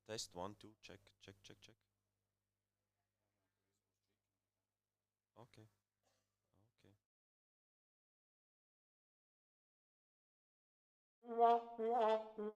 Test 1, 2, check, check, check, check. Okay. Okay.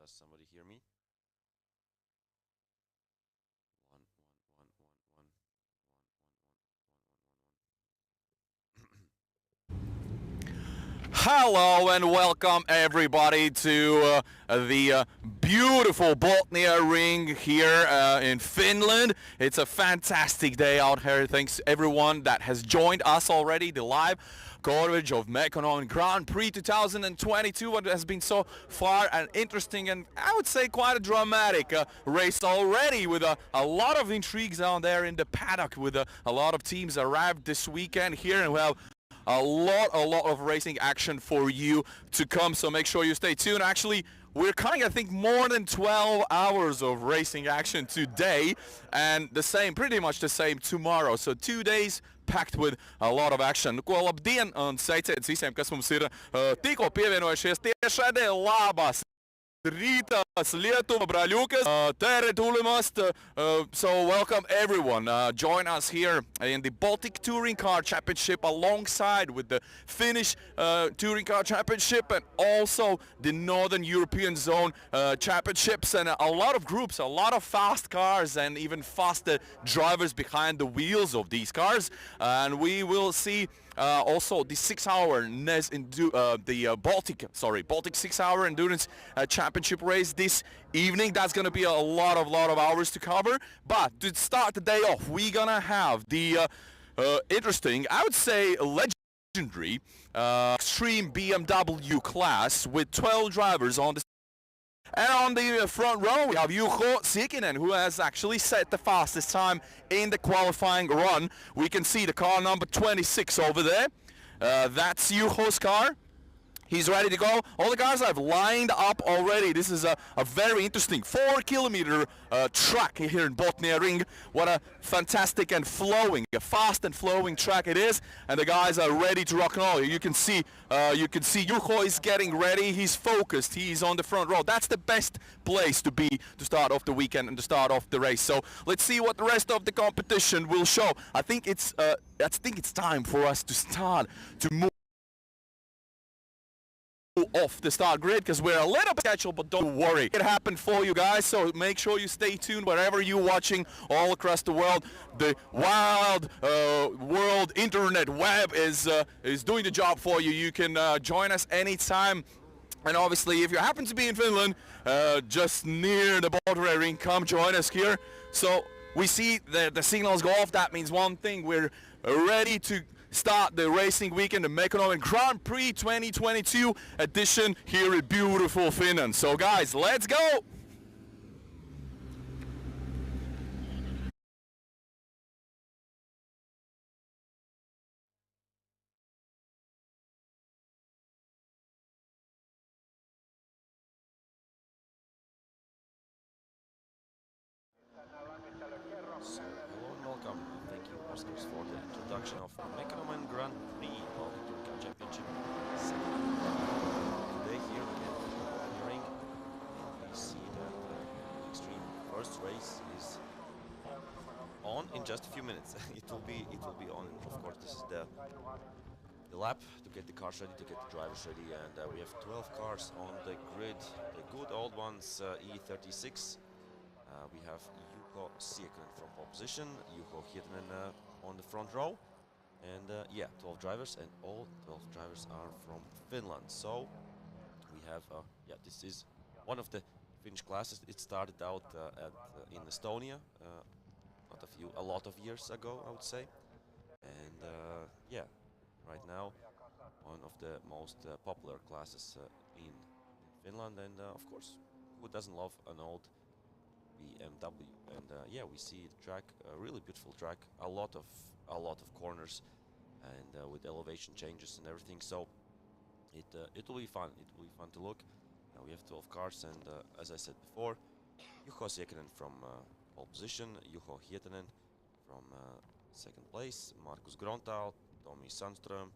Does somebody hear me? One, one, one, one, Hello and welcome everybody to the beautiful Botniaring here in Finland. It's a fantastic day out here. Thanks everyone that has joined us already. The live coverage of Mekonomen Grand Prix 2022, what has been so far an interesting and I would say quite a dramatic race already, with a lot of intrigues down there in the paddock, with a lot of teams arrived this weekend here, and we have a lot of racing action for you to come, so make sure you stay tuned. Actually, we're coming, I think, more than 12 hours of racing action today, and the same, pretty much the same tomorrow. So 2 days packed with a lot of action. Ko labdien un sveiciens visiem, kas mums ir tikko pievienojušies tiešraidē. Labas Rītas, Lietuva, brāļukas, tere tulemast. So welcome everyone. Join us here in the Baltic Touring Car Championship, alongside with the Finnish Touring Car Championship, and also the Northern European Zone Championships, and a lot of groups, a lot of fast cars, and even faster drivers behind the wheels of these cars. And we will see also the 6-hour NEZ Baltic 6-hour endurance championship race this evening. That's gonna be a lot of hours to cover. But to start the day off, we're gonna have the interesting, I would say, legendary Xtreme BMW class with 12 drivers on the. And on the front row, we have Juho Sikinen, who has actually set the fastest time in the qualifying run. We can see the car number 26 over there. That's Juho's car. He's ready to go. All the cars I've lined up already. This is a very interesting 4-kilometer track here in Botniaring. What a fantastic and flowing, a fast and flowing track it is. And the guys are ready to rock and roll. You can see Juho is getting ready. He's focused. He's on the front row. That's the best place to be to start off the weekend and to start off the race. So let's see what the rest of the competition will show. I think it's time for us to start to move off the start grid, because we're a little bit scheduled, but don't worry, it happened for you guys. So make sure you stay tuned wherever you're watching all across the world. The wild world internet web is doing the job for you. You can join us anytime. And obviously, if you happen to be in Finland, just near the Botniaring, come join us here. So we see the signals go off. That means one thing: we're ready to start the racing weekend, the Mekonomen Grand Prix 2022 edition here in beautiful Finland. So guys, let's go! So, hello and welcome. Thank you, Oscars, for the introduction of Mekonomen Grand Prix Baltic Touring Car Championship. Today here again in Botniaring, we see that the Xtreme first race is on in just a few minutes. it will be on. Of course, this is the lap to get the cars ready, to get the drivers ready, and we have 12 cars on the grid. The good old ones, E36. We have Juho Sikinen from pole position, Juho Hietanen on the front row, and yeah, 12 drivers, and all 12 drivers are from Finland. So we have, yeah, this is one of the Finnish classes. It started out in Estonia, a lot of years ago, I would say, and yeah, right now one of the most popular classes in Finland, and of course, who doesn't love an old BMW? And yeah, we see the track, a really beautiful track, a lot of corners, and with elevation changes and everything. So it will be fun. It will be fun to look. We have 12 cars, and as I said before, Juho Sikinen from pole position, Juho Hietanen from second place, Markus Grontal, Tommy Sandström,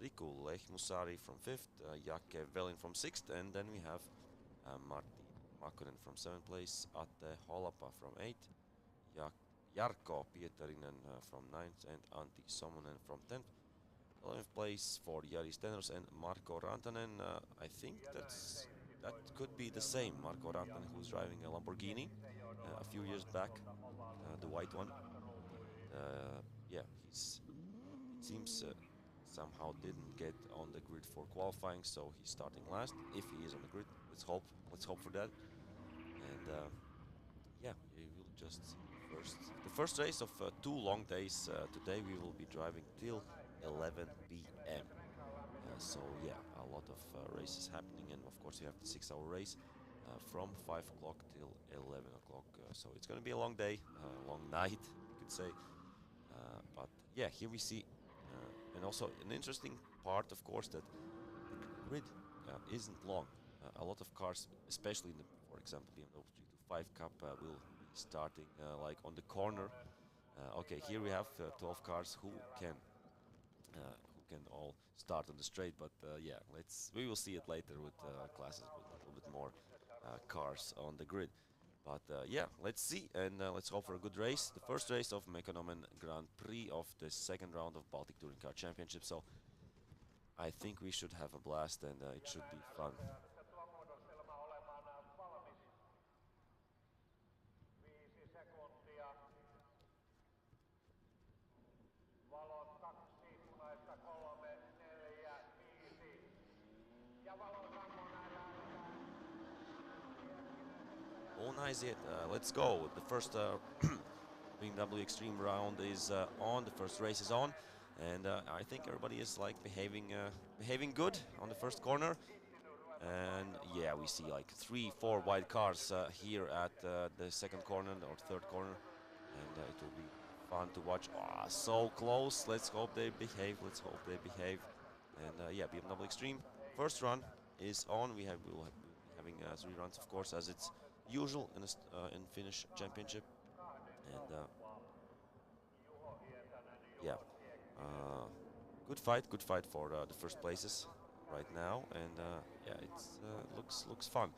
Riku Lehmusari from 5th, Jakke Velin from 6th, and then we have Martti Makkonen from 7th place, Atte Holapa from 8th, Jarkko Pietarinen from 9th, and Antti Somonen from 10th. 11th place for Jari Stenros and Marko Rantanen. I think that's that could be the same Marco Rantanen, who's driving a Lamborghini a few years back, the white one. Yeah, it seems somehow didn't get on the grid for qualifying, so he's starting last. If he is on the grid, let's hope for that. And yeah, we will just see the first race of 2 long days. Today we will be driving till 11 p.m. So yeah, a lot of races happening, and of course you have the 6-hour race from 5 o'clock till 11 o'clock. So it's going to be a long day, long night, you could say. But yeah, here we see, and also an interesting part, of course, that the grid isn't long. A lot of cars, especially in the, for example, BMW 325 Cup, will be starting like on the corner. Okay, here we have 12 cars who can all start on the straight, but yeah, we will see it later with classes with a little bit more cars on the grid. But yeah, let's see, and let's hope for a good race. The first race of Mekonomen Grand Prix of the second round of Baltic Touring Car Championship. So I think we should have a blast, and it should be fun. All nice yet. Let's go. The first BMW Xtreme round is on. The first race is on, and I think everybody is like behaving good on the first corner. And yeah, we see like 3-4 wide cars here at the second corner or third corner, and it will be fun to watch. Ah, so close. Let's hope they behave. Let's hope they behave. And yeah, BMW Xtreme first run is on. We will be having 3 runs, of course, as it's usual in Finnish championship. And yeah, good fight for the first places right now, and yeah, it's looks fun.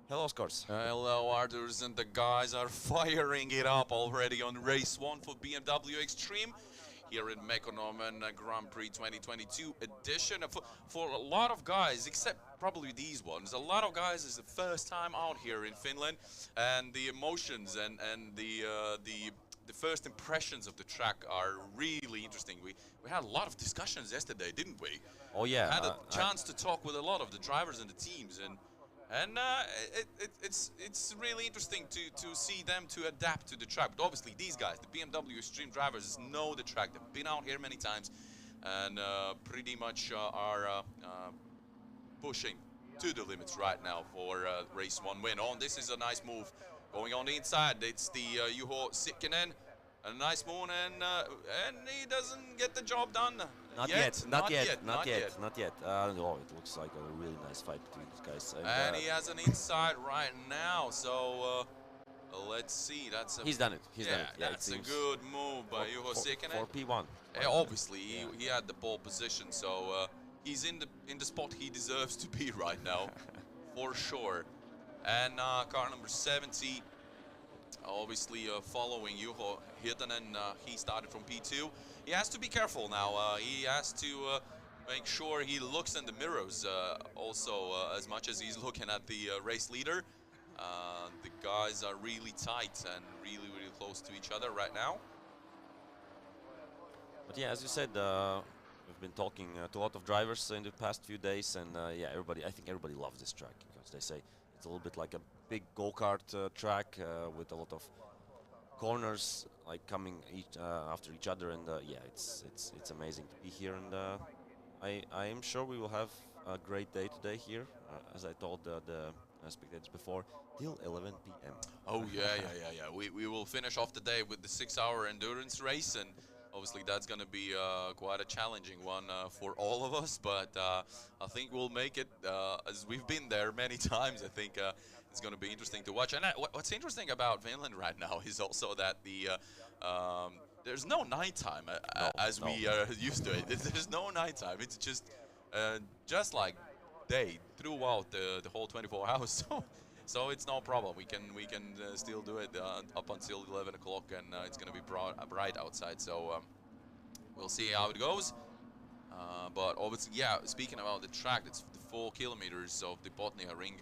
Hello, Scars. Hello, Arthurs, and the guys are firing it up already on race 1 for BMW Xtreme here in Mekonomen Grand Prix 2022 edition. For a lot of guys, except probably these ones, a lot of guys is the first time out here in Finland, and the emotions and the first impressions of the track are really interesting. We had a lot of discussions yesterday, didn't we? Oh yeah, had a chance to talk with a lot of the drivers and the teams, and it's really interesting to see them to adapt to the track. But obviously these guys, the BMW Xtreme drivers, know the track. They've been out here many times, and pretty much are pushing to the limits right now for race 1 win. This is a nice move going on the inside. It's the Juho Sikkinen. A nice move, and he doesn't get the job done. Not yet. No, it looks like a really nice fight between these guys. And he has an inside right now, so let's see. He's done it. He's done it. Yeah, that's a good move by Juho Sikkinen. For P1. Yeah, obviously, he had the pole position, so he's in the spot he deserves to be right now, for sure. And car number 70. Obviously, following Juho Hirtanen, he started from P2. He has to be careful now. He has to make sure he looks in the mirrors also as much as he's looking at the race leader. The guys are really tight and really close to each other right now. But yeah, as you said, we've been talking to a lot of drivers in the past few days, and yeah, I think everybody loves this track because they say it's a little bit like a big go-kart track with a lot of corners like coming after each other, and yeah, it's amazing to be here, and I am sure we will have a great day today here, as I told the spectators before, till 11 p.m. Oh yeah. We will finish off the day with the 6-hour endurance race, and obviously that's going to be quite a challenging one for all of us, but I think we'll make it, as we've been there many times. I think it's going to be interesting to watch. And what's interesting about Finland right now is also that there's no nighttime as we are used to it. There's no nighttime. It's just like day throughout the whole 24 hours. So it's no problem. We can still do it up until 11 o'clock, and it's going to be bright outside. So we'll see how it goes. But obviously, yeah. Speaking about the track, it's the 4 kilometers of the Botniaring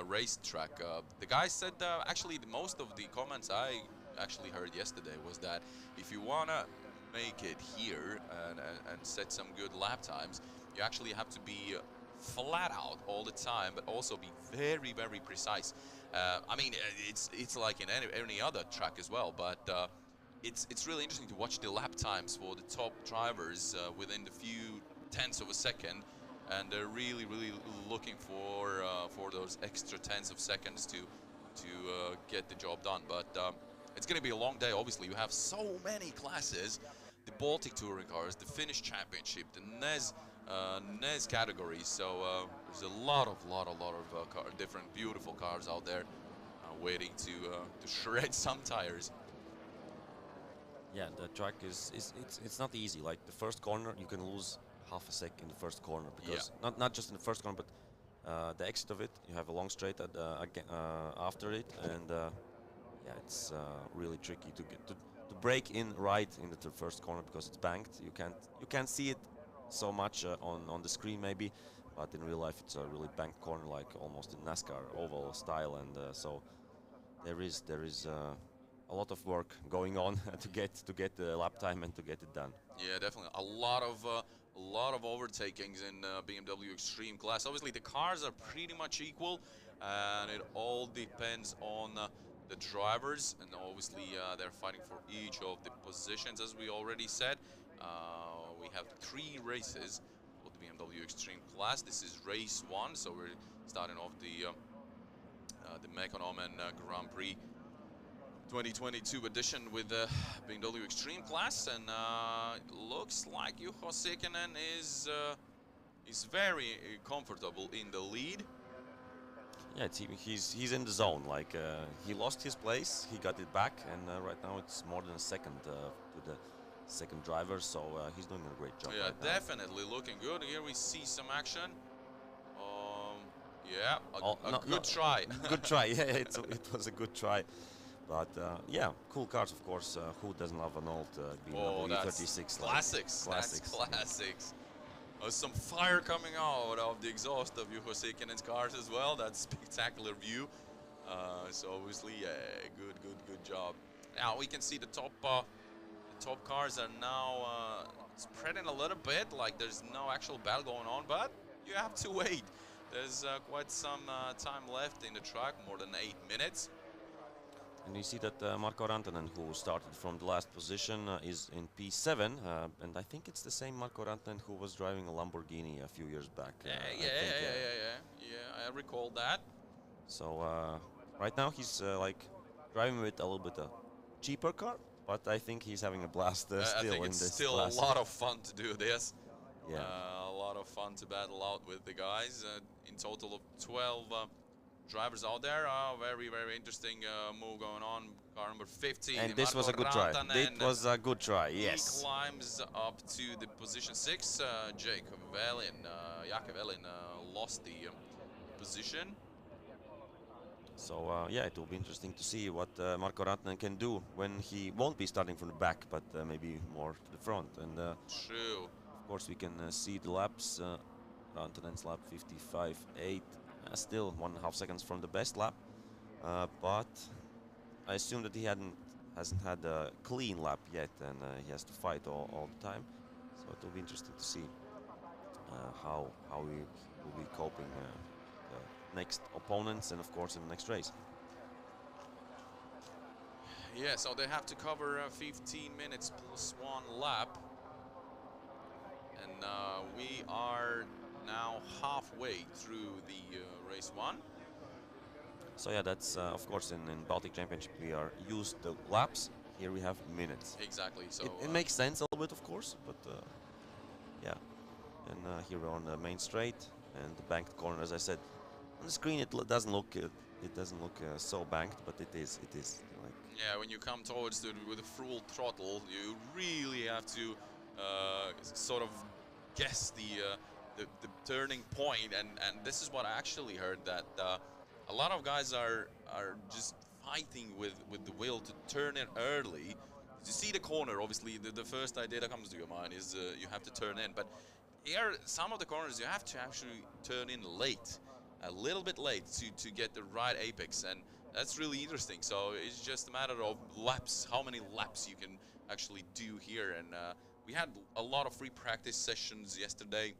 racetrack. The guy said actually most of the comments I actually heard yesterday was that if you wanna make it here and set some good lap times, you actually have to be flat out all the time, but also be very, very precise. I mean, it's like in any other track as well, but it's really interesting to watch the lap times for the top drivers within the few tenths of a second, and they're really, really looking for those extra tenths of seconds to get the job done. But it's going to be a long day. Obviously, you have so many classes: the Baltic touring cars, the Finnish championship, the NEZ categories. So there's a lot of different beautiful cars out there waiting to shred some tires. Yeah, the track it's not easy. Like the first corner, you can lose half a second in the first corner because not just in the first corner, but the exit of it. You have a long straight after it, and yeah, it's really tricky to get to break in right into the first corner because it's banked. You can't see it so much on the screen maybe, but in real life it's a really banked corner, like almost in NASCAR oval style, and so there is a lot of work going on to get the lap time and to get it done. Yeah, definitely. A lot of overtakings in BMW Xtreme class. Obviously, the cars are pretty much equal, and it all depends on the drivers. And obviously, they're fighting for each of the positions, as we already said. We have 3 races for the BMW Xtreme class. This is race 1, so we're starting off the Mekonomen Grand Prix 2022 edition with the BMW Xtreme class, and looks like Juho Sikinen is very comfortable in the lead. Yeah, he's in the zone. Like he lost his place, he got it back, and right now it's more than a second to the second driver. So he's doing a great job. Yeah, right definitely looking good. Here we see some action. Yeah, good try. Good try. Yeah, it was a good try. But yeah, cool cars, of course. Who doesn't love an old BMW 36? Classics. That's classics. Some fire coming out of the exhaust of Juho Sikinen's cars as well. That spectacular view. So obviously, yeah, good job. Now we can see the top cars are now spreading a little bit. Like there's no actual battle going on, but you have to wait. There's quite some time left in the track, more than 8 minutes. And you see that Marko Rantanen, who started from the last position, is in P7, and I think it's the same Marko Rantanen who was driving a Lamborghini a few years back. Yeah, I recall that. So right now he's like driving with a little bit cheaper car, but I think he's having a blast still. I think in it's this still class. a lot of fun to do this. Yeah. A lot of fun to battle out with the guys. In total of 12 drivers out there. Very interesting move going on. Car number 15. And this was a good try. It was a good try, yes. He climbs up to the position 6. Jake Velin lost the position. So yeah, it will be interesting to see what Marko Rantanen can do when he won't be starting from the back, but maybe more to the front. And true. Of course, we can see the laps. Rantanen's lap 55.8. Still 1.5 seconds from the best lap, but I assume that he hasn't had a clean lap yet, and he has to fight all the time. So it will be interesting to see how he will be coping the next opponents, and of course in the next race. Yeah, so they have to cover 15 minutes plus 1 lap, and we are now halfway through the race 1. So yeah, that's of course in Baltic Championship we are used to laps. Here we have minutes. Exactly. So it makes sense a little bit, of course, but yeah. And here we're on the main straight and the banked corner. As I said, on the screen it doesn't look so banked, but it is. Like yeah, when you come towards with a full throttle, you really have to sort of guess the turning point, and this is what I actually heard, that a lot of guys are just fighting with the will to turn in early. You see the corner, obviously the first idea that comes to your mind is you have to turn in, but here some of the corners you have to actually turn in late, a little bit late to get the right apex, and that's really interesting. So it's just a matter of laps, how many laps you can actually do here. And we had a lot of free practice sessions yesterday,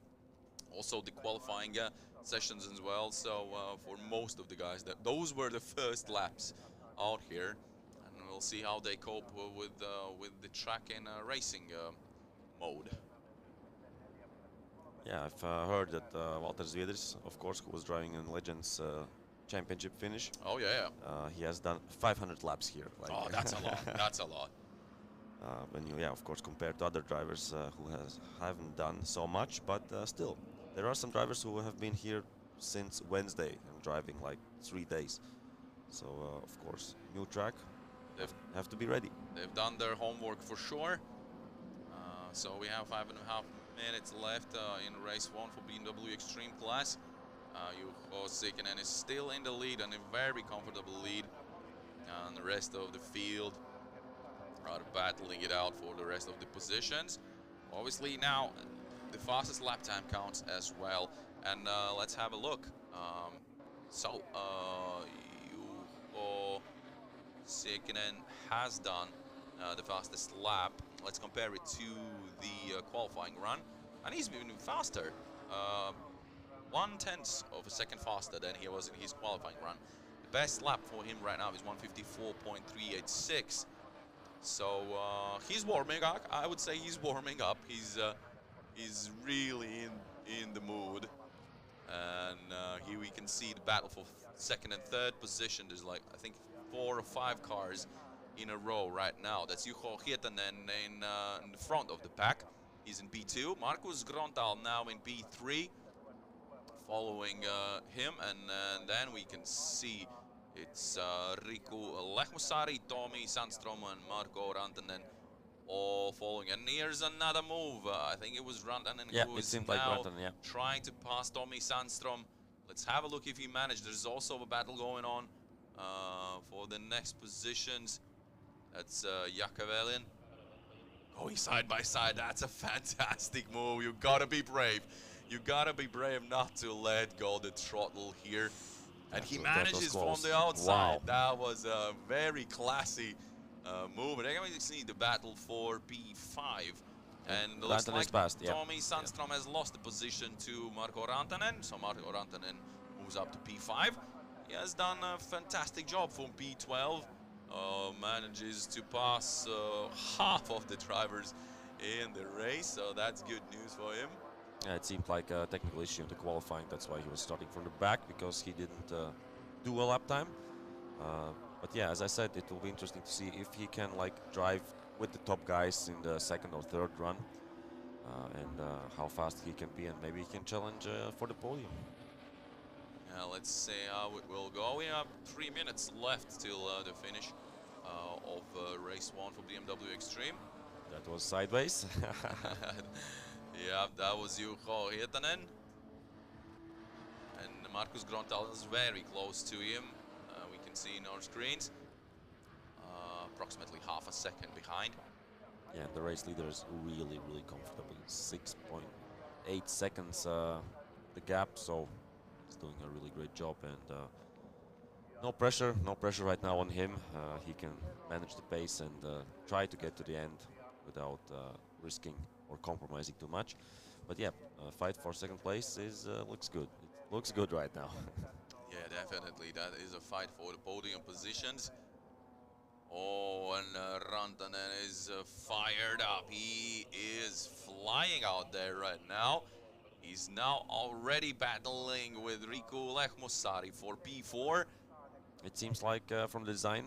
also the qualifying sessions as well. So for most of the guys, those were the first laps out here, and we'll see how they cope with the track and racing mode. Yeah, I've heard that Walter Zwieders, of course, who was driving in Legends Championship Finnish. Oh yeah. He has done 500 laps here. Like Oh, that's a lot. That's a lot. When you, yeah, of course, compare to other drivers who haven't done so much, but still, there are some drivers who have been here since Wednesday and driving like 3 days. So, of course, new track, have to be ready. They've done their homework for sure. So we have 5.5 minutes left in race 1 for BMW Xtreme class. Juho Sikinen is still in the lead, and a very comfortable lead. And the rest of the field are battling it out for the rest of the positions. Obviously now the fastest lap time counts as well. And let's have a look. So Juho Sikinen has done the fastest lap. Let's compare it to the qualifying run, and he's been faster. 1/10 of a second faster than he was in his qualifying run. The best lap for him right now is 1:54.386. So he's warming up. I would say he's warming up. He's really in the mood, and here we can see the battle for second and third position. There's like, I think, 4 or 5 cars in a row right now. That's Juho Hietanen in the front of the pack. He's in B2. Markus Grontal now in B3, following him, and then we can see it's Riku Lehmusari, Tomi Sandstrom, and Marko Rantanen all following. And here's another move. I think it was Rantanen who is now trying to pass Tomi Sandstrom. Let's have a look if he managed. There's also a battle going on for the next positions. That's Jakavelin going side by side. That's a fantastic move. You gotta be brave. You gotta be brave not to let go the throttle here. And he manages from the outside. Wow. That was a very classy move. And again, we see the battle for P5. And it looks like Tomi Sandstrom has lost the position to Marko Rantanen. So Marko Rantanen moves up to P5. He has done a fantastic job from P12. Manages to pass half of the drivers in the race, so that's good news for him. Yeah, it seemed like a technical issue in the qualifying. That's why he was starting from the back, because he didn't do a lap time. But yeah, as I said, it will be interesting to see if he can like drive with the top guys in the second or third run, and how fast he can be, and maybe he can challenge for the podium. Yeah, let's see how it will go. We have 3 minutes left till the finish of race 1 for BMW Xtreme. That was sideways. Yeah, that was Juho Hietanen. And Markus Grontal is very close to him. We can see in our screens. Approximately half a second behind. Yeah, the race leader is really, really comfortable. 6.8 seconds the gap, so he's doing a really great job, and no pressure right now on him. He can manage the pace and try to get to the end without risking or compromising too much. But yeah, fight for second place is looks good. It looks good right now. Yeah, definitely. That is a fight for the podium positions. Oh, and Rantanen is fired up. He is flying out there right now. He's now already battling with Riku Lehmusari for P4. It seems like from the design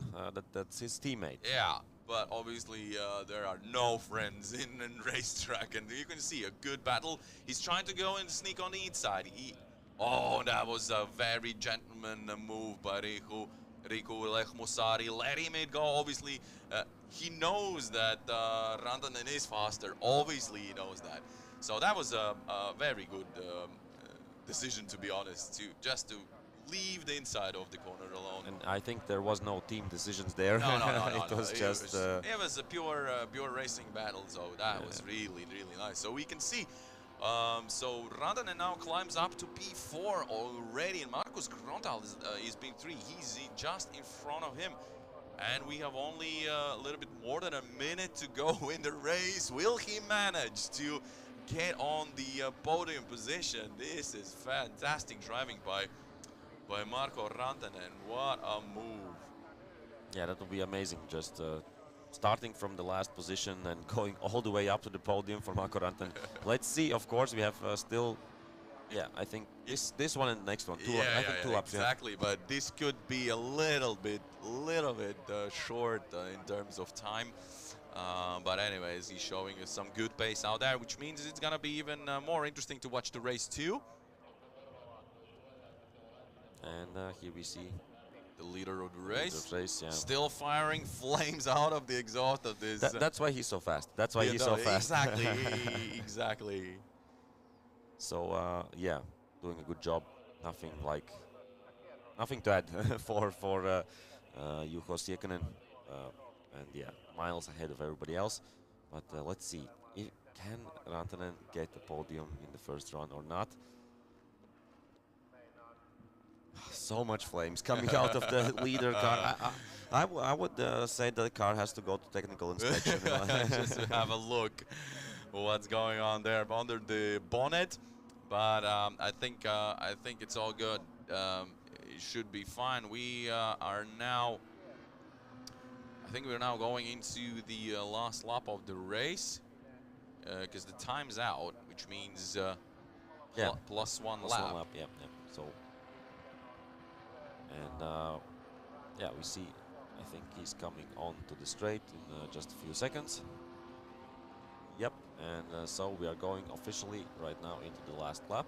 that's his teammate. Yeah, but obviously there are no friends in racetrack, and you can see a good battle. He's trying to go and sneak on the inside. Oh, that was a very gentleman move by Riku Lehmusari. Let him go. Obviously, he knows that Rantanen is faster. Obviously, he knows that. So that was a very good decision, to be honest, just to leave the inside of the corner alone. And I think there was no team decisions there. No. It was just... It was a pure racing battle, so that was really, really nice. So we can see So Rantanen now climbs up to P4 already, and Markus Grontal is P3. He's just in front of him. And we have only a little bit more than a minute to go in the race. Will he manage to get on the podium position? This is fantastic driving by Marko Rantanen. What a move. Yeah, that will be amazing. Just starting from the last position and going all the way up to the podium for Marko Rantanen. Let's see. Of course, we have still. Yeah, I think this one and the next one. Two laps. Exactly. Yeah. But this could be a little bit short in terms of time. But anyways, he's showing us some good pace out there, which means it's gonna be even more interesting to watch the race too. And here we see the leader of the race, yeah. Still firing flames out of the exhaust of this. That's why he's so fast. That's why he's so fast. Exactly, exactly. So yeah, doing a good job. Nothing to add for Juho Siekkonen, and yeah, miles ahead of everybody else. But let's see, can Rantanen get the podium in the first run or not? So much flames coming out of the leader car. I would say that the car has to go to technical inspection. Just to have a look what's going on there under the bonnet. But I think it's all good. It should be fine. We are now. I think we're now going into the last lap of the race because the time's out, which means yeah, plus one lap. Yeah. So. And yeah, we see, I think he's coming on to the straight in just a few seconds. Yep, and so we are going officially right now into the last lap.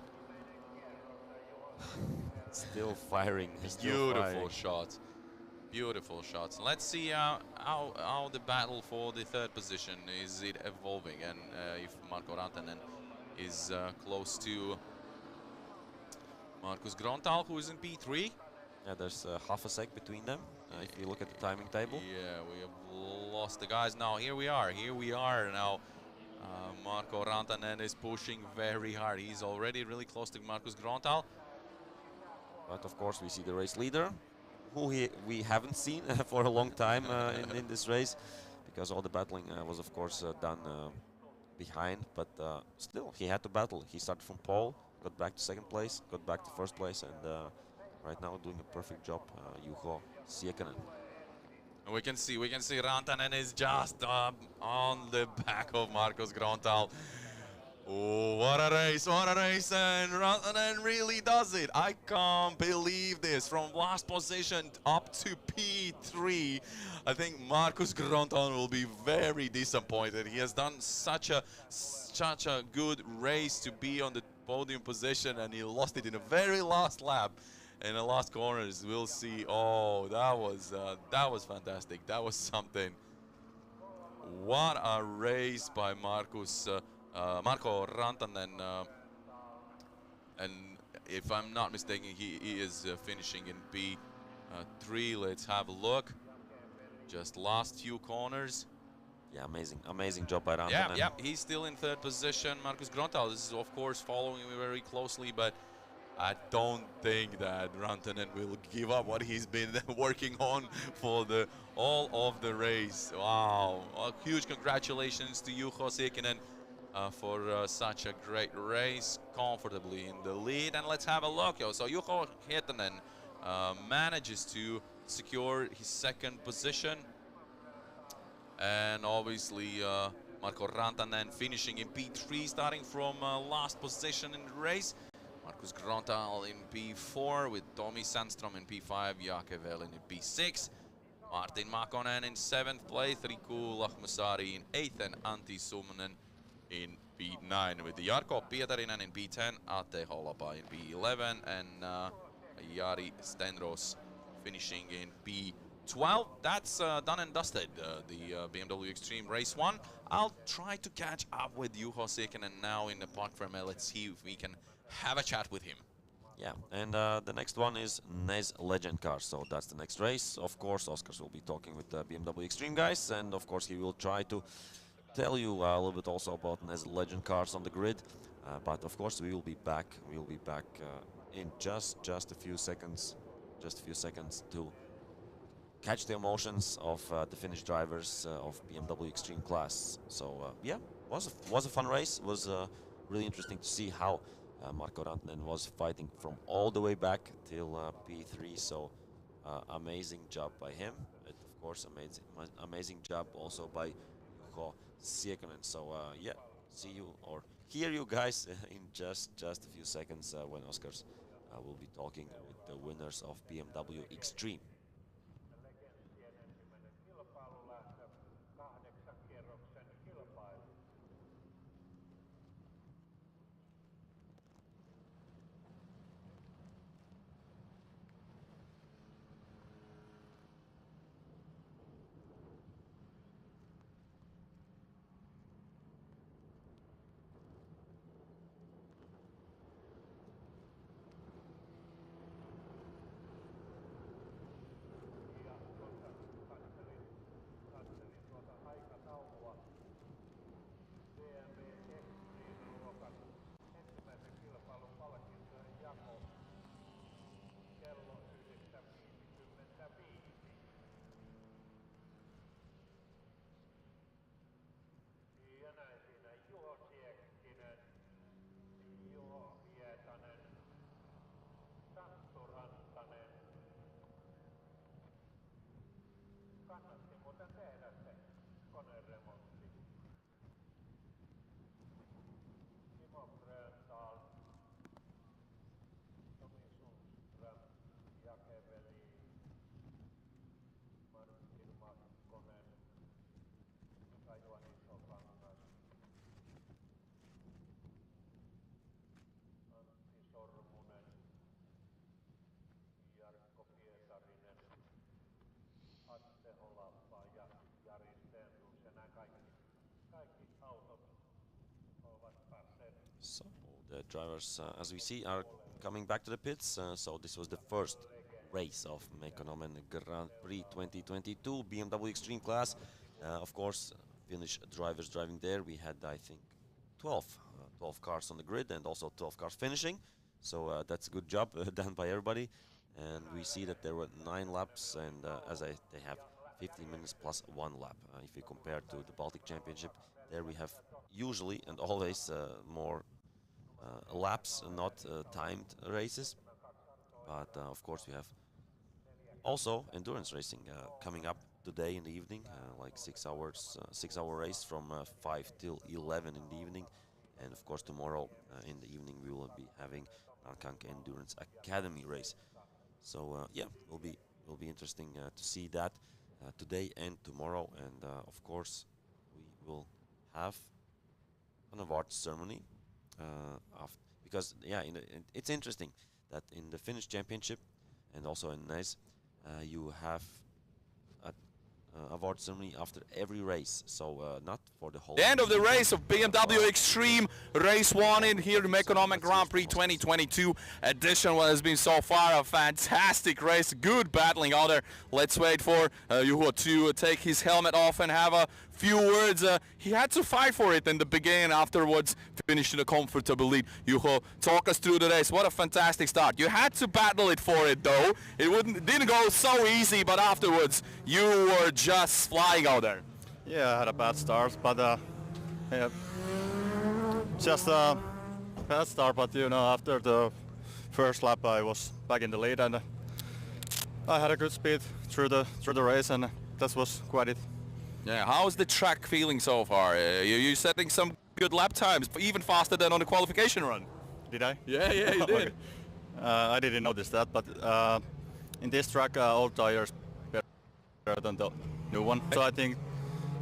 Still firing. Beautiful shots. Beautiful shots. Let's see how the battle for the third position is it evolving, and if Marko Rantanen is close to Markus Grontal, who is in P3. Yeah, there's half a sec between them, if you look at the timing table. Yeah, we have lost the guys now. Here we are now. Marko Rantanen is pushing very hard. He's already really close to Markus Grontal. But of course we see the race leader, who we haven't seen for a long time in this race, because all the battling was of course done behind, but still he had to battle. He started from pole, got back to second place, got back to first place, and right now doing a perfect job, Juho Siekkonen. We can see Rantanen is just on the back of Markus Grontal. Oh, what a race, and Rantanen really does it. I can't believe this. From last position up to P3, I think Markus Grontal will be very disappointed. He has done such a good race to be on the podium position, and he lost it in the very last lap. In the last corners, we'll see. Oh, that was fantastic. That was something. What a race by Marko Rantanen. And if I'm not mistaken, he is finishing in P3. Let's have a look. Just last few corners. Yeah, amazing job by Rantanen. Yeah, he's still in third position. Markus Grontal is of course following me very closely, but I don't think that Rantanen will give up what he's been working on for all of the race. Wow, huge congratulations to Juho Siekkonen for such a great race, comfortably in the lead. And let's have a look. So Juho Siekkonen manages to secure his second position, and obviously Marko Rantanen finishing in P3, starting from last position in the race. Markus Grontal in P4 with Tomi Sandström in P5, Jaake Velin in P6, Martin Mekonomen in 7th place, Riku Lahmusari in 8th, and Antti Summanen in P9 with Jarkko Pietarinen in P10, Ate Holapa in P11, and Jari Stenros finishing in P12. That's done and dusted, the BMW Xtreme Race 1. I'll try to catch up with Juho Siekkonen now in the park frame. Let's see if we can have a chat with him. Yeah, and the next one is NEZ Legend car, so that's the next race. Of course, Oskars will be talking with the BMW Xtreme guys, and of course he will try to tell you a little bit also about NEZ Legend cars on the grid. But of course, we will be back. We will be back in just a few seconds. Just a few seconds to catch the emotions of the Finnish drivers of BMW Xtreme class. So yeah, was a fun race. Was really interesting to see how Marko Rantanen was fighting from all the way back till P3. So amazing job by him. And of course, amazing job also by Juho Siekanen. So yeah, see you or hear you guys in just a few seconds when Oscars will be talking with the winners of BMW Xtreme. So the drivers, as we see, are coming back to the pits. So this was the first race of Mekonomen Grand Prix 2022 BMW Xtreme class. Of course, Finnish drivers driving there. We had, I think, 12 cars on the grid and also 12 cars finishing. So that's a good job done by everybody. And we see that there were 9 laps, and they have 15 minutes plus 1 lap. If you compare to the Baltic Championship, there we have usually and always more laps, not timed races. But of course, we have also endurance racing coming up today in the evening, like 6 hours, 6-hour race from 5 till 11 in the evening. And of course, tomorrow in the evening we will be having Narkanka Endurance Academy race. So yeah, will be interesting to see that today and tomorrow. And of course, we will have an award ceremony because yeah, it's interesting that in the Finnish championship and also in NEZ, you have award ceremony after every race, so not for the whole. The end of the race of BMW Xtreme Race 1 in here, the Mekonomen Grand Prix 2022 edition. What has been so far a fantastic race, good battling out there. Let's wait for Juho to take his helmet off and have a few words. He had to fight for it in the beginning, afterwards finished in a comfortable lead. Juho, talk us through the race. What a fantastic start. You had to battle it for it though. It didn't go so easy, but afterwards you were just flying out there. Yeah, I had a bad start, but yeah, just a bad start. But you know, after the first lap, I was back in the lead, and I had a good speed through the race, and that was quite it. Yeah, how's the track feeling so far? You're setting some good lap times, even faster than on the qualification run. Did I? Yeah, you did. I didn't notice that, but in this track, old tires better than the new one. So I think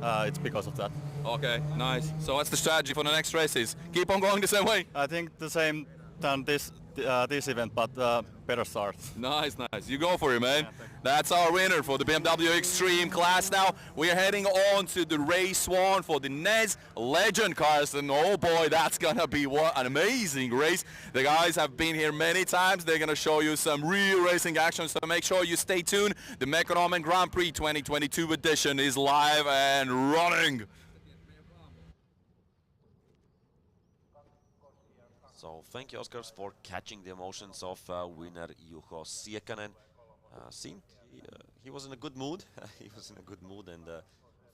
it's because of that. Okay, nice. So what's the strategy for the next races? Keep on going the same way? I think the same than this event, but better start. Nice. You go for it, man. Yeah, that's our winner for the BMW Xtreme class. Now we're heading on to the race 1 for the NEZ Legend cars, and oh boy, that's gonna be what an amazing race. The guys have been here many times. They're gonna show you some real racing action, so make sure you stay tuned. The Mekonomen Grand Prix 2022 edition is live and running. So thank you, Oskars, for catching the emotions of winner Juho Siekanen. Seemed he was in a good mood. He was in a good mood, and of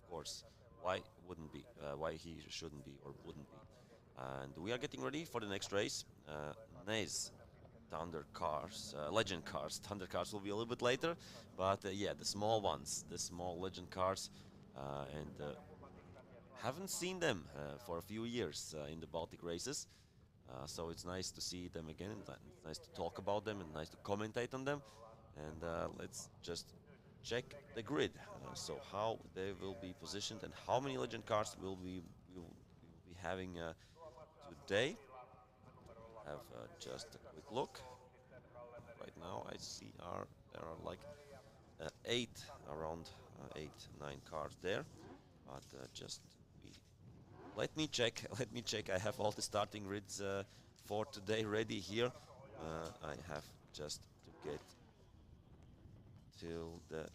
course, why wouldn't be? Why he shouldn't be or wouldn't be? And we are getting ready for the next race. NEZ Thunder cars, Legend cars. Thunder cars will be a little bit later, but yeah, the small ones, the small Legend cars, and haven't seen them for a few years in the Baltic races. So it's nice to see them again, and it's nice to talk about them, and nice to commentate on them. And let's just check the grid. So how they will be positioned and how many Legend cars will we will be having today. Have just a quick look. Right now I see there are like 8, around 8, 9 cars there. But just let me check. Let me check. I have all the starting grids for today ready here. I have just to get till the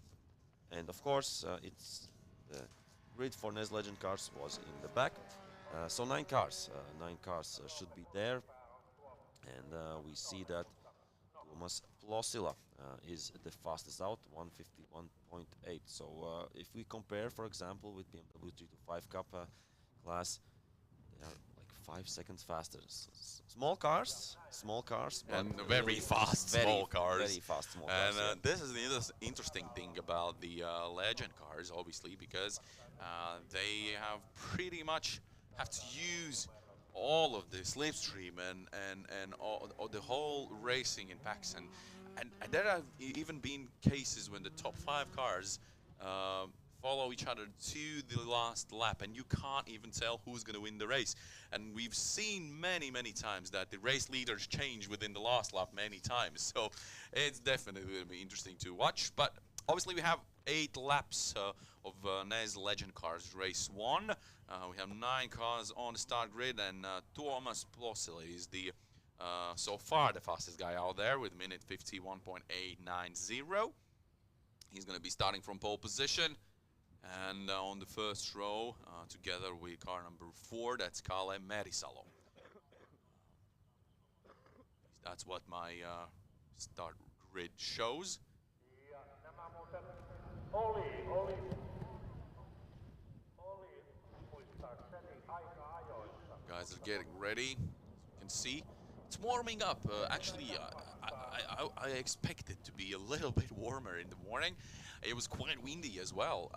end. Of course, it's the grid for NEZ Legend cars was in the back. So 9 cars. 9 cars should be there. And we see that Tuomas Plosila is the fastest out, 151.8. So if we compare, for example, with BMW 325 Cup class, they are like 5 seconds faster. Small cars, but and very fast small cars. Very fast small cars. And this is the interesting thing about the Legend cars, obviously, because they have pretty much have to use all of the slipstream and all the whole racing in packs, and there have even been cases when the top 5 cars follow each other to the last lap, and you can't even tell who's going to win the race. And we've seen many times that the race leaders change within the last lap many times, so it's definitely going to be interesting to watch. But obviously we have 8 laps of NEZ Legend cars race 1. We have 9 cars on the start grid, and Tuomas Plosila is the so far the fastest guy out there with minute 51.890. He's going to be starting from pole position, and on the first row together with car number 4, that's Kalle Merisalo. That's what my start grid shows. Guys are getting ready. As you can see, it's warming up. Actually, I expect it to be a little bit warmer in the morning. It was quite windy as well,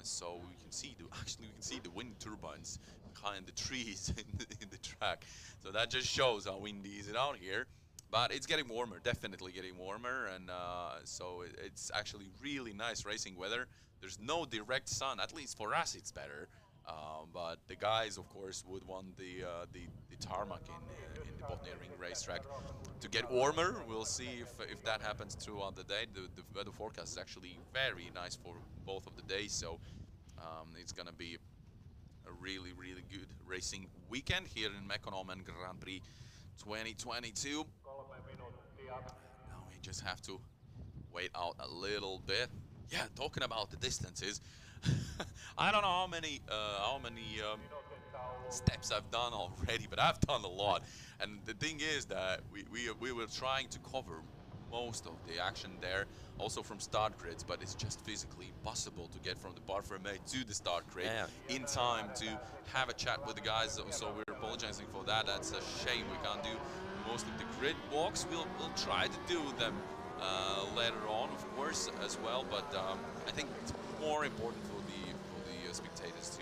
so we can see the wind turbines behind the trees in the track. So that just shows how windy is it out here. But it's getting warmer, definitely getting warmer, and so it's actually really nice racing weather. There's no direct sun, at least for us it's better. But the guys, of course, would want the tarmac in the Botniaring racetrack to get warmer. We'll see if that happens throughout the day. The weather forecast is actually very nice for both of the days, so it's gonna be a really good racing weekend here in Mekonomen Grand Prix 2022. Now we just have to wait out a little bit. Yeah, talking about the distances, I don't know how many steps I've done already, but I've done a lot. And the thing is that we were trying to cover most of the action there, also from start grids, but it's just physically impossible to get from the bar fermé to the start grid in time to have a chat with the guys. So we're apologizing for that. That's a shame we can't do most of the grid walks. We'll try to do them later on, of course, as well. But I think it's more important for the spectators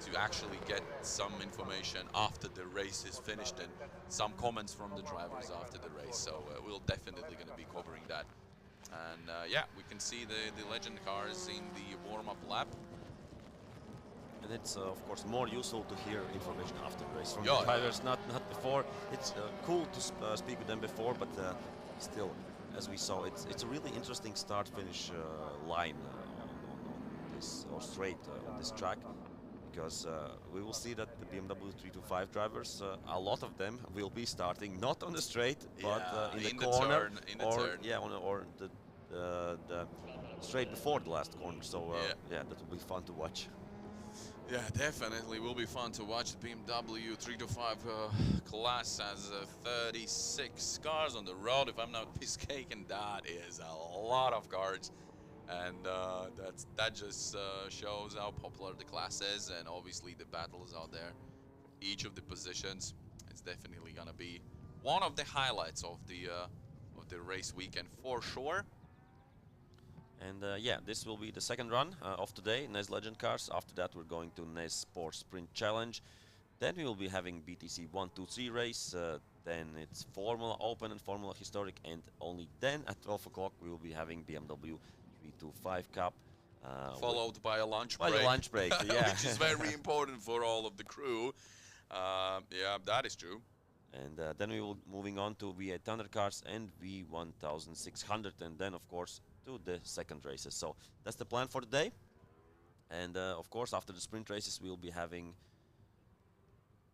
to actually get some information after the race is finished and some comments from the drivers after the race. So we'll definitely going to be covering that. And yeah, we can see the Legend cars in the warm-up lap. And it's of course more useful to hear information after the race from the drivers, not before. It's cool to speak with them before, but still, as we saw, it's a really interesting start-finish line on this, or straight on this track, because we will see that the BMW 325 drivers, a lot of them will be starting not on the straight, but in the corner, or the straight before the last corner. So yeah, that will be fun to watch. Yeah, definitely will be fun to watch the BMW 325 class as 36 cars on the road. If I'm not mistaken, that is a lot of cars, and that just shows how popular the class is, and obviously the battles out there for each of the positions. It's definitely gonna be one of the highlights of the race weekend for sure. And yeah, this will be the second run of today, NEZ Legend cars. After that, we're going to NEZ Sports Sprint Challenge. Then we will be having BTC 123 race. Then it's Formula Open and Formula Historic. And only then at 12 o'clock, we will be having BMW 325 Cup. Followed by a lunch by break. a lunch break, yeah. Which is very important for all of the crew. Yeah, that is true. And then we will moving on to V800 cars and V1600. And then, of course, to the second races. So that's the plan for the day. And of course, after the sprint races, we'll be having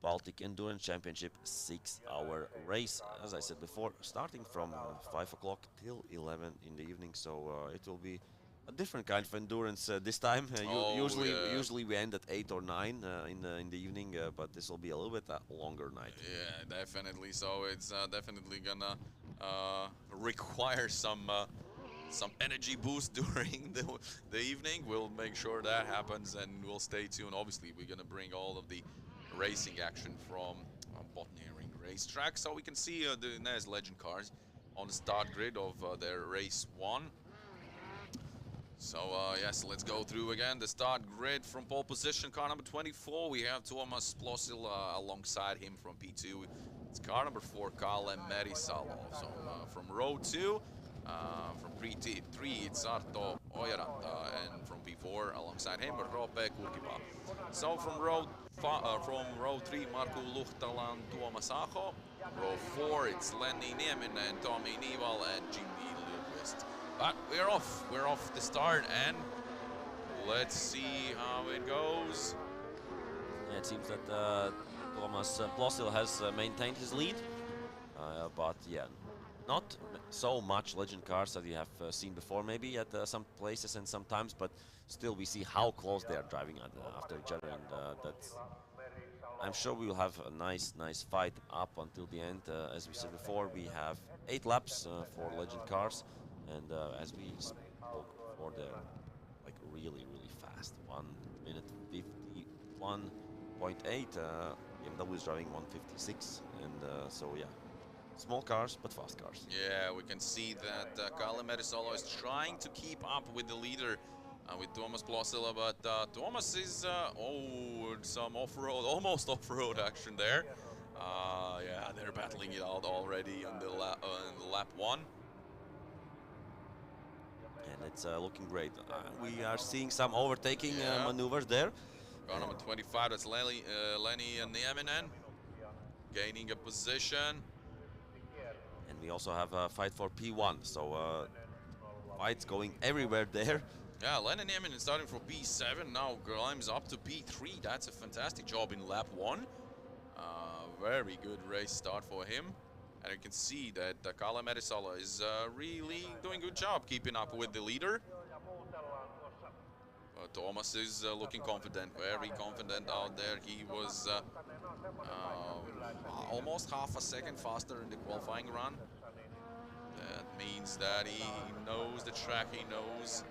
Baltic Endurance Championship 6-hour race, as I said before, starting from 5 o'clock till 11 in the evening. So it will be a different kind of endurance this time. Usually we end at 8 or 9 in the evening, but this will be a little bit longer night. Yeah, definitely. So it's definitely gonna require some energy boost during the evening. We'll make sure that happens, and we'll stay tuned. Obviously, we're gonna bring all of the racing action from Botniaring racetrack, so we can see the NEZ Legend cars on the start grid of their race 1. So yes, let's go through again the start grid. From pole position, car number 24, we have Tuomas Plosil alongside him from P2. It's car number 4, Kalle Merisalo. So from row 2, from P3, it's Arto Ojaranta, and from P4, alongside him, Rope Kurkiva. So from row 3, Markku Luhtalan, Tuomas Aho. Row 4, it's Lenny Nieminen, Tommy Nival, and Jimmy Lundqvist. But we're off the start, and let's see how it goes. Yeah, it seems that Tuomas Plosil has maintained his lead, but yeah, not so much legend cars that you have seen before, maybe at some places and sometimes, but still we see how close they are driving after each other, and that's. I'm sure we will have a nice fight up until the end. As we said before, we have 8 laps for legend cars. And as we spoke before, they're like really fast. 1 minute 51.8. BMW is driving 156, and so yeah, small cars but fast cars. Yeah, we can see that Kalle Merisalo is trying to keep up with the leader, with Tuomas Plosil, but Tuomas is some off-road, almost off-road action there. Yeah, they're battling it out already on the lap 1. And it's looking great. We are seeing some overtaking maneuvers there. Car number 25, that's Lenny Nieminen, gaining a position. And we also have a fight for P1, so fights going everywhere there. Yeah, Lenny Nieminen starting from P7, now climbs up to P3. That's a fantastic job in lap 1. Very good race start for him. And you can see that Kalle Merisalo is really doing a good job keeping up with the leader. Tuomas is looking confident, very confident out there. He was almost half a second faster in the qualifying run. That means that he knows the track, he knows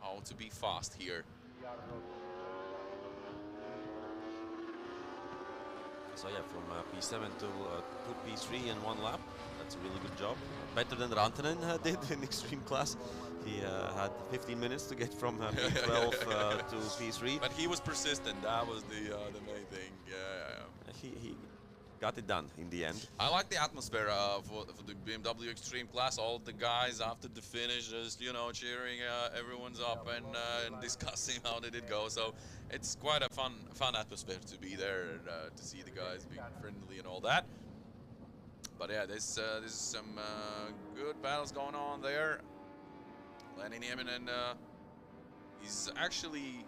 how to be fast here. So yeah, from P7 to P3 in 1 lap. That's a really good job. Better than Rantanen did in Extreme Class. He had 15 minutes to get from P12 to P3. But he was persistent. That was the main thing. Yeah. He got it done in the end. I like the atmosphere for the BMW Extreme Class. All the guys after the finish, just cheering everyone's up and discussing how did it go. So it's quite a fun atmosphere to be there and to see the guys being friendly and all that. But yeah, this is some good battles going on there. Lenny Nieminen, he's actually.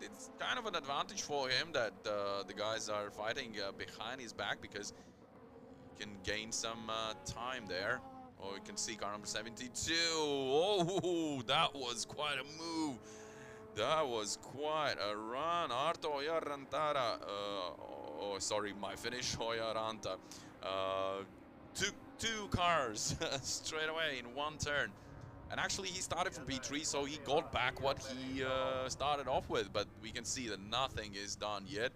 It's kind of an advantage for him that the guys are fighting behind his back, because he can gain some time there. Oh, you can see car number 72. Oh, that was quite a move. That was quite a run. Arto Jarantara, oh sorry, my Finnish, Hojaranta, took 2 cars straight away in 1 turn. And actually he started from P3, so he got back what he started off with, but we can see that nothing is done yet.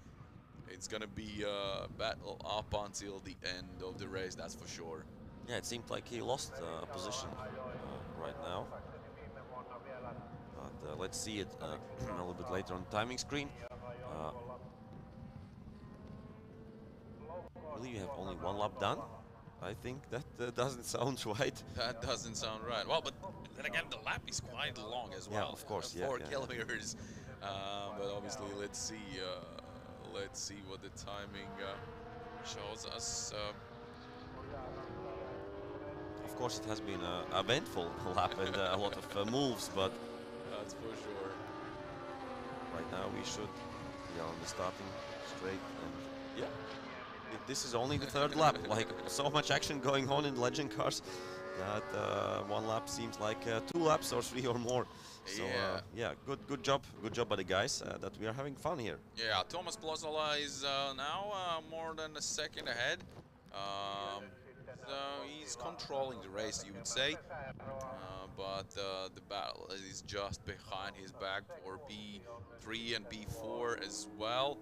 It's gonna be a battle up until the end of the race, that's for sure. Yeah, it seemed like he lost a position right now. But let's see it a little bit later on the timing screen. I believe you have only 1 lap done. I think that doesn't sound right. That doesn't sound right. Well, but then again, the lap is quite long as well. Yeah, of course. 4 kilometers. But obviously, let's see what the timing shows us. Of course, it has been a eventful lap and a lot of moves, but That's for sure. right now we should be on the starting straight. And yeah, this is only the 3rd lap. Like, so much action going on in Legend cars that 1 lap seems like 2 laps or 3 or more. So yeah, good job by the guys that we are having fun here. Yeah, Thomas Plosola is now more than a second ahead. So he's controlling the race, you would say, but the battle is just behind his back for B3 and B4 as well,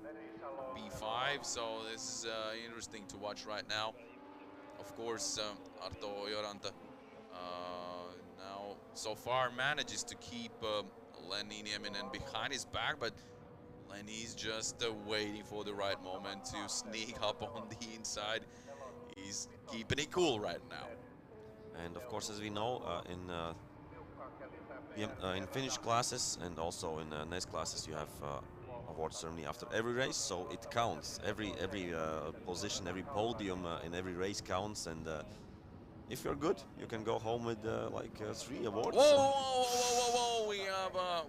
B5. So this is interesting to watch right now. Of course, Arto Joranta now so far manages to keep Lenny Nieminen behind his back, but Lenny's just waiting for the right moment to sneak up on the inside. He's keeping it cool right now. And of course, as we know, in Finnish classes and also in NEZ classes, you have award ceremony after every race, so it counts. Every position, every podium in every race counts, and if you're good, you can go home with like 3 awards. Whoa!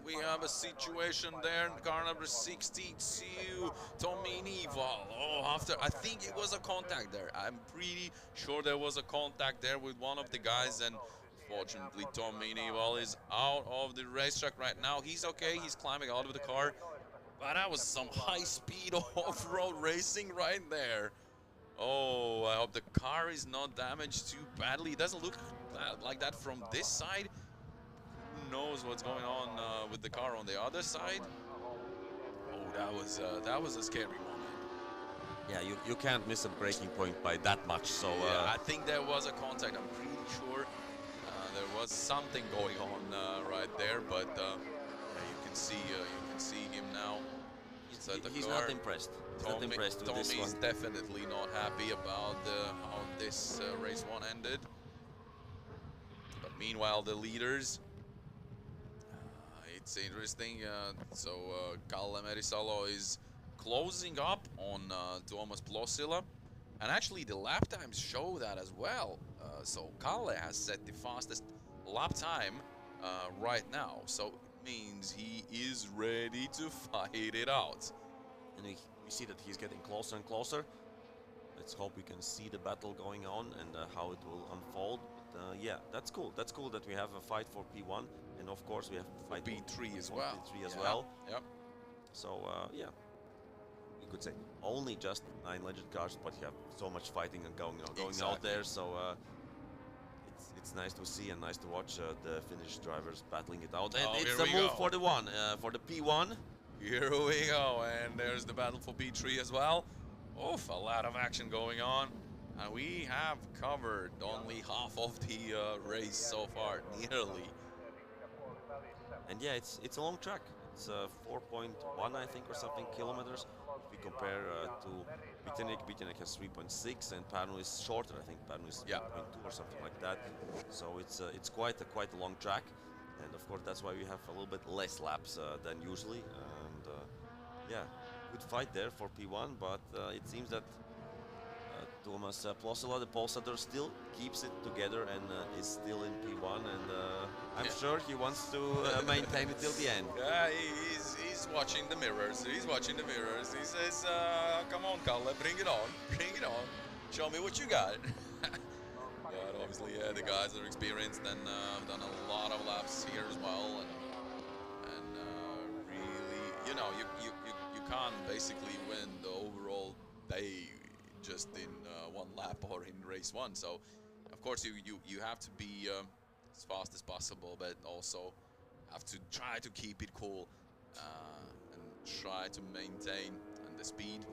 We have a situation there. Car number 62, Tommy Nival. Oh, I think it was a contact there. I'm pretty sure there was a contact there with one of the guys, and fortunately Tommy Nival is out of the racetrack right now. He's okay. He's climbing out of the car, but that was some high-speed off-road racing right there. Oh, I hope the car is not damaged too badly. It doesn't look like that from this side. Who knows what's going on with the car on the other side? Oh, that was a scary moment. Yeah, you can't miss a breaking point by that much. So yeah, I think there was a contact. I'm pretty sure there was something going on right there, but yeah, you can see him now. He's not impressed. He's not impressed with this one. Tommy's definitely not happy about how this race 1 ended. But meanwhile, the leaders, it's interesting. So Kalle Merisalo is closing up on Tuomas Plosila, and actually the lap times show that as well. So Kalle has set the fastest lap time right now. So means he is ready to fight it out. And we see that he's getting closer and closer. Let's hope we can see the battle going on and how it will unfold. But yeah, that's cool. That's cool that we have a fight for P1, and of course we have a fight for B3 as well. B3 as well. Yep. So yeah, you could say only just 9 Legend cars, but you have so much fighting and going out there. So it's nice to see and nice to watch the Finnish drivers battling it out. And it's the move for the for the P1. Here we go, and there's the battle for P3 as well. Oof, a lot of action going on. And we have covered only half of the race so far, nearly. And yeah, it's a long track. It's 4.1, I think, or something kilometers. If we compare to Botniaring has 3.6, and Pärnu is shorter. I think Pärnu is 3.2 or something like that. So it's quite a long track, and of course that's why we have a little bit less laps than usually. And yeah, good fight there for P1, but it seems that Tuomas Plosila, the pole setter, still keeps it together and is still in P1, and I'm sure he wants to maintain it till the end. Yeah, he's watching the mirrors. He's watching the mirrors. He says, "Come on, Kalle, bring it on, bring it on. Show me what you got." But obviously, yeah, the guys are experienced and done a lot of laps here as well, and can't basically win the overall day just in one lap or in race one. So, of course, you have to be as fast as possible, but also have to try to keep it cool and try to maintain the speed.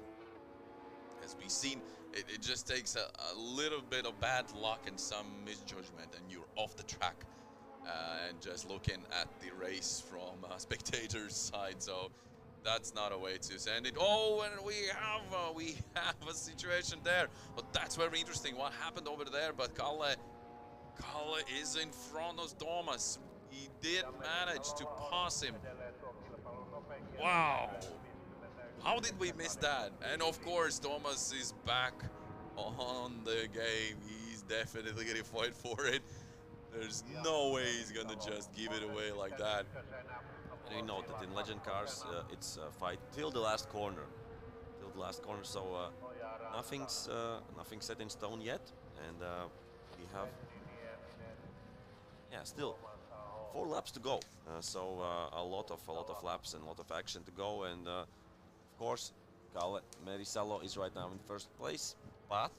As we've seen, it just takes a little bit of bad luck and some misjudgment, and you're off the track. And just looking at the race from a spectator's side, so that's not a way to send it. Oh, and we have a situation there, but that's very interesting. What happened over there? But Kalle is in front of Thomas. He did manage to pass him. Wow. How did we miss that? And of course, Thomas is back on the game. He's definitely gonna fight for it. There's no way he's gonna just give it away like that. And we know that in Legend cars, it's a fight till the last corner. Till the last corner, so nothing's set in stone yet. And we have, still 4 laps to go. So a lot of laps and a lot of action to go. And of course, Kalle Merisalo is right now in first place, but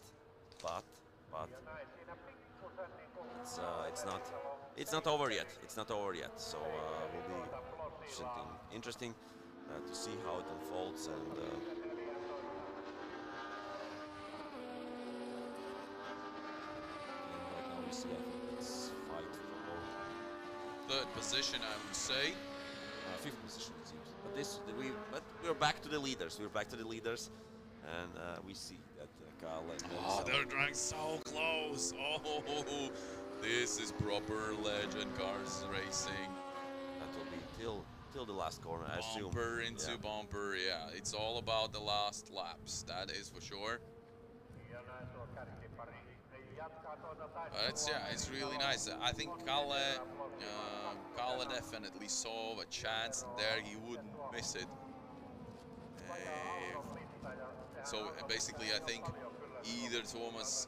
it's not over yet. It's not over yet. So will be interesting to see how it unfolds. And right now we see, I think it's fight for third position, I would say. 5th position it seems. But we're back to the leaders. We're back to the leaders, and we see that Kalle and they're drawing so close. Oh, this is proper Legend cars racing. That will be till the last corner, I assume. Bumper into bumper, yeah. It's all about the last laps, that is for sure. But it's really nice. I think Kalle definitely saw a chance there. He wouldn't miss it. So basically, I think either Thomas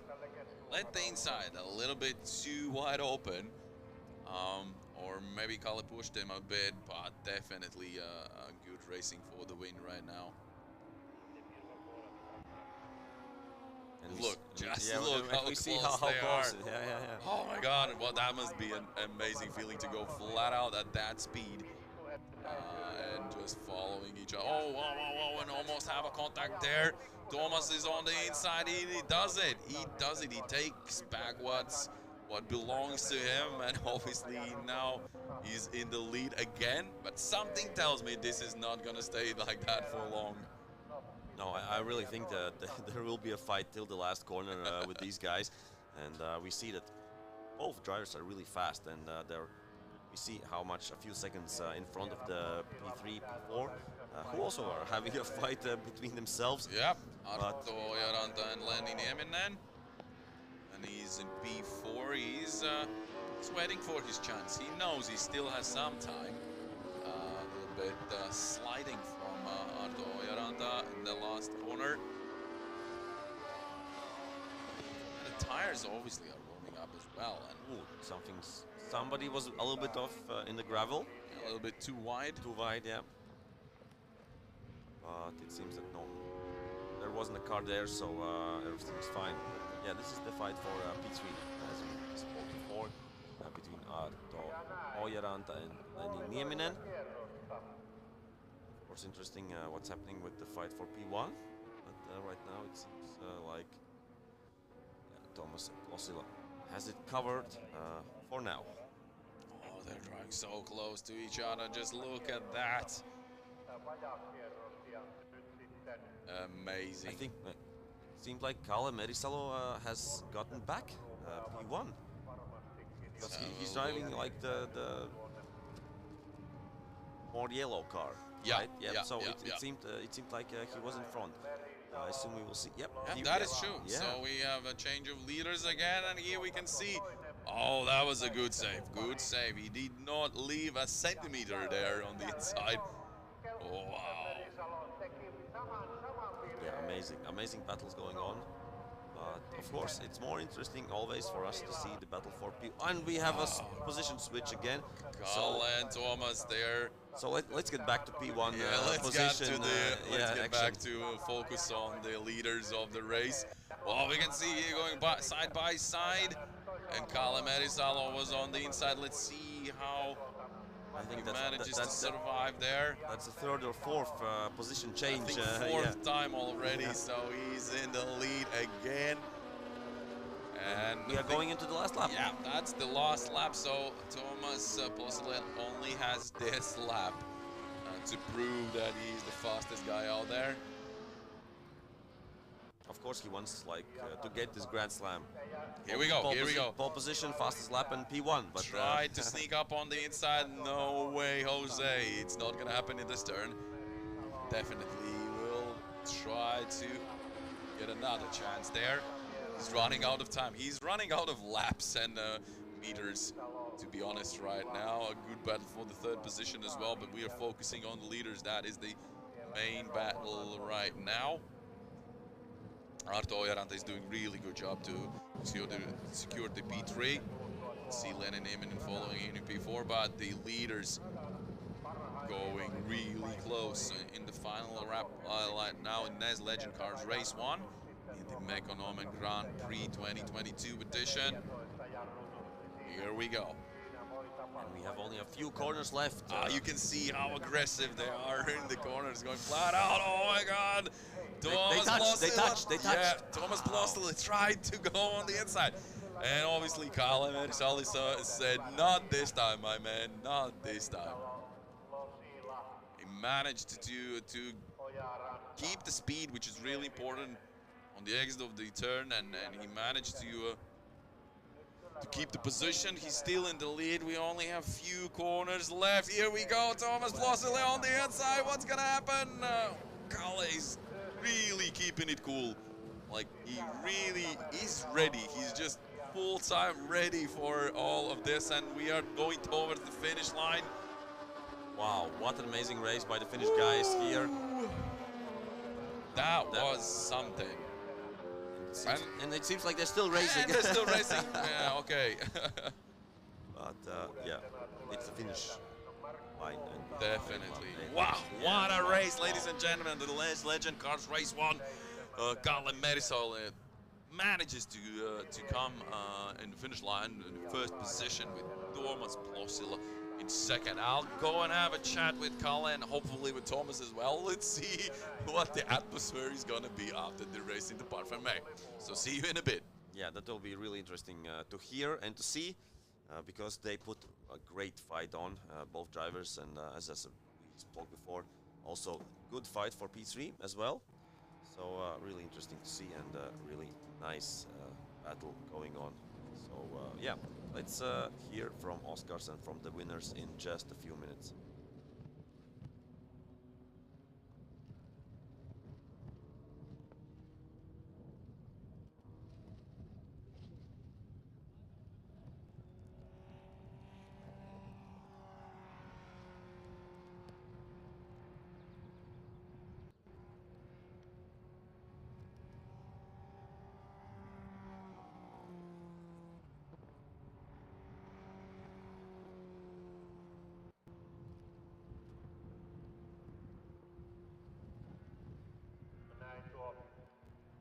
let the inside a little bit too wide open, or maybe Kalle pushed him a bit, but definitely a good racing for the win right now. And look, just yeah, look how we close see how they close. are. Yeah. Oh my God! Well, that must be an amazing feeling to go flat out at that speed and just following each other. Oh, whoa, and almost have a contact there. Thomas is on the inside. He does it. He does it. He takes back what belongs to him, and obviously now he's in the lead again. But something tells me this is not gonna stay like that for long. No, I really think that there will be a fight till the last corner with these guys, and we see that both drivers are really fast, and we see how much a few seconds in front of the P3, P4, who also are having a fight between themselves. Yep, Arto Jaranta and Lenny Nieminen, and he's in P4. He's waiting for his chance. He knows he still has some time. A little bit sliding from Arto Jaranta in the last corner. And the tires obviously are warming up as well. And Somebody was a little bit off in the gravel. A little bit too wide. Too wide, yeah. But it seems that no, there wasn't a car there, so everything's fine. But, yeah, this is the fight for P3, as we spoke before, between Arto Jaranta and Lenny Nieminen. Of course, interesting what's happening with the fight for P1, but right now it seems like Thomas Losila has it covered for now. Oh, they're drawing so close to each other. Just look at that. Amazing. I think it seems like Kalle Merisalo has gotten back P1. Because he's driving like the more yellow car. Yeah, right? yeah. So yeah, it seemed like he was in front. I assume we will see. Yep. That is true. Yeah. So we have a change of leaders again, and here we can see. Oh, that was a good save. Good save. He did not leave a centimeter there on the inside. Oh, wow. Yeah, amazing battles going on. But of course, it's more interesting always for us to see the battle for P. And we have a position switch again. Kalle and Thomas there So let's get back to P1 Yeah, let's position. get back to focus on the leaders of the race. Well, we can see here going side by side, and Kalle Merisalo was on the inside. Let's see how I think he manages to that's survive there. That's the third or fourth position I change. think fourth Yeah. time already, Yeah. so he's in the lead again. And we are going into the last lap. Yeah, that's the last lap, so Thomas Poslet only has this lap to prove that he's the fastest guy out there. Of course, he wants to get this Grand Slam. Here we go, here we go. Pole position, fastest lap in P1. But tried to sneak up on the inside. No way, Jose. It's not gonna happen in this turn. Definitely will try to get another chance there. He's running out of time. He's running out of laps and meters, to be honest, right now. A good battle for the third position as well, but we are focusing on the leaders. That is the main battle right now. Arto Ojaranta is doing really good job to secure the P3. See Lenin Immonen following in P4, but the leaders going really close in the final wrap now in NEZ Legend Cars Race 1 in the Mekonomen Grand Prix 2022 edition. Here we go. And we have only a few corners left. You can see how aggressive they are in the corners, going flat out. Oh my God! They touched. Yeah, Thomas Plostila tried to go on the inside. And obviously Kalle Merisalo said, not this time, my man, not this time. He managed to keep the speed, which is really important on the exit of the turn, and he managed to keep the position. He's still in the lead. We only have few corners left. Here we go, Thomas Plostila on the inside. What's gonna happen? Kalle is really keeping it cool. Like, he really is ready. He's just full-time ready for all of this, and we are going towards the finish line. Wow, what an amazing race by the Finnish guys here. That was something. And it seems like they're still racing. And they're still racing. Yeah, okay. But yeah, it's the finish line. Definitely. Wow, what a race, ladies and gentlemen. The NEZ Legend Cars Race 1. Kalle Merisalo manages to come in the finish line in the first position with Thomas Plostila in second. I'll go and have a chat with Kalle and hopefully with Thomas as well. Let's see what the atmosphere is gonna be after the race in the Parfumé. So see you in a bit. Yeah, that will be really interesting to hear and to see because they put a great fight on, both drivers, and as we spoke before, also good fight for P3 as well. So really interesting to see, and really nice battle going on. So yeah, let's hear from Oscars and from the winners in just a few minutes.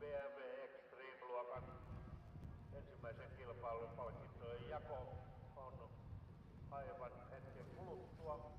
BMW Xtreme ensimmäisen kilpailun palkintojen jako on aivan hetken kuluttua.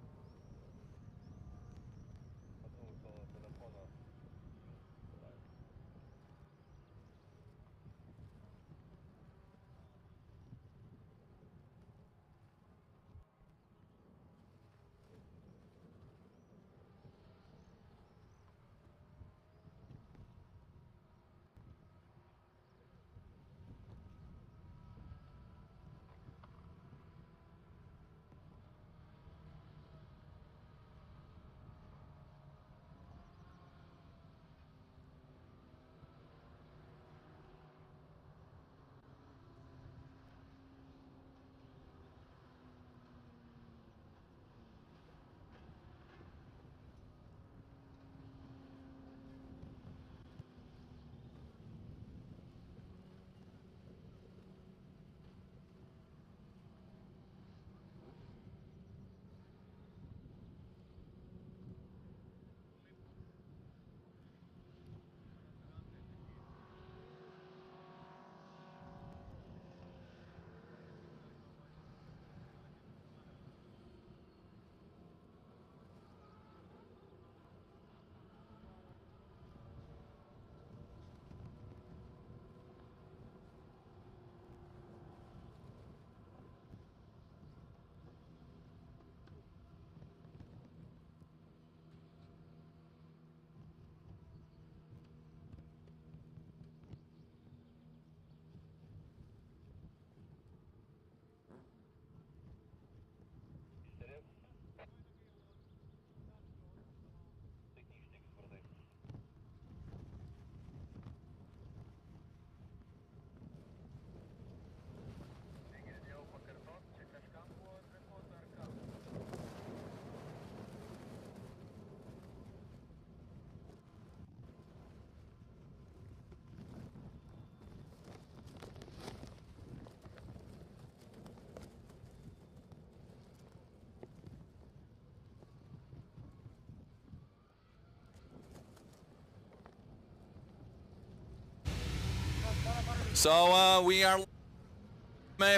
So we are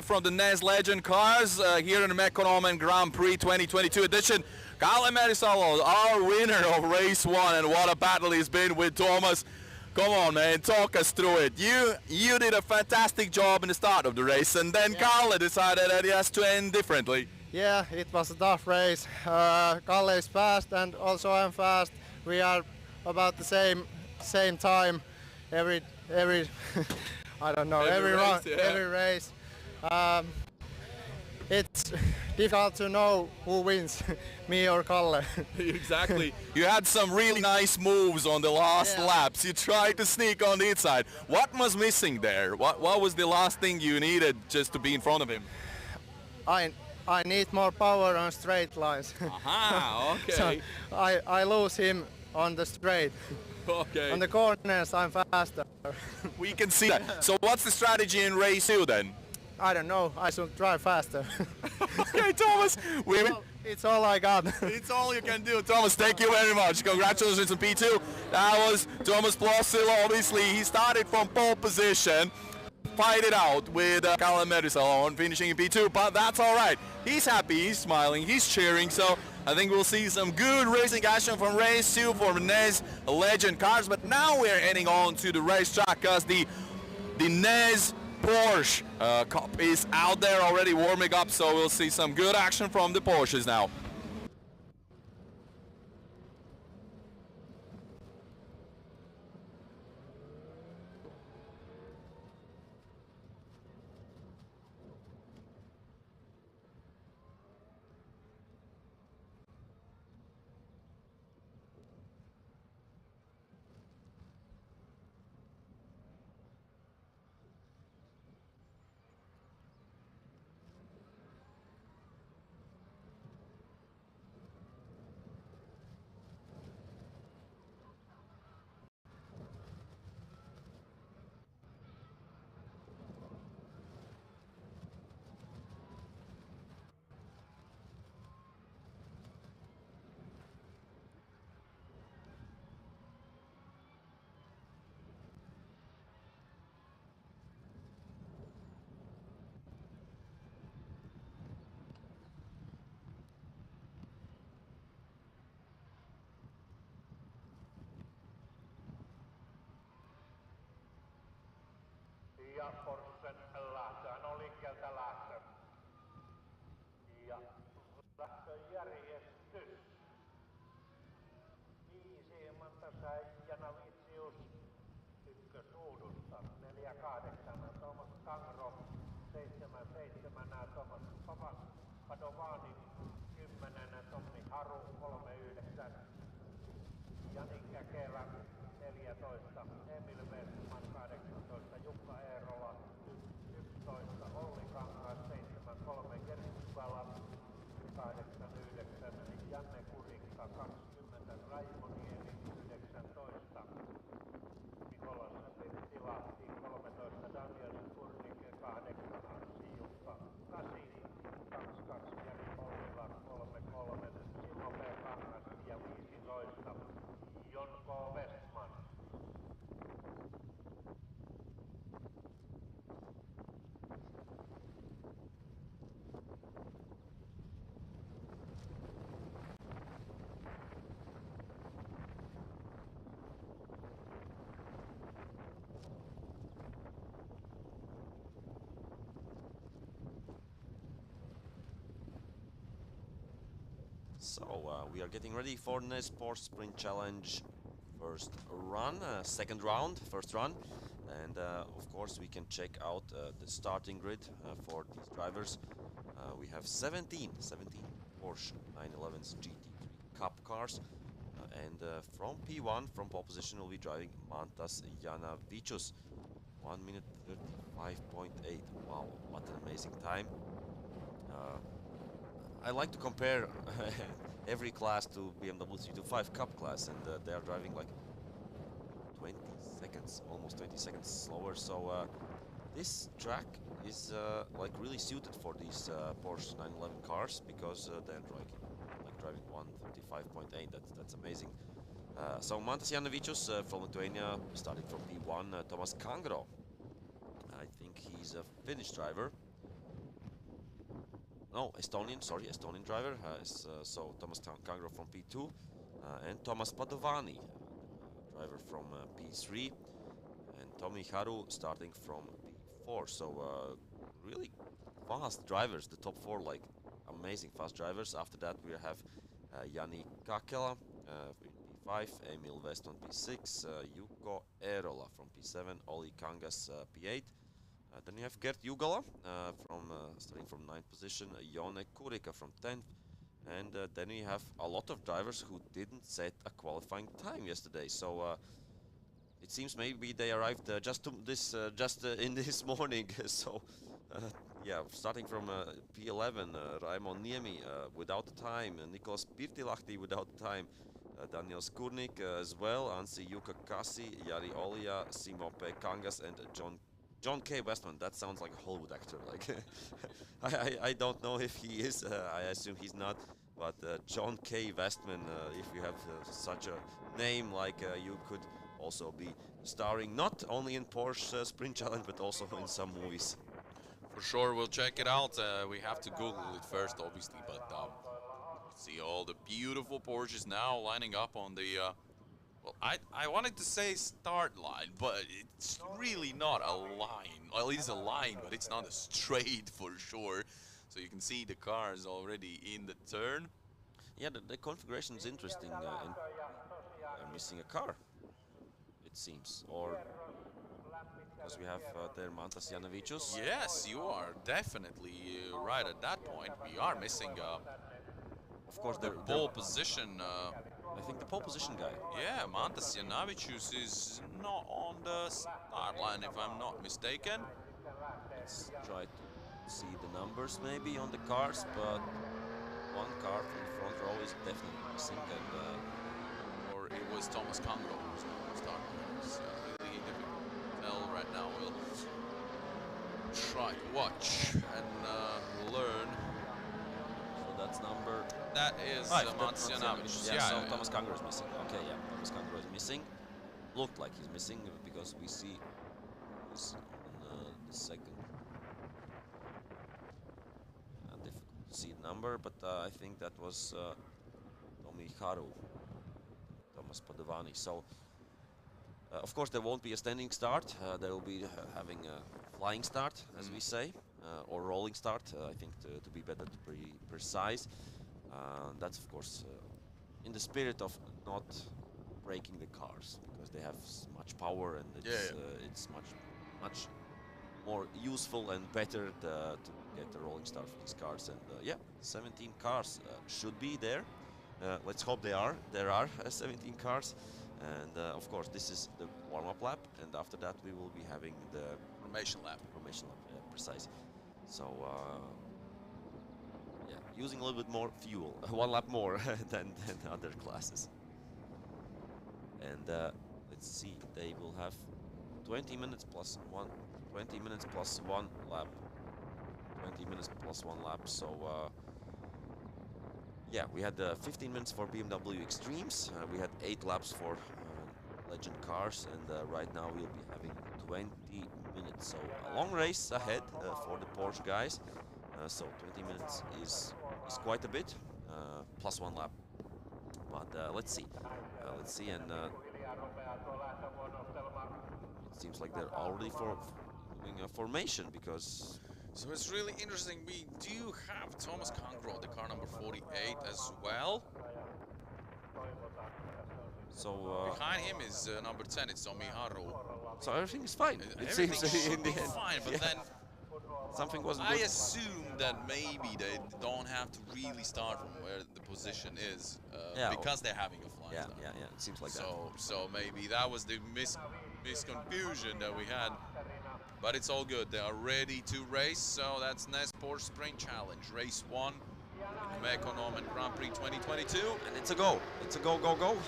from the NEZ Legend cars here in the Mekonomen Grand Prix 2022 edition. Kalle Merisalo, our winner of race 1, and what a battle it's been with Thomas. Come on, man, talk us through it. You did a fantastic job in the start of the race, and then Kalle decided that he has to end differently. Yeah, it was a tough race. Kalle is fast, and also I'm fast. We are about the same time every I don't know, every race, run, yeah. every race. It's difficult to know who wins, me or Kalle. Exactly. You had some really nice moves on the last laps. You tried to sneak on the inside. What was missing there? What was the last thing you needed just to be in front of him? I need more power on straight lines. Aha, okay. So I lose him on the straight. Okay. On the corners I'm faster. We can see that. So what's the strategy in race 2 then? I don't know, I should drive faster. Okay, Thomas. It's all I got. It's all you can do. Thomas, thank you very much. Congratulations on P2. That was Thomas Plossil. Obviously, he started from pole position. Fight it out with Kalle Merisalo finishing in P2, but that's all right. He's happy, he's smiling, he's cheering, so I think we'll see some good racing action from race 2 for the NEZ Legend cars. But now we're heading on to the racetrack because the NEZ Porsche Cup is out there already warming up, so we'll see some good action from the Porsches now. Ja Porschen lähtö, no liikkeeltä lähtö. Ja lähtöjärjestys. Viisi Mantasa Janavicius ykkösuudusta. 4-8 Thomas Kangro. 7-7 Thomas Padovani. 10 Tommi Haru. 3-9 Jani Käkelä. 14 Emil Westman. 18 Jukka Eerola. 11 Olli Kangas. 7-3 Jeri Sukala. 8-9 Janne Kurikka. 20 Raimo Niemi. 19 Nikolas Pirttilahti. 13 Daniel Kurnik. 8 Anssi Jukka. 8 2-2 Jari Ollila. 3-3 Simo P. Kangas. Ja 15 Jonko Westman. So we are getting ready for NEZ Sport Sprint Challenge first run, second round, first run, and of course we can check out the starting grid for these drivers. We have 17 Porsche 911s GT3 Cup cars, and from P1, from pole position, will be driving Mantas Janavicius, 1 minute 35.8. Wow, what an amazing time. I like to compare every class to BMW 325 Cup class, and they are driving like 20 seconds, almost 20 seconds slower. So this track is like really suited for these Porsche 911 cars, because they're driving 135.8. That's amazing. So Mantas Janavicius from Lithuania, starting from P1. Thomas Kangro He's a Finnish driver. No, Estonian, sorry, Estonian driver. So Thomas Kangro from P2 and Thomas Padovani, driver from P3, and Tomi Haru starting from P4. So really fast drivers, the top 4, like amazing fast drivers. After that we have Jani Kakela in P5, Emil West on P6, Jukko Eerola from P7, Olli Kangas P8. Then you have Gert Jugala from starting from 9th position, Jone Kurika from 10th, and then we have a lot of drivers who didn't set a qualifying time yesterday. So it seems maybe they arrived just in this morning. So yeah, starting from P11, Raimon Niemi without the time, Nicolas Pirtilahti without the time, Daniel Skurnik as well, Anssi Jukka Kassi, Jari Olia, Simo P. Kangas, and John K. Westman. That sounds like a Hollywood actor. Like I don't know if he is. I assume he's not. But John K. Westman, if you have such a name, like you could also be starring not only in Porsche Sprint Challenge but also in some movies. For sure, we'll check it out. We have to Google it first, obviously, but see all the beautiful Porsches now lining up on the. Well, I wanted to say start line, but it's really not a line. Well, it is a line, but it's not a straight for sure. So you can see the cars already in the turn. Yeah, the configuration is interesting, and missing a car, it seems, or because we have there Mantas Janavicius. Yes, you are definitely right at that point. We are missing, Of course, the pole position. I think the pole position guy. Yeah, Mantas Janavicius is not on the start line, if I'm not mistaken. Let's try to see the numbers maybe on the cars, but one car from the front row is definitely missing, and or it was Thomas Kangro who's not on the start line. It's really difficult to tell right now. We'll try to watch and learn. So that's number. That is Mantas Janavicius. Yeah, so Thomas Kangro is missing. Okay, yeah, Thomas Kangro is missing. Looked like he's missing because we see this on the second. Difficult to see the number, but I think that was Tomi Haru, Thomas Padovani. So of course there won't be a standing start. They will be having a flying start, as we say, or rolling start. I think to be better, to be precise. That's of course in the spirit of not breaking the cars, because they have much power, and it's much more useful and better to get a rolling start for these cars. And yeah, 17 cars should be there. Let's hope they are. There are 17 cars, and of course this is the warm-up lap, and after that we will be having the Formation lap. Precise. So yeah, using a little bit more fuel, one lap more than other classes. And let's see, they will have 20 minutes plus one. 20 minutes plus one lap. 20 minutes plus one lap. So yeah, we had 15 minutes for BMW Xtremes. We had 8 laps for Legend cars, and right now we'll be having 20 minutes. So a long race ahead for the Porsche guys. So 20 minutes is quite a bit, plus one lap. But let's see, and it seems like they're already doing a formation, because. So it's really interesting. We do have Thomas Kangro, the car number 48 as well. So behind him is number 10. It's Tomi Haru. So everything is fine. It seems in the end. Fine, but then something wasn't I good. assume that maybe they don't have to really start from where the position is, because they're having a flying start. Yeah. It seems like that. So maybe that was the misconfusion that we had. But it's all good. They are ready to race. So that's NEZ Porsche Sprint Challenge, race 1 in the Mekonomen Grand Prix 2022. And it's a go. It's a go.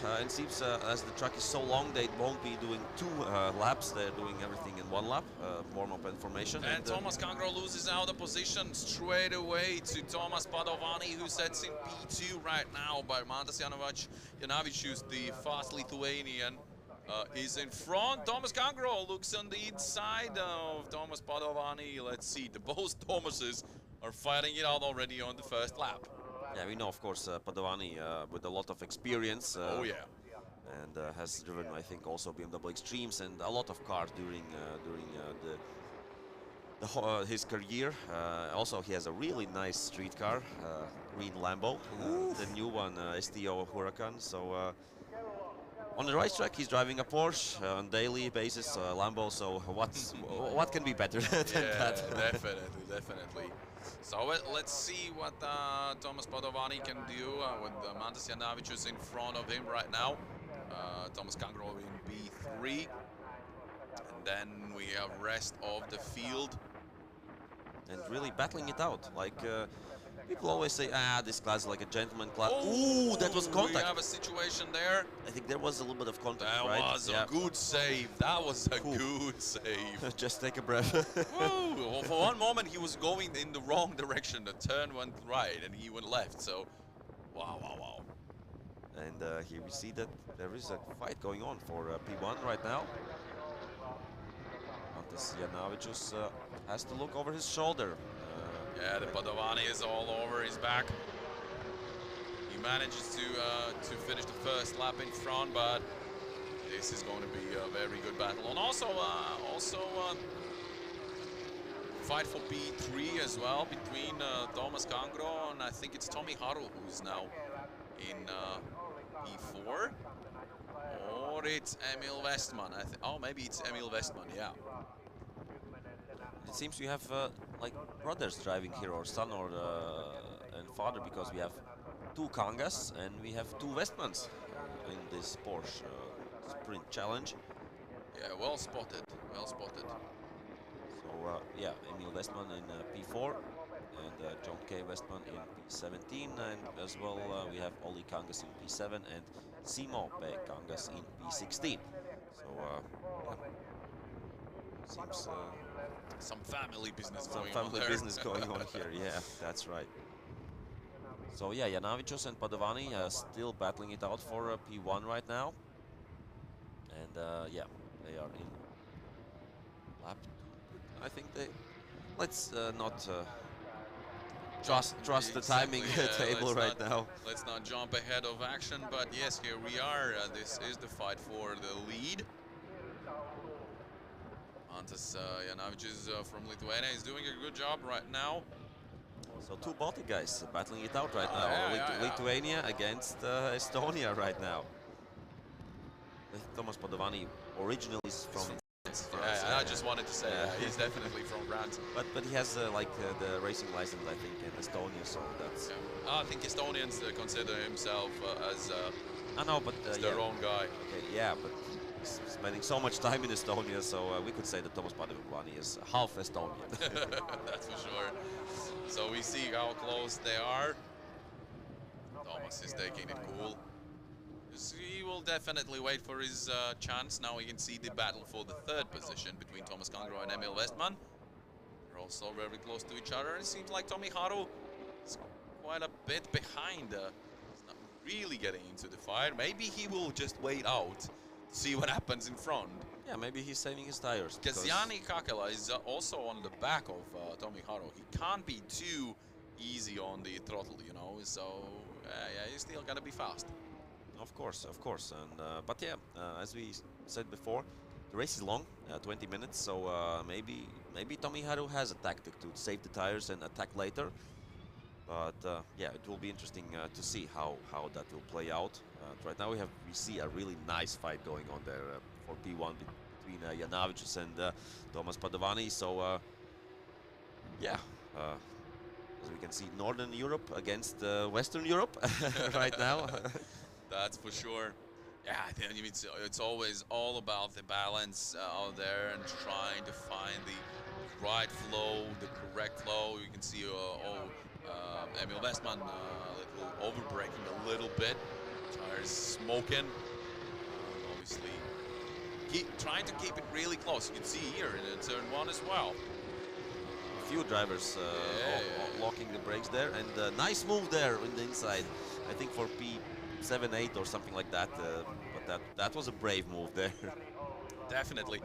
And it seems as the track is so long, they won't be doing 2 laps. They're doing everything in 1 lap, warm-up and formation. And Thomas Kangro loses out the position straight away to Thomas Padovani, who sets in P2 right now by Mantas Janavicius, the fast Lithuanian. is in front. Thomas Kangro looks on the inside of Thomas Padovani. Let's see, the both Thomases are fighting it out already on the first lap. Yeah, we know, of course, Padovani with a lot of experience. Oh yeah. And has driven, I think, also BMW Xtremes and a lot of cars during his career. Also, he has a really nice street car, green Lambo, the new one, STO Huracan. So on the racetrack, he's driving a Porsche on daily basis, Lambo. So what can be better than that? Definitely. So let's see what Thomas Padovani can do with Mantas Janavicius in front of him right now. Thomas Kangro in B3. And then we have rest of the field. And really battling it out. Like people always say, this class is like a gentleman class. Oh, ooh, that was contact. We have a situation there. I think there was a little bit of contact, that right? Was a good save. That was a good save. Just take a breath. Woo. For one moment, he was going in the wrong direction. The turn went right, and he went left. So, wow. And here we see that there is a fight going on for P1 right now. Mantas Janavicius has to look over his shoulder. Yeah, the Padovani is all over his back. He manages to finish the first lap in front, but this is going to be a very good battle. And also fight for P3 as well between Thomas Kangro and I think it's Tommy Haru who's now in P4. Or it's Emil Westman. Oh, maybe it's Emil Westman, yeah. It seems you have like brothers driving here, or son or and father, because we have two Kangas and we have two Westmans in this Porsche sprint challenge. Yeah, well spotted. So yeah, Emil Westman in P4 and John K. Westman in P17, and as well we have Olli Kangas in P7 and Simo P. Kangas in P16. So yeah. Seems some family business going on here. Yeah, that's right. So yeah, Janavicius and Padovani still battling it out for P1 right now. And yeah, they are in lap 2. I think they... Let's not trust the timing table right now. Let's not jump ahead of action, but yes, here we are. This is the fight for the lead. Mantas Janavicius from Lithuania is doing a good job right now. So two Baltic guys battling it out right now. Lithuania against Estonia right now. Thomas Padovani originally is from France. Yeah, I just wanted to say he's definitely from France. But he has like the racing license, I think, in Estonia, so that's... I think Estonians consider himself as I know, but their own guy. Okay, yeah, but he's spending so much time in Estonia, so we could say that Thomas Padovani is half Estonian. That's for sure. So we see how close they are. Thomas is taking it cool. He will definitely wait for his chance. Now we can see the battle for the third position between Thomas Kangro and Emil Westman. They're also very close to each other. It seems like Tommy Haru is quite a bit behind. He's not really getting into the fight. Maybe he will just wait out, see what happens in front. Yeah, maybe he's saving his tires. Because Jani Kakela is also on the back of Tommy Haru. He can't be too easy on the throttle, you know. So yeah, he's still gonna be fast. Of course. And but yeah, as we said before, the race is long, 20 minutes. So maybe Tommy Haru has a tactic to save the tires and attack later. But yeah, it will be interesting to see how that will play out. Right now we see a really nice fight going on there for P1 between Janavicius and Thomas Padovani. So yeah, as we can see, Northern Europe against Western Europe right now. That's for sure. Yeah, I think it's always all about the balance out there and trying to find the right flow, the correct flow. You can see Emil Westman overbraking a little bit. Tires smoking. Obviously, trying to keep it really close. You can see here in turn 1 as well. A few drivers locking the brakes there, and nice move there on the inside. I think for P7, 8 or something like that. But that was a brave move there. Definitely.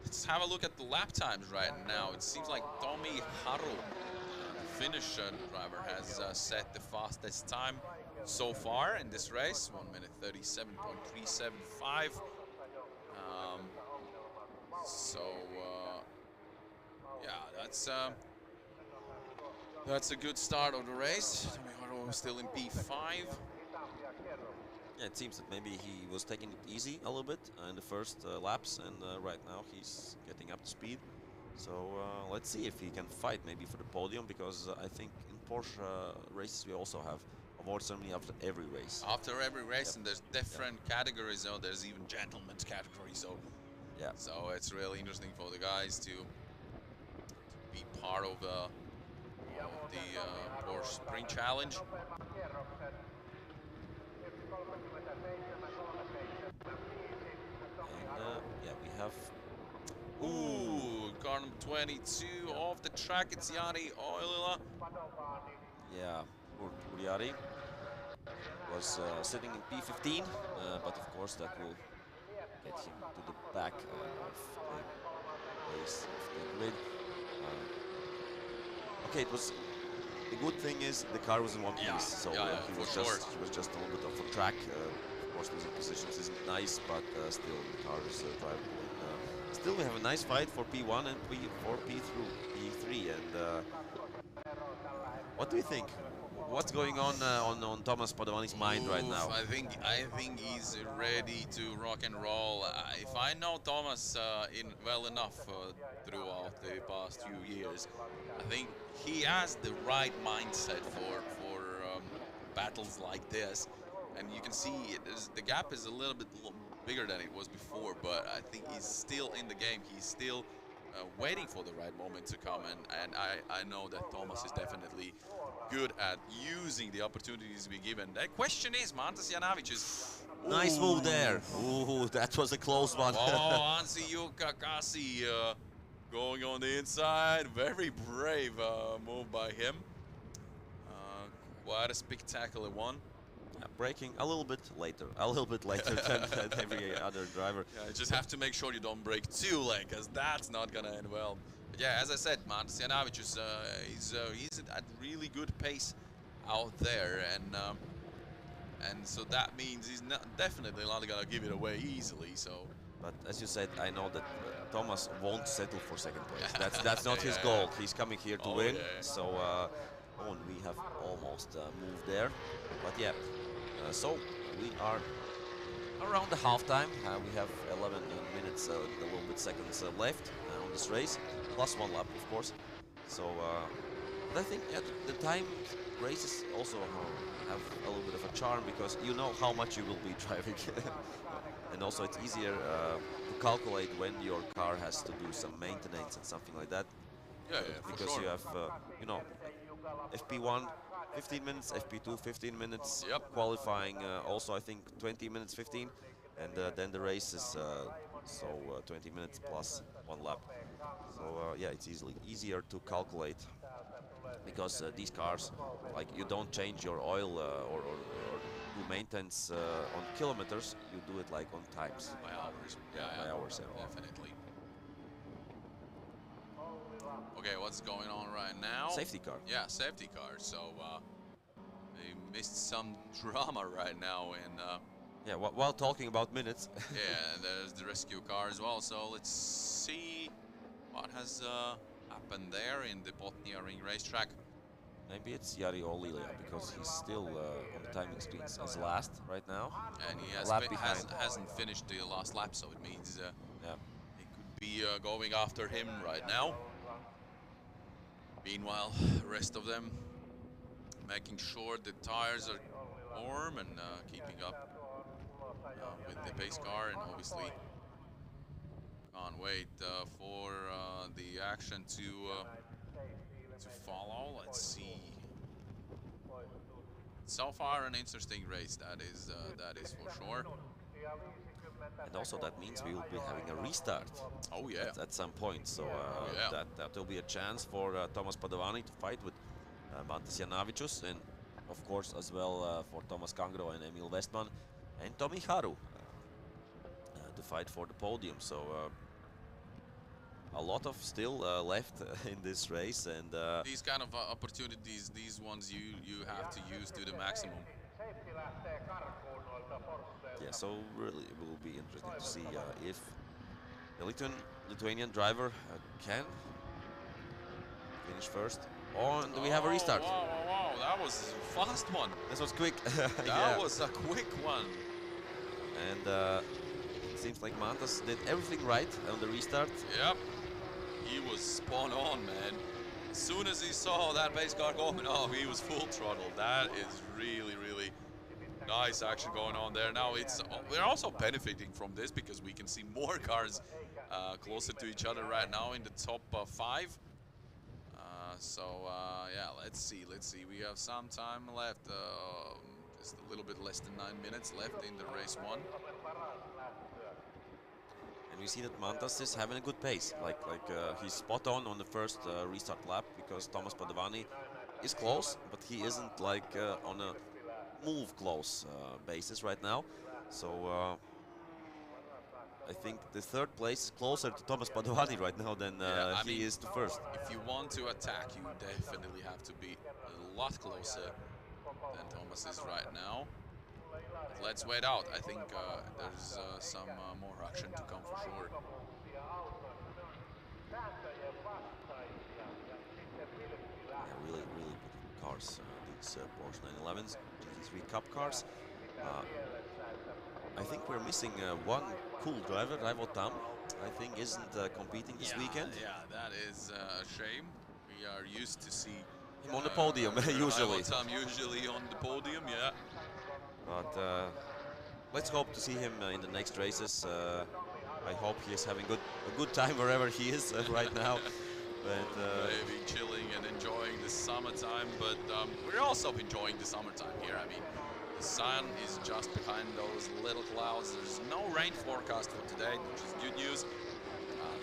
Let's have a look at the lap times right now. It seems like Tomi Haru, the Finnish driver, has set the fastest time so far in this race, 1 minute 37.375. Yeah, that's a good start of the race. Tomi Haru still in P5. Yeah, it seems that maybe he was taking it easy a little bit in the first laps, and right now he's getting up to speed. So let's see if he can fight maybe for the podium, because I think in Porsche races we also have award ceremony after every race. After every race, Yep. and there's different categories. So there's even gentlemen's category. So Yeah. So it's really interesting for the guys to be part of the Porsche Sprint Challenge. And yeah, we have. Ooh, car number 22 off the track. It's Jari Oilila. Yeah, Uriari was sitting in P15, but of course that will get him to the back of the race, of the grid. Okay, it was. The good thing is the car was in one piece, Yeah, so yeah, he for was sure. just a little bit off the track. Of course, losing positions isn't nice, but still the car is drivable. And, still, we have a nice fight for P1 and for P through P3. And what do you think? What's going on Thomas Padovani's mind right now? I think he's ready to rock and roll. If I know Thomas well enough throughout the past few years, I think he has the right mindset for battles like this. And you can see the gap is a little bit bigger than it was before, but I think he's still in the game. He's still waiting for the right moment to come, and I know that Thomas is definitely good at using the opportunities we given. The question is, Mantas Janavicius. Nice move there. Ooh, that was a close one. Oh, Ansi Yukakasi going on the inside. Very brave move by him. Quite a spectacular one. Braking a little bit later than every other driver. Yeah, you just have to make sure you don't brake too late, because that's not gonna end well. But yeah, as I said, Mantas Janavicius, he's at really good pace out there, and so that means he's definitely not gonna give it away easily. So. But as you said, I know that Thomas won't settle for second place. That's not his goal. He's coming here to win. Yeah. So we have almost moved there. But yeah, so we are around the halftime. We have 11 minutes, a little bit seconds left on this race, plus one lap, of course. So, but I think the time races also have a little bit of a charm, because you know how much you will be driving. And also it's easier to calculate when your car has to do some maintenance and something like that. Yeah, Because for sure. you have, you know, FP1 15 minutes, FP2 15 minutes, Yep. qualifying also I think 20 minutes 15, and then the race is 20 minutes plus one lap. So yeah, it's easier to calculate, because these cars, like, you don't change your oil or do maintenance on kilometers, you do it like on times. By hours. By hours, yeah. Definitely. Okay, what's going on right now? Safety car. Yeah, safety car. So they missed some drama right now in. Yeah, while talking about minutes. Yeah, there's the rescue car as well. So let's see what has happened there in the Botniaring racetrack. Maybe it's Jari Oilila, because he's still on the timing screens as last right now. And he hasn't finished the last lap, so it means Yeah. he could be going after him right now. Meanwhile, the rest of them making sure the tires are warm and keeping up with the pace car, and obviously can't wait for the action to follow. Let's see. So far, an interesting race. That is for sure. And also that means we will be having a restart. Oh yeah. At some point. So Yeah. that will be a chance for Thomas Padovani to fight with Mantas Janavicius, and of course as well for Thomas Kangro and Emil Westman. and Tomi Haru to fight for the podium. So a lot of still left in this race, and These kind of opportunities, these ones you have to use to the maximum. yeah, so really it will be interesting to see if the Lithuanian driver can finish first. Oh, and we have a restart. Wow, wow, wow, that was a fast one. This was quick. That was a quick one. And it seems like Mantas did everything right on the restart. Yep, he was spot on, man. As soon as he saw that base car going off, he was full throttle. That is really, really nice action going on there. Now we're also benefiting from this because we can see more cars closer to each other right now in the top 5. Yeah, let's see. We have some time left. Just a little bit less than 9 minutes left in the race 1. And we see that Mantas is having a good pace. Like he's spot on the first restart lap, because Thomas Padovani is close, but he isn't like on a move close basis right now. So I think the third place is closer to Thomas Padovani right now than he is to first. If you want to attack, you definitely have to be a lot closer than Thomas is right now. But let's wait out. I think there's some more action to come for sure. Yeah, really good cars, these Porsche 911s, GT3 Cup cars. I think we're missing one cool driver, Raivo Tam. I think isn't competing this weekend. Yeah, that is a shame. We are used to see him on the podium usually. Raivo Tam usually on the podium, yeah. But let's hope to see him in the next races. I hope he is having a good time wherever he is right now. But maybe chilling and enjoying the summertime, but we're also enjoying the summertime here. I mean, the sun is just behind those little clouds. There's no rain forecast for today, which is good news.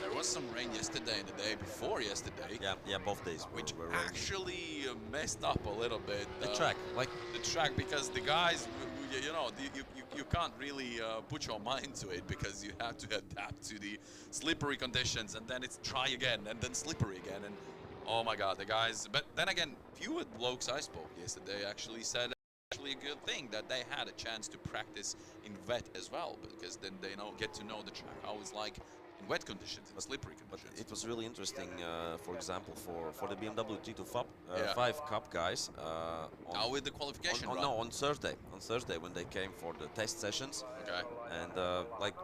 There was some rain yesterday and the day before yesterday. Yeah, both days. Which were actually messed up a little bit. The track, because the guys, you know, you can't really put your mind to it, because you have to adapt to the slippery conditions, and then it's dry again, and then slippery again, and oh my God, the guys. But then again, few of the blokes I spoke yesterday actually said actually a good thing that they had a chance to practice in wet as well, because then they get to know the track, how it's like in wet conditions, in slippery conditions. But it was really interesting, for example, for the BMW G25 Cup guys. Now with the qualification run. No, on Thursday when they came for the test sessions. Okay. And like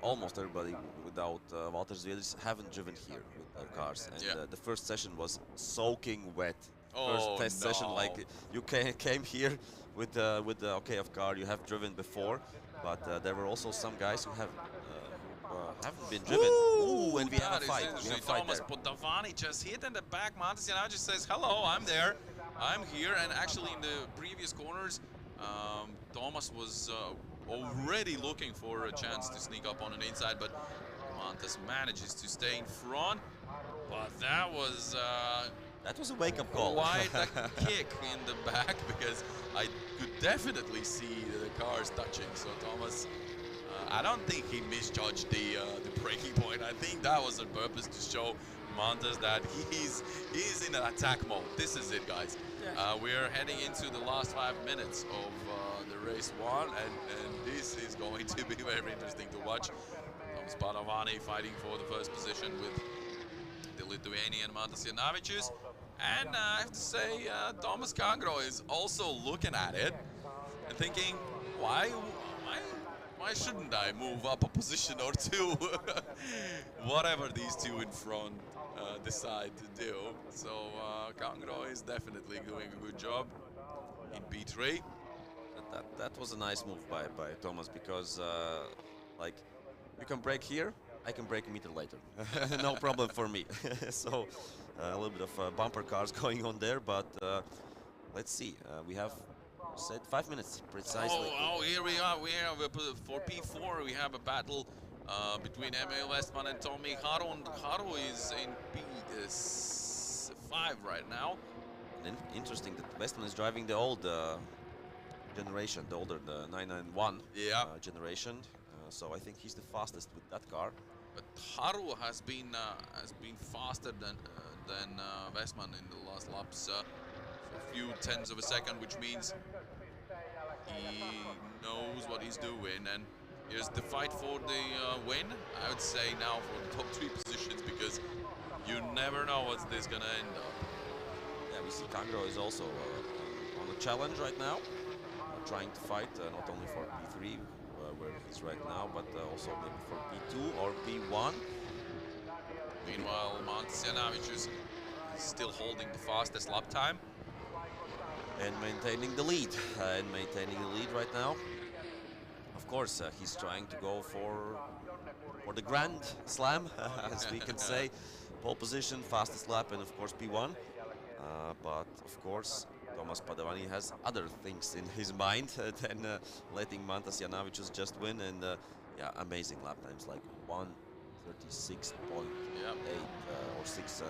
almost everybody without Walter Zviedris haven't driven here with their cars. And the first session was soaking wet. First test session, like you came here with the OKF car you have driven before, but there were also some guys who haven't been driven. Ooh, and we have a fight. Thomas Padovani just hit in the back. Mantas now just says, hello, I'm there. I'm here. And actually in the previous corners, Thomas was already looking for a chance to sneak up on an inside, but Mantas manages to stay in front. But that was a wake-up call. Quite a kick in the back, because I could definitely see the cars touching. So Thomas, I don't think he misjudged the braking point. I think that was on purpose to show Mantas that he's in an attack mode. This is it, guys. We're heading into the last 5 minutes of the race 1, and this is going to be very interesting to watch. Thomas Padovani fighting for the first position with the Lithuanian Mantas Janavicius. And I have to say, Thomas Kangro is also looking at it and thinking, why shouldn't I move up a position or two? Whatever these two in front decide to do. So Kangro is definitely doing a good job in P3. That was a nice move by Thomas, because like you can brake here, I can brake a meter later. No problem for me. So a little bit of bumper cars going on there, but let's see. We have said 5 minutes precisely. Oh, here we are. We have for P4 we have a battle between Emil Westman and Tomi Haru. And Haru is in P5 right now. And interesting that Westman is driving the old generation, the older, the 991 Yeah. generation. So I think he's the fastest with that car. But Haru has been faster than Westman in the last laps for a few tenths of a second, which means he knows what he's doing. And here's the fight for the win. I would say now for the top 3 positions, because you never know what's this gonna end up. Yeah, we see Kangro is also on a challenge right now, trying to fight not only for P3, where he's right now, but also maybe for P2 or P1. Meanwhile, Mantis is still holding the fastest lap time. And maintaining the lead. Right now. Of course, he's trying to go for the Grand Slam, as we can say. Pole position, fastest lap, and of course P1. But of course, Tomas Padovani has other things in his mind than letting Mantas Janavicius just win. And yeah, amazing lap times, like 1:36.8 or 6.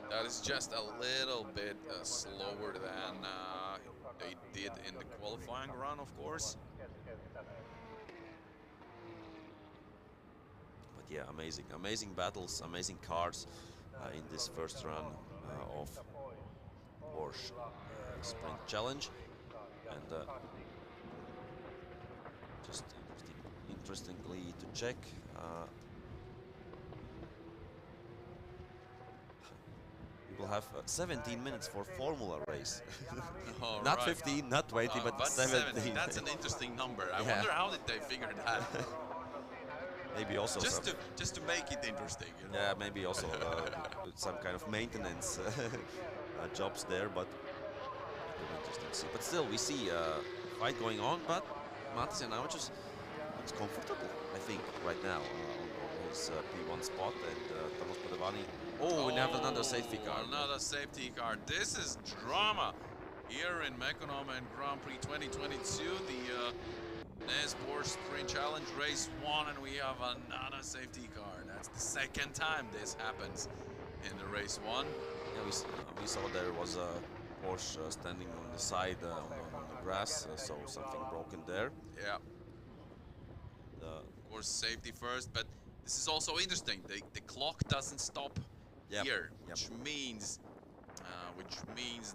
That is just a little bit slower than they did in the qualifying run, of course. But yeah, amazing battles, amazing cars in this first run of Porsche Sprint Challenge. And just interestingly to check, we will have 17 minutes for Formula race. Not right. 15, not 20, but 17. That's an interesting number. I Yeah. wonder how did they figure that? Maybe also just to make it interesting, you know? yeah, maybe also some kind of maintenance jobs there, but interesting to see. But still, we see fight going on, but Mantas Janavicius looks comfortable, I think, right now on his P1 spot, and Tomas Padovani. Oh, we have another safety car. Another safety car. This is drama here in Mekonomen Grand Prix 2022. The NEZ Porsche Sprint Challenge Race 1, and we have another safety car. That's the second time this happens in the Race 1. Yeah, we saw there was a Porsche standing on the side on the grass, so something broken there. Yeah. Of course, safety first, but this is also interesting. The clock doesn't stop here, which means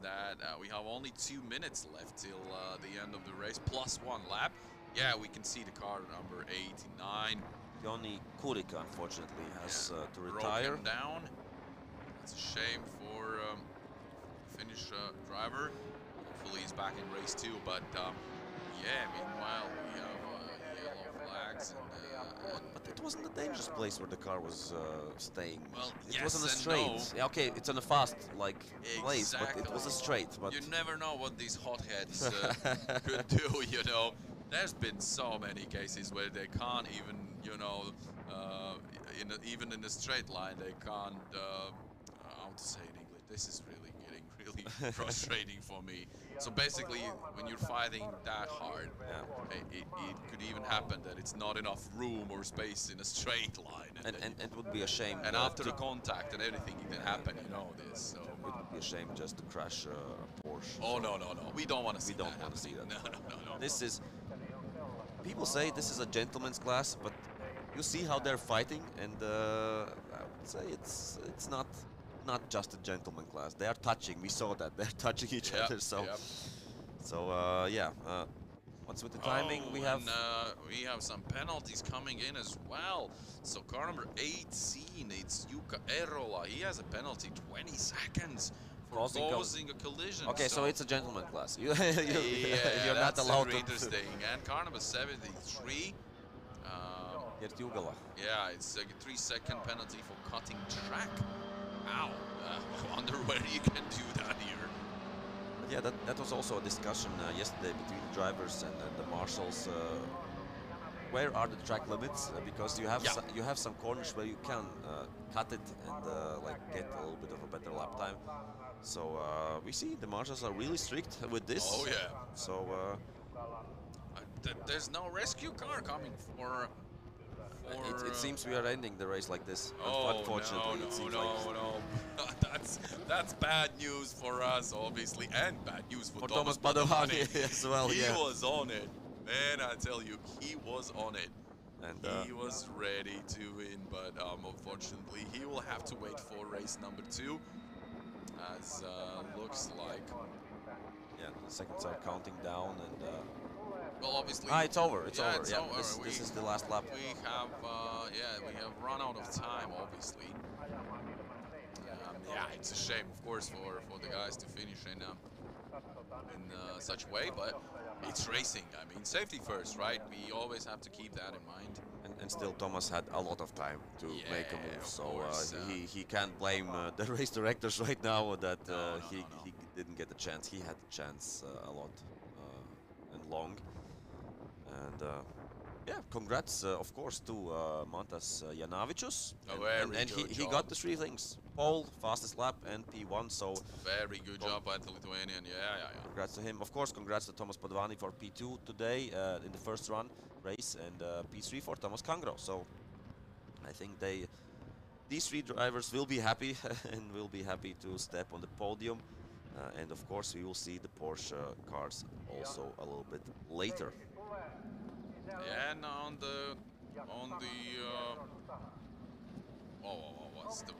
that we have only 2 minutes left till the end of the race, plus 1 lap. Yeah, we can see the car number 89. Joni Kurika, unfortunately, has to retire. Broken down. That's a shame for Finnish driver. Hopefully he's back in race 2, but yeah, meanwhile we have yellow flags and but it wasn't a dangerous place where the car was staying. Well, it yes wasn't a and straight. no. Yeah, okay, it's on a fast place, but it was a straight. But you never know what these hotheads could do. You know, there's been so many cases where they can't even, you know, even in a straight line, they can't. How to say it in English? This is really getting really frustrating for me. So basically, when you're fighting that hard, it could even happen that it's not enough room or space in a straight line. And it would be a shame. And after the contact and everything, it can happen. You know this. So it would be a shame just to crash a Porsche. oh no. We don't want to see that. We don't want to see that. No. This is. People say this is a gentleman's class, but you see how they're fighting, and I would say it's not just a gentleman class. They are touching. We saw that they're touching each other. So yeah. What's with the timing? We have some penalties coming in as well. So car number 18, it's Jukka Erola. He has a penalty, 20 seconds for causing a collision. Okay, so it's a gentleman class. You're yeah, not allowed to. Interesting. And car number 73. Yeah, it's a 3-second penalty for cutting track. Wow, I wonder where you can do that here. But yeah, that was also a discussion yesterday between the drivers and the marshals. Where are the track limits? Because you have some corners where you can cut it and like get a little bit of a better lap time. So we see the marshals are really strict with this. Oh yeah. So there's no rescue car coming for It seems we are ending the race like this. Oh, Unfortunately, no, it seems no, like no. That's bad news for us, obviously, and bad news for Thomas Padovani Padovani. as well. He Yeah. was on it, man. I tell you, he was on it. And He was ready to win, but unfortunately, he will have to wait for race number 2, as looks like. yeah, the seconds are counting down, and Well, obviously. it's over. It's over. It's Yeah, over. this is the last lap. We have, we have run out of time, obviously. Yeah, it's a shame, of course, for the guys to finish in such a way, but it's racing. I mean, safety first, right? We always have to keep that in mind. And still, Thomas had a lot of time to make a move, of so course, he can't blame the race directors right now that No. he didn't get the chance. He had the chance a lot and long. And yeah, congrats, of course, to Mantas Janavicius. And he got the 3 things: pole, fastest lap, and P1. So Very good job by the Lithuanian. Yeah. congrats to him. Of course, congrats to Thomas Padovani for P2 today in the first run race, and P3 for Thomas Kangro. So I think these 3 drivers will be happy and will be happy to step on the podium. And of course, we will see the Porsche cars also a little bit later. Yeah, and on the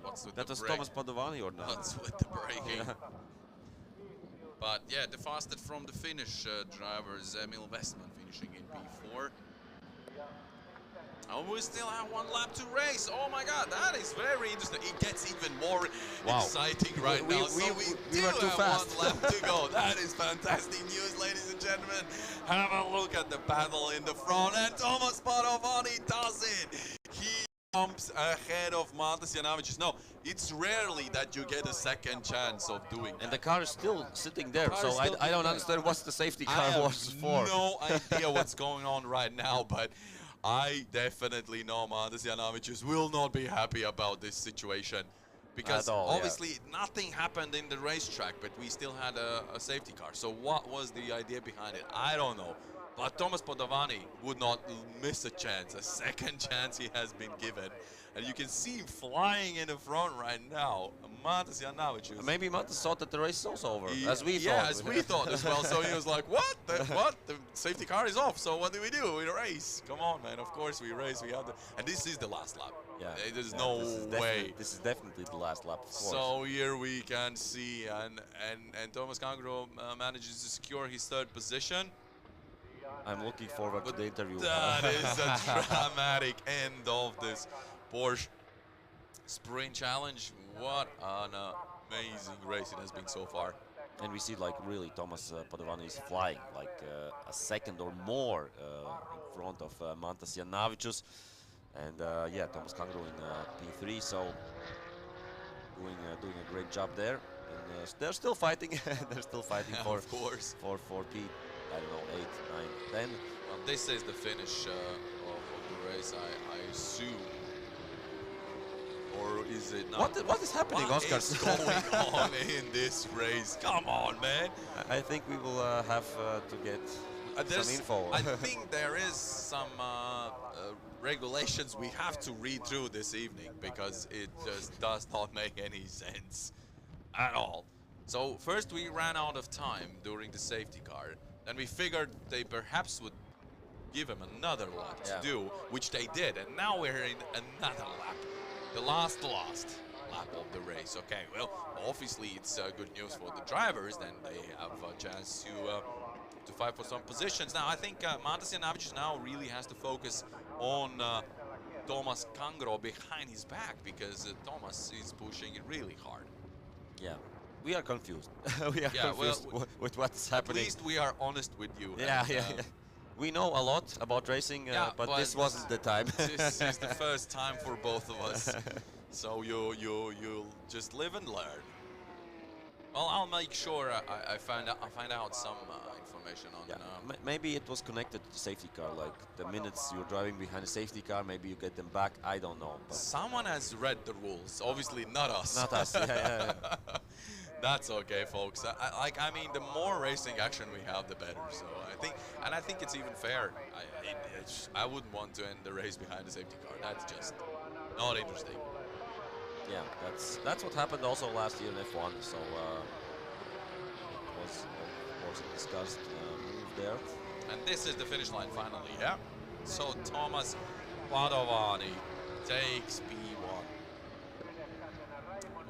what's with That the was brake? Thomas Padovani or not? What's with the braking? But yeah, the fastest from the Finnish drivers, Emil Westman finishing in P4. And we still have 1 lap to race. Oh my God, that is very interesting. It gets even more exciting right now. So we were do too have fast. 1 lap to go. That is fantastic news, ladies and gentlemen. Have a look at the battle in the front, and Thomas Padovani does it. He jumps ahead of Mantas Janavicius. No, it's rarely that you get a second chance of doing that. And the car is still sitting there, car so is still I don't there. understand what the safety I car have was for. no idea what's going on right now, but I definitely know Mantas Janavicius will not be happy about this situation. Because At all, yeah. obviously nothing happened in the racetrack, but we still had a safety car. So what was the idea behind it? I don't know. But Thomas Padovani would not miss a chance, a second chance he has been given. And you can see him flying in the front right now. Mantas Janavicius. Maybe Mantas thought that the race is also over, as we thought. Yeah, as we thought as well. So he was like, what? What? The safety car is off. So what do? We race. Come on, man. Of course we race. We have and this is the last lap. Yeah. There's Yeah, no way. This is definitely the last lap, of course. So here we can see, and Thomas Kangro manages to secure his 3rd position. I'm looking forward to the interview. That is a dramatic end of this Porsche Sprint Challenge. What an amazing race it has been so far. And we see, like, really Thomas Padovani is flying like a second or more in front of Mantas Janavicius. And yeah, Thomas Kangro in P3, so doing a great job there. And they're still fighting. They're still fighting for, of course, for P, I don't know, 8, 9, 10. Well, this is the finish of the race, I assume. Or is it not? What is happening, What Oscar? is going on in this race? Come on, man. I think we will have to get some info. I think there is some regulations we have to read through this evening, because it just does not make any sense at all. So first we ran out of time during the safety car. Then we figured they perhaps would give him another lap to do, which they did. And now we're in another lap. The last lap of the race. Okay, well, obviously it's good news for the drivers. Then they have a chance to fight for some positions. Now, I think Mantas Janavicius now really has to focus on Thomas Kangro behind his back, because Thomas is pushing it really hard. Yeah, we are confused. We are confused with what's happening. At least we are honest with you. Yeah, yeah. We know a lot about racing, but this wasn't the time. This is the first time for both of us. So you just live and learn. Well, I'll make sure I find out some information on. Yeah, maybe it was connected to the safety car. Like the minutes you're driving behind a safety car, maybe you get them back. I don't know, but Someone has read the rules. Obviously, not us. not us. Yeah. That's okay, folks. I mean, the more racing action we have, the better. So I think it's even fair. I wouldn't want to end the race behind a safety car. That's just not interesting. Yeah, that's what happened also last year in F1. So it was of course a discussed move there. And this is the finish line finally, yeah? So Thomas Padovani takes P1.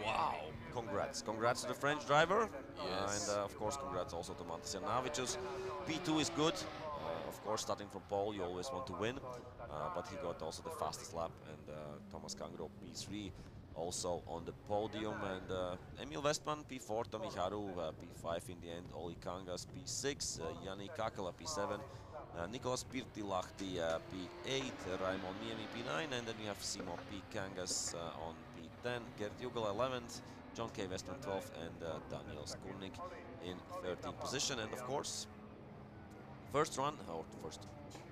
Wow. Congrats to the French driver. Yes. And of course congrats also to Mattis Navicius. P2 is good. Of course, starting from pole, you always want to win. But he got also the fastest lap. And Thomas Kangro P3 also on the podium. And Emil Westman P4, Tomi Haru P5 in the end, Oli Kangas P6, Jani Kakala P7, Nicolas Pirtilahti P8, Raimon Niemi P9, and then we have Simo P. Kangas on P10, Gert Jugala 11th, John K. Westman 12th, and Daniel Skurnik in 13th position. And of course, first run, or first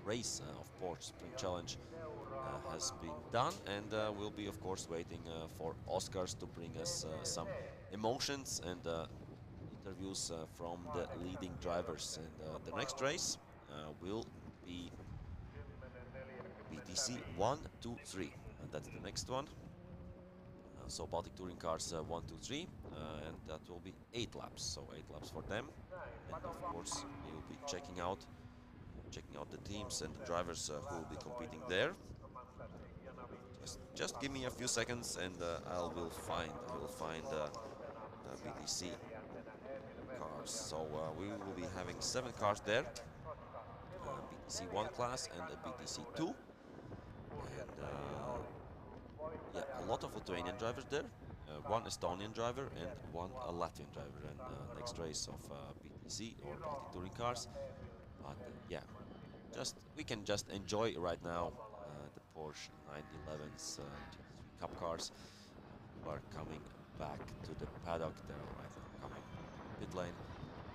race of Porsche Sprint Challenge has been done, and we'll be of course waiting for Oscars to bring us some emotions and interviews from the leading drivers. And the next race will be BTC 1, 2, 3, and that's the next one. So Baltic Touring Cars 1, 2, 3, and that will be 8 laps. So 8 laps for them, and of course we will be checking out the teams and the drivers who will be competing there. Just give me a few seconds, and I will find BTC cars. So we will be having 7 cars there. BTC 1 class and a BTC 2, and yeah, a lot of Lithuanian drivers there, 1 Estonian driver and 1 Latvian driver. And next race of BTC or Baltic Touring Cars. But yeah, we can just enjoy right now the Porsche 911s, GT3 Cup cars who are coming back to the paddock. They're right now coming pit lane,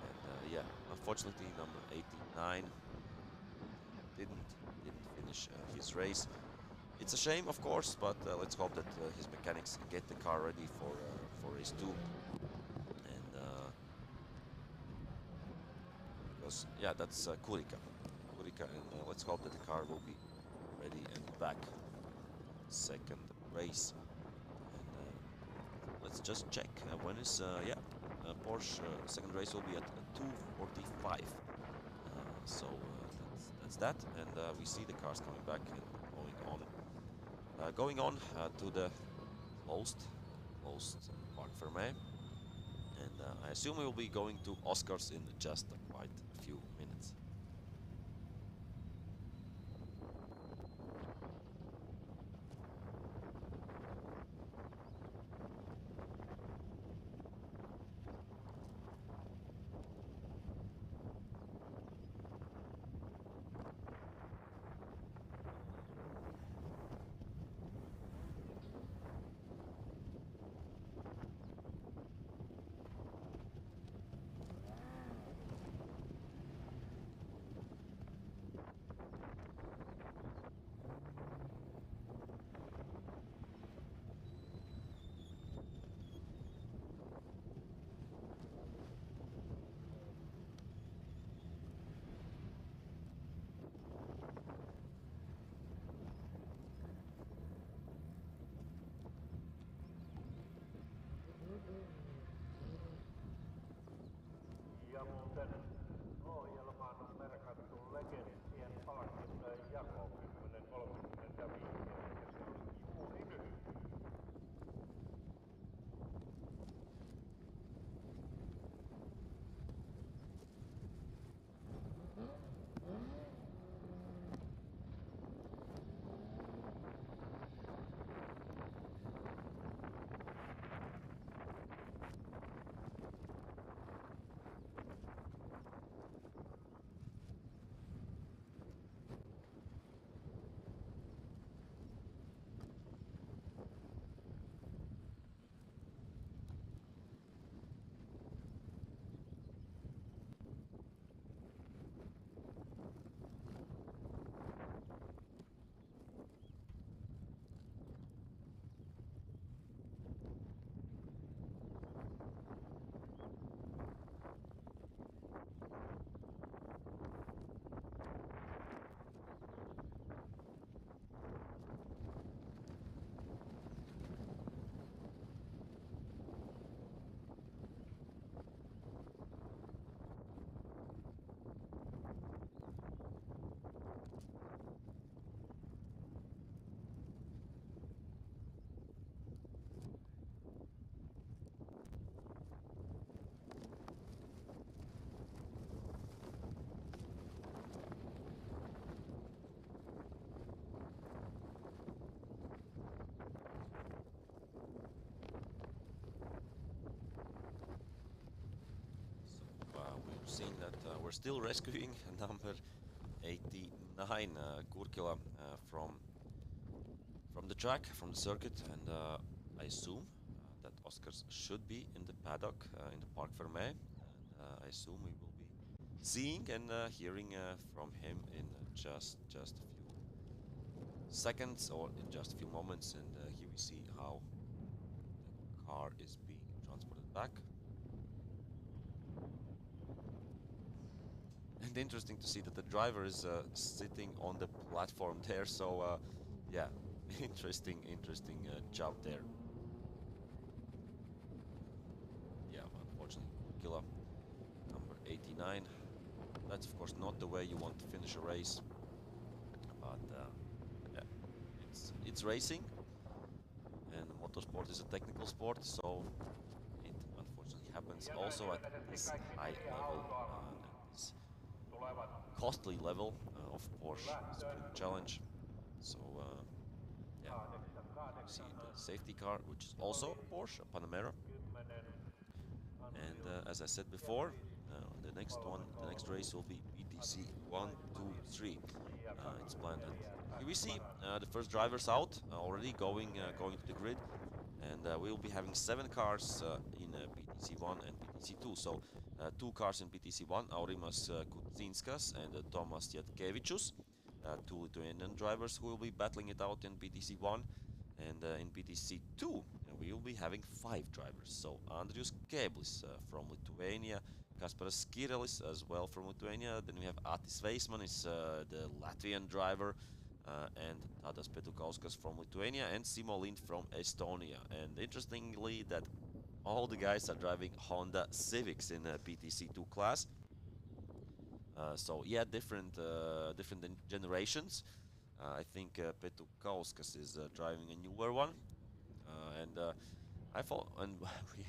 and yeah, unfortunately number 89 didn't finish his race. It's a shame, of course, but let's hope that his mechanics get the car ready for race 2. And because yeah, that's Kurika, and let's hope that the car will be ready and back second race. And let's just check when is Porsche second race will be at 2:45. So that's that, and we see the cars coming back and going on to the closed Parc Fermé, and I assume we will be going to Oscars in just quite a few minutes. we're still rescuing number 89 Kurkila from the track, from the circuit, and I assume that Oskars should be in the paddock in the Parc Fermé, and I assume we will be seeing and hearing from him in just a few seconds or in just a few moments, and here we see how the car is being transported back. And interesting to see that the driver is sitting on the platform there, so yeah, interesting job there. Yeah, unfortunately, Kurkila, number 89. That's of course not the way you want to finish a race, but yeah, it's racing, and motorsport is a technical sport, so it unfortunately happens also at this high level and this costly level of Porsche Sprint Challenge. So yeah, you see the safety car, which is also a Porsche, a Panamera. And as I said before, the next race will be BTC 1, 2, 3. It's planned, and here we see the first drivers out already going to the grid, and we will be having 7 cars in BTC 1 and BTC 2. So 2 cars in BTC 1, Aurimas Kucinskas and Tomas Jatkevičius, 2 Lithuanian drivers who will be battling it out in BTC 1. And in BTC 2, we will be having 5 drivers. So Andrius Keblis from Lithuania, Kasparas Skirelis as well from Lithuania. Then we have Atis Veismanis, the Latvian driver, and Tadas Petukauskas from Lithuania, and Simo Lind from Estonia. And interestingly, that all the guys are driving Honda Civics in BTC 2 class. So yeah, different generations. I think Petukauskas is driving a newer one, and I thought, and we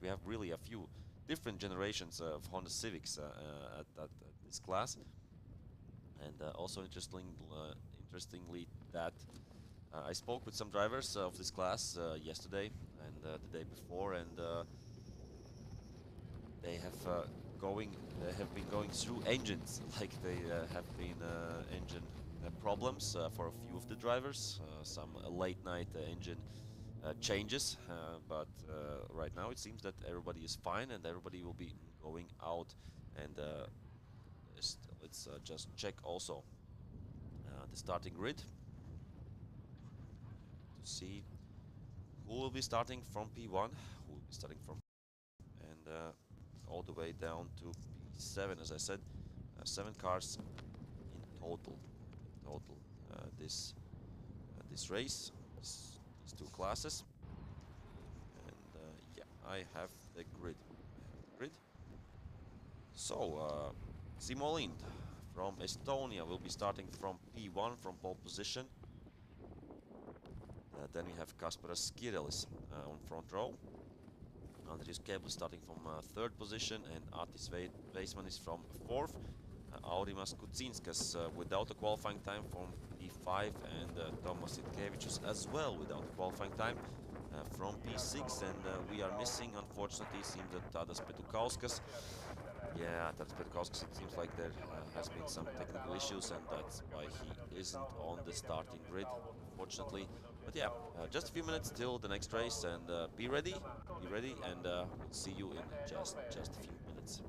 have really a few different generations of Honda Civics at this class, and also interestingly that I spoke with some drivers of this class yesterday and the day before, and they have been going through engines, like they have been engine problems for a few of the drivers, some late night engine changes, but right now it seems that everybody is fine and everybody will be going out, and let's just check also the starting grid to see who will be starting from P1, who will be starting from and all the way down to P7. As I said, 7 cars in total. This race, these 2 classes, and yeah, I have the grid. So Simo Lind from Estonia will be starting from P1 from pole position. Then we have Kasparas Skirelis on front row. Andrius Keblis starting from 3rd position, and Atis Veismanis from 4th. Aurimas Kucinskas without a qualifying time from P5, and Tomas Jatkevičius as well without a qualifying time from P6, and we are missing, unfortunately, seems that Tadas Petukauskas. Yeah, Tadas Petukauskas, it seems like there has been some technical issues, and that's why he isn't on the starting grid, unfortunately. But yeah, just a few minutes till the next race, and be ready, and we'll see you in just a few minutes.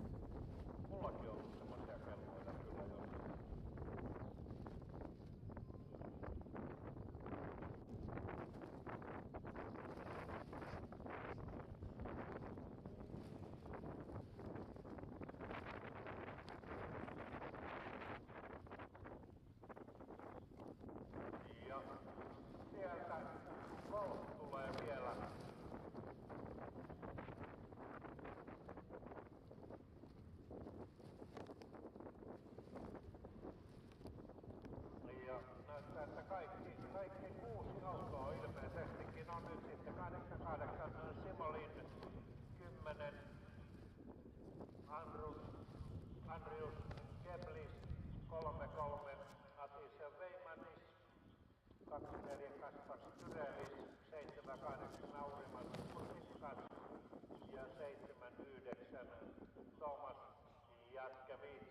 Kaikki 6 autoa ilmeisestikin on nyt sitten 88 Simo Lind, 10 Andrius Keblis, 33 Atis Veismanis, 24 Kasparas Skirelis, 78 Aurimas Kucinskas ja 79 Tomas Jatkevičius.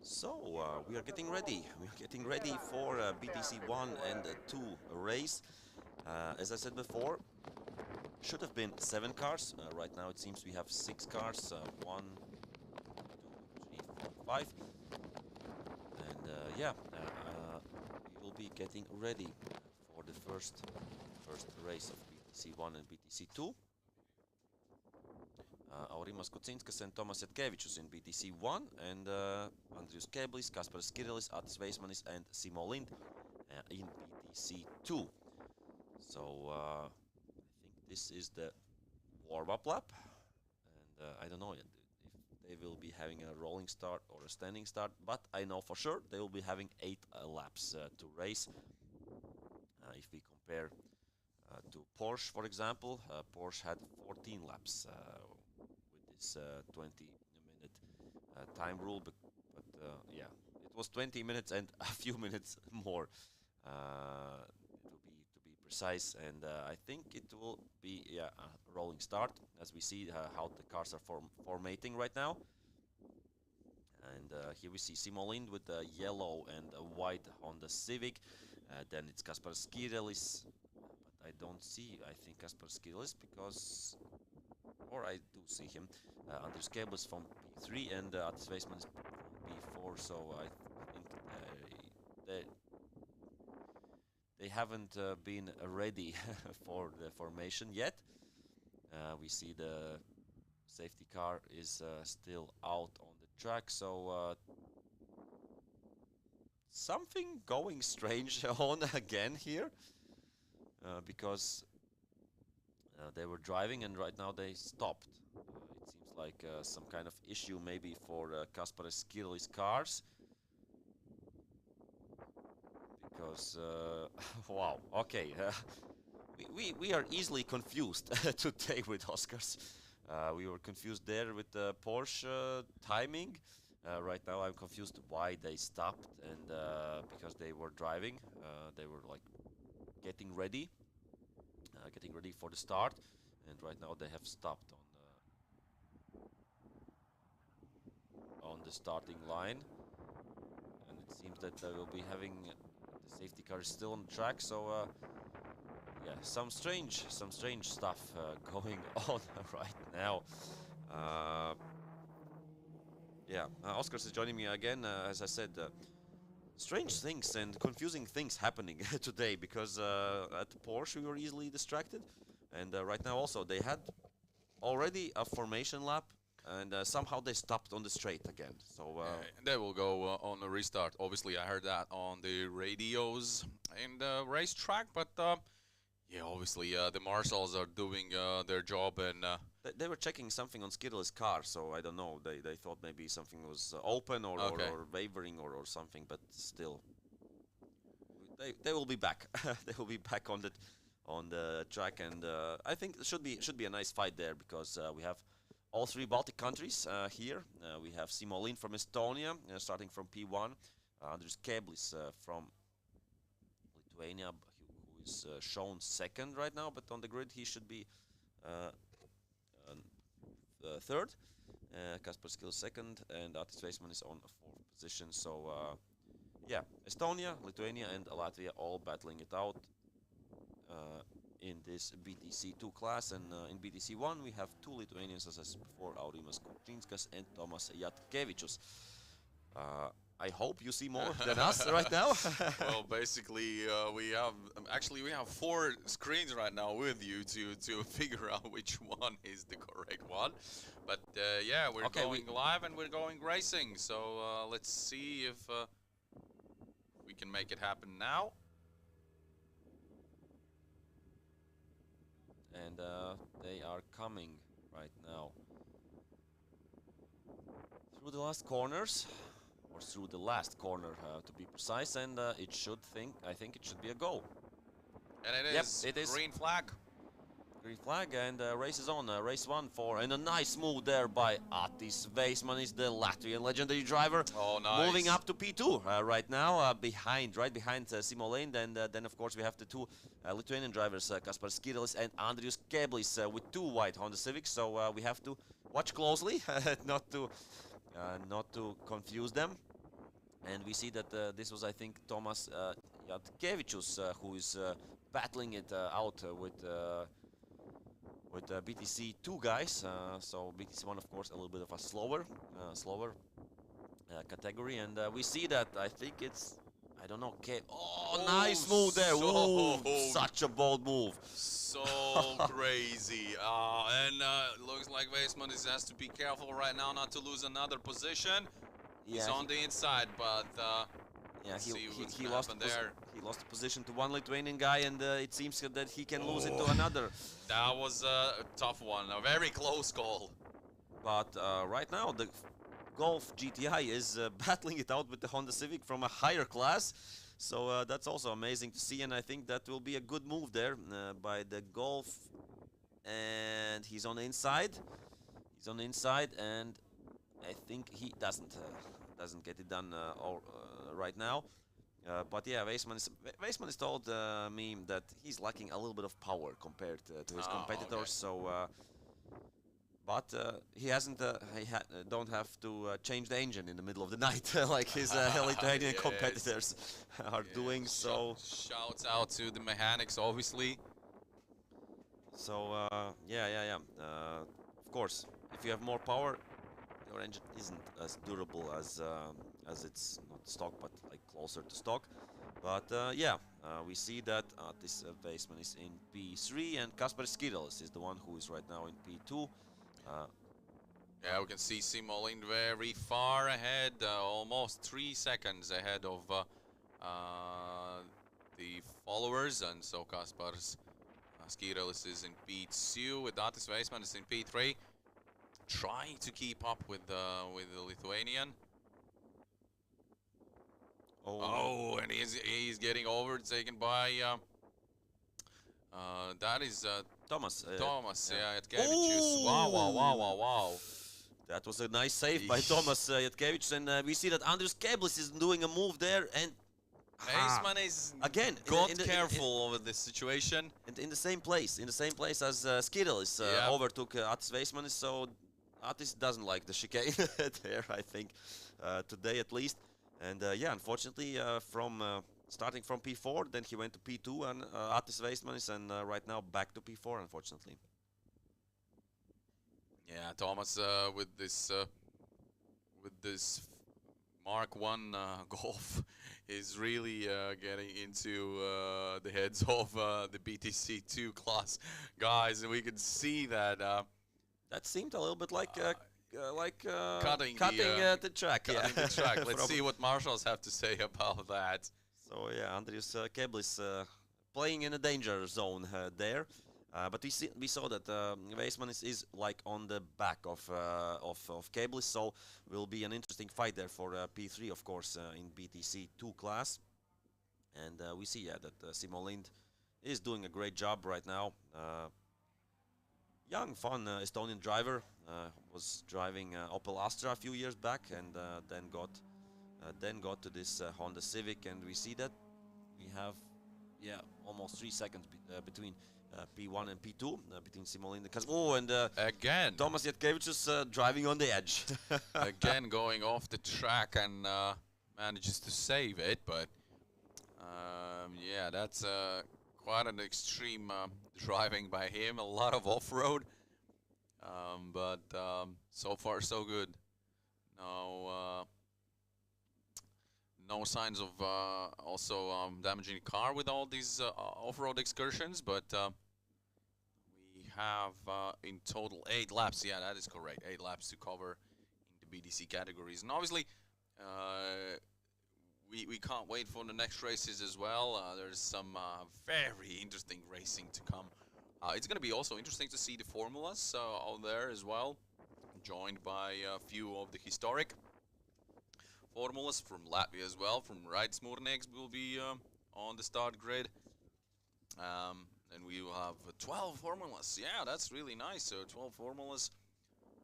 So we are getting ready. We are getting ready for BTC 1 and 2 race. As I said before, should have been 7 cars. Right now it seems we have 6 cars. 1, 2, 3, 4, 5. And yeah, we will be getting ready for the first race of BTC 1 and BTC 2. Aurimas Kucinskas and Tomas Jatkevičius in BTC 1, and Andrius Keblis, Kasparas Kirilis, Atis Veismanis and Simo Lind in BTC 2. So I think this is the warm-up lap, and I don't know yet if they will be having a rolling start or a standing start, but I know for sure they will be having 8 laps to race. If we compare to Porsche, for example, Porsche had 14 laps. 20-minute time rule, but yeah, it was 20 minutes and a few minutes more to be precise, and I think it will be a rolling start as we see how the cars are formatting right now. And here we see Simo Lind with the yellow and a white Honda Civic. Then it's Kasparas Kirilis, but I don't see, I think, Kasparas Kirilis because, or I do see him. Andrius Keblis from P3 and Atis Veismanis from P4, so I think they haven't been ready for the formation yet. We see the safety car is still out on the track, so something going strange on again here, because they were driving and right now they stopped. It seems like some kind of issue maybe for Kasparas Kirilis cars. Because, wow, okay, we are easily confused today with Oscars. We were confused there with the Porsche timing. Right now I'm confused why they stopped, and because they were driving, they were like getting ready for the start, and right now they have stopped on the starting line, and it seems that they will be having the safety car still on the track. So yeah, some strange stuff going on right now. Yeah, Oscars is joining me again. As I said, strange things and confusing things happening today, because at Porsche we were easily distracted, and right now also they had already a formation lap, and somehow they stopped on the straight again. So they will go on a restart. Obviously, I heard that on the radios in the racetrack, but yeah, obviously the marshals are doing their job, and they were checking something on Skittle's car, so I don't know. They thought maybe something was open or wavering or something, but still, they will be back. They will be back on the track, and I think it should be a nice fight there, because we have all 3 Baltic countries here. We have Simo Lind from Estonia, starting from P1. Andrius Keblis from Lithuania, who is shown second right now, but on the grid he should be third. Kasparas Kirilis second, and Atis Veismanis on 4th position. So yeah, Estonia, Lithuania and Latvia all battling it out in this BTC 2 class, and in BTC 1 we have 2 Lithuanians, as I said before, Aurimas Kucinskas and Tomas Jatkevičius. I hope you see more than us right now. Well, basically, we have 4 screens right now with you to figure out which one is the correct one. But yeah, we're going live and we're going racing. So let's see if we can make it happen now. And they are coming right now through the last corners. Or through the last corner, to be precise, and I think it should be a go. And it is green flag. Green flag, and race is on. Race 1 4, and a nice move there by Atis Veismanis, the Latvian legendary driver. Oh, nice. Moving up to P2 right now, right behind Simo Lind, and then of course we have the 2 Lithuanian drivers, Kasparas Kirilis and Andrius Keblis, with 2 white Honda Civics. So we have to watch closely, not to confuse them. And we see that this was, I think, Tomas Jatkevicius who is battling it out with BTC 2 guys. So BTC 1, of course, a little bit of a slower category, and we see that. I think it's, I don't know. Oh, nice move there! Ooh, such a bold move. So crazy. And looks like Weissman has to be careful right now not to lose another position. He's on the inside, but yeah, he lost there. He lost the position to one Lithuanian guy, and it seems that he can lose it to another. That was a tough one, a very close call. But right now, the Golf GTI is battling it out with the Honda Civic from a higher class. So that's also amazing to see, and I think that will be a good move there by the Golf. And he's on the inside. He's on the inside, and I think he doesn't get it done right now. But yeah, Weissman is told me that he's lacking a little bit of power compared to his competitors. Okay. So, but he don't have to change the engine in the middle of the night like his Lithuanian competitors are doing. So shouts out to the mechanics, obviously. So yeah. Of course, if you have more power, your engine isn't as durable as it's not stock, but like closer to stock. But yeah, we see that this Weissman is in P3, and Kasper Skiddles is the one who is right now in P2. Yeah, we can see Simolin very far ahead, almost 3 seconds ahead of the followers, and so Kasper Skiddles is in P2, with Atis Weissman is in P3, trying to keep up with the Lithuanian. Oh, and he's getting overtaken by that is Tomas. Jatkevicius. Wow. That was a nice save by Tomas Jatkevicius, and we see that Andrius Keblis is doing a move there, and Weissman is again careful over this situation. And in the same place as Skiddles overtook Atis Weissman, so Atis doesn't like the chicane there, I think, today at least. And yeah, unfortunately, starting from P4, then he went to P2, and Atis Weissman is, and right now back to P4, unfortunately. Yeah, Thomas with this Mark 1 Golf is really getting into the heads of the BTC 2 class guys, and we can see that that seemed a little bit like cutting the track. Cutting the track. Let's see what marshals have to say about that. So yeah, Andrius Keblis playing in a danger zone there. But we saw that Weissman is like on the back of Keblis, so will be an interesting fight there for P3, of course, in BTC 2 class. And we see that Simo Lind is doing a great job right now. Young, fun Estonian driver, was driving Opel Astra a few years back, and then got to this Honda Civic, and we see that we have almost 3 seconds between P1 and P2 between Simo Lind and again Tomas Jatkevicius driving on the edge. Again going off the track and manages to save it, but yeah, that's quite an extreme driving by him. A lot of off-road, but so far so good. No signs of also damaging the car with all these off-road excursions, but we have in total 8 laps. Yeah, that is correct. 8 laps to cover in the BDC categories, and obviously we can't wait for the next races as well. There's some very interesting racing to come. It's going to be also interesting to see the formulas out there as well, joined by a few of the historic formulas from Latvia as well. From Raids Murnieks will be on the start grid. And we will have 12 formulas. Yeah, that's really nice. So 12 formulas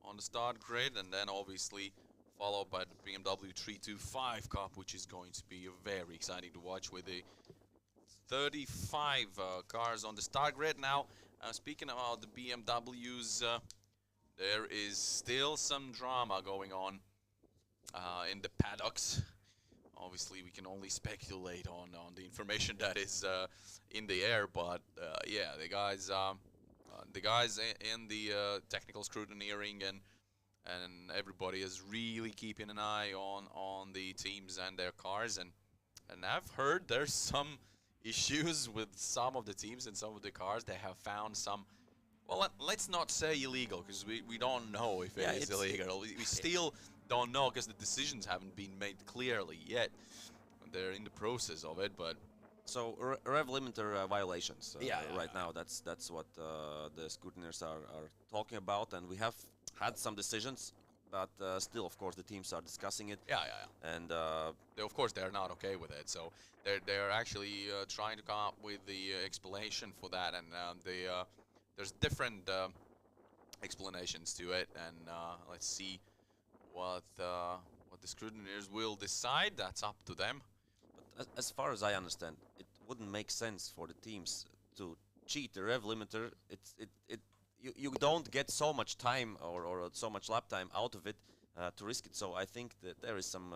on the start grid, and then obviously followed by the BMW 325 Cup, which is going to be very exciting to watch with the 35 cars on the start grid. Now, speaking about the BMWs, there is still some drama going on in the paddocks. obviously we can only speculate on the information that is in the air, but yeah, the guys in the technical scrutineering and everybody is really keeping an eye on the teams and their cars, and I've heard there's some issues with some of the teams and some of the cars. They have found some, well, let's not say illegal, because we don't know if it is illegal. We still don't know, because the decisions haven't been made clearly yet. They're in the process of it, but So rev limiter violations. Yeah, right now, that's what the scrutineers are talking about, and we have had some decisions, but still, of course, the teams are discussing it. yeah. And Of course, they're not okay with it, so they're actually trying to come up with the explanation for that, and there's different explanations to it, and let's see what the scrutineers will decide. That's up to them. but as far as I understand, it wouldn't make sense for the teams to cheat the rev limiter. You don't get so much time or so much lap time out of it to risk it. So I think that there is some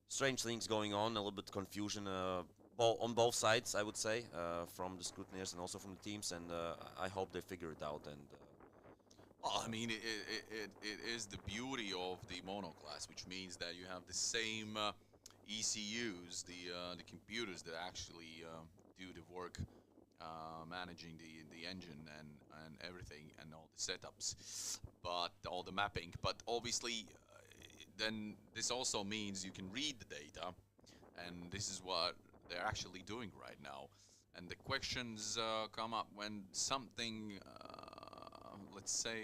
strange things going on, a little bit confusion on both sides, I would say, from the scrutineers and also from the teams, and I hope they figure it out. And Well, I mean, it is the beauty of the monoclass, which means that you have the same ECUs, the computers that actually do the work, managing the engine and everything, and all the setups, but all the mapping. But obviously, then this also means you can read the data, and this is what they're actually doing right now. And the questions come up when something, let's say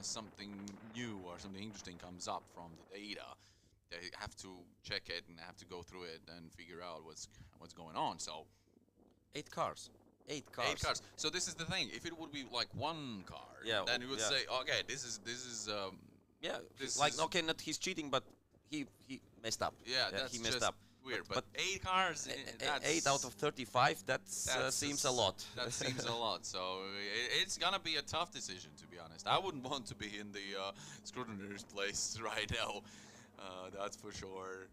something new or something interesting comes up from the data. They have to check it and have to go through it and figure out what's going on. So 8 cars. 8 cars. 8 cars. So this is the thing. If it would be like one car, Yeah, then you would yeah. say, okay, this is Yeah, This like is- okay, not he's cheating, but he messed up. yeah, that's he messed just up. weird. But- But 8 cars, that's 8 out of 35. That that's seems a a lot. That seems a lot. So it's gonna be a tough decision, to be honest. I wouldn't want to be in the scrutineer's place right now. That's for sure.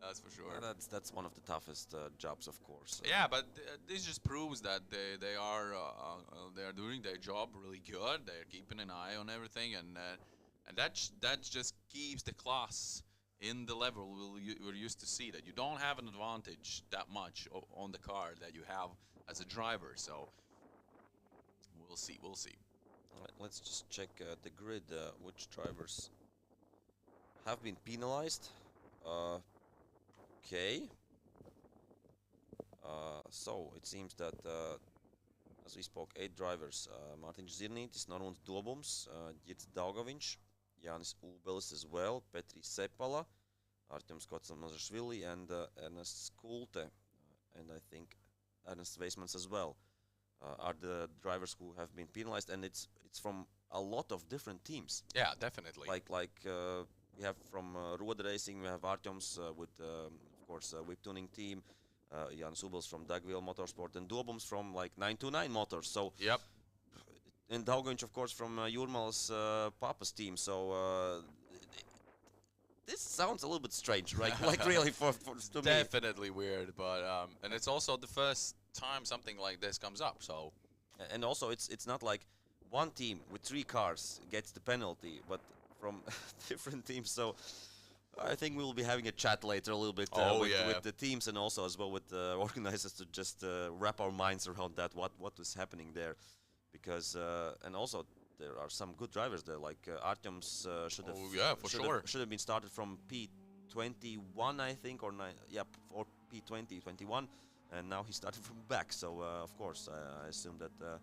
That's for sure. That's one of the toughest jobs, of course. Yeah, but this just proves that they are doing their job really good. They're keeping an eye on everything, and that just keeps the class in the level we're used to see. That you don't have an advantage that much on the car that you have as a driver. So we'll see. We'll see. Let's just check the grid. Which drivers have been penalized? Okay. So it seems that, as we spoke, 8 drivers. Martin Zirnītis, Normunds Dobums, Girts Daugaviņš, Jānis Ubelis as well, Petri Sepala, Artyoms Kotsamazašvili, and Ernest Skulte, and I think Ernest Weismans as well, are the drivers who have been penalized, and it's from a lot of different teams. Yeah, definitely. Like we have from RATA Racing, we have Artyoms with, of course, whip tuning team, Jan Subels from Dagville Motorsport, and Dobums from like 929 Motors. So Yep. and Daugaviņš, of course, from Jurmal's Papa's team. So this sounds a little bit strange, right? Like really for to me. Definitely weird, but and it's also the first time something like this comes up. So And also, it's not like one team with 3 cars gets the penalty, but from different teams. So I think we'll be having a chat later a little bit with the teams, and also as well with the organizers, to just wrap our minds around that, what is happening there. Because and also there are some good drivers there, like Artyoms should have been started from P21, I think, or or P20, and now he started from back. So of course I assume that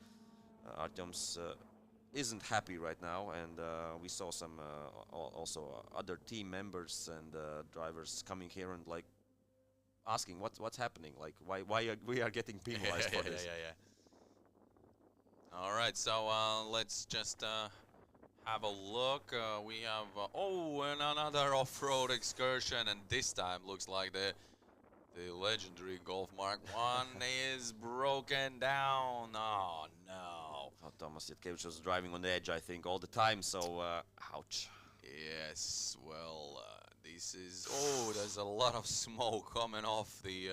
Artyoms isn't happy right now, and we saw some also other team members and drivers coming here and like asking what's happening, like why we are getting penalized for this. Yeah. All right, so let's just have a look. We have and another off-road excursion, and this time looks like the legendary Golf Mark 1 is broken down. Oh no! Thomas Jatkevich was driving on the edge, I think, all the time. So ouch. Yes, well, this is... Oh, there's a lot of smoke coming off the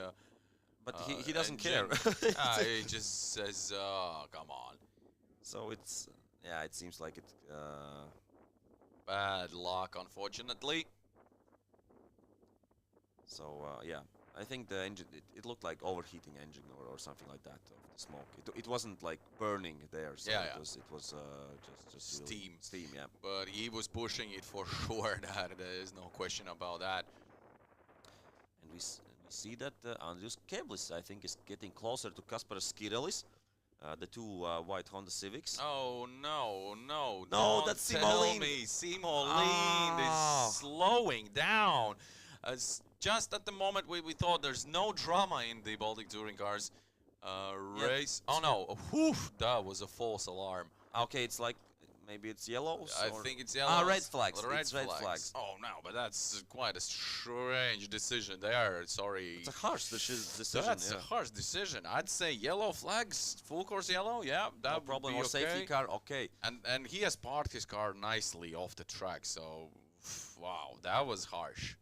But he doesn't care. engine. He just says, come on. So it's, yeah, it seems like it's Bad luck, unfortunately. so yeah. I think the engine, it looked like overheating engine or something like that of the smoke. It wasn't like burning there, so Yeah, it yeah. was just real Steam. Steam, yeah. But he was pushing it for sure. That there is no question about that. And we see that Andrius Keblis, I think, is getting closer to Kasparas Skirelis, the two white Honda Civics. Oh no, no! No, don't that's tell Simolin. me Simolin Ah. is slowing down. Just at the moment we thought there's no drama in the Baltic touring cars race. Oh no! Whew, that was a false alarm. Okay, it's like maybe it's yellow. I think it's yellow. red flags. Red It's red flags. Oh no, but that's quite a strange decision there. Sorry. It's a harsh decision. That's yeah. a harsh decision. I'd say yellow flags, full course yellow. Yeah, that No would problem. be Or okay. safety car, okay. And he has parked his car nicely off the track. So, wow, that was harsh.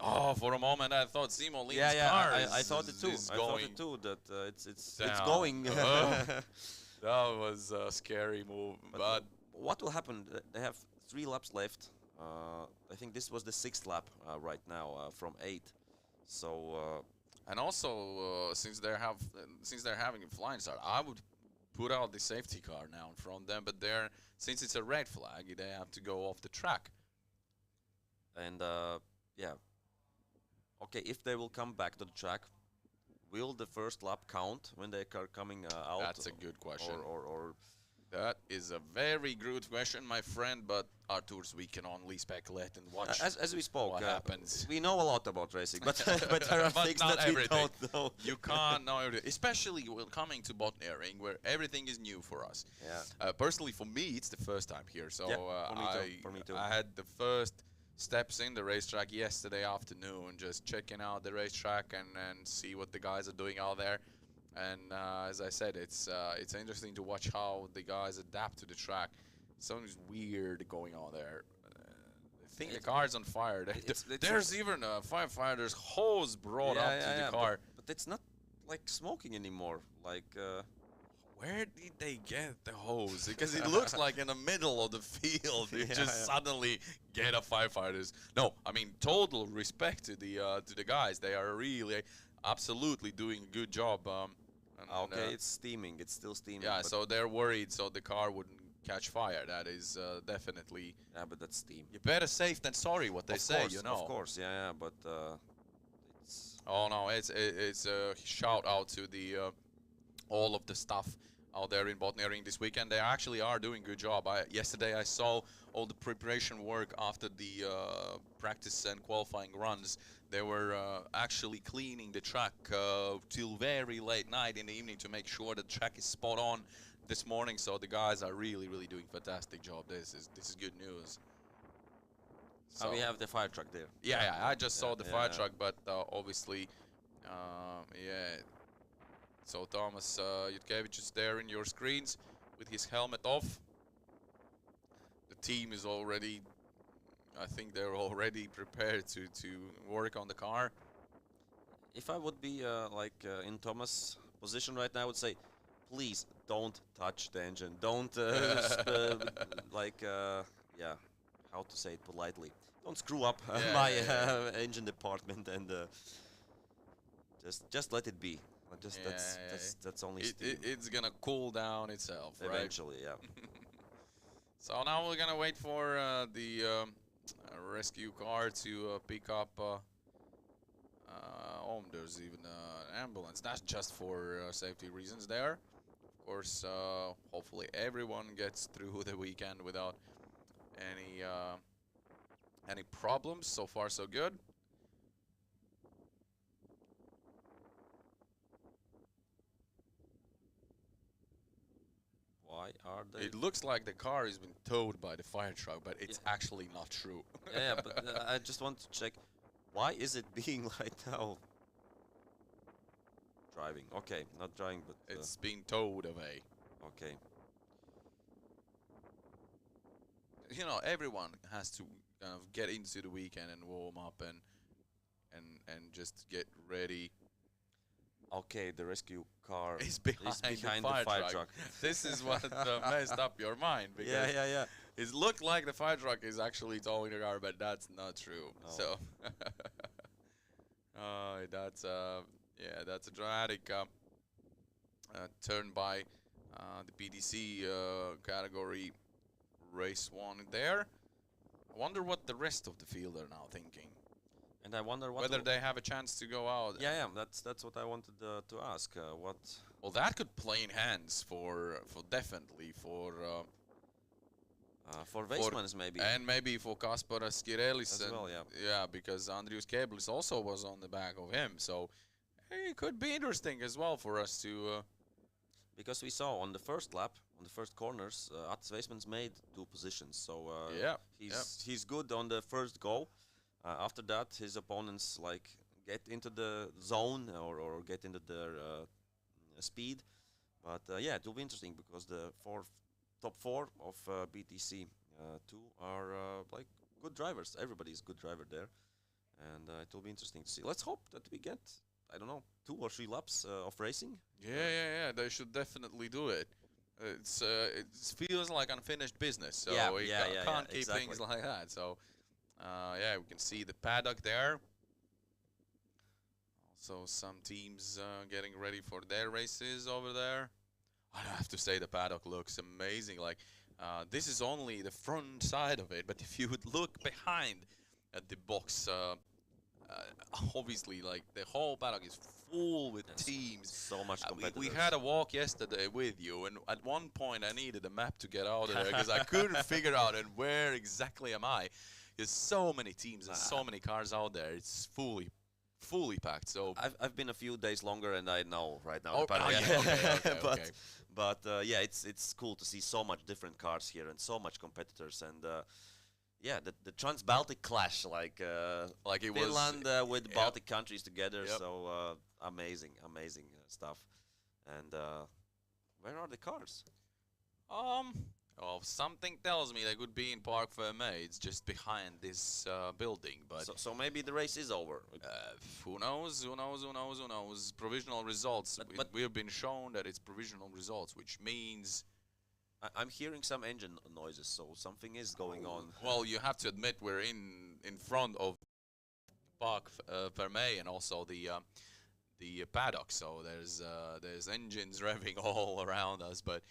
Oh, for a moment I thought Simolin's Yeah, car I is, thought it too. is I thought going it too that it's down. going. That was a scary move, but What will happen? They have 3 laps left. I think this was the 6th lap right now from 8. So and also since they're having a flying start, I would put out the safety car now in front of them. But since it's a red flag, they have to go off the track. and yeah. Okay, if they will come back to the track, will the first lap count when they are coming out? That's a good question. Or That is a very good question, my friend, but Arturs, we can only speculate and watch as we spoke, what happens. we know a lot about racing, but there are But things not that we everything. don't know. You can't know everything, especially when coming to Botniaring, where everything is new for us. Yeah. Personally, for me, it's the first time here, so Yeah, for me too, for me too. I had the first steps in the racetrack yesterday afternoon, just checking out the racetrack and see what the guys are doing out there. And as I said, it's interesting to watch how the guys adapt to the track. Something's weird going on there. I think the car's on fire. There's even a firefighter's hose brought up to the car. But it's not like smoking anymore. Like Where did they get the hose? Because it looks like in the middle of the field, they just suddenly get a firefighters. No, I mean total respect to the guys. They are really, absolutely doing a good job. okay, it's steaming. It's still steaming. Yeah, but so they're worried so the car wouldn't catch fire. That is definitely. yeah, but that's steam. You're better safe than sorry. What they say, you know. Of course, yeah, but it's Oh no, it's a shout out to the all of the stuff out there in Botniaring this weekend. They actually are doing a good job. Yesterday I saw all the preparation work after the practice and qualifying runs. They were actually cleaning the track till very late night in the evening to make sure the track is spot on this morning. So the guys are really doing fantastic job. This is good news. So we have the fire truck there. yeah, I just saw the fire yeah. truck, but obviously, yeah. So Thomas Jutkevich is there in your screens with his helmet off. The team is already, I think they're already prepared to work on the car. If I would be in Thomas' position right now, I would say, please don't touch the engine. Don't yeah, how to say it politely. Don't screw up my engine department and just let it be. Just that's only steam. It's gonna cool down itself, right? Eventually, yeah. So now we're gonna wait for the rescue car to pick up. There's even an ambulance. That's just for safety reasons there. Of course, hopefully everyone gets through the weekend without any problems. So far, so good. Why are they? It looks like the car has been towed by the fire truck, but it's actually not true. yeah, but I just want to check. Why is it being right now driving? Okay, not driving, but It's being towed away. okay. You know, everyone has to kind of get into the weekend and warm up and just get ready. Okay, the rescue car Is behind the fire truck. This is what messed up your mind, because yeah. it looked like the fire truck is actually towing the car, but that's not true. Oh. So that's a dramatic turn by the BTC category race 1 there. I wonder what the rest of the field are now thinking. And I wonder whether they have a chance to go out. Yeah, that's what I wanted to ask. What? Well, that could play in hands for Weissmans maybe. And maybe for Kaspar Skirelis as well, yeah. Yeah, because Andrius Keblis also was on the back of him, so it could be interesting as well for us to. Because we saw on the first lap, on the first corners, Atis Weissmans made 2 positions, so he's good on the first go. After that, his opponents like get into the zone or get into their speed. But yeah, it will be interesting because the top 4 of BTC 2 are like good drivers. Everybody is good driver there, and it will be interesting to see. Let's hope that we get, I don't know, 2 or 3 laps of racing. Yeah. They should definitely do it. It feels like unfinished business, so we can't keep things like that. So. Yeah, we can see the paddock there. Also, some teams getting ready for their races over there. I have to say the paddock looks amazing. Like, this is only the front side of it, but if you would look behind at the box, obviously, like, the whole paddock is full with teams. So much competitors. We had a walk yesterday with you, and at one point I needed a map to get out of there because I couldn't figure out where exactly am I. There's so many teams and so many cars out there. It's fully packed. So I've been a few days longer, and I know right now. Oh, Okay. But yeah, it's cool to see so much different cars here and so much competitors, and yeah, the Transbaltic Clash, like it Finland was with Baltic countries together. So amazing stuff. And where are the cars? Well, something tells me they could be in Park Fermé. It's just behind this building, but so maybe the race is over. Who knows? Provisional results. But we have been shown that it's provisional results, which means I'm hearing some engine noises, so something is going on. Well, you have to admit we're in front of Park Fermé and also the paddock, so there's engines revving all around us, but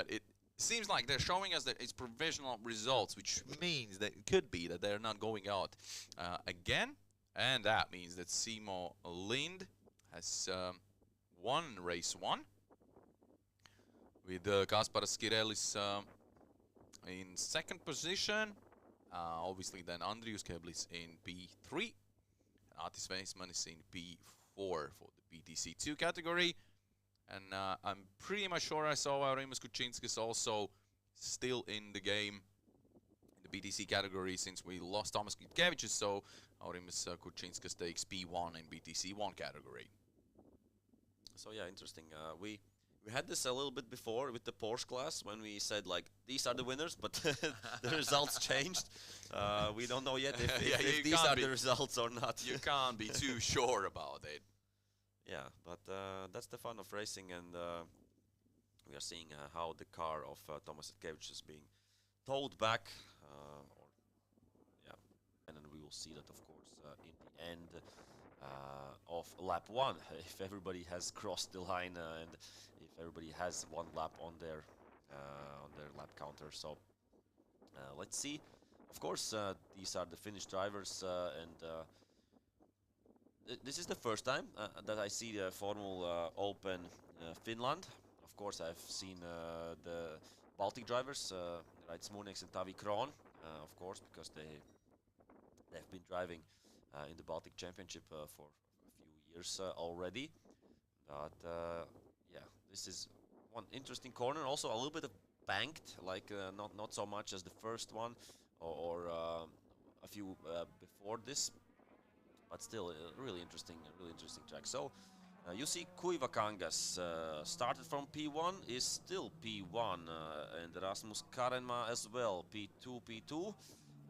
it seems like they're showing us that it's provisional results, which means that it could be that they're not going out again, and that means that Simo Lind has won race 1 with Kaspar Skirelis in 2nd position. Obviously, then Andrius Keblis in P3, Atis Weissman is in P4 for the BTC2 category. And I'm pretty much sure I saw Aurimas Kučinskas also still in the game in the BTC category since we lost Thomas Kvitkevicius, so Aurimas Kučinskas takes P1 in BTC1 category. So yeah, interesting. We had this a little bit before with the Porsche class when we said like these are the winners, but the results changed. We don't know yet if these are the results or not. You can't be too sure about it. Yeah, but that's the fun of racing, and we are seeing how the car of Thomas Kvitkevicius is being towed back, and then we will see that, of course, in the end of lap 1, if everybody has crossed the line and if everybody has 1 lap on their lap counter. So let's see. Of course, these are the Finnish drivers, and this is the first time that I see the Formula Open Finland. Of course, I've seen the Baltic drivers, right, Smunex and Tavi Kron, of course, because they've been driving in the Baltic Championship for a few years already. But yeah, this is one interesting corner. Also a little bit of banked, like not so much as the first one or a few before this. But still, really interesting track. So, you see Kuivakangas started from P1, is still P1, and Rasmus Karenma as well, P2.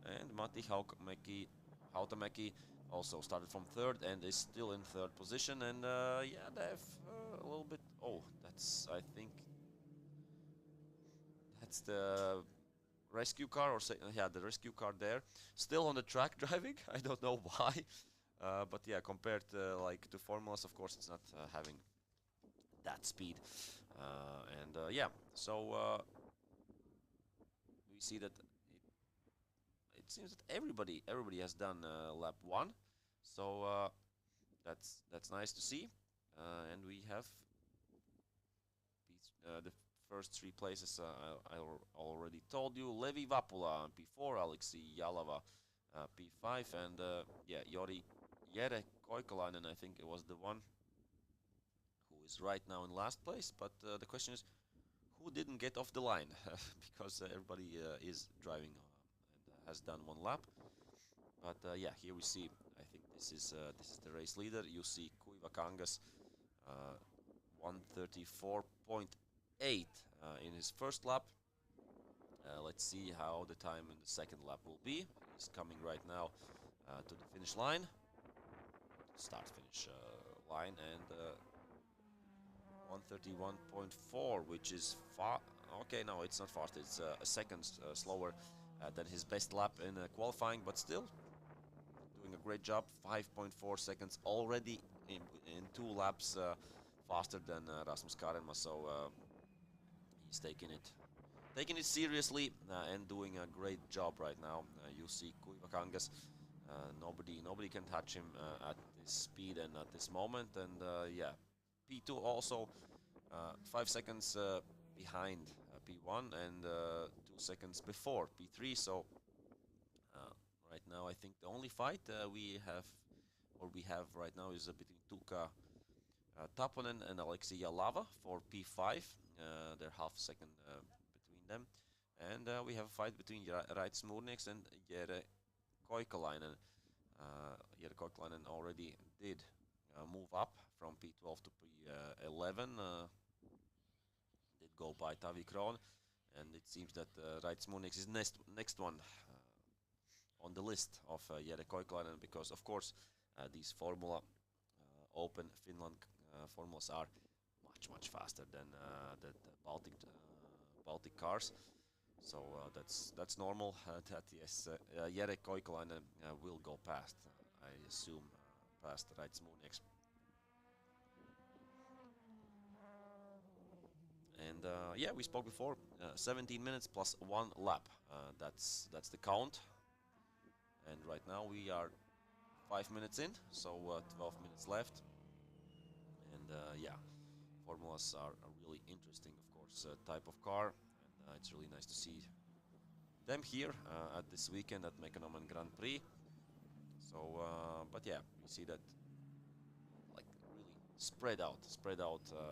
And Matti Hautamäki also started from third and is still in third position. And yeah, they have a little bit. Oh, that's, I think that's the rescue car, or say, yeah, the rescue car there. Still on the track driving. I don't know why, but yeah, compared like to formulas, of course, it's not having that speed. And yeah, so we see that it seems that everybody has done lap 1, so that's nice to see. And we have the first 3 places. I already told you: Levi Vapula P4, Aleksi Jalava P5, and yeah, Jere Koikalainen, I think it was the one who is right now in last place. But the question is, who didn't get off the line? Because everybody is driving and has done 1 lap. But yeah, here we see. I think this is the race leader. You see Kuiva Kangas, 1:34.8 in his first lap. Let's see how the time in the second lap will be. He's coming right now to the finish line, start-finish line, and 1:31.4, which is far. Okay, no, it's not fast. It's a second slower than his best lap in qualifying, but still doing a great job. 5.4 seconds already in 2 laps faster than Rasmus Karenma. So he's taking it seriously and doing a great job right now. You see Kuiva Kangas. Nobody can touch him at this speed and at this moment. And yeah, P2 also 5 seconds behind P1 and 2 seconds before P3. So right now, I think the only fight we have right now is between Tuukka Taponen and Aleksi Jalava for P5. They're half second between them. And we have a fight between Raits Murnieks and Jere Koikalainen. Jere Koikalainen already did move up from P12 to P11. Did go by Tavi Kroon, and it seems that Raits Murnieks is next one on the list of Jere Koikalainen, because of course these Formula Open Finland formulas are much faster than the Baltic cars. So that's normal. That yes, Jere Koikalainen will go past. I assume past Raits Murnieks. And yeah, we spoke before. 17 minutes plus 1 lap. That's the count. And right now we are 5 minutes in, so 12 minutes left. And yeah, formulas are a really interesting, of course, type of car. And it's really nice to see them here at this weekend at Mekonomen Grand Prix. So, but yeah, we see that like really spread out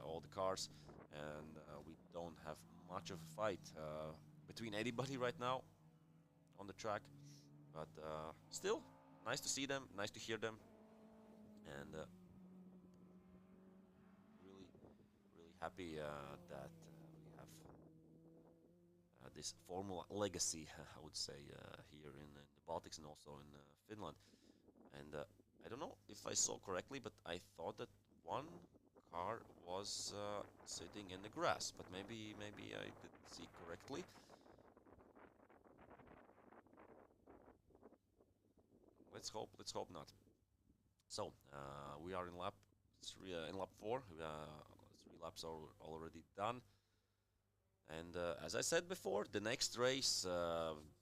all the cars, and we don't have much of a fight between anybody right now on the track. But still, nice to see them, nice to hear them, and really happy that we have this Formula legacy, I would say, here in the Baltics and also in Finland. And I don't know if I saw correctly, but I thought that one car was sitting in the grass, but maybe I didn't see correctly. Let's hope not. So we are in lap 4. 3 laps are already done. And as I said before, the next race,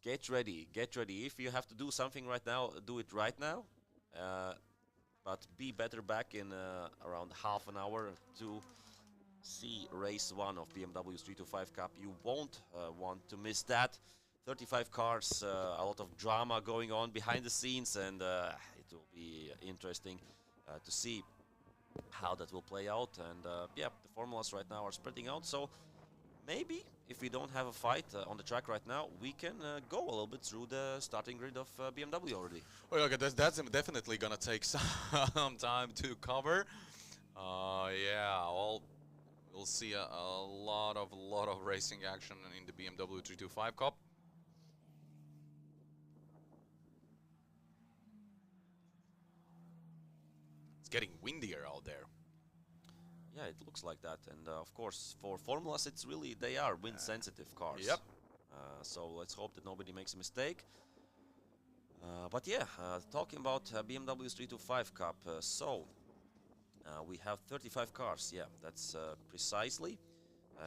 get ready. If you have to do something right now, do it right now. But be better back in around half an hour to see race 1 of BMW's 325 Cup. You won't want to miss that. 35 cars, a lot of drama going on behind the scenes, and it will be interesting to see how that will play out. And yeah, the formulas right now are spreading out, so maybe if we don't have a fight on the track right now, we can go a little bit through the starting grid of BMW already. Well, okay, that's definitely gonna take some time to cover. Yeah, we'll see a lot of racing action in the BMW 325 Cup. getting windier out there. Yeah, it looks like that. And of course, for formulas, it's really they are wind-sensitive cars. Yep. So let's hope that nobody makes a mistake. But yeah, talking about BMW 325 Cup, we have 35 cars. Yeah, that's precisely.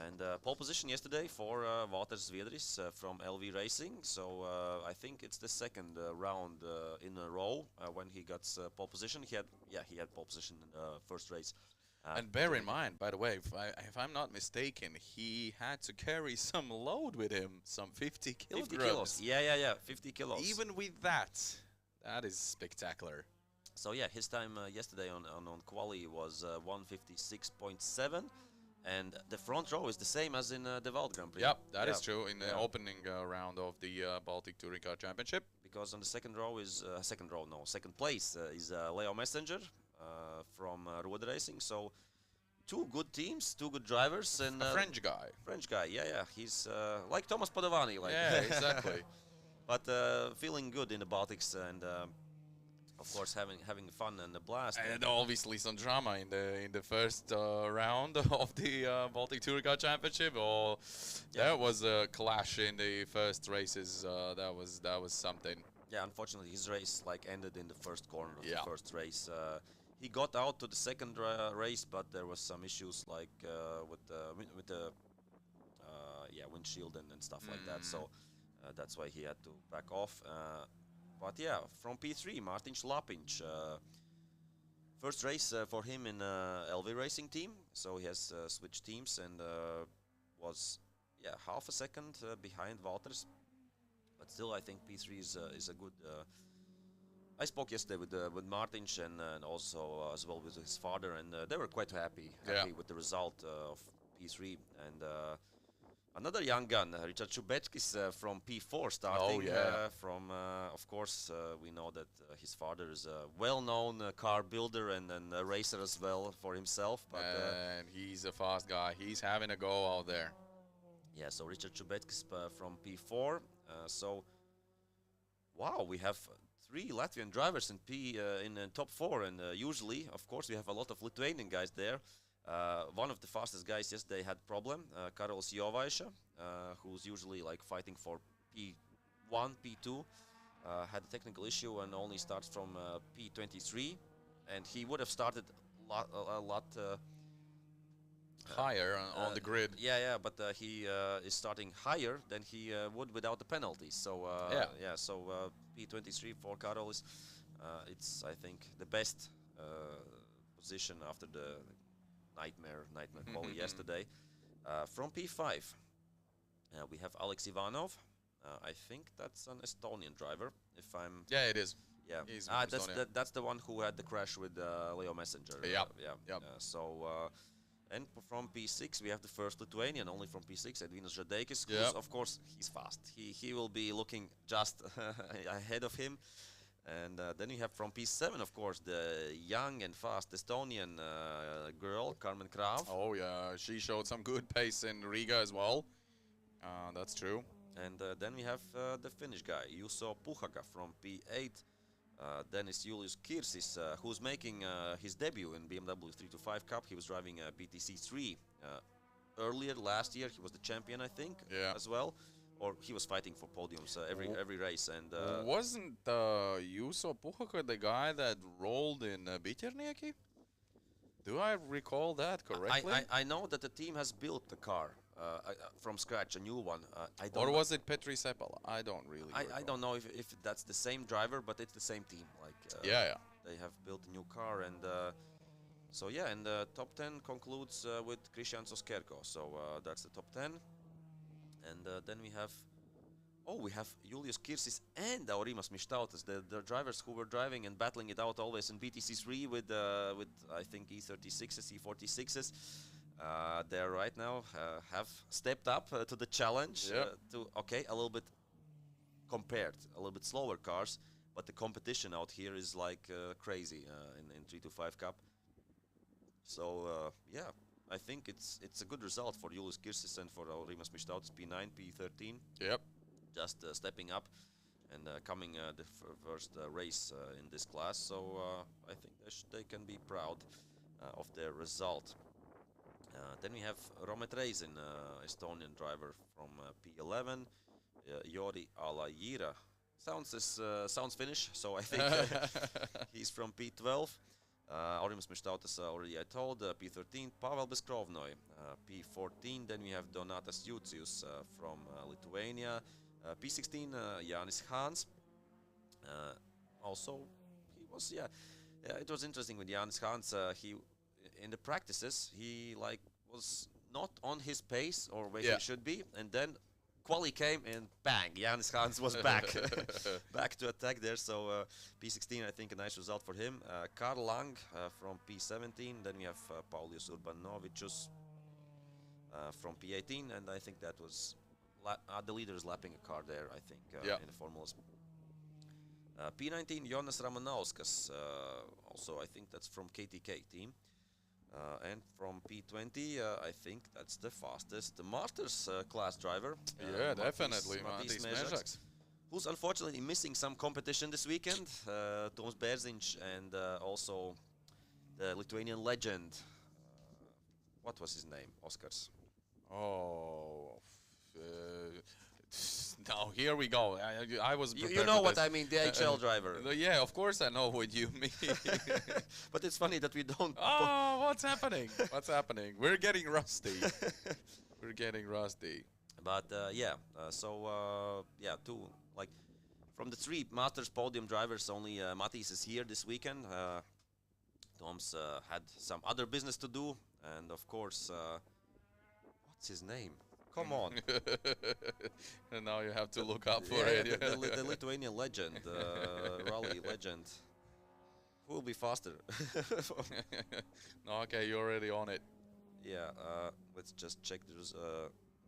And pole position yesterday for Walter Zviedris from LV Racing. So I think it's the second round in a row when he got pole position. He had pole position in the first race. And bear in mind, by the way, if I'm not mistaken, he had to carry some load with him, some 50 kilograms. 50 kilos. Yeah, 50 kilos. Even with that, that is spectacular. So yeah, his time yesterday on quali was 156.7, and the front row is the same as in the World Grand Prix. Yep, that is true in the opening round of the Baltic Touring Car Championship. Because on the second second place is Leo Messenger from Ruud Racing. So two good teams, two good drivers, and a French guy. French guy, yeah. He's like Thomas Padovani, like. Yeah, exactly. But feeling good in the Baltics, and of course having fun and a blast. And obviously some drama in the first round of the Baltic Touring Car Championship. There was a clash in the first races. That was something. Yeah, unfortunately his race ended in the first corner of the first race. He got out to the second race, but there was some issues with the windshield and stuff like that. So that's why he had to back off. But yeah, from P3, Martin Šlapiņš. First race for him in LV Racing team, so he has switched teams and was half a second behind Walters. But still, I think P3 is a good. I spoke yesterday with Martin and also as well with his father, and they were quite happy with the result of P3. And another young gun, Richard Šubeckis from P4 starting. Of course, we know that his father is a well-known car builder and a racer as well for himself. But, and he's a fast guy. He's having a go out there. Yeah, so Richard Šubeckis from P4. Wow, we have 3 Latvian drivers in top 4, and usually, of course, we have a lot of Lithuanian guys there. One of the fastest guys yesterday had problem, Karolis Jovaiša, who's usually fighting for P1, P2, had a technical issue and only starts from P23, and he would have started a lot higher on the grid. But he is starting higher than he would without the penalties. So P23 for Karolis, it's I think the best position after the nightmare quali yesterday. From P5, we have Alex Ivanov. I think that's an Estonian driver. If I'm it is. Yeah, he's that's the one who had the crash with Leo Messenger. And from P6 we have the first Lithuanian, only from P6, Edvinas Žadeikis, who's of course he's fast. He will be looking just ahead of him. And then you have from P7, of course, the young and fast Estonian girl, Carmen Krav. Oh, yeah, she showed some good pace in Riga as well. That's true. And then we have the Finnish guy, Juuso Puhaka from P8. Then is Julius Kirsis, who's making his debut in BMW 325 Cup. He was driving a BaTCC earlier last year. He was the champion, I think, as well. Or he was fighting for podiums every race. And wasn't Juuso Puhaka the guy that rolled in Botniaring? Do I recall that correctly? I know that the team has built the car from scratch, a new one. Or was it Petri Sepala? I don't really I don't know if that's the same driver, but it's the same team. They have built a new car, and and the top 10 concludes with Christian Soskerko. So that's the top 10. And then we have Julius Kirsis and Aurimas Mištautas, the drivers who were driving and battling it out always in BaTCC with I think E36s, E46s. They right now have stepped up to the challenge to a little bit compared, a little bit slower cars, but the competition out here is crazy in 325 Cup. So I think it's a good result for Julius Kirsis and for Aurimas Mištautas, P9, P13. Yep. Just stepping up. and coming the first race in this class. So I think they can be proud of their result. Then we have Romet Reizin, Estonian driver from P11, Jori Alajira. Sounds Finnish, so I think he's from P12. Aurimas Mištautas already I told. P13, Pavel Beskrovnoi. P14, then we have Donatas Jucius from Lithuania. P16, Jānis Hāns. Also, he was, it was interesting with Jānis Hāns. He, in the practices, he was not on his pace or where he should be, and then quali came and bang, Jānis Hāns was back, back to attack there. So P16, I think a nice result for him. Karl Lang from P17. Then we have Paulius Urbanovicius from P18, and I think that was the leaders lapping a car there. I think in the formulas. P19, Jonas Ramanauskas. Also, I think that's from KTK team. And from P20, I think that's the fastest Masters class driver. Yeah, definitely, Matis Mežaks. Who's unfortunately missing some competition this weekend. Toms Bērziņš and also the Lithuanian legend. What was his name? Oskars. Oh, now here we go. I was prepared. You know what I mean, the HL driver. Yeah, of course I know what you mean. But it's funny that we don't. Oh, what's happening? What's happening? We're getting rusty. We're getting rusty. But two, like from the three Masters podium drivers, only Matis is here this weekend. Tom's had some other business to do, and of course, what's his name? Come on. And now you have to look up for it. The Lithuanian legend, rally legend. Who will be faster? No, okay, you're already on it. Yeah, let's just check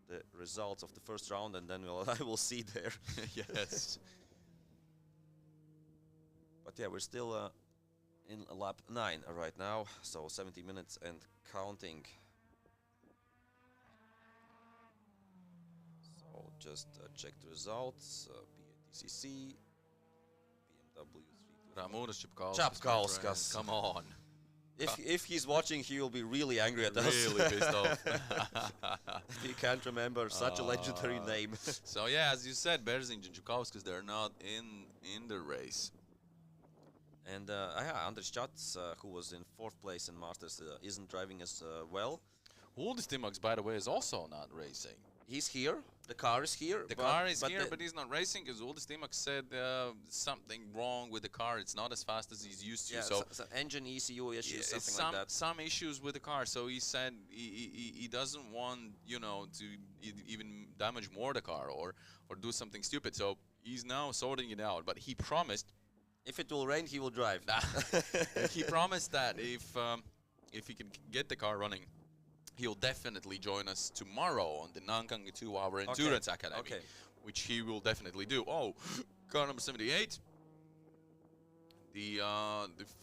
the results of the first round, and then I will see there. Yes. But yeah, we're still in lap 9 right now, so 70 minutes and counting. Just check the results. BaTCC, BMW 325. Ramonas Čapkauskas. Come on. If he's watching, he will be really angry at us. Really pissed off. He can't remember such a legendary name. So yeah, as you said, Bērziņš and Čapkauskas, they're not in the race. And Andris Čats, who was in 4th place in Masters, isn't driving as well. Uldis Timaks, by the way, is also not racing. He's here. The car is here. The car is here, but he's not racing because Uldis Timaks said something wrong with the car. It's not as fast as he's used to. Yeah, so engine ECU issues, something like that. Some issues with the car. So he said he doesn't want, to even damage more the car or do something stupid. So he's now sorting it out. But he promised, if it will rain, he will drive. He promised that if he can get the car running, he'll definitely join us tomorrow on the Nangang 2-hour Endurance Academy, which he will definitely do. Oh, car number 78. The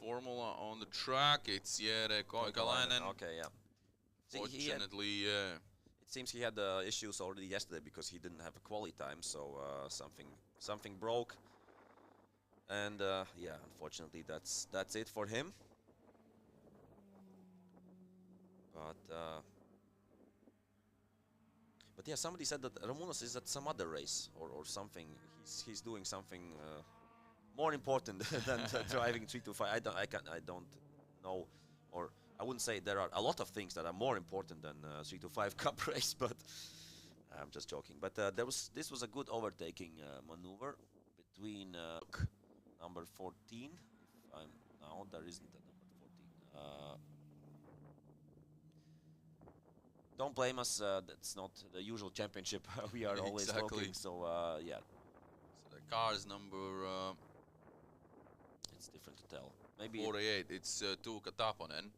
formula on the track, it's Jere Koikalainen. Okay, yeah. Fortunately, it seems he had issues already yesterday because he didn't have a quali time, so something broke. And yeah, unfortunately, that's it for him. But yeah, somebody said that Ramonas is at some other race or something. He's doing something more important than driving 325. I don't know, or I wouldn't say there are a lot of things that are more important than 325 Cup race, but I'm just joking. But this was a good overtaking maneuver between number 14. There isn't a number 14. Don't blame us. That's not the usual championship we are always talking. So yeah. So the car's number. It's different to tell. Maybe 48. It's Tuukka Taponen.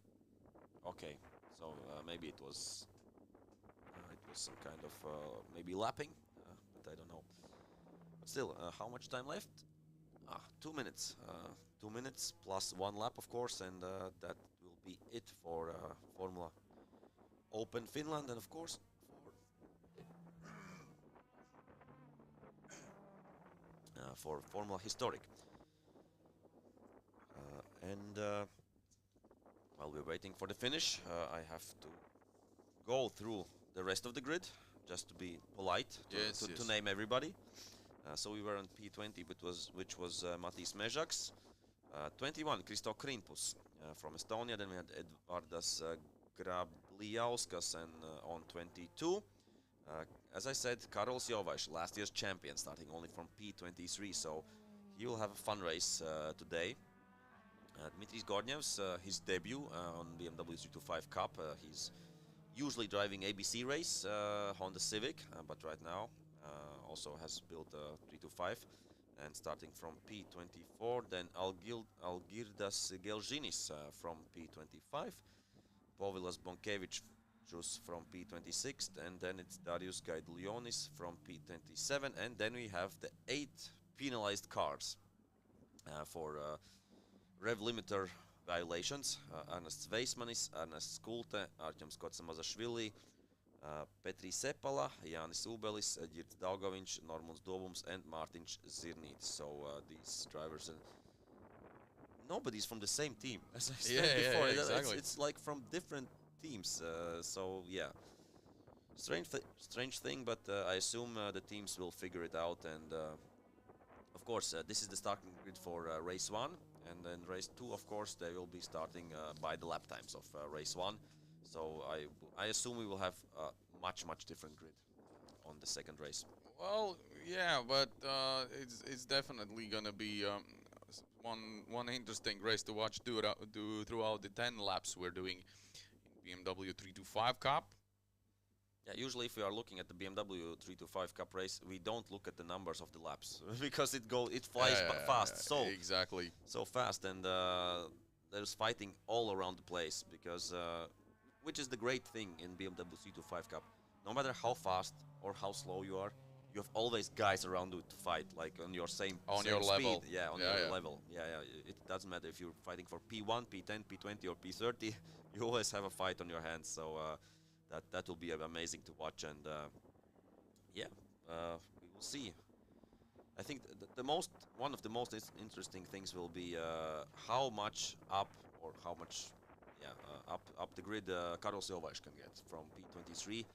Okay. So maybe it was some kind of maybe lapping, but I don't know. But still, how much time left? 2 minutes. 2 minutes plus 1 lap, of course, and that will be it for Formula Open Finland, and of course for Formula Historic. While we're waiting for the finish, I have to go through the rest of the grid just to be polite to name everybody. So we were on P20, which was Matis Mezaks. 21, Kristo Krimpus from Estonia. Then we had Edvardas Grabliauskas and on 22. As I said, Karols Jovais, last year's champion, starting only from P23, so he will have a fun race today. Dmitris Gornievs, his debut on BMW 325 Cup. He's usually driving ABC race, Honda Civic, but right now also has built a 325 and starting from P24. Then Algirdas Gelžinis from P25, Povilas Bonkevich from P26, and then it's Darius Gaidulionis from P27, and then we have the 8 penalized cars for rev limiter violations. Ernest Veismanis, Ernest Skulte, Artyom Skotsamazashvili, Petri Sepala, Jānis Ubelis, Girts Daugaviņš, Normons Dobums, and Mārtiņš Zirnītis. So these drivers, nobody's from the same team, as I said before. Yeah, exactly. It's like from different teams. So yeah, strange thing, but I assume the teams will figure it out. And of course, this is the starting grid for race 1, and then race 2. Of course, they will be starting by the lap times of race 1. So I assume we will have a much different grid on the second race. Well, yeah, but it's definitely gonna be one interesting race to watch throughout the 10 laps we're doing in BMW 325 Cup. Yeah, usually if we are looking at the BMW 325 Cup race, we don't look at the numbers of the laps because it flies fast, so fast, and there's fighting all around the place because which is the great thing in BMW 325 Cup. No matter how fast or how slow you are, you have always guys around you to fight, like on your same speed. Level. Yeah, on your level. Yeah. It doesn't matter if you're fighting for P1, P10, P20, or P30. You always have a fight on your hands. So that will be amazing to watch, and we will see. I think one of the most interesting things will be how much up the grid Karols Jovais can get from P23.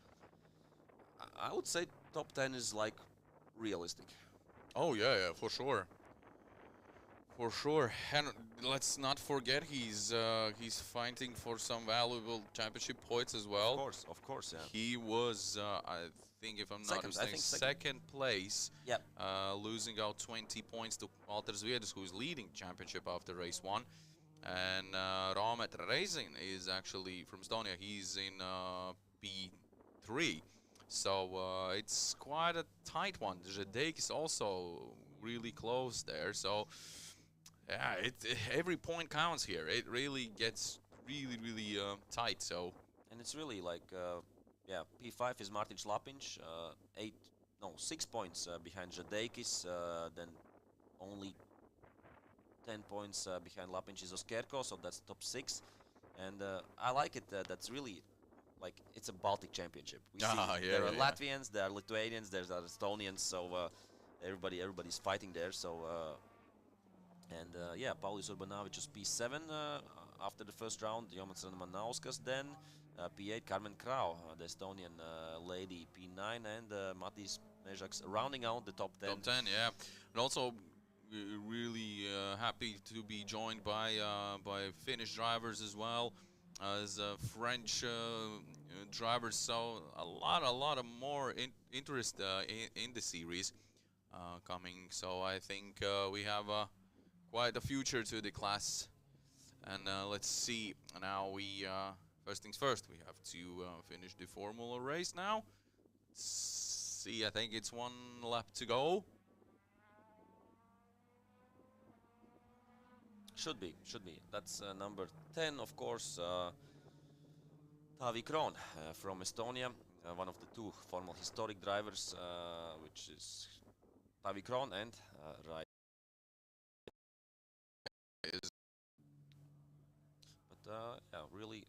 I would say top 10 is like realistic. Oh yeah, for sure. For sure, and let's not forget he's fighting for some valuable championship points as well. Of course, yeah. He was, I think, if I'm not mistaken, second place. Yep. Losing out 20 points to Walter Zviedrs, who's leading championship after race 1. And Raamet Racing is actually from Estonia. He's in P3. So it's quite a tight one. Zedek is also really close there. So yeah, every point counts here. It really gets really tight. So, and it's really like P5 is Martin Šlapiņš, 6 points behind Žadeikis, then only 10 points behind Lapiņš is Oskerko, so that's top 6. And I like it. That's really like it's a Baltic championship. We see there are Latvians, there are Lithuanians, there are Estonians. So everybody's fighting there. So. Paulius Urbanavičius P7 after the first round, Jonas Manauskas then, P8 Carmen Krau, the Estonian lady P9, and Matis Mezaks rounding out the top 10. Top 10, yeah. And also really happy to be joined by Finnish drivers as well as French drivers. So a lot of more interest in the series coming. So I think we have quite a future to the class, and let's see. Now we first things first, we have to finish the Formula race now. Let's see, I think it's 1 lap to go. Should be. That's number 10, of course. Taavi Kroon from Estonia, one of the 2 Formula historic drivers, which is Taavi Kroon and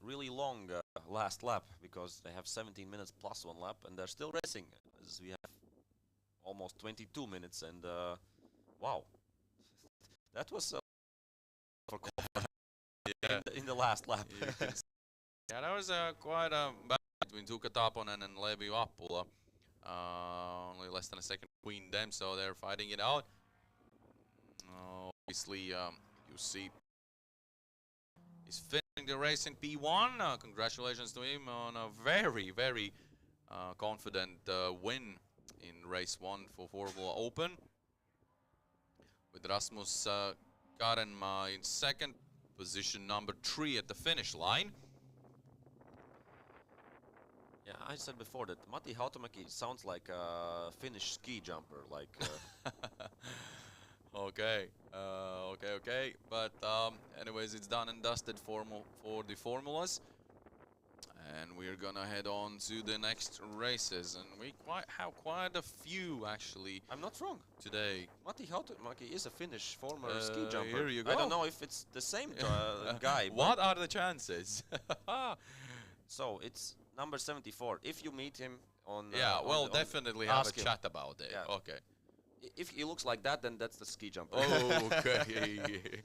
really long last lap, because they have 17 minutes plus 1 lap, and they're still racing, as we have almost 22 minutes, and Wow, that was for Yeah. in the last lap. You can yeah, that was quite a battle between Tuukka Taponen and Levi Vappula. Only less than a second between them, so they're fighting it out. Obviously, you see he's finishing the race in P1. Congratulations to him on a very, very confident win in race 1 for Formula Open. With Rasmus Karenmaa in second, position number 3 at the finish line. Yeah, I said before that Matti Hautamäki sounds like a Finnish ski jumper. Like, Okay, okay. But anyways, it's done and dusted for the formulas, and we're gonna head on to the next races, and we have quite a few actually. I'm not wrong. Today, Matti Hautamäki is a Finnish former ski jumper. Here you I go. don't know if it's the same guy. What are the chances? So it's number 74. If you meet him on yeah, well, definitely have a ask him. chat about it. Yeah. Okay. If he looks like that, then that's the ski jumper. Okay.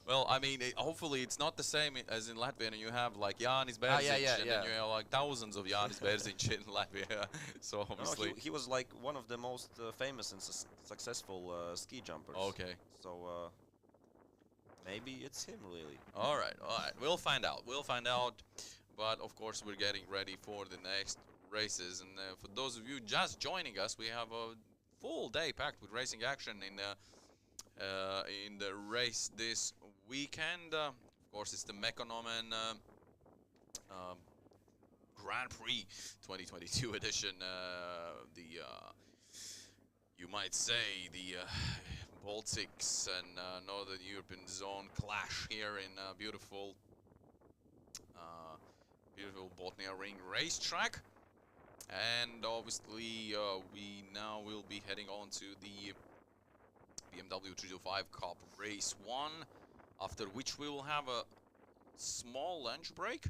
Well, I mean, hopefully it's not the same as in Latvia, and you have like Jānis Bērziņš, and then you have like thousands of Jānis Bērziņš in Latvia. So obviously, no, he was like one of the most famous and successful ski jumpers. Okay. So maybe it's him, really. All right. We'll find out. But of course, we're getting ready for the next races, and for those of you just joining us, we have a full day packed with racing action in the race this weekend. Of course, it's the Mekonomen Grand Prix 2022 edition. You might say the Baltics and Northern European Zone clash here in beautiful Botniaring racetrack. And obviously, we now will be heading on to the BMW 325 Cup Race 1, after which we will have a small lunch break.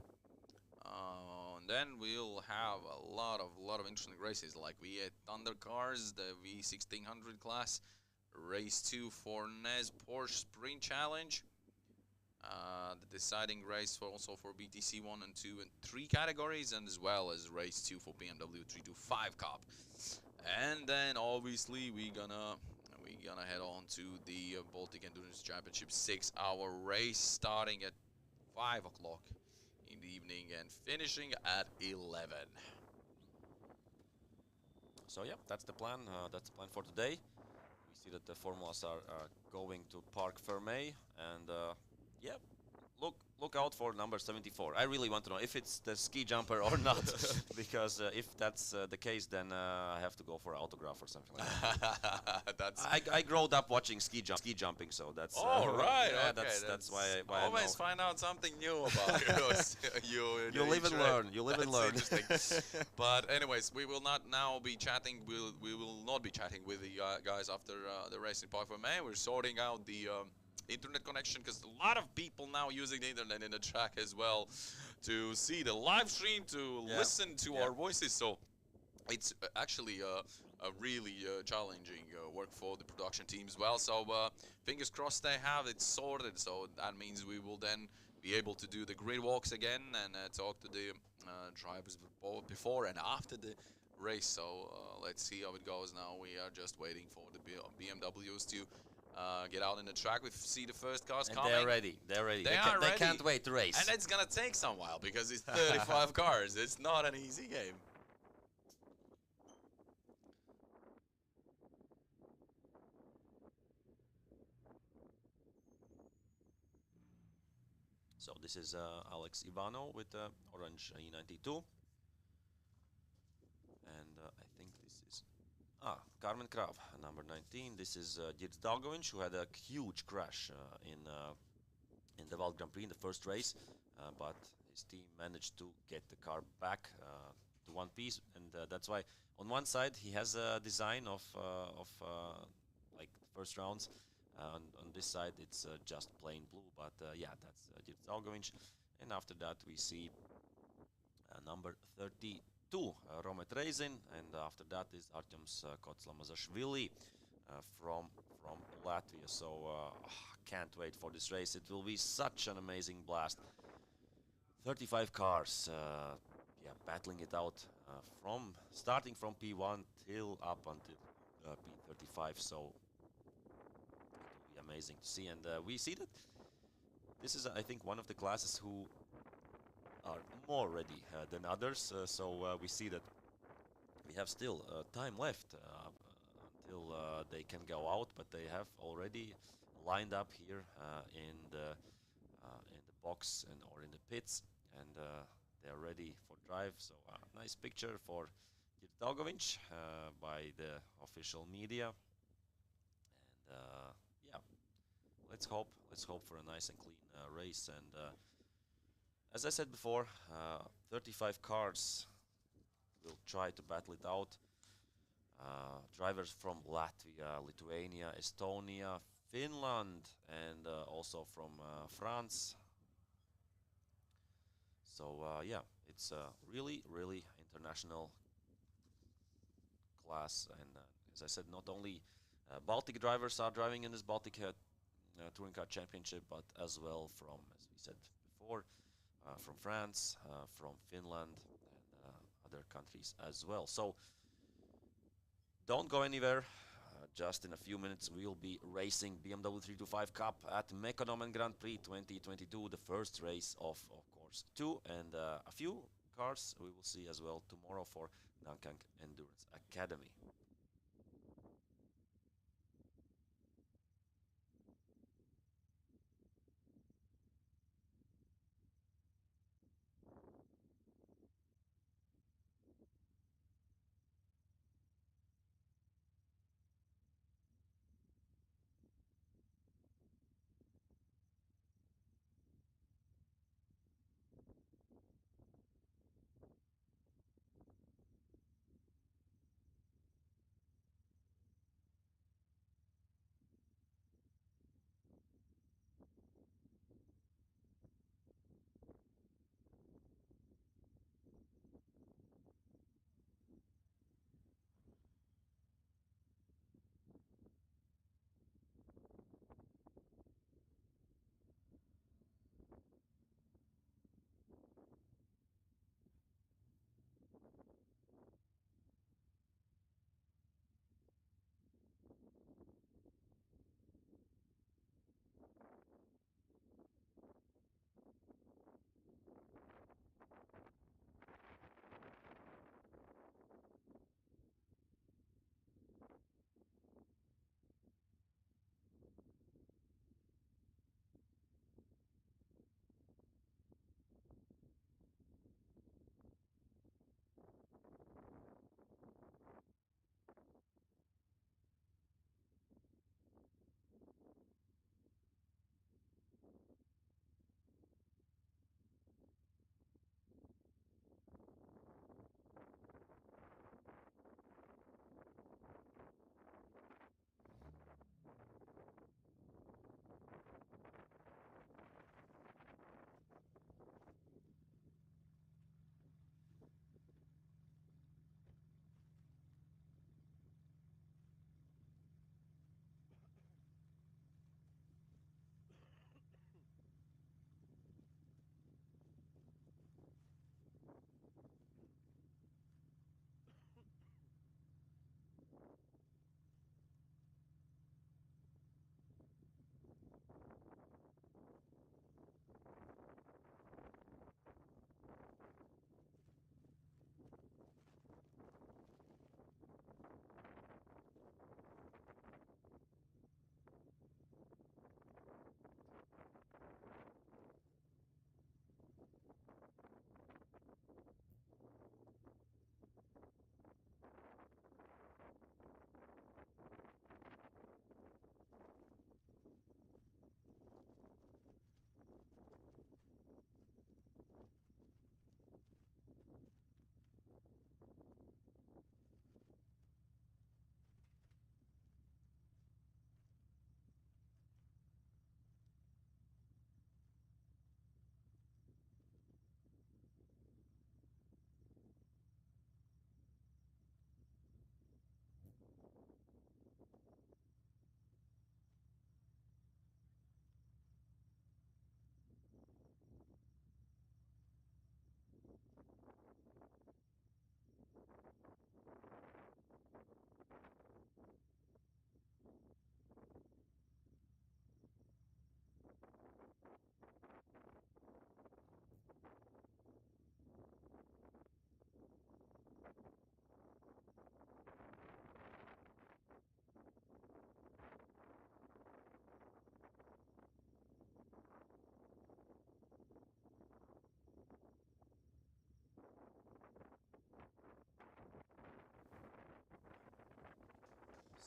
And then we'll have a lot of interesting races, like V8 Thunder cars, the V1600 class, Race 2 for NEZ Porsche Sprint Challenge, the deciding race also for BTC 1 and 2 and 3 categories, and as well as race 2 for BMW 325 Cup. And then obviously we gonna head on to the Baltic Endurance Championship 6-hour race, starting at 5 o'clock in the evening and finishing at 11. So yeah, that's the plan. That's the plan for today. We see that the formulas are going to Parc Fermé, and yeah, look out for number 74. I really want to know if it's the ski jumper or not, because if that's the case, then I have to go for an autograph or something like that. That's I grew up watching ski jumping, so that's right. yeah, Okay, that's why I always know. find out something new about you. You live and learn. You live and learn. Interesting. But anyways, we will not now be chatting. We will not be chatting with the guys after the race in Parc Fermé. We're sorting out the internet connection, because a lot of people now using the internet in the track as well to see the live stream, to listen to our voices. So it's actually a really challenging work for the production team as well. So fingers crossed they have it sorted. So that means we will then be able to do the grid walks again and talk to the drivers before and after the race. So let's see how it goes now. We are just waiting for the BMWs to get out in the track. We see the first cars coming. They're ready. They're ready. They can't wait to race. And it's gonna take some while because it's 35 cars. It's not an easy game. So this is Alex Ivano with the orange E92. And I think this is Carmen Krav, number 19. This is Dirk Dalgovic, who had a huge crash in the World Grand Prix in the first race, but his team managed to get the car back to one piece, and that's why on one side he has a design of like the first rounds. On this side it's just plain blue, but yeah, that's Dirk Dalgovic. And after that we see number 32, Romet Reizin, and after that is Artyom Kotslamazashvili, from Latvia. So can't wait for this race. It will be such an amazing blast. 35 cars, yeah, battling it out from starting from P1 till up until P35. So it will be amazing to see, and we see that this is, I think, one of the classes who are more ready than others. So we see that we have still time left until they can go out, but they have already lined up here in the box and or in the pits, and they are ready for drive. So nice picture for Kirtagovic by the official media, and yeah, let's hope for a nice and clean race. And as I said before, 35 cars will try to battle it out. Drivers from Latvia, Lithuania, Estonia, Finland, and also from France. So yeah, it's a really international class, and as I said, not only Baltic drivers are driving in this Baltic Touring Car Championship, but as well from, as we said before, from France, from Finland, and other countries as well. So don't go anywhere. Just in a few minutes, we'll be racing BMW 325 Cup at Mekonomen Grand Prix 2022, the first race of course, two, and a few cars we will see as well tomorrow for Nankang Endurance Academy.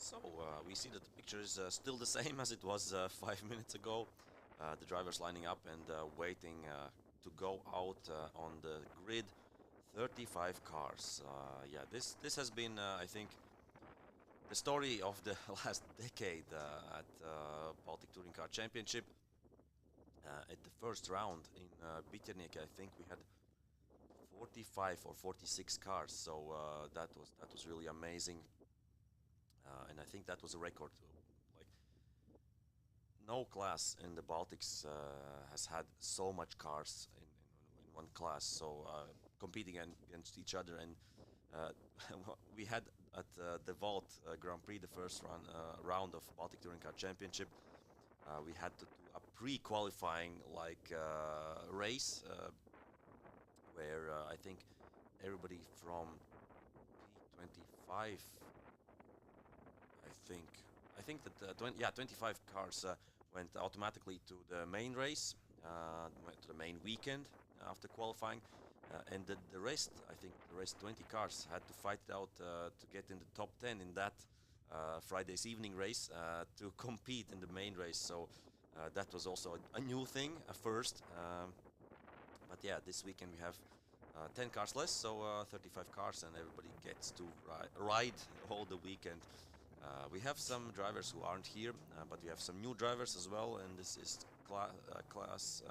So we see that the picture is still the same as it was 5 minutes ago. The drivers lining up and waiting to go out on the grid. 35 cars. Yeah, this has been, I think, the story of the last decade at Baltic Touring Car Championship. At the first round in Botniaring, I think we had 45 or 46 cars. So that was really amazing. And I think that was a record. Like, no class in the Baltics has had so much cars in one class, so competing against each other. And we had at the Vault Grand Prix, the first round of Baltic Touring Car Championship, we had to do a pre-qualifying race where I think everybody from P25, I think that 25 cars went automatically to the main race, to the main weekend after qualifying, and the rest, I think the rest 20 cars had to fight it out to get in the top 10 in that Friday's evening race to compete in the main race. So that was also a new thing, a first. But yeah, this weekend we have 10 cars less, so 35 cars, and everybody gets to ride all the weekend. We have some drivers who aren't here, but we have some new drivers as well, and this is class.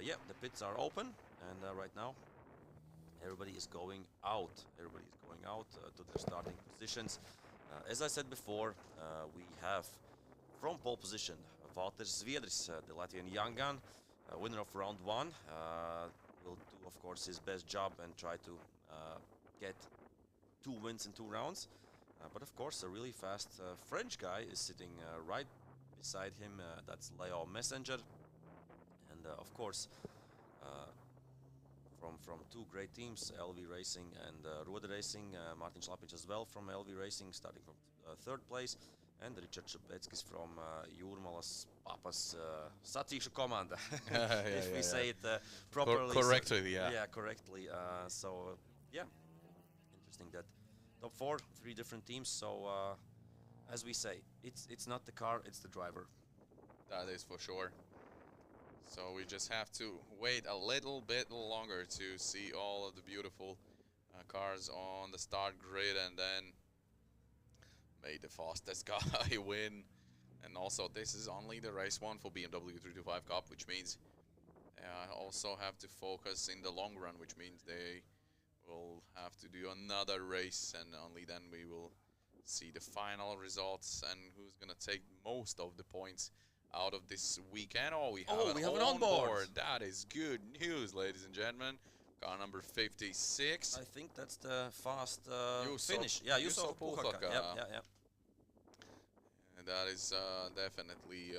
Yeah, the pits are open, and right now everybody is going out. Everybody is going out to their starting positions. As I said before, we have from pole position Valters Zviedris, the Latvian young gun, winner of round 1. Will do, of course, his best job and try to get 2 wins in 2 rounds. But of course, a really fast French guy is sitting right beside him. That's Leo Messenger, and of course, from 2 great teams, LV Racing and RATA Racing. Martin Šlapiņš as well from LV Racing, starting from 3rd place, and Richard Šepeckis from Jūrmalas Papas Sacīšu komanda. If we say it properly. Correctly, so, yeah. Yeah, correctly. So yeah, interesting that. Top 4, 3 different teams. So, as we say, it's not the car, it's the driver. That is for sure. So we just have to wait a little bit longer to see all of the beautiful cars on the start grid, and then may the fastest guy win. And also, this is only the race 1 for BMW 325 Cup, which means I also have to focus in the long run, which means they will have to do another race, and only then we will see the final results and who's gonna take most of the points out of this weekend. Oh, we have an onboard. That is good news, ladies and gentlemen. Car number 56. I think that's the fast Finnish. Yeah, Juuso Puukaka. Yeah. And that is definitely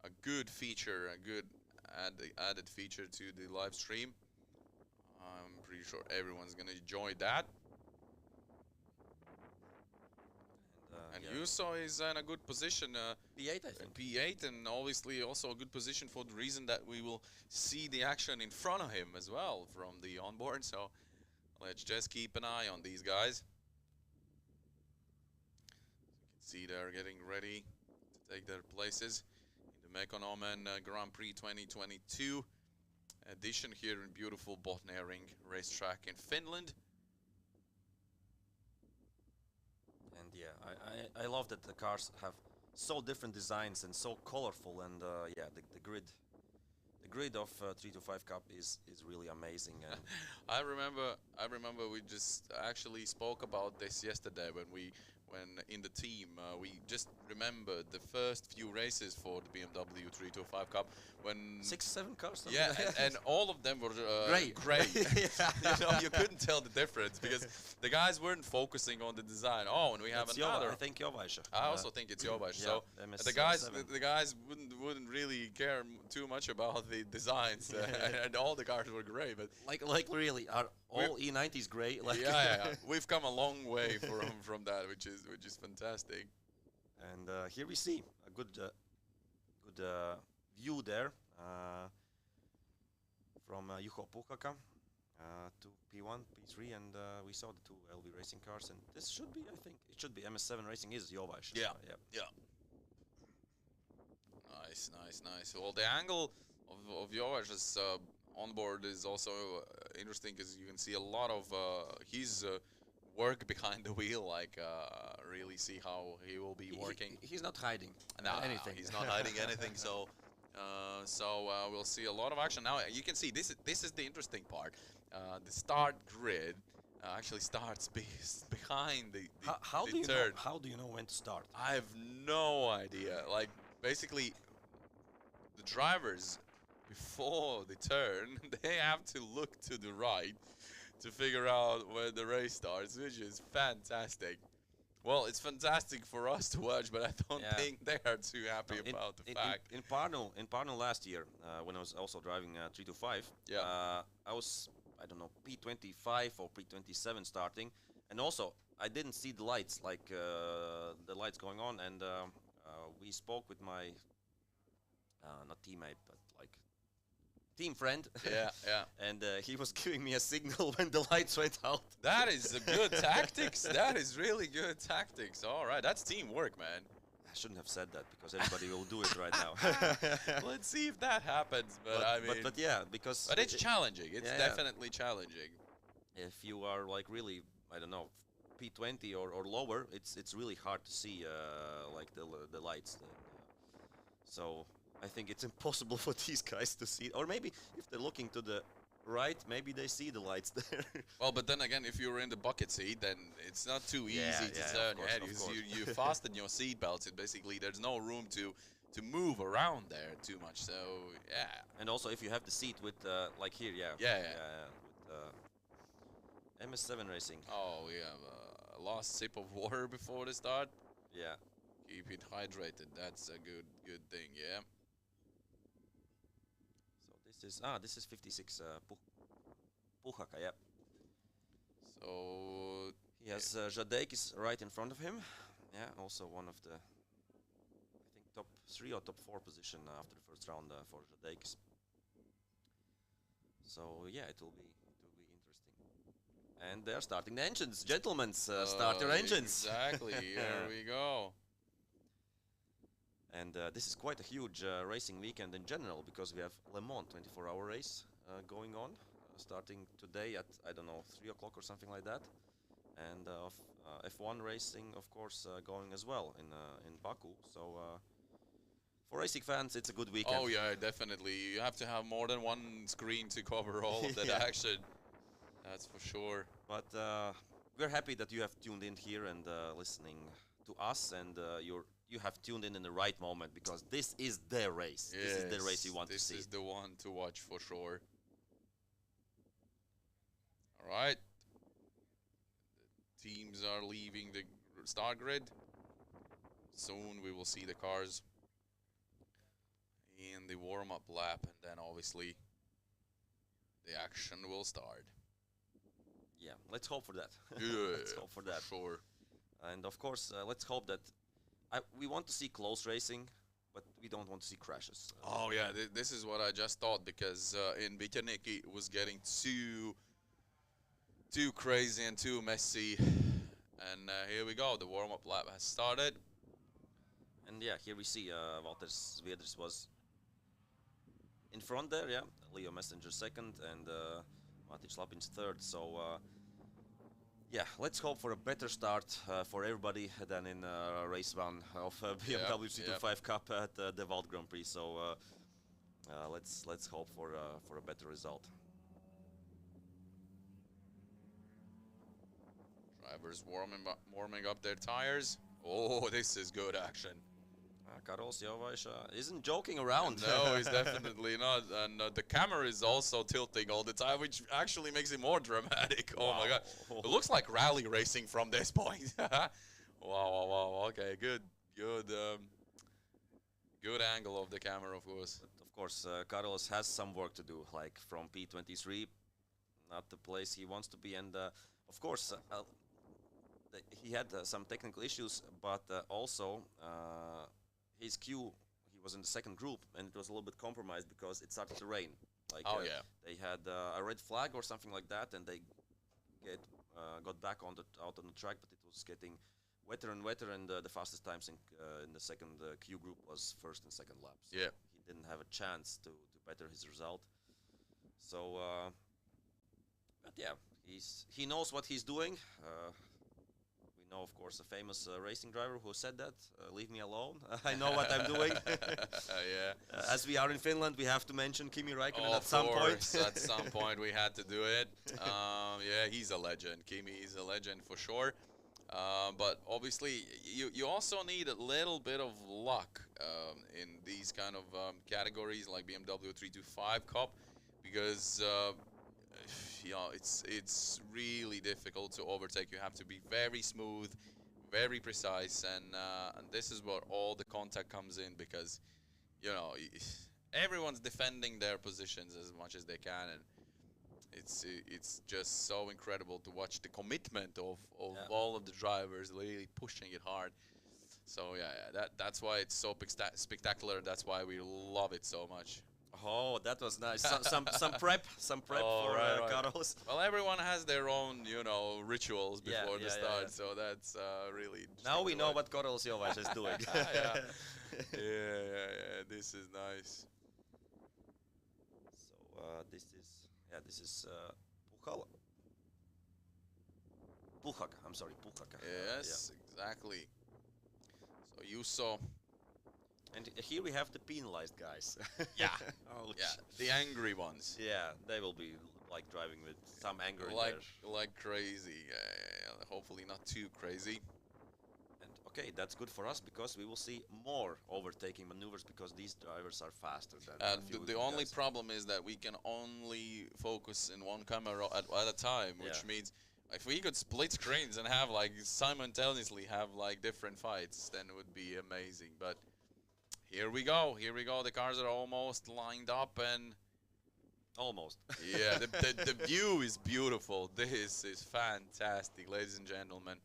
a good feature, a good added feature to the live stream. I'm pretty sure everyone's gonna enjoy that. And yeah. Juuso is in a good position. P8, I think. P8, and obviously also a good position for the reason that we will see the action in front of him as well from the onboard. So let's just keep an eye on these guys. As you can see, they're getting ready to take their places in the Mekonomen Grand Prix 2022 edition here in beautiful Botniaring racetrack in Finland. And yeah, I love that the cars have so different designs and so colorful, and yeah, the grid of 325 Cup is really amazing. And I remember we just actually spoke about this yesterday when in the team we just remembered the first few races for the BMW 325 Cup when 6-7 cars. Yeah, and all of them were gray. You know, you couldn't tell the difference because the guys weren't focusing on the design. Oh, and we have another. I think Jovaisha. I also think it's Jovaisha. So MS the guys wouldn't really care too much about the designs, and all the cars were gray. But like really, are all E90s gray? Like yeah. We've come a long way from that, which is fantastic. And here we see a good view there from Juho Puukaka. to P1, P3, and we saw the two LV racing cars, and this should be, I think, it should be MS7 Racing is Jovash. Yeah, yeah. yeah. Nice, nice, nice. Well, the angle of Jovash's onboard is also interesting because you can see a lot of his work behind the wheel, like really see how he will be working. He's not hiding anything. He's not hiding anything. So, we'll see a lot of action now. You can see this is the interesting part. The start grid actually starts behind the how the do you turn. know, how do you know when to start? I have no idea. Like basically, the drivers before the turn they have to look to the right to figure out where the race starts, which is fantastic. Well, it's fantastic for us to watch, but I don't think they are too happy about the fact. In Pärnu last year, when I was also driving 325, I was, I don't know, P25 or P27 starting, and also I didn't see the lights, like the lights going on, and we spoke with my not teammate, but like team friend. Yeah, yeah. And he was giving me a signal when the lights went out. That is a good tactics. That is really good tactics. All right, that's teamwork, man. I shouldn't have said that because everybody will do it right now. Let's see if that happens. But I mean, but yeah, because but it's challenging. It's definitely challenging. If you are like really, I don't know, P20 or lower, it's really hard to see like the lights. So I think it's impossible for these guys to see. Or maybe if they're looking to the right, maybe they see the lights there. Well, but then again, if you're in the bucket seat, then it's not too easy to turn your head. You fasten your seat belts, and basically there's no room to move around there too much. So yeah. And also if you have the seat with like here, with MS7 Racing. Oh, we have a last sip of water before the start. Yeah. Keep it hydrated. That's a good thing. Yeah. So this is 56 Puhaka, yeah. So he has Žadeikis right in front of him. Yeah, also one of the, I think, top 3 or top 4 position after the first round for Žadeikis. So yeah, it will be interesting. And they're starting the engines, gentlemen. Start your engines. Exactly. Here we go. And this is quite a huge racing weekend in general because we have Le Mans 24-hour race going on, starting today at, I don't know, 3 o'clock or something like that. And F1 racing, of course, going as well in Baku. So for racing fans, it's a good weekend. Oh yeah, definitely. You have to have more than one screen to cover all of that action. That's for sure. But we're happy that you have tuned in here and listening to us, and you have tuned in the right moment because this is the race. Yes, this is the race you want to see. This is the one to watch for sure. All right. The teams are leaving the start grid. Soon we will see the cars in the warm-up lap, and then obviously the action will start. Yeah, let's hope for that. Yeah, let's hope for that. Sure. And of course, let's hope that we want to see close racing, but we don't want to see crashes. Oh yeah, this is what I just thought, because in Botniaring it was getting too crazy and too messy. And here we go, the warm-up lap has started. And yeah, here we see Valtteri Sviedris was in front there, yeah. Leo Messenger second and Matic Lapins third. So yeah, let's hope for a better start for everybody than in race 1 of BMW C25 Cup at the Wald Grand Prix. So let's hope for a better result. Drivers warming up their tires. Oh, this is good action. Karols Jovaš isn't joking around. No, he's definitely not. And the camera is also tilting all the time, which actually makes it more dramatic. Oh my god. It looks like rally racing from this point. Wow. Okay, good angle of the camera, of course. But of course, Carlos has some work to do, like from P23, not the place he wants to be. And of course, he had some technical issues, but also his queue, he was in the second group, and it was a little bit compromised because it started to rain. Like yeah. they had a red flag or something like that, and they got back on out on the track, but it was getting wetter and wetter, and the fastest times in the second Q group was first and second laps. So Yeah. he didn't have a chance to better his result. So, but yeah, he knows what he's doing. We know, of course, a famous racing driver who said that, leave me alone, I know what I'm doing. Yeah. As we are in Finland, we have to mention Kimi Räikkönen at Of some point. course, at some point we had to do it. Yeah, he's a legend. Kimi is a legend for sure. But obviously, you also need a little bit of luck in these kind of categories like BMW 325 Cup, because you know, it's really difficult to overtake. You have to be very smooth, very precise, and this is where all the contact comes in, because you know everyone's defending their positions as much as they can, and it's just so incredible to watch the commitment of all of the drivers really pushing it hard. So yeah, that's why it's so spectacular. That's why we love it so much. Oh, that was nice. Some prep Oh, for right. Carlos. Well, everyone has their own, you know, rituals Yeah, before the yeah, start, yeah. so that's really. Now we know like- what Carlos Jovac is doing. yeah. Yeah. This is nice. So this is Puchal. Puchak. I'm sorry, Puchak. Yes, exactly. So you saw, And here we have the penalized guys. Yeah. Ouch. yeah, the angry ones. Yeah, they will be like driving with some anger in Like crazy. Hopefully not too crazy. And okay, that's good for us because we will see more overtaking maneuvers because these drivers are faster than And a few the only guys. problem is that we can only focus in one camera at a time, which Yeah. means if we could split screens and have like simultaneously have like different fights, then it would be amazing. But here we go. The cars are almost lined up, and Almost. yeah, the view is beautiful. This is fantastic, ladies and gentlemen.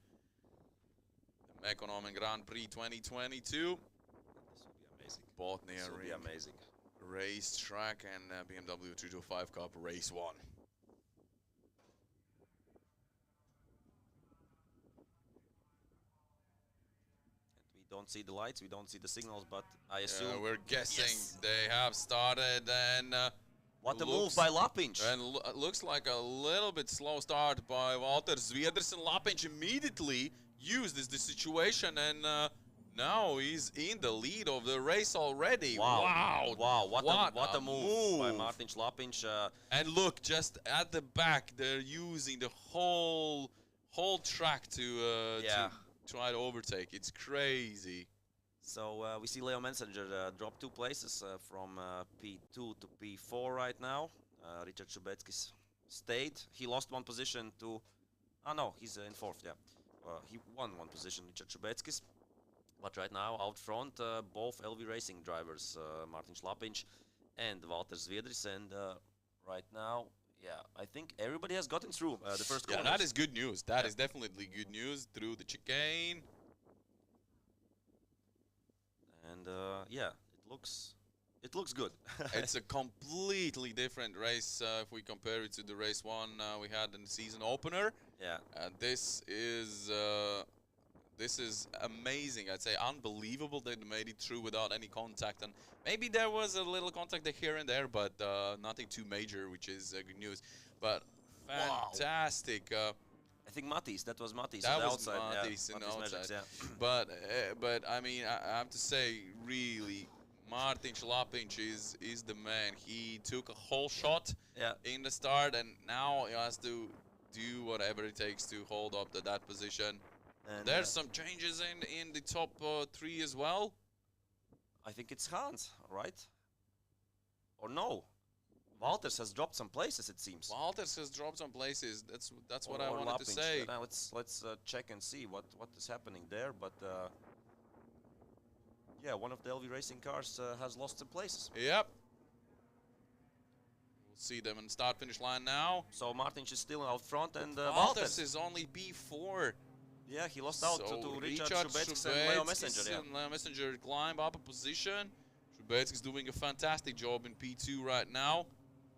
The Mekonomen Grand Prix 2022. This will be amazing. This will be Botniaring amazing. racetrack and BMW 325 Cup Race 1. And we don't see the lights, we don't see the signals, but I assume We're guessing Yes. they have started, and what a looks- move by Lapinch. and looks like a little bit slow start by Walter Zviedersen. Lapinch immediately used the situation, and now he's in the lead of the race already. Wow, what a move by move. Martin Lapinch. And look, just at the back, they're using the whole track to Yeah. try to overtake. It's crazy. So we see Leo Messenger drop 2 places from P2 to P4 right now. Richard Šubeckis stayed. He lost 1 position to... Oh no, he's in 4th, yeah. He won 1 position, Richard Šubeckis. But right now, out front, both LV Racing drivers, Martin Lapinch and Walter Zviedris. And right now, yeah, I think everybody has gotten through the first Yeah, corners. that is good news. That is definitely good news through the chicane. And yeah, it looks good. It's a completely different race if we compare it to the race 1 we had in the season opener. Yeah. This is amazing. I'd say unbelievable they made it through without any contact, and maybe there was a little contact here and there, but nothing too major, which is good news. But fantastic. I think Mattis, that was Mattis That on the was outside. Mattis yeah, on the Mattis Magics, outside. yeah. But I mean, I have to say, really, Martin Lapinch is the man. He took a whole shot Yeah. in the start, and now he has to do whatever it takes to hold up that position. And, There's some changes in the top 3 as well. I think it's Hans, right? Or no? Walters has dropped some places, it seems. Walters has dropped some places. That's what I Or wanted to Lapinch. say. Now let's check and see what is happening there. But yeah, one of the LV Racing cars has lost some places. Yep. We'll see them in start-finish line now. So Martin is still out front, and Walters Walters. is only B4. Yeah, he lost out So to Richard Šubeckis and Leo Messenger. Yeah. and Leo Messenger climb up a position. Šubeckis is doing a fantastic job in P2 right now.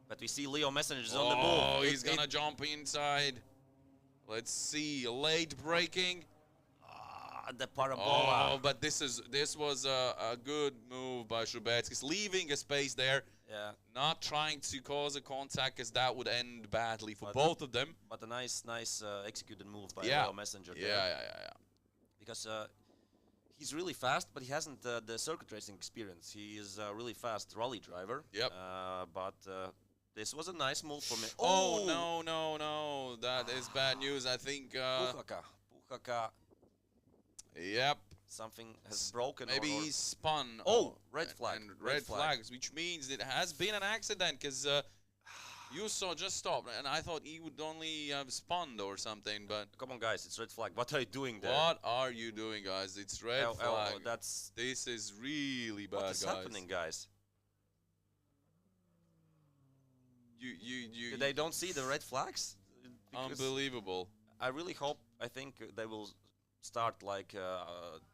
But we see Leo Messenger's on the Oh, move. he's gonna jump inside. Let's see, late braking. The parabola. Oh, but this was a good move by Shubetzky. He's leaving a space there, Yeah. not trying to cause a contact, because that would end badly for both of them. But a nice executed move by Yeah. Leo Messenger there. Yeah. Because he's really fast, but he hasn't the circuit racing experience. He is a really fast rally driver. Yep. But this was a nice move for me. Oh, no. That is bad news. I think... Puhaka. Yep. Something has broken. Maybe or he's spun. Oh, red flag. And red flags, which means it has been an accident, because Juuso just stopped, and I thought he would only have spun or something, but... Come on, guys, it's red flag. What are you doing there? What are you doing, guys? It's red flag. That's... This is really bad, What is guys. happening, guys? You They don't see the red flags? Because unbelievable. I really hope, I think they will start like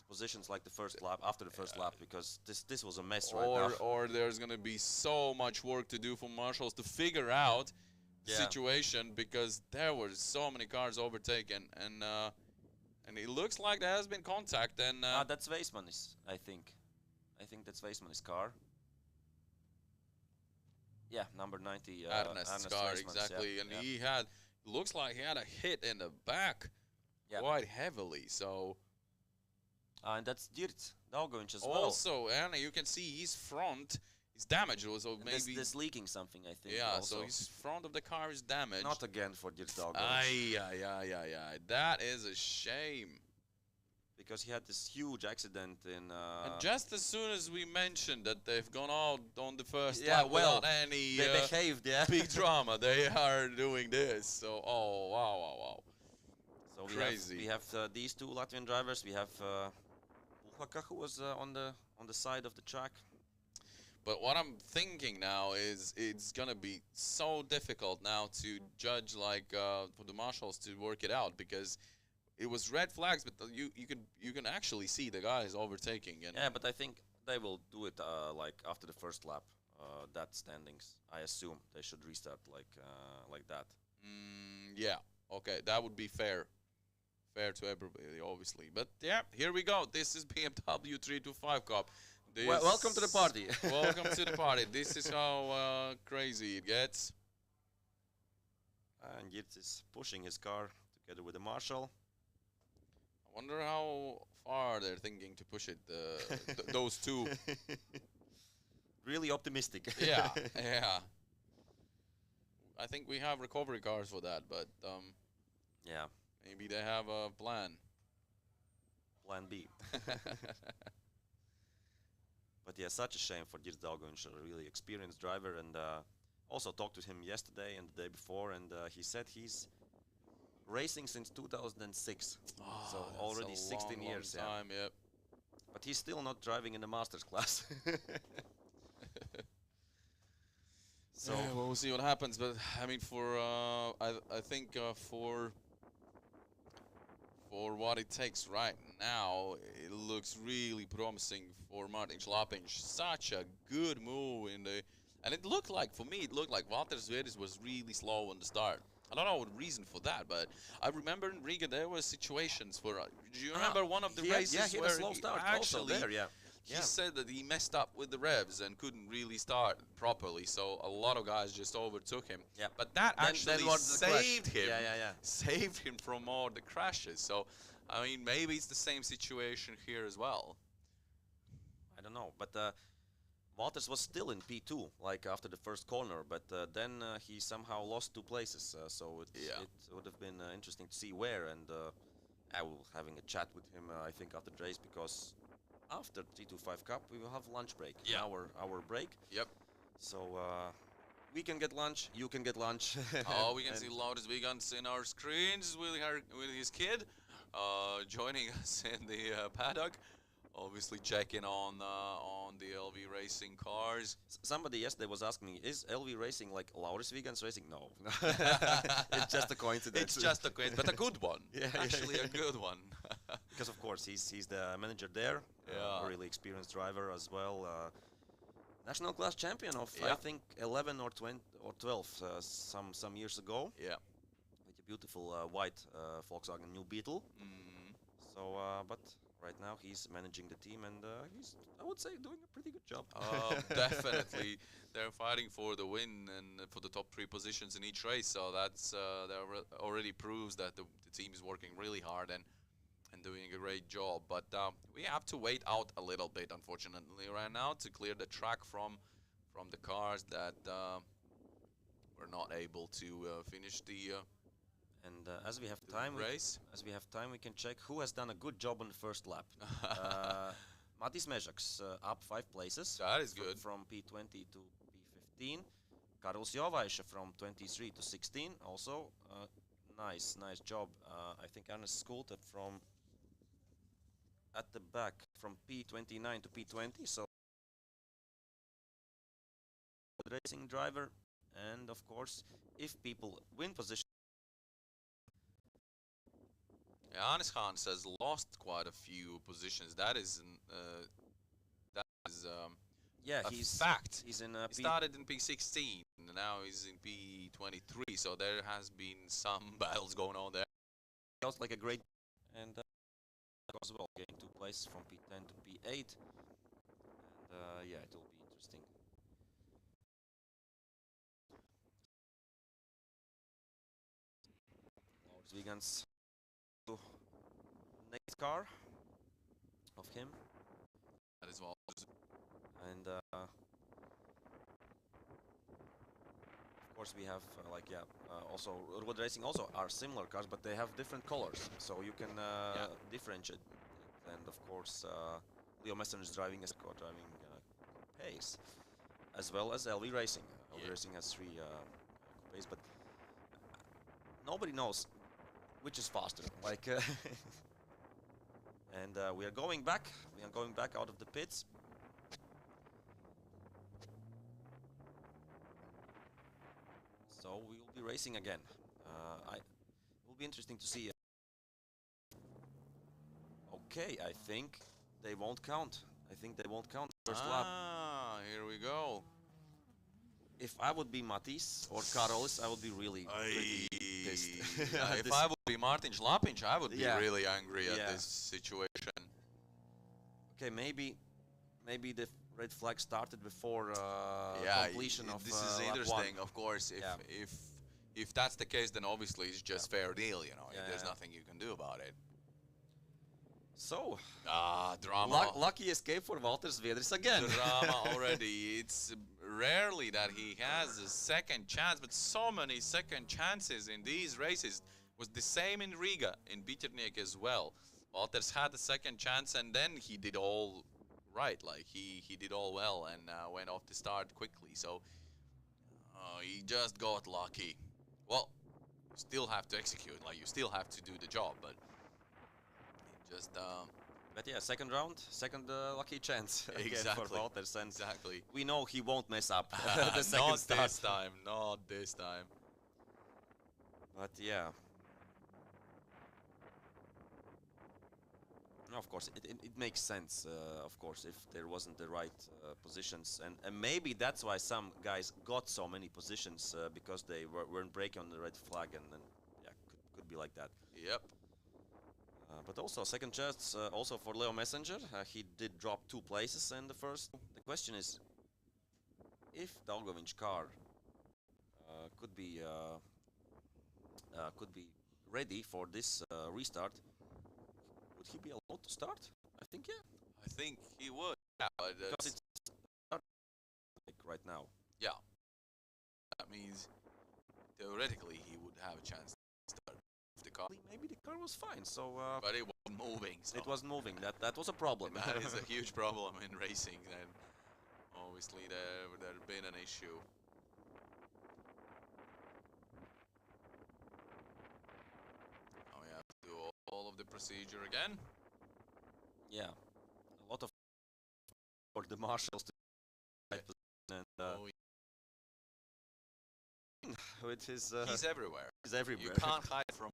positions like the first lap, after the first lap, because this was a mess right now. Or there's gonna be so much work to do for marshals to figure out the situation, because there were so many cars overtaken, and it looks like there has been contact. And that's Weissman's, I think. I think that's Weissman's car. Yeah, number 90. Ernest's car, Weissman's, exactly, yeah, and yeah. he had, looks like he had a hit in the back, quite heavily. So. And that's Dirt Dalgovic as well. Also, and you can see his front is damaged. So maybe this leaking something, I think. Yeah, also. so his front of the car is damaged. Not again for Dirt Dalgovic. Yeah. That is a shame. Because he had this huge accident in... and just as soon as we mentioned that they've gone out on the first yeah, lap well, without any they behaved, big drama, they are doing this. So, oh, wow. So crazy. We have these two Latvian drivers. We have Puhaka, who was on the side of the track. But what I'm thinking now is it's gonna be so difficult now to judge, like for the marshals to work it out, because it was red flags, but you can actually see the guys overtaking. And yeah, but I think they will do it like after the first lap. That standings, I assume they should restart like that. Yeah. Okay, that would be fair to everybody, obviously. But yeah, here we go. This is BMW 325 Cup. Welcome to the party. Welcome to the party. This is how crazy it gets. And Yitz is pushing his car together with the marshal. I wonder how far they're thinking to push it, those two. Really optimistic. Yeah. I think we have recovery cars for that, but yeah, maybe they have a plan. Plan B. But yeah, such a shame for Dirt Dalgovic, a really experienced driver, and also talked to him yesterday and the day before, and he said he's racing since 2006, so already 16 years. Time, yeah. But he's still not driving in the masters class. So yeah, well, we'll see what happens. But I mean, for I think for what it takes right now, it looks really promising for Martin Schlapping. Such a good move in the, and it looked like, for me, it looked like Walter Zveres was really slow on the start. I don't know the reason for that, but I remember in Riga there were situations where. Do you remember one of the races he where had a slow start actually also there, he said that he messed up with the revs and couldn't really start properly, so a lot of guys just overtook him. Yeah. But that actually saved him. Yeah. Saved him from all the crashes. So, I mean, maybe it's the same situation here as well. I don't know, but Walters was still in P2, like after the first corner, but then he somehow lost 2 places, so it would have been interesting to see where, and I will having a chat with him, I think, after the race, because after 325 Cup, we will have lunch break, our break. Yep. So we can get lunch, you can get lunch. Oh, we can see Lotus Vegans in our screens with his kid, joining us in the paddock. Obviously checking on the LV Racing cars. Somebody yesterday was asking me, is LV Racing like Lauris Vegans Racing? No. It's just a coincidence. It's just a coincidence, but a good one. Actually a good one. Because of course he's the manager there, a really experienced driver as well. national class champion of I think 11 or 20 or 12 some years ago. Yeah. With a beautiful white Volkswagen New Beetle. So, but right now he's managing the team, and he's, I would say, doing a pretty good job. Definitely, they're fighting for the win and for the top 3 positions in each race. So that's that already proves that the team is working really hard and doing a great job. But we have to wait out a little bit, unfortunately, right now to clear the track from the cars that were not able to finish the and as we have time, race. We can check who has done a good job on the first lap. Matis Mezaks up 5 places. That is good. From P20 to P15. Karls Jovaisha from 23 to 16. Also, nice job. I think Ernest Schulte from at the back from P29 to P20. So, racing driver, and of course, if people win position. Hannes Hans has lost quite a few positions. That is yeah, a fact. He's in he started in P16, and now he's in P23. So there has been some battles going on there. Felt like a great, and as well gained 2 places from P10 to P8, and yeah, it will be interesting. Lars Wiegand's next car of him, That is well. and of course we have also road racing also are similar cars, but they have different colors, so you can differentiate. And of course Leo Messenger is driving a car, driving Pace, as well as LV Racing. LV Racing has 3 coupes, but nobody knows which is faster. Like, and we are going back. We are going back out of the pits. So we will be racing again. It will be interesting to see. Okay, I think they won't count. I think they won't count first lap. Here we go. If I would be Matis or Karolis, I would be really pissed. If I would be Martin Schlapinch, I would be really angry at this situation. Okay, maybe the red flag started before completion of this is interesting. Of course, if that's the case, then obviously it's just fair deal. You know, there's nothing you can do about it. So, drama. Lucky escape for Walter Svedris again. Drama already. It's rarely that he has a second chance, but so many second chances in these races. Was the same in Riga, in Botniaring as well. Walters had a second chance, and then he did all right. Like he did all well and went off the start quickly. So he just got lucky. Well, you still have to execute. Like you still have to do the job, but. Just, but yeah, second round, second lucky chance exactly. for Walters, and exactly. we know he won't mess up the second not start. This time, not this time. But yeah, no, of course, it makes sense. Of course, if there wasn't the right positions, and maybe that's why some guys got so many positions because they weren't breaking on the red flag, and yeah, could be like that. Yep. But also second chance also for Leo Messenger. He did drop 2 places in the first. The question is, if Dalgovin's car could be ready for this restart, would he be allowed to start? I think yeah. I think he would. Yeah, but because it's like right now. Yeah. That means theoretically he would have a chance to start. The car. Maybe the car was fine, so but it wasn't moving. So. It wasn't moving. That was a problem. That is a huge problem in racing. And obviously there'd been an issue. Now we have to do all of the procedure again. Yeah, a lot of for the marshals to and with his he's everywhere. He's everywhere. You can't hide from.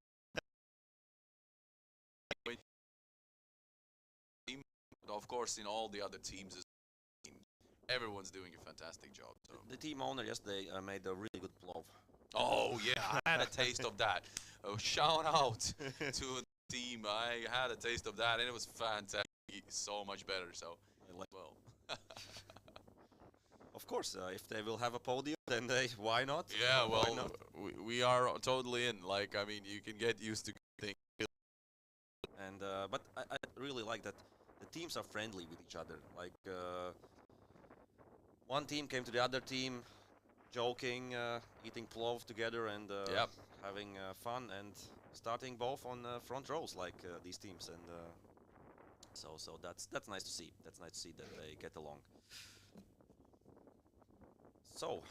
Of course, in all the other teams, everyone's doing a fantastic job. So. The team owner yesterday made a really good plov. Oh yeah, I had a taste of that. Oh, shout out to the team. I had a taste of that, and it was fantastic. So much better. So, well. Of course, if they will have a podium, then why not? Yeah, Why well, not? we are totally in. Like, I mean, you can get used to things. And but I really like that the teams are friendly with each other. Like one team came to the other team, joking, eating plov together, and Yep. having fun, and starting both on front rows like these teams. And so that's nice to see. That's nice to see that they get along. So,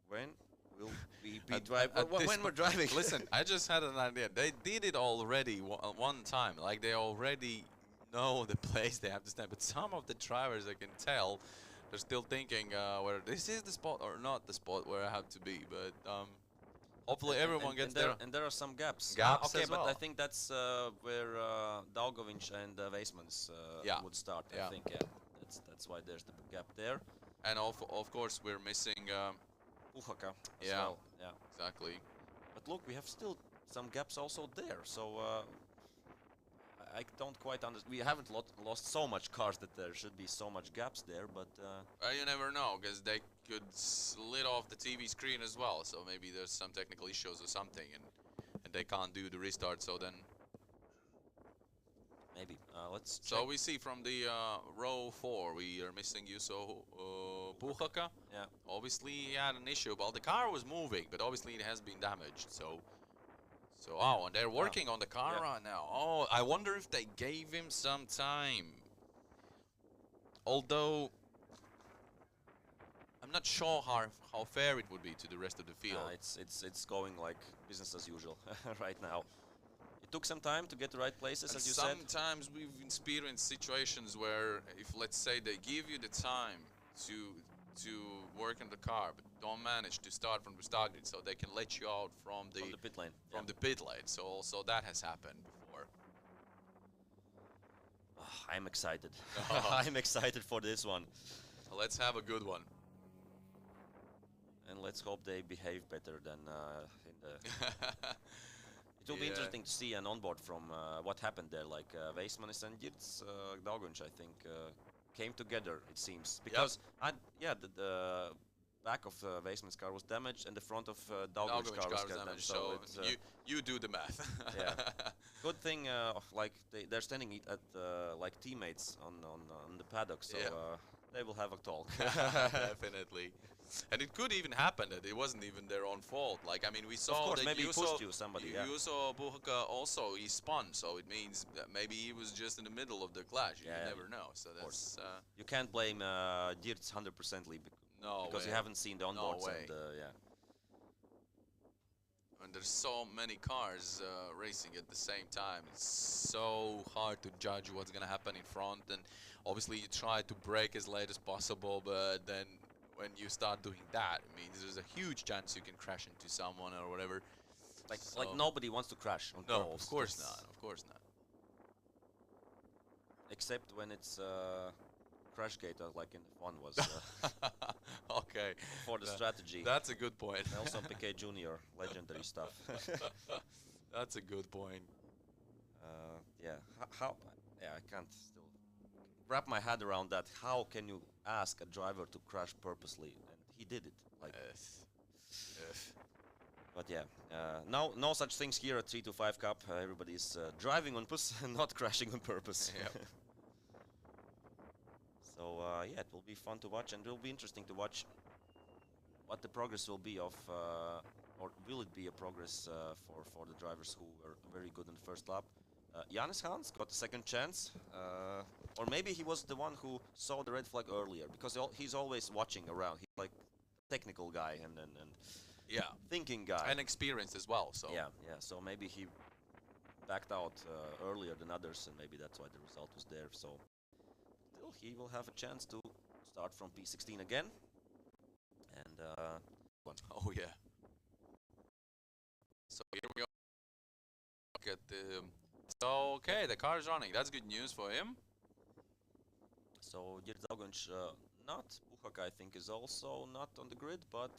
when will we be driving? When we're driving? Listen, I just had an idea. They did it already one time. Like, they already know the place they have to stand. But some of the drivers, I can tell, they're still thinking whether this is the spot or not the spot where I have to be. But hopefully everyone gets there. And there are some gaps. Gaps okay, as but I well. think that's where Daugovic and Weissmans would start. Yeah. I think, yeah. That's why there's the gap there. And of course, we're missing. Puhaka as Yeah. well. Yeah. Exactly. But look, we have still some gaps also there. So I don't quite understand. We haven't lost so much cars that there should be so much gaps there. But You never know, because they could slid off the TV screen as well. So maybe there's some technical issues or something, and they can't do the restart. So then. maybe let's check. So we see from the row 4, we are missing Juuso Puhaka. Yeah. Obviously he had an issue. Well, the car was moving, but obviously it has been damaged. So oh, and they're working on the car right now. Oh, I wonder if they gave him some time. Although I'm not sure how fair it would be to the rest of the field. It's going like business as usual right now. It took some time to get the right places, as you said. Sometimes we've experienced situations where, if let's say they give you the time to work on the car, but don't manage to start from the start grid, so they can let you out from the pit lane. From the pit lane. So also that has happened before. I'm excited. Oh. I'm excited for this one. Let's have a good one. And let's hope they behave better than in the. It will be interesting to see an onboard from what happened there. Like Weissmanis and Girts Daugunc, I think, came together. It seems because the back of Weissman's car was damaged and the front of Daugunc's car was damaged. So you do the math. Yeah. Good thing, like they're standing at like teammates on the paddock, so they will have a talk. Definitely. And it could even happen that it wasn't even their own fault. Like, I mean, we saw of course, that maybe pushed you somebody. You saw Puhaka also, he spun, so it means that maybe he was just in the middle of the clash. You never know. So that's you can't blame Dirts 100% because you haven't seen the onboards. No way. And, and there's so many cars racing at the same time. It's so hard to judge what's gonna happen in front, and obviously you try to brake as late as possible, but then when you start doing that, it means there's a huge chance you can crash into someone or whatever. Like nobody wants to crash on No, calls. of course not. Of course not. Except when it's Crashgate, like in F1 was. Okay. For the strategy. That's a good point. Nelson Piquet Jr. legendary stuff. That's a good point. Yeah. How? Yeah, I can't still wrap my head around that. How can you ask a driver to crash purposely? And he did it. Like. But yeah, no such things here at 325 Cup. Everybody's driving on purpose and not crashing on purpose. Yep. So yeah, it will be fun to watch, and it will be interesting to watch what the progress will be of, or will it be a progress for the drivers who were very good in the first lap. Johannes Hans got a second chance, or maybe he was the one who saw the red flag earlier, because he's always watching around. He's like a technical guy and thinking guy. And experienced as well. So yeah. So maybe he backed out earlier than others, and maybe that's why the result was there. So still, he will have a chance to start from P16 again. And oh yeah. So here we go. Look at the. So okay, the car is running. That's good news for him. So Dzierżagonj not. Puchak I think is also not on the grid, but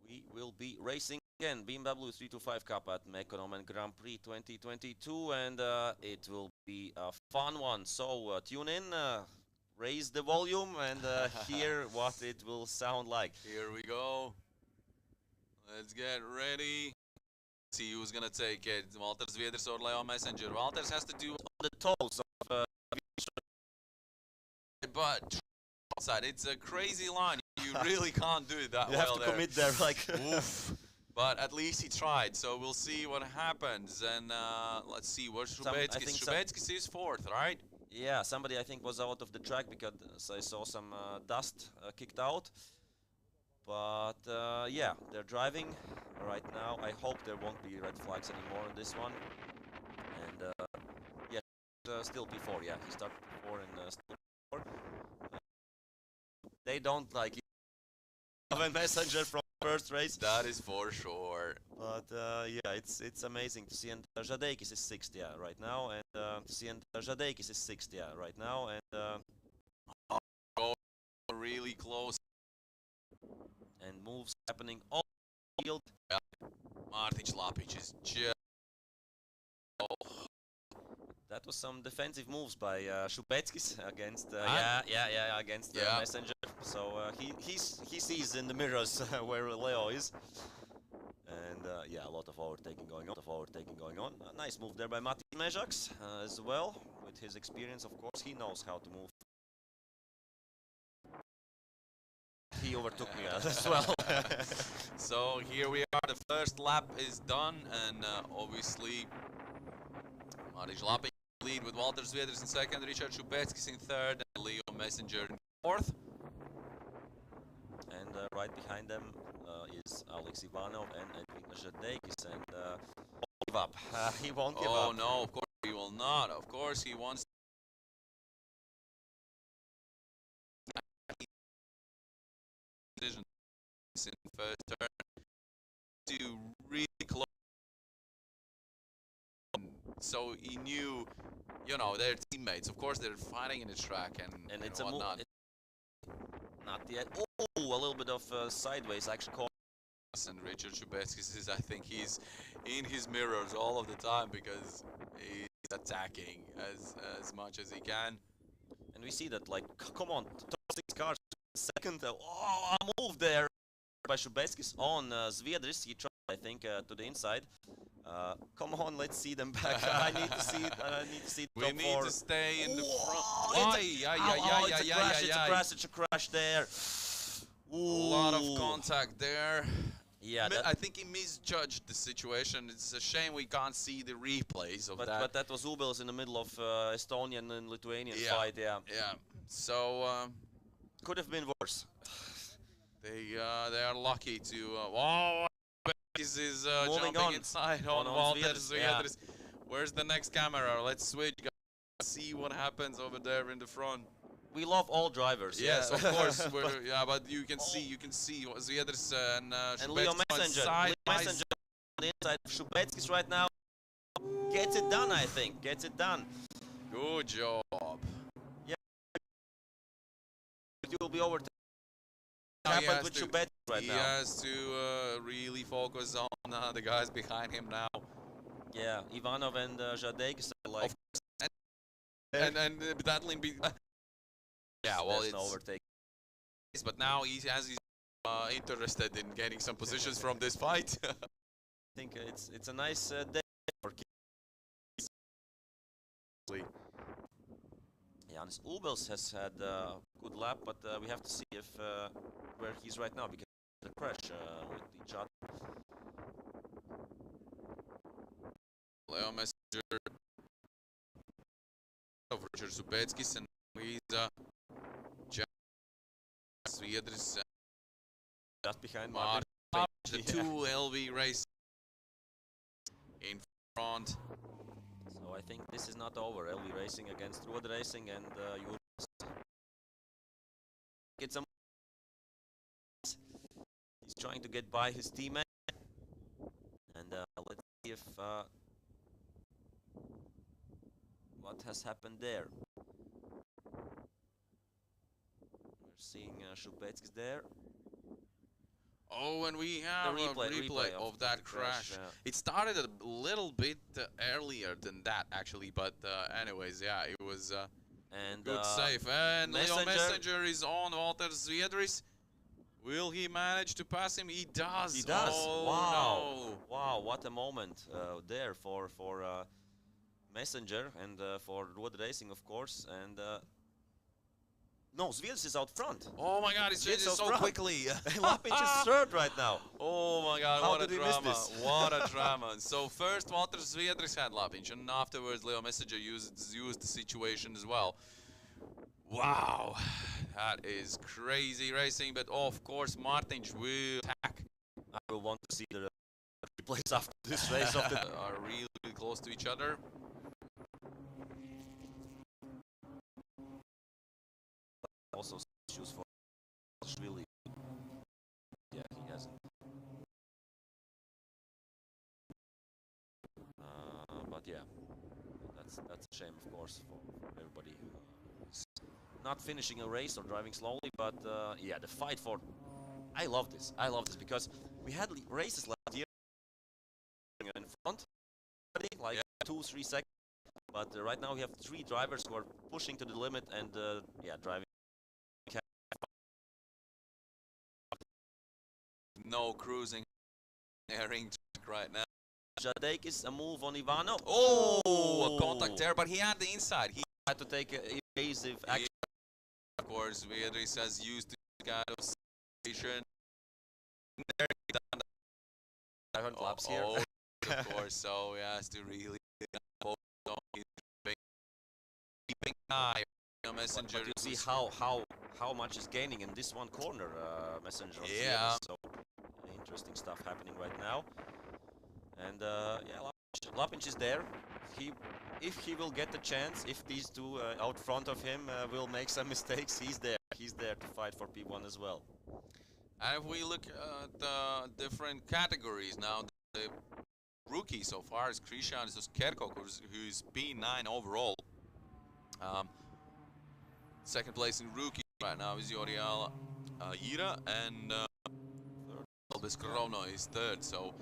we will be racing again. BMW 325 Cup at Mekonomen Grand Prix 2022, and it will be a fun one. So tune in, raise the volume, and hear what it will sound like. Here we go. Let's get ready. See who's gonna take it. Walters Vieders or Leo Messenger. Walters has to do The tolls of but outside. It's a crazy line. You really can't do it that you well have to there. commit there, like. Oof. But at least he tried, so we'll see what happens. And let's see, where's Shubetskis? Shubetskis is fourth, right? Yeah, somebody I think was out of the track because I saw some dust kicked out. But yeah, they're driving right now. I hope there won't be red flags anymore on this one. And yeah, still P4. Yeah, he started P4 and still P4. They don't like a messenger from first race. That is for sure. But yeah, it's amazing to see. And Žadeikis is sixth, yeah, right now. And to see and Žadeikis is sixth, yeah, right now. And Really close. And moves happening on the field. Martic Lapic is just. That was some defensive moves by Shubetskis against against Messenger. So he sees in the mirrors where Leo is, and yeah, a lot of overtaking going on. A nice move there by Mati Mežaks as well. With his experience, of course, he knows how to move. He overtook me as well. So here we are. The first lap is done, and obviously Martic Lapic lead with Walter Zvieders in second, Richard Shubetskis in third, and Leo Messenger in fourth. And right behind them is Alex Ivanov and Edwin Žadeikis, and won't give up. He won't give up. Oh no, of course he will not. Of course he wants decision in first turn to really close. So he knew, you know, they're teammates. Of course, they're fighting in the track and it's a whatnot. Not yet. Oh, a little bit of sideways action call. And Richard Shubetskis is, I think, he's in his mirrors all of the time because he's attacking as much as he can. And we see that, like, come on, top 6 cars, second. Oh, a move there by Shubetskis on Zviedris. He tried, I think, to the inside. Come on, let's see them back. I need to see it. I need to see the top 4. We need to stay in the front. It's a crash there. A lot of contact there. Yeah, I think he misjudged the situation. It's a shame we can't see the replays of that. But that was Ubels in the middle of Estonian and Lithuanian fight. Yeah. Yeah. So could have been worse. They are lucky to. Oh, is jumping on. inside on Walters. Yeah. Where's the next camera? Let's switch. See what happens over there in the front. We love all drivers. Yes, of course. Yeah, but you can see Zvieders and Leo Messenger. Leo Messenger on the inside of Shubetskis right now. Gets it done, I think. Gets it done. Good job. Yeah. It will be overtaken. Happened with Shubetskis right now. He has to really focus on the guys behind him now. Yeah, Ivanov and Žadeikis are like. And battling. Yeah, well, it's no overtaking. But now he's interested in gaining some positions from this fight. I think it's a nice day for kids. Janis Ubels has had a good lap, but we have to see if where he's right now because of the crash with each other. Leo Messenger of Richard Shubetskis, and he's Zviedris just behind Martin. The two LV race in front. So I think this is not over. LV Racing against Road Racing and it's a. He's trying to get by his teammate, and let's see if what has happened there. seeing Shubetskis there. Oh, and we have a replay of that crash. It started a little bit earlier than that, actually, but anyways, yeah, it was And good save. And Leo Messenger. Messenger is on Walter Zviedris. Will he manage to pass him? He does. He does. Oh, Wow. no. Wow, what a moment there for Messenger and for Road Racing, of course. And no, Zviedris is out front. Oh my God, he's changing so quickly. Lapinch is third right now. Oh my God, How what a did we miss drama. this? What a drama. So first Walter Zviedris had Lapinch, and afterwards Leo Messenger used the situation as well. Wow, that is crazy racing, but of course Martins will attack. I will want to see the replays after this race of the Are really, really close to each other. also issues for really. Yeah, he hasn't. But yeah, that's a shame, of course, for everybody who's not finishing a race or driving slowly. But yeah, the fight for. I love this. I love this because we had races last year in front, like 2-3 seconds. But right now we have 3 drivers who are pushing to the limit and yeah, driving. No cruising airing right now. Jadek is a move on Ivano. Oh, a contact there, but he had the inside. He had to take an evasive action. Of course, Zviedris has used this kind of situation. 500 laps here. Oh, of course, so he has to really focus on his keeping eye on Messenger. But you see how much is gaining in this one corner, Messenger. Yeah. So interesting stuff happening right now. And yeah, Lapinch is there. If he will get the chance, if these two out front of him will make some mistakes, he's there. He's there to fight for P1 as well. And if we look at the different categories now, the rookie so far is Krishan Kerkok, who's P9 overall. Second place in rookie right now is Yorial Ira, and Albis Krono is third. So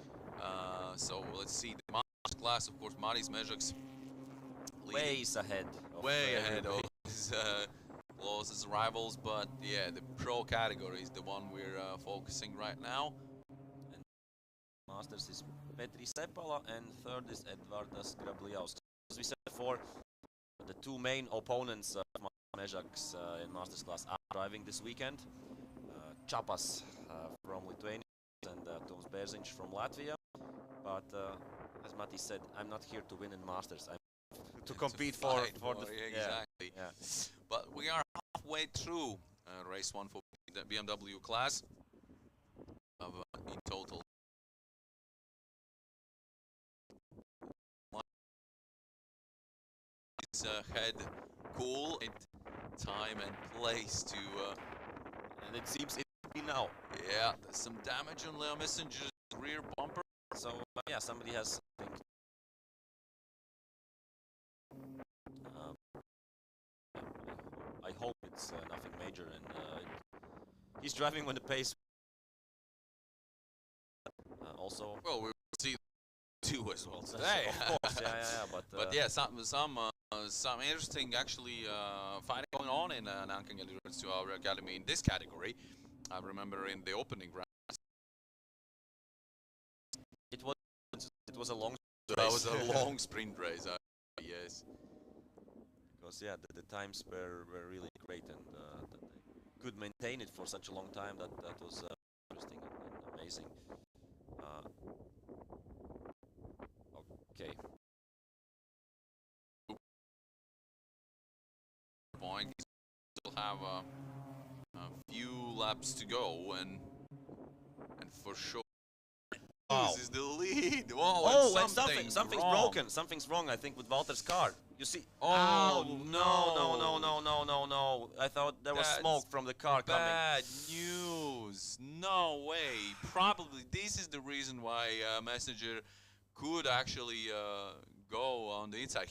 let's see the Masters class. Of course, Maris Mezhok's ways ahead. Way ahead of his closest rivals, but yeah, the pro category is the one we're focusing right now. And Masters is Petri Sepala and third is Edvardas Grabliauskas. As we said before, the 2 main opponents of Mezhok's in Masters class are driving this weekend. Chapas from Lithuania and Toms Berzinch from Latvia. But as Matti said, I'm not here to win in Masters. I'm to compete for the exactly. Yeah. But we are halfway through race 1 for the BMW class of in total. It's head cool in time and place to and it seems it will be now. Yeah, there's some damage on Leo Messenger's rear bumper. So yeah, somebody has I hope it's nothing major, and he's driving when the pace. Also, well, we'll see 2 as well today. Of course, yeah. But yeah, some interesting actually fighting going on in Nanking Endurance 2-hour academy in this category. I remember in the opening round. It was a long. That was a long sprint race. Yes. Because yeah, the times were really great, and that they could maintain it for such a long time. That was interesting and amazing. Okay. Point. Still have a few laps to go, and for sure. Wow. This is the lead. Whoa, oh, and something's wrong. broken. Something's wrong, I think, with Walter's car. You see? Oh, no. I thought there was smoke from the car coming. Bad news. No way. Probably this is the reason why Messenger could actually go on the inside.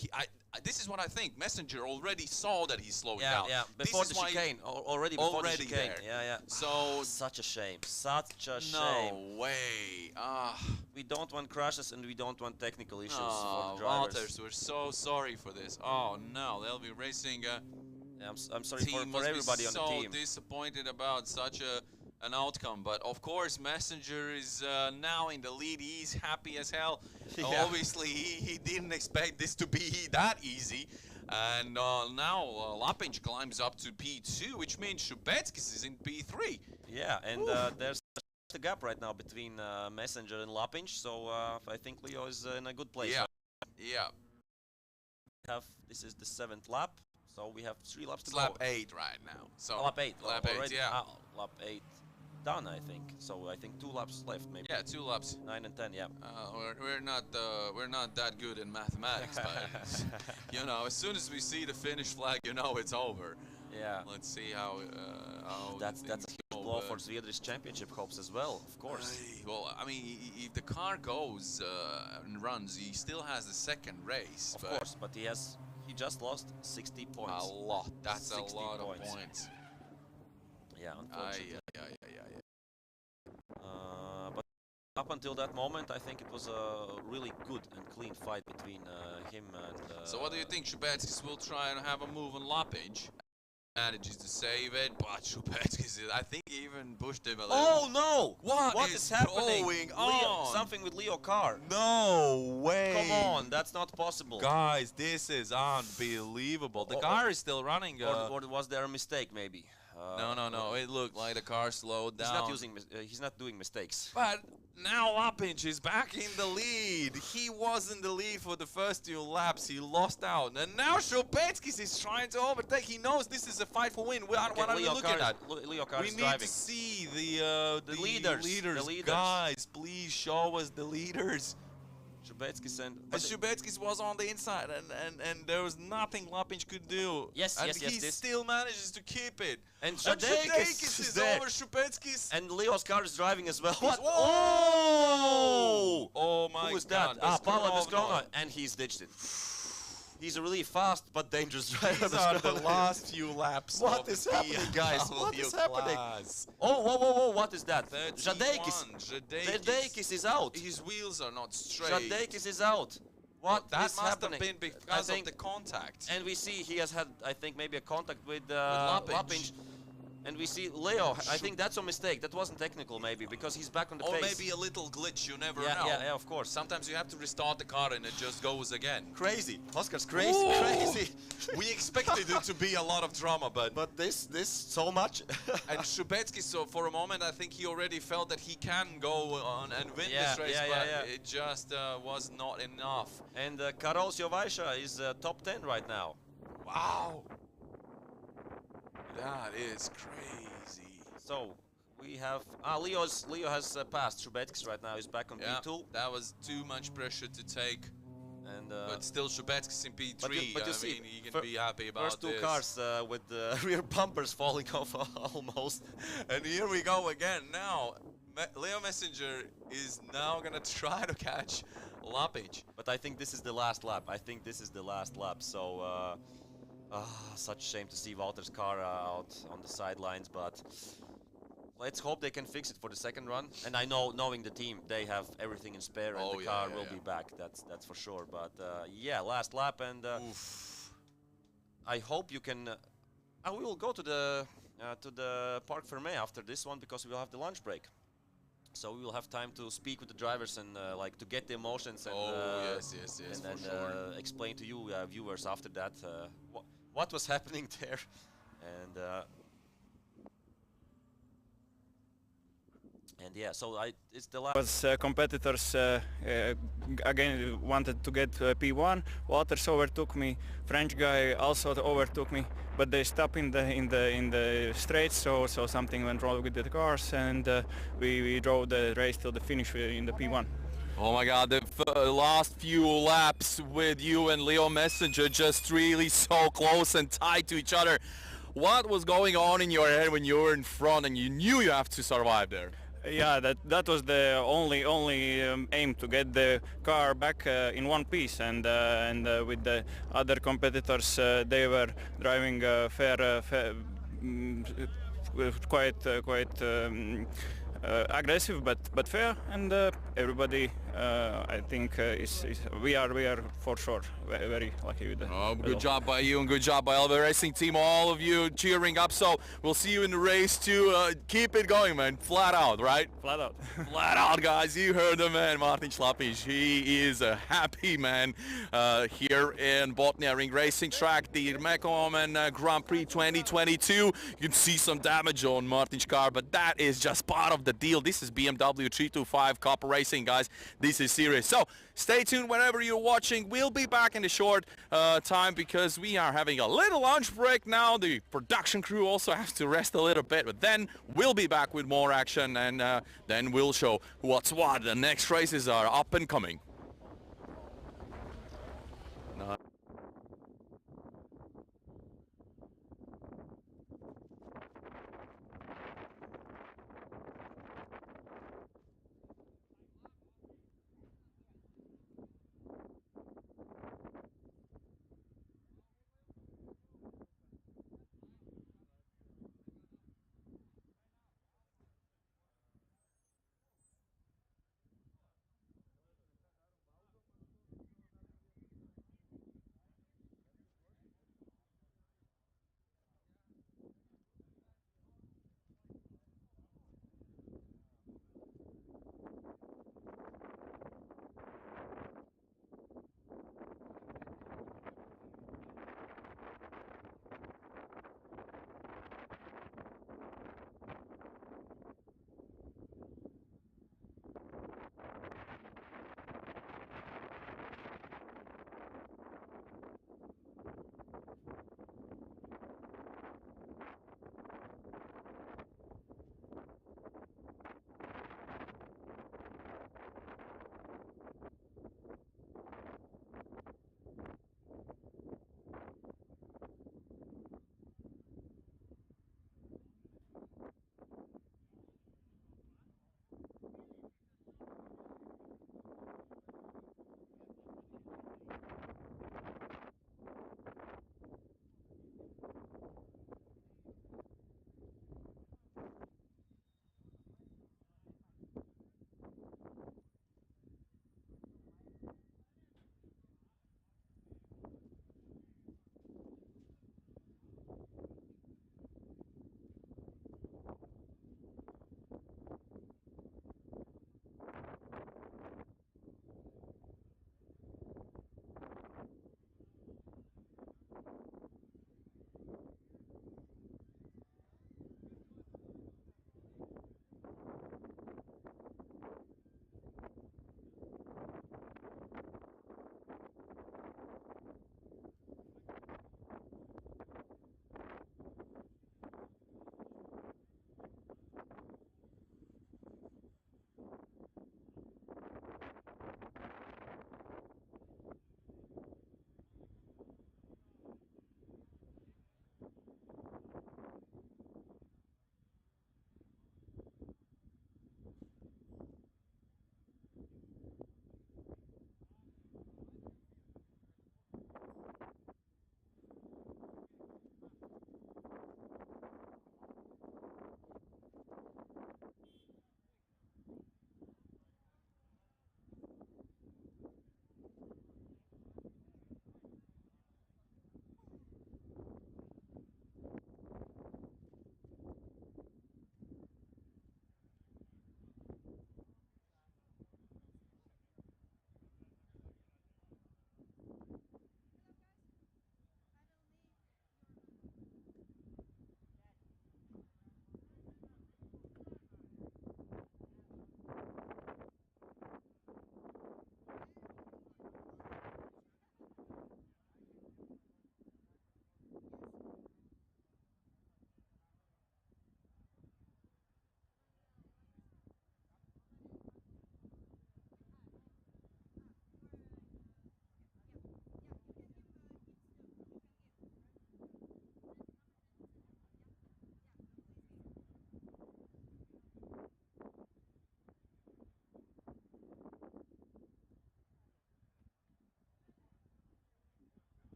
This is what I think. Messenger already saw that he's slowing Yeah, down. yeah. Before the chicane, already before the chicane. there. Yeah, yeah. So Such a shame. Such a shame. no way. We don't want crashes and we don't want technical issues Oh, for the drivers. Walters, we're so sorry for this. Oh no, they'll be racing. I'm sorry Team for must everybody be on the so team. disappointed about such an outcome, but of course Messenger is now in the lead. He's happy as hell. Yeah. Obviously he didn't expect this to be that easy, and now Lapinch climbs up to P2, which means Shubetskis is in P3. Yeah, and there's a gap right now between Messenger and Lapinch, so I think Leo is in a good place. Yeah, Right? yeah. This is the 7th lap, so we have 3 laps to It's go. lap 8 right now. So Lap 8. Lap 8, already? yeah. Lap 8 done, I think. So I think 2 laps left, maybe. Yeah, 2 laps. 9 and 10, yeah. We're not that good in mathematics, but you know, as soon as we see the finish flag, you know it's over. Yeah. Let's see how That's a things huge go, blow for Swedish championship hopes as well, of course. Well, I mean, if the car goes and runs, he still has the 2nd race. Of course, but he just lost 60 points. A lot. That's a 60 lot points. of points. Yeah, unfortunately. Yeah. But up until that moment, I think it was a really good and clean fight between him and... So what do you think? Shubetskis will try and have a move on Lapinch. Manages to save it, but Shubetskis, I think, even pushed him a little. Oh no! What is happening? going Leo, on? something with Leo car. No way! Come on, that's not possible. Guys, this is unbelievable. The car is still running. Or was there a mistake, maybe? No. It looked like the car slowed down. He's not doing mistakes. But now Lapinch is back in the lead. He was in the lead for the first 2 laps. He lost out. And now Shubetskis is trying to overtake. He knows this is a fight for win. What are we looking at? Leo car We is need driving. to see the leaders. Guys, please show us the leaders. Shubetskis and... But Shubetskis was on the inside, and there was nothing Lapinch could do. Yes, and yes, he this. still manages to keep it. And Shubetskis is there. over Shubetskis. And Leo's car is driving as well. What? Oh! Oh my Who is God! that? Paolo Beskrovno. Beskrovno. And he's ditched it. He's a really fast but dangerous driver. These are the last few laps. What of is the happening, guys? BMW What is happening? class. Oh, whoa, what is that? 31. Jadekis. Jadekis is out. His wheels are not straight. Jadekis is out. What That is must happening? have been because of the contact. And we see he has had, I think, maybe a contact with Lapinch. Lapinch. And we see Leo, I think that's a mistake. That wasn't technical maybe, because he's back on the Or pace. maybe a little glitch, you never Yeah, know. yeah, of course. Sometimes you have to restart the car and it just goes again. Crazy. Oscar's crazy, Ooh. crazy. We expected it to be a lot of drama, but this so much. and Shubetskis, so for a moment, I think he already felt that he can go on and win Yeah, this race, yeah, but yeah. it just was not enough. And Karol Siowajsza is top 10 right now. Wow, that is crazy. So we have Leo has passed Shubetskis right now. He's back on Yeah, P2. that was too much pressure to take. And But still, Shubetskis in P3. but you I see, mean, he can be happy about first 2 this. cars with the rear bumpers falling off almost. And here we go again. Now, Leo Messenger is now gonna try to catch Lapinch. But I think this is the last lap. So such a shame to see Walter's car out on the sidelines, but let's hope they can fix it for the 2nd run. And I know, knowing the team, they have everything in spare, and the car will be back. That's for sure. But yeah, last lap, and I hope you can. We will go to the Parc Fermé after this one, because we will have the lunch break. So we will have time to speak with the drivers and like to get the emotions and yes, and then for sure. explain to you viewers after that what was happening there. And yeah, so it's the last. Was competitors again wanted to get P1. Walters overtook me. French guy also overtook me, but they stopped in the straight. So something went wrong with the cars, and we drove the race till the finish in the P1. Oh my God, the last few laps with you and Leo Messenger just really so close and tight to each other. What was going on in your head when you were in front and you knew you have to survive there? Yeah, that was the only aim, to get the car back in one piece, and with the other competitors, they were driving quite aggressive, but fair, and everybody, I think, we are for sure very lucky with the Oh, good result. job by you and good job by all the racing team, all of you cheering up. So we'll see you in the race too. Keep it going, man. Flat out, right? Flat out. Flat out, guys. You heard the man, Martin Schlappis. He is a happy man here in Botniaring Racing Track, the Mekonomen Grand Prix 2022. You can see some damage on Martin's car, but that is just part of the deal. This is BMW 325 Cup Racing, guys. This is serious. So stay tuned whenever you're watching. We'll be back in a short time because we are having a little lunch break now. The production crew also has to rest a little bit, but then we'll be back with more action, and then we'll show what's what. The next races are up and coming.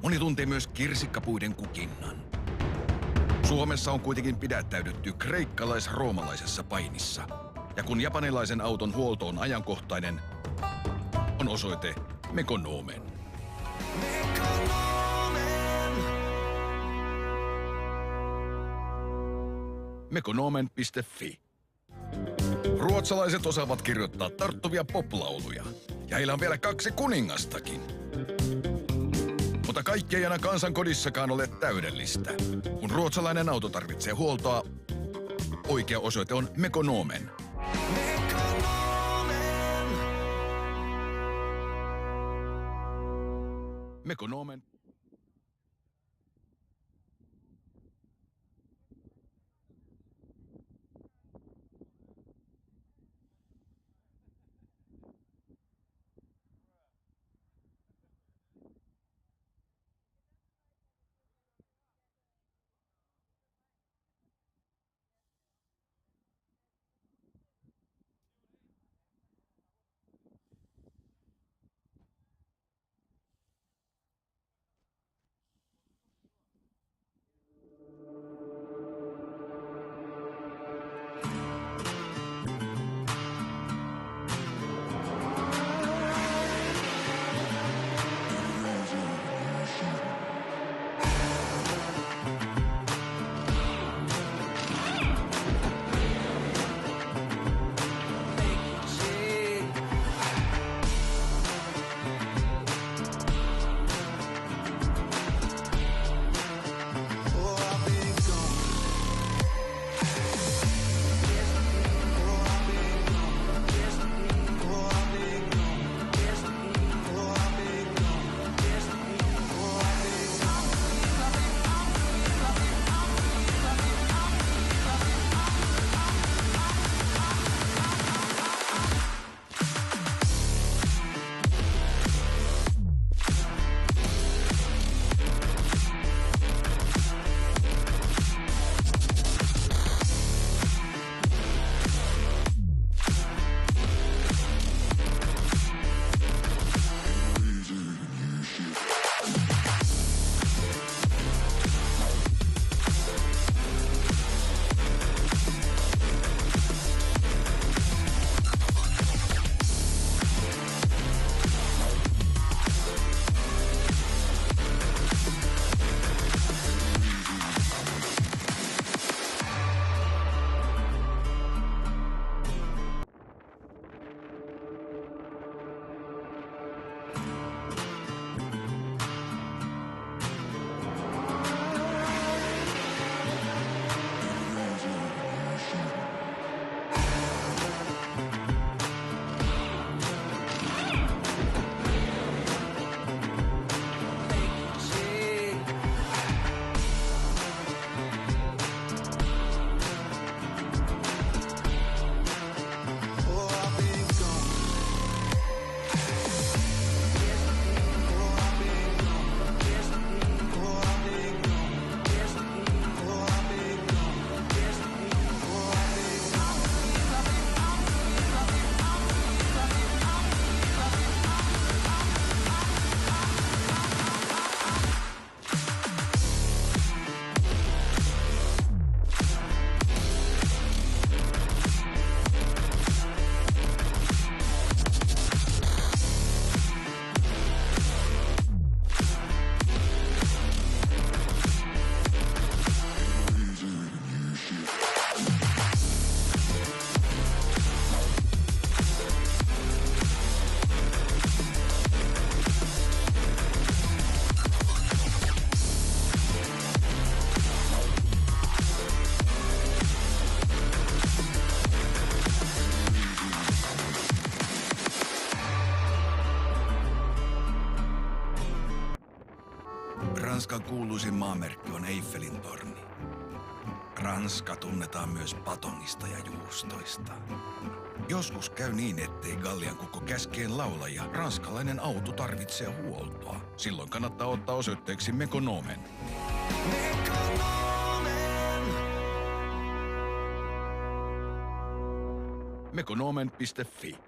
Moni tuntee myös kirsikkapuiden kukinnan. Suomessa on kuitenkin pidättäydytty kreikkalais-roomalaisessa painissa. Ja kun japanilaisen auton huolto on ajankohtainen, on osoite Mekonomen. Mekonomen.fi. Ruotsalaiset osaavat kirjoittaa tarttuvia poplauluja. Ja heillä on vielä 2 kuningastakin. Mutta kaikki ei aina kansankodissakaan ole täydellistä. Kun ruotsalainen auto tarvitsee huoltoa, oikea osoite on Mekonomen. Mekonomen. Ranskan kuuluisin maamerkki on Eiffelin torni. Ranska tunnetaan myös patongista ja juustoista. Joskus käy niin, ettei Gallian kukko käskeen laula ja ranskalainen auto tarvitsee huoltoa. Silloin kannattaa ottaa osoitteeksi Mekonomen. Mekonomen.fi.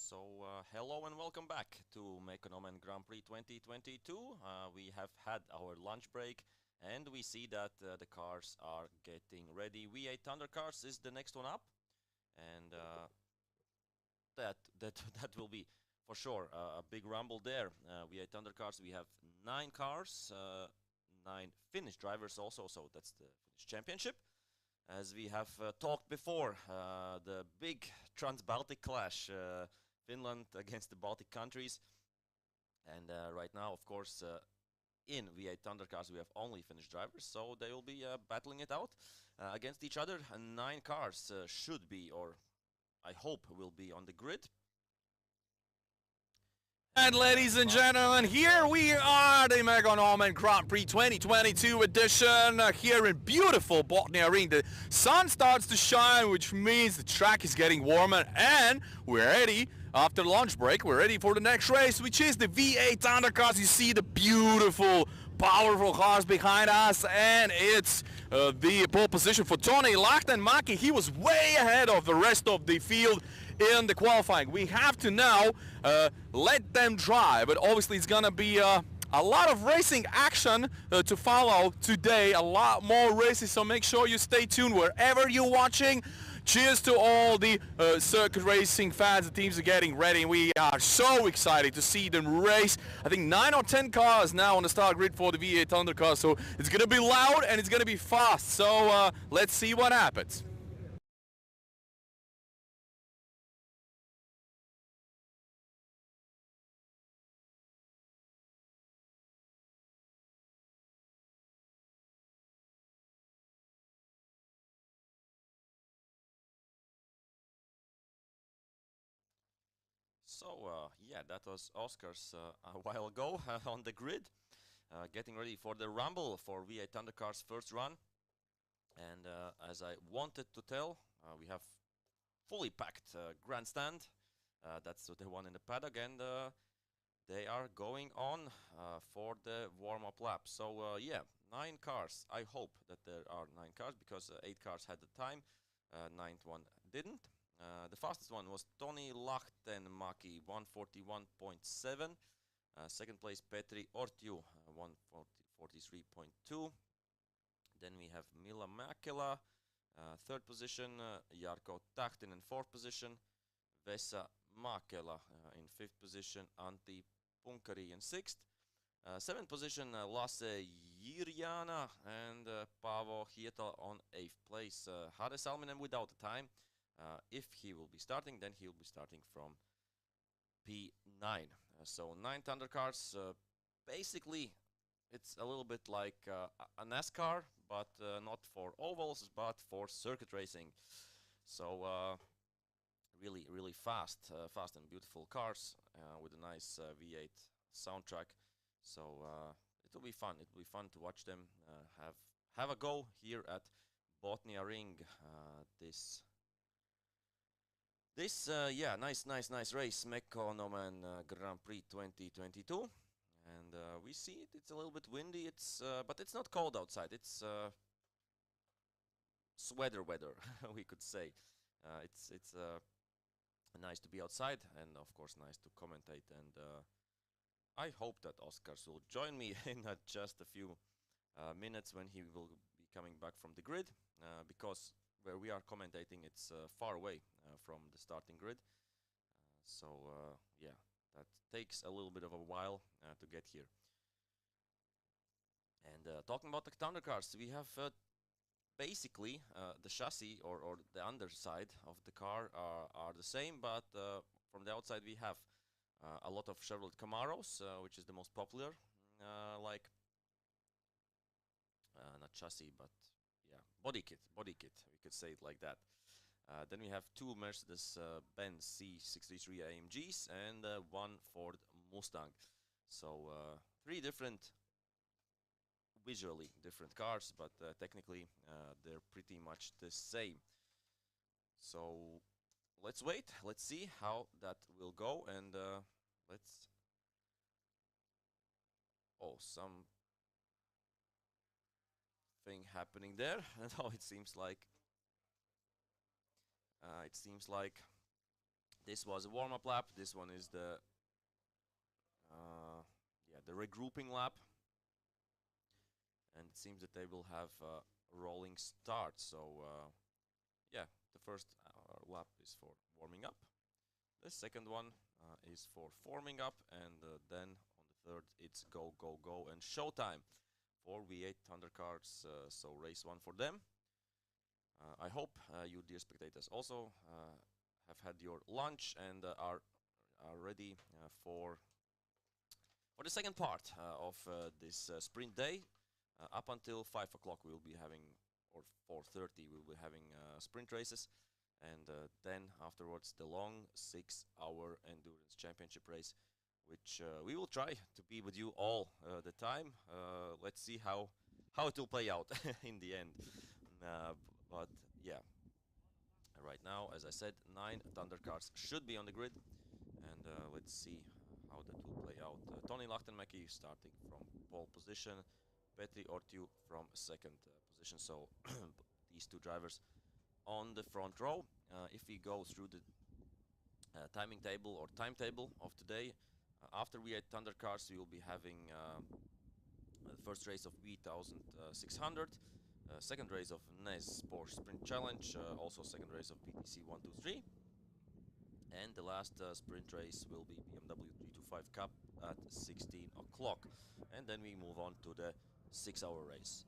Hello and welcome back to Mekonomen Grand Prix 2022. We have had our lunch break and we see that the cars are getting ready. V800 cars is the next one up, and that will be for sure a big rumble there. V800 cars, we have 9 cars, 9 Finnish drivers also, so that's the Finnish championship. As we have talked before, the big Transbaltic Clash, Finland against the Baltic countries. And right now, of course, in V800 cars, we have only Finnish drivers, so they will be battling it out against each other. And 9 cars should be, or I hope will be, on the grid. And ladies and gentlemen, here we are, the Mekonomen Grand Prix 2022 edition, here in beautiful Botniaring. The sun starts to shine, which means the track is getting warmer, and we're ready. After lunch break, we're ready for the next race, which is the V800 cars. You see the beautiful, powerful cars behind us, and it's the pole position for Toni Lahtenmäki. He was way ahead of the rest of the field in the qualifying. We have to now let them drive, but obviously it's gonna be a lot of racing action to follow today, a lot more races, so make sure you stay tuned wherever you're watching. Cheers to all the circuit racing fans. The teams are getting ready. We are so excited to see them race. I think 9 or 10 cars now on the start grid for the V800 cars, so it's gonna be loud and it's gonna be fast, so let's see what happens. So yeah, that was Oscar's a while ago on the grid, getting ready for the rumble for V800 cars first run. And as I wanted to tell, we have fully packed grandstand. That's the one in the paddock, and they are going on for the warm-up lap. So yeah, 9 cars. I hope that there are 9 cars, because 8 cars had the time, 9th one didn't. The fastest one was Toni Lahtenmäki, 141.7. Second place, Petri Ortiu, 143.2. Then we have Milla Mäkelä, third position, Jarkko Tähtinen, fourth position, Vesa Mäkelä in fifth position, Antti Punkari in sixth. Seventh position, Lasse Jirjana and Paavo Hietala on eighth place. Hade Salminen without the time. If he will be starting, then he will be starting from P9. So 900 cars, basically it's a little bit like a NASCAR, but not for ovals, but for circuit racing. So really fast and beautiful cars with a nice V8 soundtrack. So it will be fun. It will be fun to watch them have a go here at Botniaring. This yeah, nice race, Mekonomen Grand Prix 2022, and we see it's a little bit windy. It's but it's not cold outside. It's sweater weather, we could say. It's nice to be outside, and of course nice to commentate. And I hope that Oscars will join me in just a few minutes when he will be coming back from the grid, because where we are commentating, it's far away from the starting grid. So yeah, that takes a little bit of a while to get here. And talking about the thunder cars, we have basically the chassis or the underside of the car are the same, but from the outside we have a lot of Chevrolet Camaros, which is the most popular, like not chassis, but yeah, body kit, we could say it like that. Then we have 2 Mercedes-Benz C633 AMGs and 1 Ford Mustang. So 3 different, visually different cars, but technically they're pretty much the same. So let's wait, let's see how that will go, and let's... Oh, some thing happening there. And now it seems like This was a warm-up lap. This one is the the regrouping lap, and it seems that they will have a rolling start. So yeah, the first lap is for warming up. The second one is for forming up, and then on the third it's go, go, go, and showtime for V800 cars. So race one for them. I hope you, dear spectators, also have had your lunch and are ready for the second part of this sprint day. Up until 5 o'clock we'll be having, or 4:30 we'll be having sprint races, and then afterwards the long 6-hour endurance championship race, which we will try to be with you all the time. Let's see how it will play out in the end. But yeah, right now, as I said, 9 Thunder cars should be on the grid, and let's see how that will play out. Toni Lahtenmäki starting from pole position, Petri Ortiu from second position. So these two drivers on the front row. If we go through the timing table or timetable of today, after V8 Thunder cars, we will be having the first race of V1600, second race of NEZ Porsche Sprint Challenge, also second race of BaTCC 123, and the last sprint race will be BMW 325 Cup at 16 o'clock, and then we move on to the 6-hour race.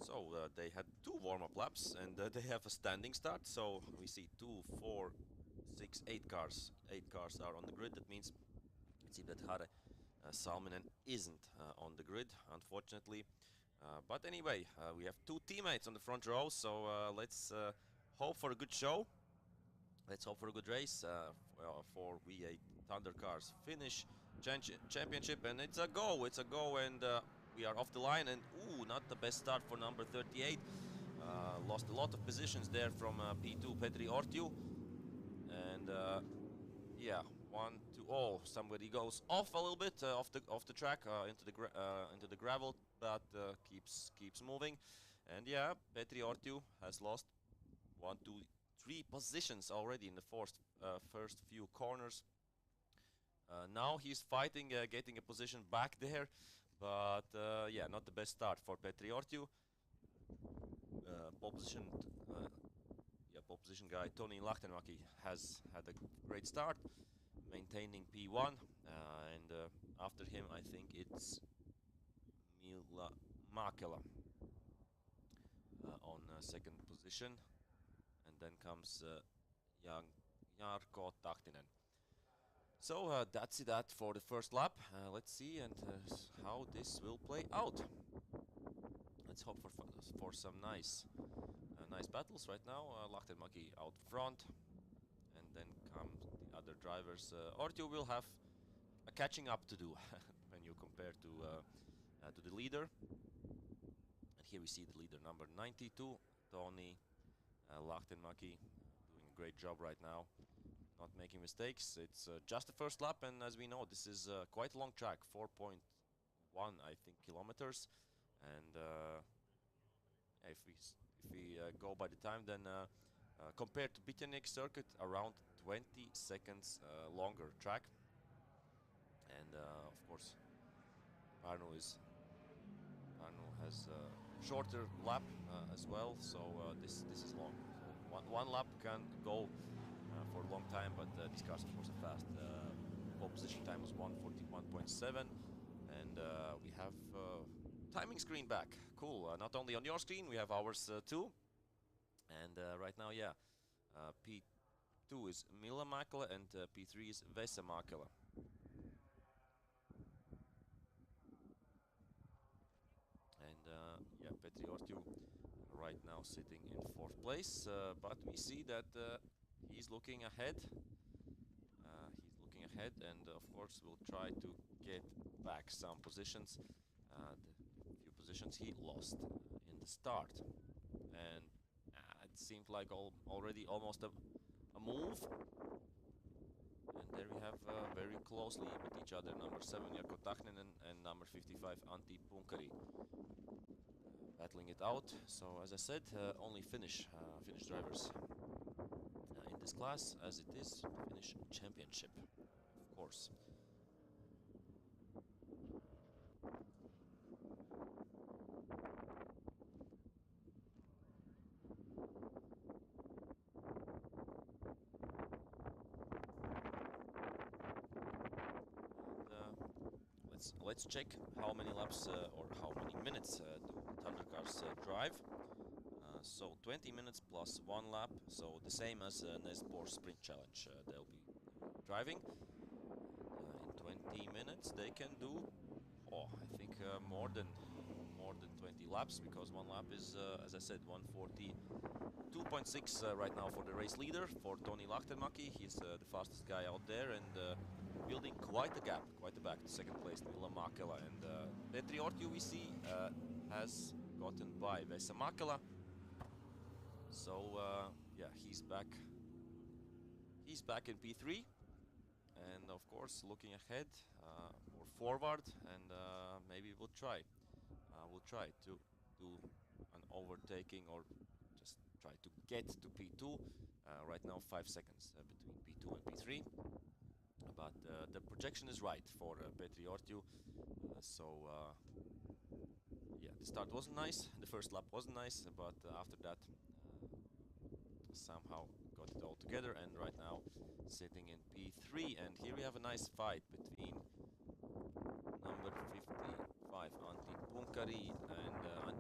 So they had 2 warm-up laps, and they have a standing start. So we see 2, 4, 6, 8 cars. 8 cars are on the grid. That means it seems that Harri Salminen isn't on the grid, unfortunately. But anyway, we have 2 teammates on the front row. So let's hope for a good show. Let's hope for a good race for V8 Thunder cars Finnish championship, and it's a go. It's a go, and we are off the line, and ooh, not the best start for number 38. Lost a lot of positions there from P2 Petri Ortiu, and yeah, 1, 2, oh, somebody goes off a little bit off the track into the gravel, but keeps moving, and yeah, Petri Ortiu has lost 1, 2, 3 positions already in the first few corners. Now he's fighting, getting a position back there. But yeah, not the best start for Petri Ortiu. Pole position guy Toni Lahtenmäki has had a great start, maintaining P1, and after him I think it's Milla Makela on second position, and then comes Jarkko Tahtinen. So that's that for the first lap. Let's see and how this will play out. Let's hope for some nice battles right now. Lahtenmäki out front, and then come the other drivers. Ortiu will have a catching up to do when you compare to the leader. And here we see the leader, number 92, Toni Lahtenmäki, doing a great job right now. Not making mistakes. It's just the first lap, and as we know, this is quite a long track, 4.1 I think kilometers, and if we go by the time, then compared to Botniaring circuit, around 20 seconds longer track, and of course Pärnu has a shorter lap as well, so this is long. So one lap can go for a long time, but these cars of course are fast. Pole position time was 1:41.7, and we have timing screen back. Cool. Not only on your screen, we have ours too. And right now, yeah, P2 is Milla Makela and P3 is Vesa Makela. And yeah, Petri Ortiu right now sitting in 4th place, but we see that he's looking ahead. And of course we'll try to get back some positions. The few positions he lost in the start. And it seemed like already almost a move. And there we have very closely with each other, number 7 Jarkko Tahninen and number 55 Antti Punkari. Battling it out. So as I said, only Finnish drivers in this class, as it is the Finnish championship, of course. Let's check how many laps or how many minutes do Thundercars drive. So 20 minutes plus 1 lap, so the same as NEZ Porsche Sprint Challenge. They'll be driving. In 20 minutes they can do, I think more than 20 laps, because 1 lap is, as I said, 142.6 right now for the race leader, for Toni Lahtenmäki. He's the fastest guy out there, and building quite a gap, quite a back to second place, Ville Mäkelä. And Petri Ortju, we see, has gotten by Vesa Mäkelä. So yeah, he's back. He's back in P3, and of course looking ahead or forward, and maybe we'll try to do an overtaking, or just try to get to P2. Right now 5 seconds between P2 and P3. But the projection is right for Petri Ortju. So yeah, the start wasn't nice, the first lap wasn't nice, but after that somehow got it all together, and right now sitting in P3. And here we have a nice fight between number 55 Antti Punkari, and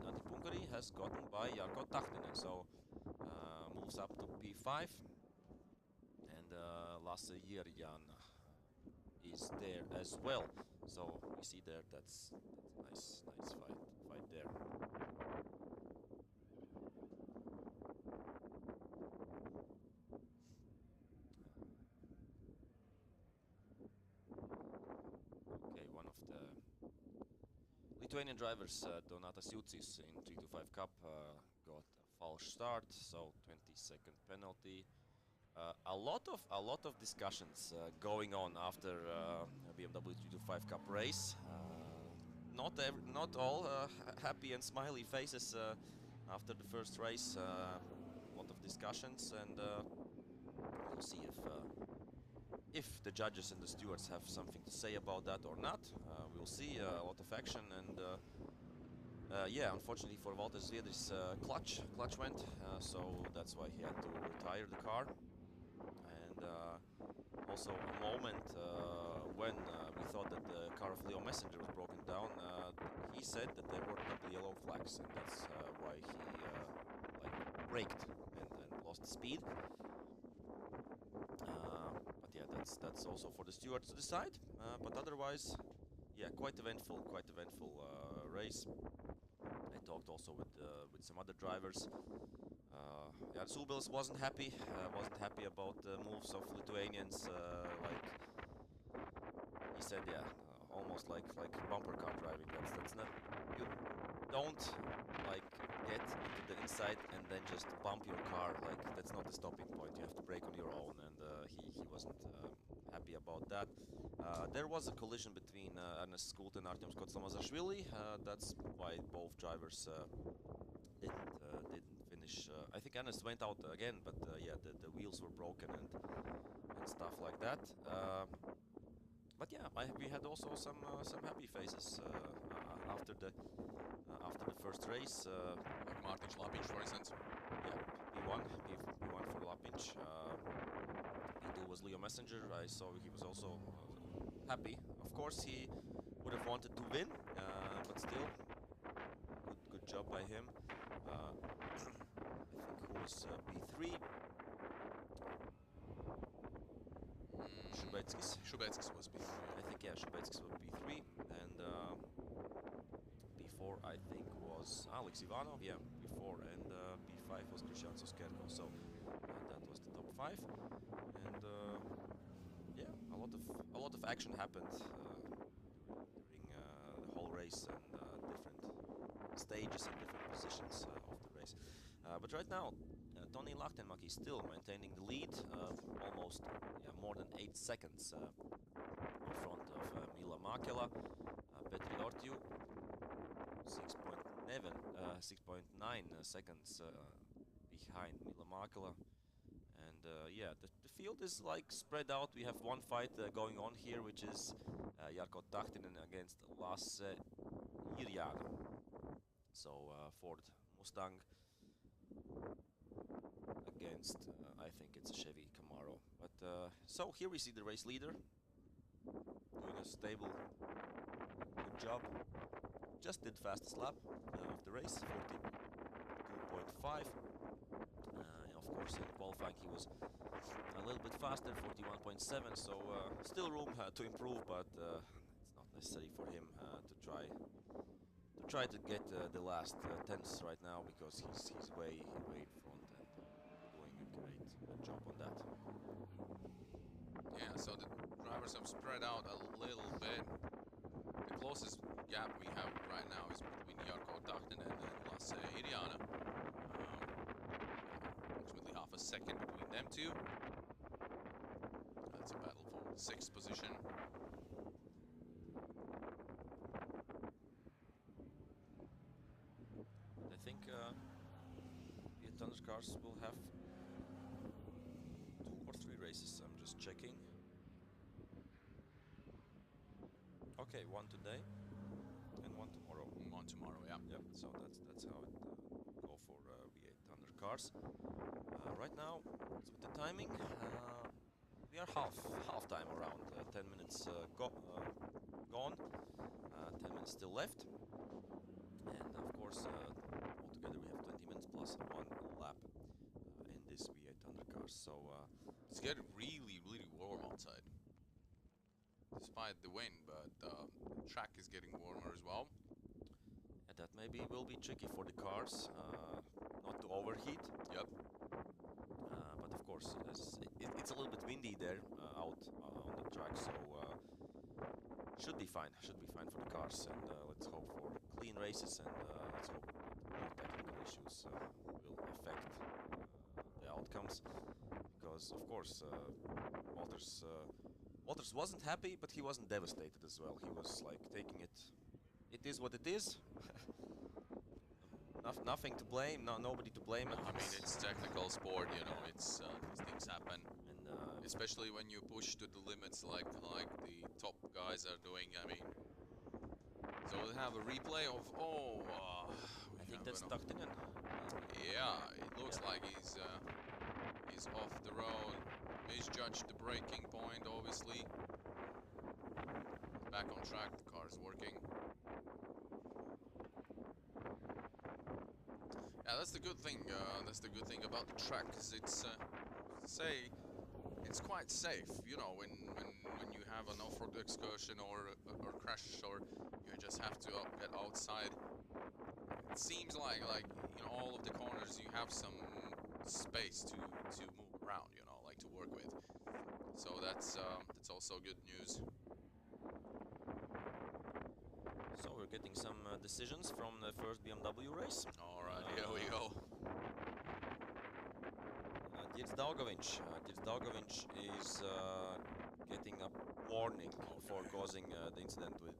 Antti Punkari has gotten by Jarkko Tahninen, so moves up to P5, and Lasse Jirjan is there as well. So we see there that's a nice fight there. Okay, one of the Lithuanian drivers, Donatas Jutsis, in 325 Cup got a false start, so 20-second penalty. A lot of discussions going on after BMW 325 Cup race. Not all happy and smiley faces after the first race. A lot of discussions, and we'll see if the judges and the stewards have something to say about that or not. We'll see. A lot of action, and yeah, unfortunately for Walter Zviedri's clutch went, so that's why he had to retire the car. And also a moment when we thought that the car of Leo Messenger was broken down, he said that there were double yellow flags, and that's why he like braked and lost speed. But yeah, that's also for the stewards to decide. But otherwise, yeah, quite eventful race. I talked also with some other drivers. Jan Subils wasn't happy about the moves of Lithuanians. Like he said, yeah, almost like bumper car driving. That's not, you don't like get into the inside and then just bump your car. Like that's not the stopping point. You have to brake on your own, and he wasn't happy about that. There was a collision between Ernest Skult and Artyom Skotsamazashvili. That's why both drivers didn't finish. I think Ernest went out again, but yeah, the wheels were broken and stuff like that. But yeah, we had also some happy faces after the first race. Like Martin Lapinch, for instance. Yeah, P1 for Lapinch. P2 was Leo Messenger. I saw he was also happy. Of course, he would have wanted to win, but still, good job by him. I think who was P3? Shubetskis was P3. I think, yeah, Shubetskis was P3, and P4 I think was Alex Ivanov, yeah, P4, and P5 was Christian Soskerko. So that was the top 5, and yeah, a lot of action happened during the whole race, and stages in different positions of the race. But right now, Toni Lahtenmäki is still maintaining the lead, almost more than 8 seconds in front of Milla Mäkelä. Petri Ortiu 6.9 seconds behind Milla Mäkelä. And yeah, the field is like spread out. We have one fight going on here, which is Jarkko Tahtinen against Lasse Irjana. So Ford Mustang against, I think it's a Chevy Camaro. But so here we see the race leader doing a stable, good job. Just did fastest lap of the race, 42.5. Of course, in qualifying he was a little bit faster, 41.7. So still room to improve, but it's not necessary for him to try to get the last tenths right now, because he's way in front and doing a great job on that. Yeah, so the drivers have spread out a little bit. The closest gap we have right now is between Jarkko Tahtinen and Lasse Irjana. Approximately half a second between them two. That's a battle for 6th position. I think the Thunder cars will have 2 or 3 races. I'm just checking. Okay, 1 today and 1 tomorrow. 1 tomorrow, yeah. Yep. So that's how it go for V8 Thunder cars. Right now, so with the timing, we are half time around. 10 minutes gone. 10 minutes still left. And of course, altogether we have 20 minutes plus 1 lap in this V8 Thunder cars. So it's getting really warm outside. Despite the wind, but the track is getting warmer as well. and that maybe will be tricky for the cars, not to overheat. Yep. But of course, it's a little bit windy there out on the track, so should be fine for the cars. And let's hope for clean races, and let's hope no technical issues will affect the outcomes. Because of course, Walters wasn't happy, but he wasn't devastated as well. He was like taking it. It is what it is. Nothing to blame. Nobody to blame. I mean, it's technical sport, you know. It's these things happen, And especially when you push to the limits like the top guys are doing. I mean, so we'll have a replay of I think that's Tahtinen. Yeah, it looks like he's off the road. Misjudged the braking point, obviously. Back on track, the car is working. Yeah, that's the good thing. That's the good thing about the track, because it's it's quite safe. You know, when you have an off-road excursion or crash, or you just have to get outside. It seems like you know, all of the corners you have some space to move around, you know, like to work with. So that's also good news. So we're getting some decisions from the first BMW race. All right, here we go. Dirts Daugovic is getting a warning for causing the incident with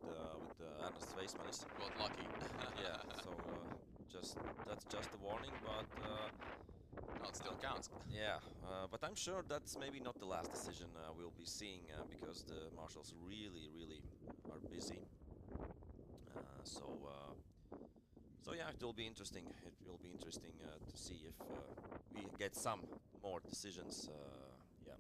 Ernest Weissmanis. Got lucky. Yeah, so that's just a warning, but no, it still counts. yeah, but I'm sure that's maybe not the last decision we'll be seeing, because the marshals really are busy. So yeah, it will be interesting. It will be interesting to see if we get some more decisions. Yeah.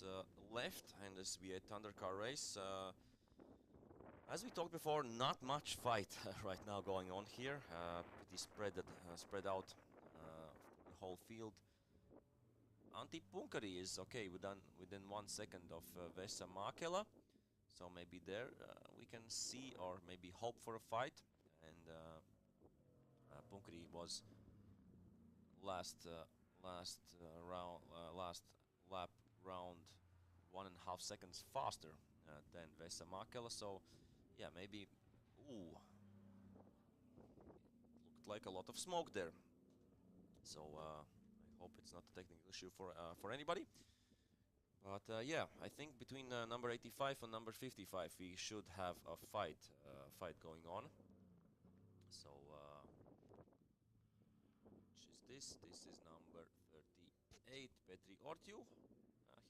minutes left in this V800 car race. As we talked before, not much fight right now going on here. Pretty spread out the whole field. Antti Punkari is okay within 1 second of Vesa Mäkelä, so maybe there we can see or maybe hope for a fight. And Punkari was last lap round 1.5 seconds faster than Vesa Mäkelä, so yeah, maybe. Ooh, looked like a lot of smoke there. So I hope it's not a technical issue for anybody. But yeah, I think between number 85 and number 55 we should have a fight going on. So which is this? This is number 38, Petri Ortiu.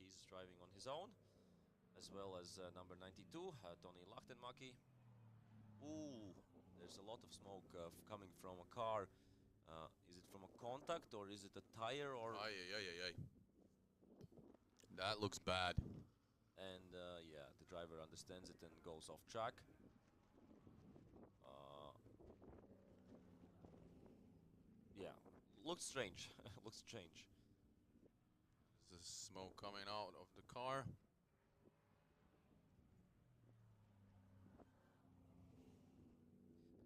He's driving on his own, as well as number 92, Toni Lahtenmäki. Ooh, there's a lot of smoke coming from a car. Is it from a contact or is it a tire or? Aye. That looks bad. And yeah, the driver understands it and goes off track. Yeah, looks strange. Looks strange. There's smoke coming out of the car.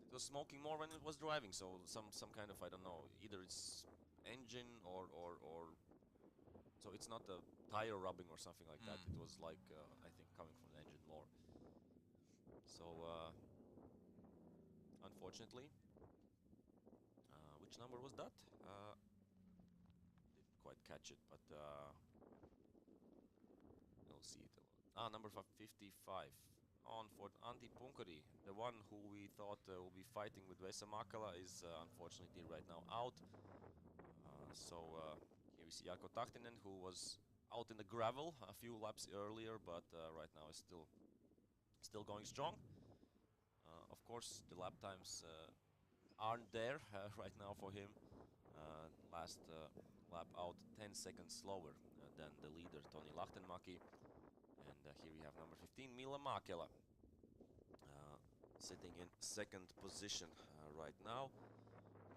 It was smoking more when it was driving, so some kind of, I don't know, either it's engine or so it's not a tire rubbing or something like that. It was like I think coming from the engine more. So unfortunately, which number was that? Didn't quite catch it, but we'll see it. Number 55. On for Antti Punkari, the one who we thought will be fighting with Vesa Mäkelä is unfortunately right now out. So here we see Jarkko Tahtinen, who was out in the gravel a few laps earlier, but right now is still going strong. Of course, the lap times aren't there right now for him. Last lap out 10 seconds slower than the leader Toni Lahtenmäki. And here we have number 15, Milla Mäkelä, sitting in second position right now.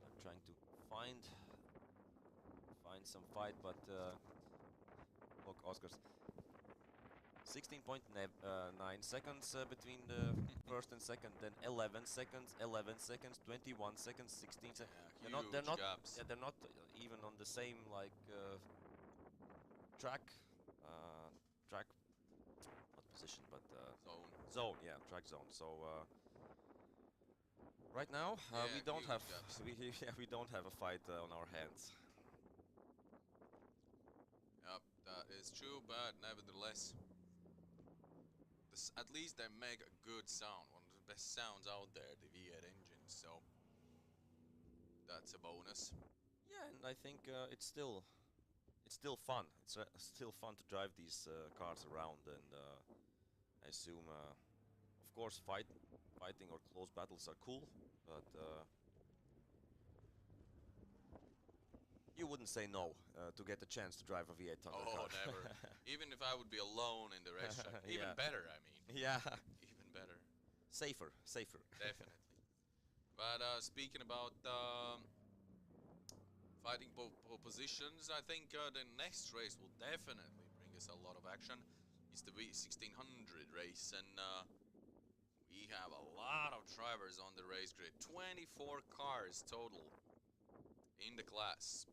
I'm trying to find some fight, but look, Oscars, 16.9 seconds between the first and second, then 11 seconds, 21 seconds, 16 seconds. Yeah, They're not gaps. Yeah, they're not even on the same like track. Not position, but zone. Yeah, track zone. So right now we don't have we don't have a fight on our hands. Yep, that is true, but nevertheless, at least they make a good sound, one of the best sounds out there, the V8 engine. So that's a bonus. Yeah, and I think it's still fun. It's still fun to drive these cars around, and I assume, of course, fighting or close battles are cool, but you wouldn't say no to get a chance to drive a V800 car. Oh, never. Even if I would be alone in the racetrack, even better. I mean, yeah, even better. Safer. Definitely. But speaking about fighting positions, I think the next race will definitely bring us a lot of action. It's the V1600 race, and we have a lot of drivers on the race grid. 24 cars total in the class.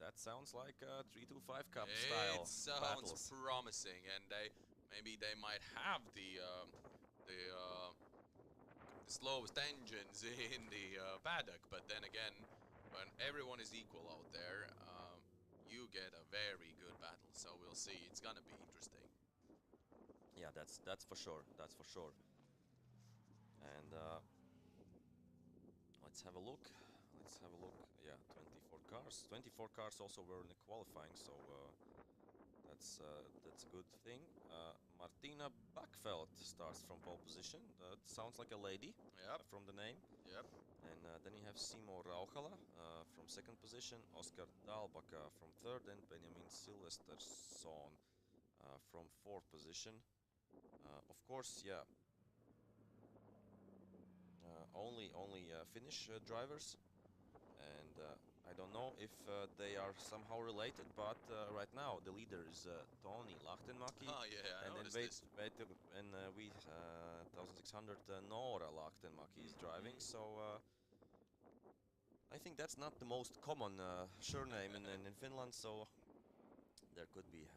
That sounds like a 325 Cup style It sounds battles. promising, and maybe they might have the slowest engines in the paddock, but then again, when everyone is equal out there, you get a very good battle. So we'll see. It's gonna be interesting. Yeah, that's for sure. That's for sure. And let's have a look. Yeah, 24 cars. 24 cars also were in the qualifying, so that's a good thing. Martina Backfeldt starts from pole position. That sounds like a lady. Yep. From the name. Yep. And then you have Simo Rauhala from second position, Oskar Dalbaka from third, and Benjamin Silvesterson from 4th position. Of course, yeah. Only Finnish drivers, and I don't know if they are somehow related, but right now the leader is Toni Lahtenmäki. Oh yeah, I and then noticed this. we 1600 Noora Lahtenmäki is driving. So I think that's not the most common surname in Finland. So there could be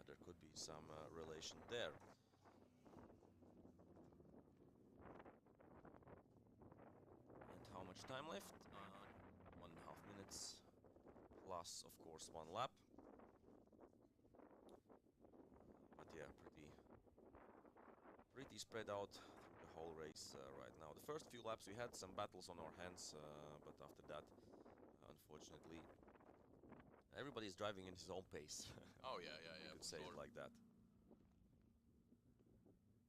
some relation there. And how much time left? 1.5 minutes. Plus, of course, 1 lap. But yeah, pretty spread out through the whole race right now. The first few laps we had some battles on our hands, but after that, unfortunately, everybody's driving in his own pace. Oh yeah, You could for say sure. it like that.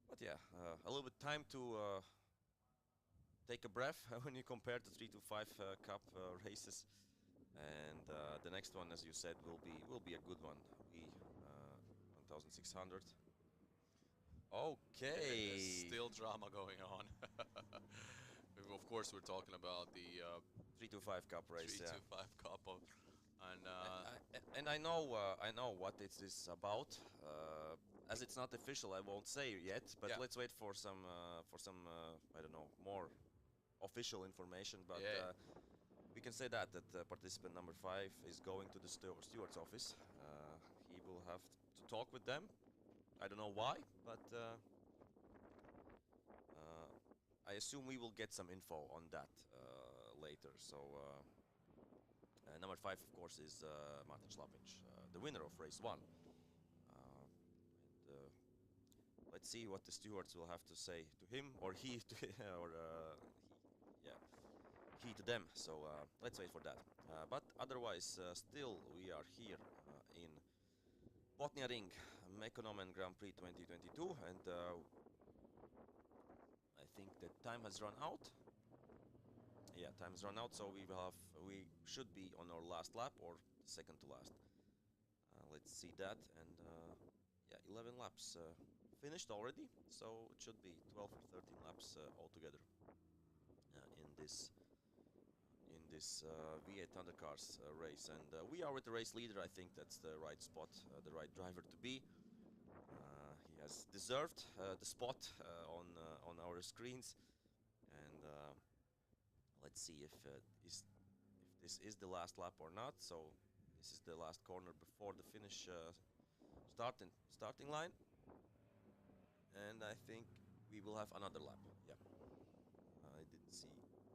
But yeah, a little bit time to take a breath when you compare the 325 Cup races. And the next one, as you said, will be a good one. 1600. Okay. There's still drama going on. Of course, we're talking about the 325 Cup race. 325 Cup, And I know what it is about. As it's not official, I won't say yet. But Yeah. let's wait for some I don't know, more official information. But Yeah. we can say that participant number 5 is going to the steward's office. He will have to talk with them. I don't know why, but I assume we will get some info on that later. So number 5, of course, is Martin Slavic, the winner of race 1. And let's see what the stewards will have to say to him, or he to he to them. So let's wait for that. But otherwise, still we are here in Botniaring Mekonomen Grand Prix 2022, and I think the time has run out. Yeah, time has run out, so we should be on our last lap or second to last. Let's see that, and yeah, 11 laps finished already, so it should be 12 or 13 laps altogether in this V800 cars race. And we are with the race leader. I think that's the right spot, the right driver to be. He has deserved the spot on our screens, and let's see if this is the last lap or not. So this is the last corner before the finish starting line, and I think we will have another lap. Yeah, I didn't see, I think,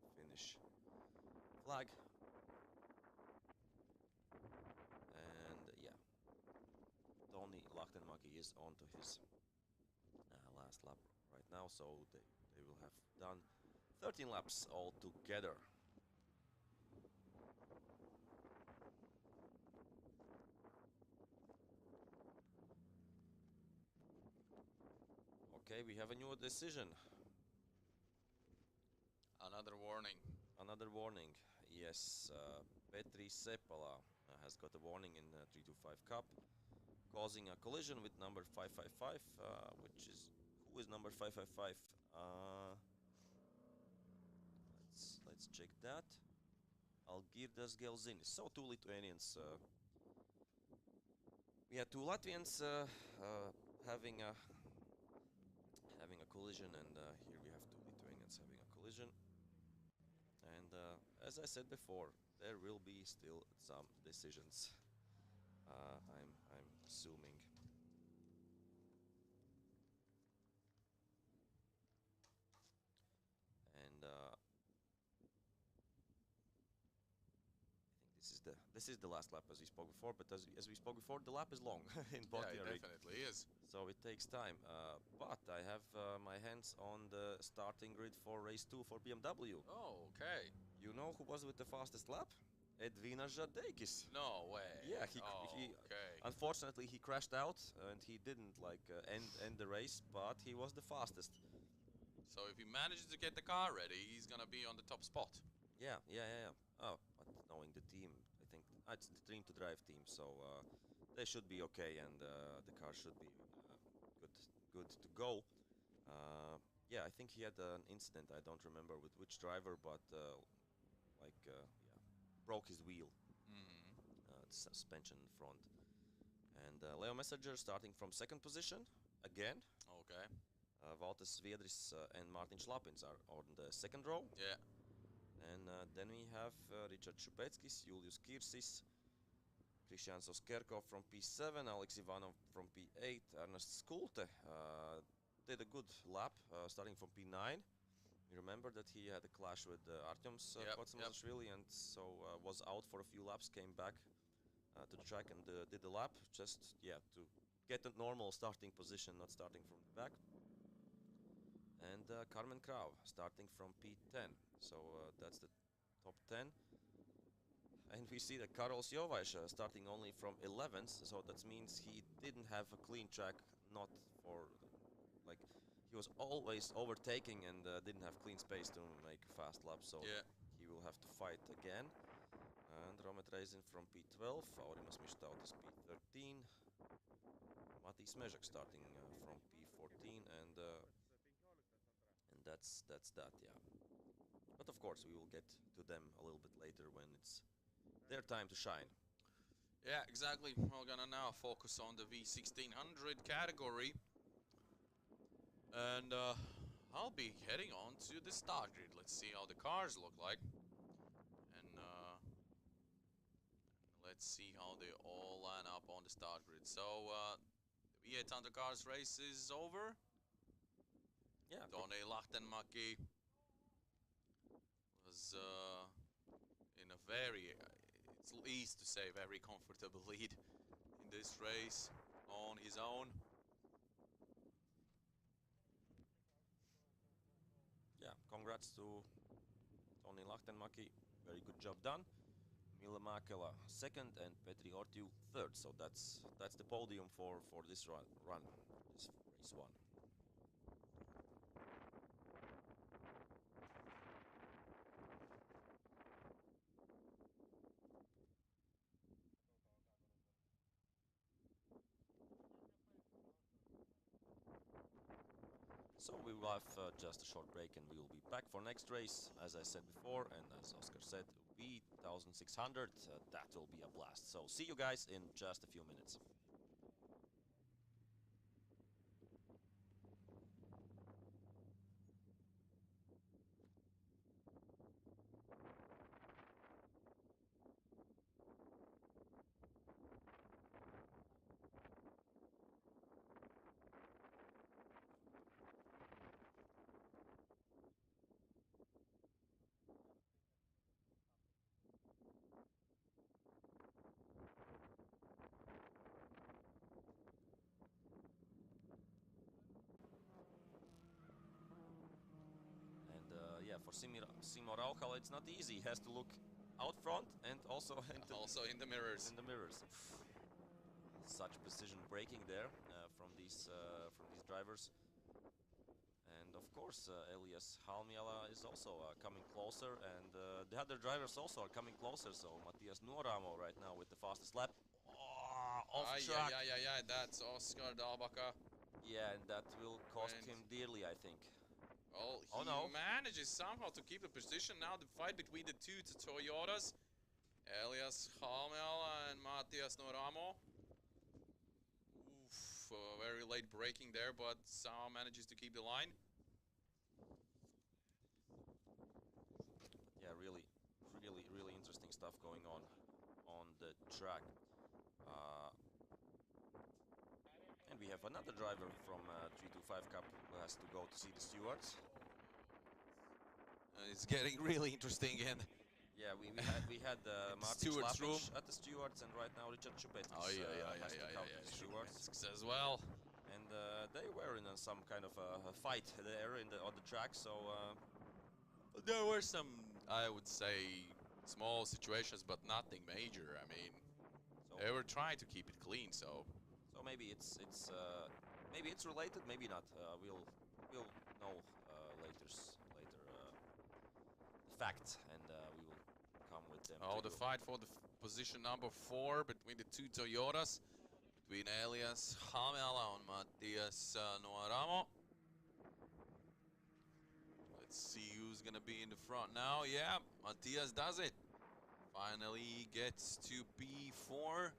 the finish flag, and yeah, Toni Lahtenmäki is on to his last lap right now, so they will have done 13 laps altogether. Okay, we have a new decision. Another warning. Another warning. Yes, Petri Seppala has got a warning in 325 Cup, causing a collision with number 555, who is number 555? Let's check that. Algirdas Gelzinis. So 2 Lithuanians. We had 2 Latvians having a collision, and here we have 2 Lithuanians having a collision. And as I said before, there will be still some decisions. I'm assuming. And I think this is the last lap, as we spoke before. But as we spoke before, the lap is long in Botniaring. Yeah, it definitely is. So it takes time. But I have my hands on the starting grid for race 2 for BMW. Oh, okay. You know who was with the fastest lap? Edvinas Žadeikis. No way. Yeah, okay. Unfortunately he crashed out and he didn't end the race, but he was the fastest. So if he manages to get the car ready, he's gonna be on the top spot. Yeah. Oh, but knowing the team, I think it's the Dream to Drive team, so they should be okay, and the car should be good to go. Yeah, I think he had an incident. I don't remember with which driver, but yeah, broke his wheel, the suspension in front. And Leo Messenger starting from second position again. Okay. Valtis Viedris and Martin Schlapins are on the second row. Yeah. And then we have Richard Šupetskis, Julius Kirsis, Christian Soskerkov from P7, Alex Ivanov from P8, Ernest Skulte did a good lap starting from P9. You remember that he had a clash with Artyom's Kotsumashvili, and so was out for a few laps, came back to the track and did the lap, just to get a normal starting position, not starting from the back. And Carmen Krau starting from P10, so that's the top 10. And we see that Karol Jovaš starting only from 11th, so that means he didn't have a clean track, not for, like, he was always overtaking and didn't have clean space to make a fast lap, so he will have to fight again. And Romet Reizin from P12, Aurimas Mištautas P13, Mati Smežak starting from P14, and that's that, yeah. But of course, we will get to them a little bit later when it's their time to shine. Yeah, exactly. We're gonna now focus on the V1600 category. And I'll be heading on to the start grid. Let's see how the cars look like. And let's see how they all line up on the start grid. So, the V800 cars race is over. Yeah. Toni Lahtenmäki was in a very, it's easy to say, very comfortable lead in this race on his own. Yeah, congrats to Toni Lahtenmäki, very good job done. Mille Mäkelä second and Petri Ortiu third, so that's the podium for this run, this race one. So we will have just a short break and we will be back for next race, as I said before, and as Oscar said, V1600, that will be a blast. So see you guys in just a few minutes. Yeah, for Simo Rauhala, it's not easy. He has to look out front and also in the mirrors. In the mirrors. Such precision braking there from these drivers. And of course, Elias Halmiala is also coming closer, and the other drivers also are coming closer. So Matias Nuoramo right now with the fastest lap. Oh, off track. Yeah, that's Oscar Dalbaka. Yeah, and that will cost him dearly, I think. Well, he manages somehow to keep the position. Now the fight between the two Toyotas, Elias Halmiala and Matias Nuoramo. Oof, very late braking there, but somehow manages to keep the line. Yeah, really interesting stuff going on the track. And we have another driver from 325 Cup who has to go to see the stewards. It's getting really interesting again. Yeah, we had Martin Schlapins at the stewards, and right now Richard Šupetskis has to come to the stewards as well. And they were in some kind of a fight there on the track, so there were some, I would say, small situations, but nothing major. I mean, they were trying to keep it clean, so maybe it's related, maybe not. We'll know later facts, and we will come with them. Oh, the fight for the position number 4 between the two Toyotas. between Elias Halmiala and Matias Nuoramo. Let's see who's gonna be in the front now. Yeah, Matias does it. Finally gets to P4.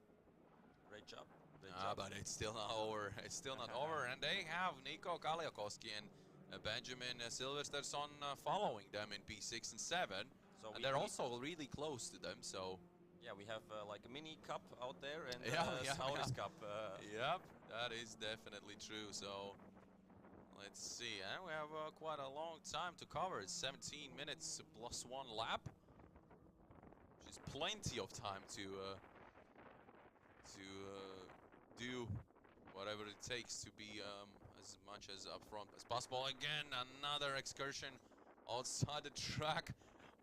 Great job. Great job. But it's still not over. It's still not over. And they have Nico Kalliokoski and Benjamin Silversterson following them in P6 and 7. So and they're also really close to them, so... Yeah, we have like a mini cup out there and yeah. Cup. Yep, that is definitely true. So let's see. And we have quite a long time to cover. It's 17 minutes plus 1 lap, which is plenty of time to do whatever it takes to be as much as upfront as possible. Again, another excursion outside the track.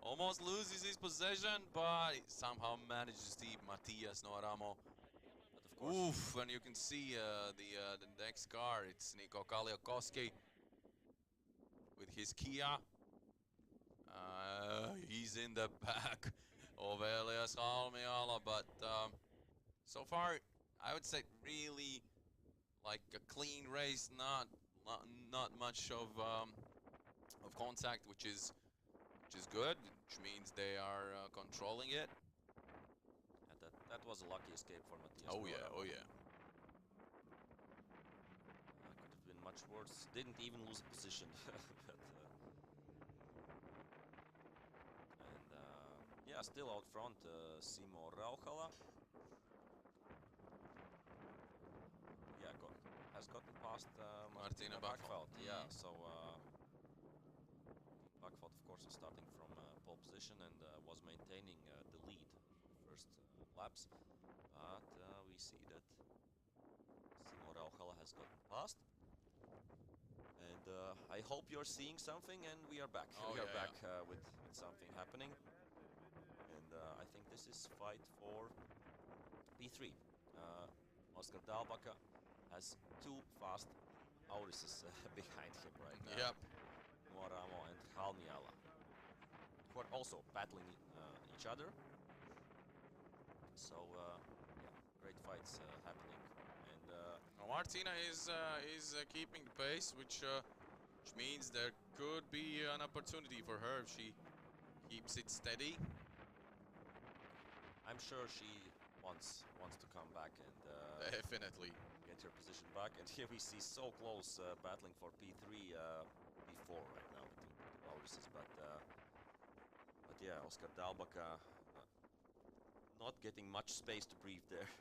Almost loses his possession, but he somehow manages to keep Matias Nuoramo. But of course, Oof, and you can see the next car. It's Nico Kalliokoski with his Kia. He's in the back of Elias Halmiala, but so far I would say really like a clean race, not much of contact, which is good, which means they are controlling it. and that was a lucky escape for Matias. Oh yeah, oh yeah. Could have been much worse. Didn't even lose a position. But, yeah, still out front, Simo Rauhala. Yeah, has gotten past Martina Backfeld. Yeah, so Backfeld, of course, was starting from pole position and was maintaining the lead the first laps. But we see that Simo Rauhala has gotten past. And I hope you're seeing something, and we are back. Oh, we are yeah, back with something happening. And I think this is fight for P3. Oscar Dalbaka has 2 fast Aurises behind him right now. Yep. Nuoramo and Halmiala, who are also battling each other. So yeah, great fights happening. And Now Martina is keeping the pace, which means there could be an opportunity for her if she keeps it steady. I'm sure she wants to come back and Definitely. get her position back. And here we see so close battling for P3, P4 right now between the Aurises. But yeah, Oscar Dalbaka not getting much space to breathe there.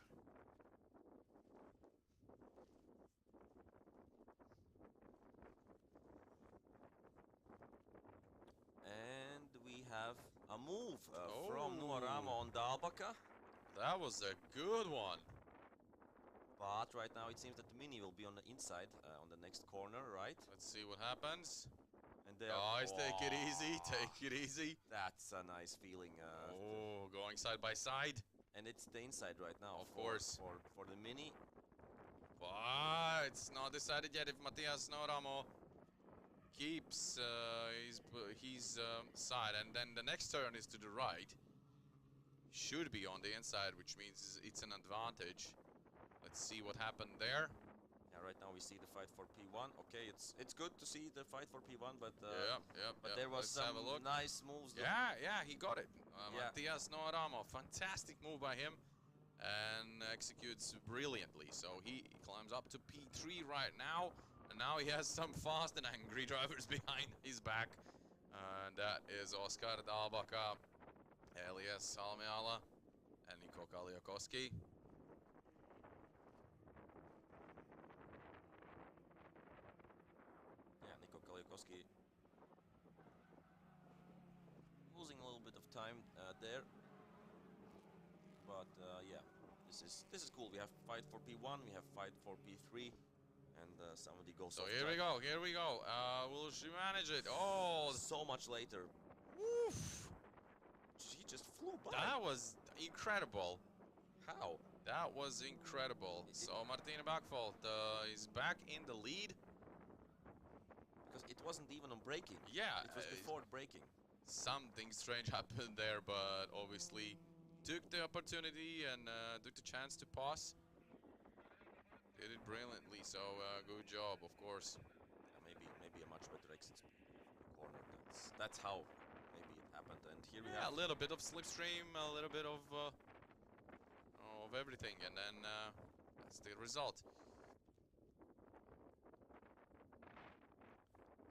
And we have a move from Nuoramo on Dalbaka. That was a good one. But right now it seems that the Mini will be on the inside, on the next corner, right? Let's see what happens. And there, Guys, take it easy, take it easy. That's a nice feeling. Going side by side. And it's the inside right now. Of course. For the Mini. But it's not decided yet if Matias Nuoramo keeps his side, and then the next turn is to the right. Should be on the inside, which means it's an advantage. Let's see what happened there. Yeah, right now we see the fight for P1. Okay, it's good to see the fight for P1, but But there was Let's have a some look. nice moves. Yeah, he got it. Yeah. Matias Nuoramo, fantastic move by him, and executes brilliantly. So he climbs up to P3 right now, and now he has some fast and angry drivers behind his back. And that is Oscar Dalbaka, Elias Halmiala, and Nico Kalliokoski. Yeah, Nico Kalliokoski losing a little bit of time there, but yeah, this is cool. We have fight for P1, we have fight for P3, and somebody goes. So off here we track. go, here we go. Will she manage it? Oh, So much later. woof! She just flew by. That was incredible. How? That was incredible. So Martina Backfold is back in the lead. Because it wasn't even on braking. Yeah, It was before braking. something strange happened there, but obviously took the opportunity and took the chance to pass. did brilliantly. So good job, of course. Maybe a much better exit speed from the corner. That's how maybe it happened. And here we Yeah, have a little bit of slipstream, a little bit of everything, and then that's the result.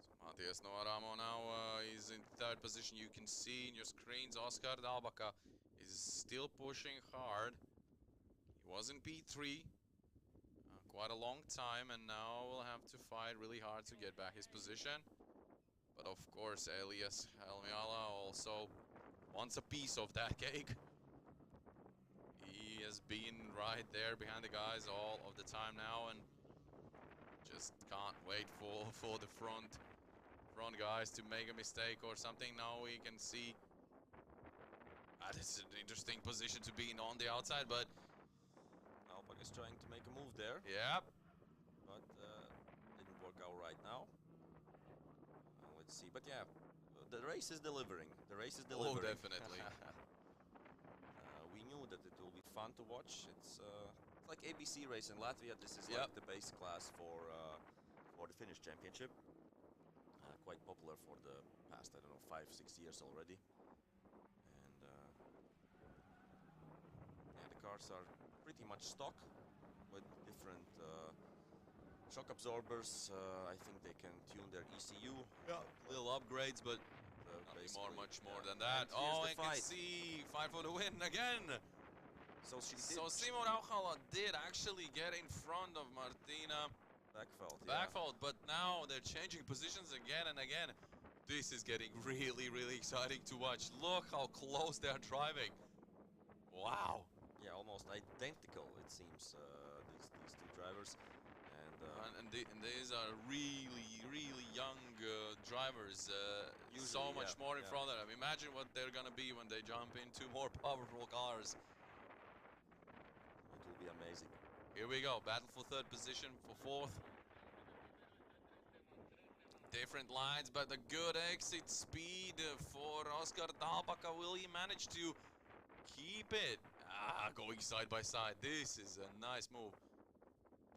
So Matias Noaramo now is in third position. You can see in your screens Oskar Dalbaka is still pushing hard. He was in P3 quite a long time, and now will have to fight really hard to get back his position. But of course, Elias Helmiala also wants a piece of that cake. He has been right there behind the guys all of the time now, and just can't wait for the front guys to make a mistake or something. Now we can see this is an interesting position to be in on the outside, but Albak is trying to make a move there. yeah, But didn't work out right now. Let's see. But yeah, the race is delivering. The race is delivering. oh definitely. We knew that it will be fun to watch. It's like ABC race in Latvia. This is like the base class for the Finnish championship. Quite popular for the past, I don't know, 5-6 years already. And yeah, the cars are pretty much stock with different shock absorbers. I think they can tune their ECU. Yeah, Little upgrades, but much more than that. Oh, I can see fight for the win again. So Simo Rauhala did actually get in front of Martina Backfeld, but now they're changing positions again and again. This is getting really, really exciting to watch. Look how close they are driving. Wow. Yeah, almost identical it seems. These two drivers, and these are really young drivers. So much more in front of them. Imagine what they're gonna be when they jump into more powerful cars. It will be amazing. Here we go, battle for third position, for fourth. Different lines, but a good exit speed for Oskar Dalbaka. Will he manage to keep it? Going side by side. This is a nice move.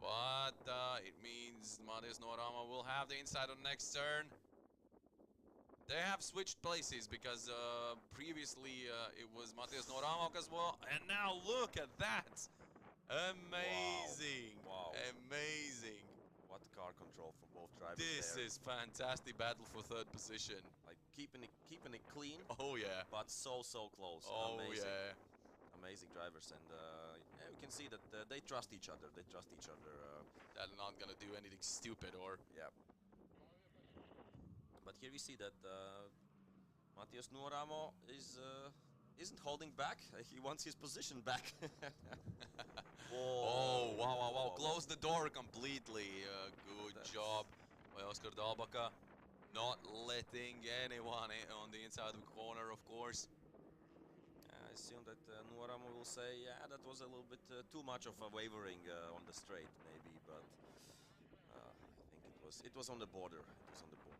But it means Matias Noaramo will have the inside on next turn. They have switched places because previously it was Matias Noaramo as well. And now look at that. Amazing. Wow. Amazing. What car control from both drivers. This is fantastic battle for third position. Like keeping it clean. Oh yeah. But so close. Oh amazing. yeah. Amazing drivers, and yeah, we can see that they trust each other. They trust each other. They're not gonna do anything stupid or. Yeah. But here we see that Matias Noaramo isn't holding back. He wants his position back. Oh, wow. Close the door completely. Good job by Oskar Dalbaka. Not letting anyone in on the inside of the corner, of course. I assume that Noaramo will say, yeah, that was a little bit too much of a wavering on the straight, maybe, but I think it was on the border. It was on the border.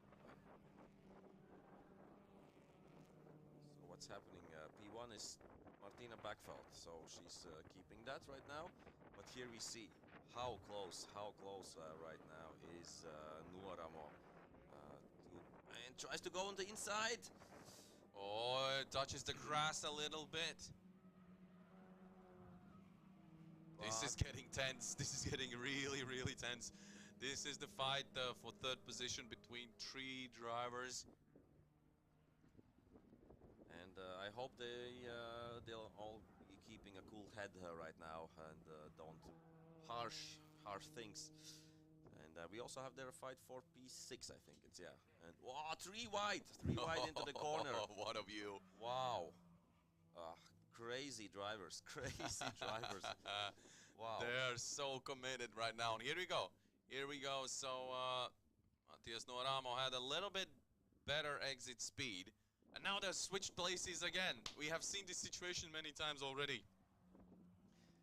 So what's happening? P1 is Martina Backfeld, so she's keeping that right now. But here we see how close right now is Noaramo. And tries to go on the inside. Oh, it touches the grass a little bit. This is getting tense. This is getting really tense. This is the fight for third position between three drivers. And I hope they'll all be keeping a cool head right now and don't harsh things. And we also have their fight for P6, I think it's, yeah. And wow, three wide into the corner. What a view! Wow, crazy drivers, Wow, They're so committed right now. And here we go. So Matias Noaramo had a little bit better exit speed, and now they've switched places again. We have seen this situation many times already.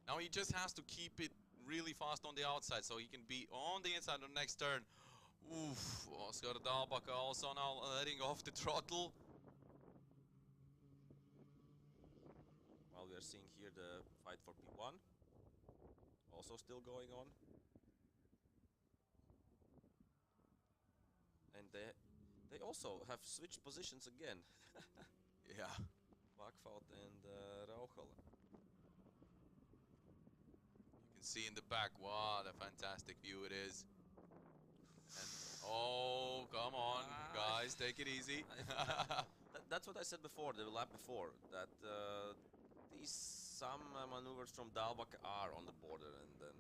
Now he just has to keep it really fast on the outside so he can be on the inside on the next turn. Oof, Oskar Dalbaka also now letting off the throttle. Well, we are seeing here the fight for P1 also still going on. They also have switched positions again. Yeah. Bakvalt and Rauhala. You can see in the back, what a fantastic view it is. And oh, come on, guys, take it easy. That's what I said before, the lap before, that these some maneuvers from BEC R on the border, and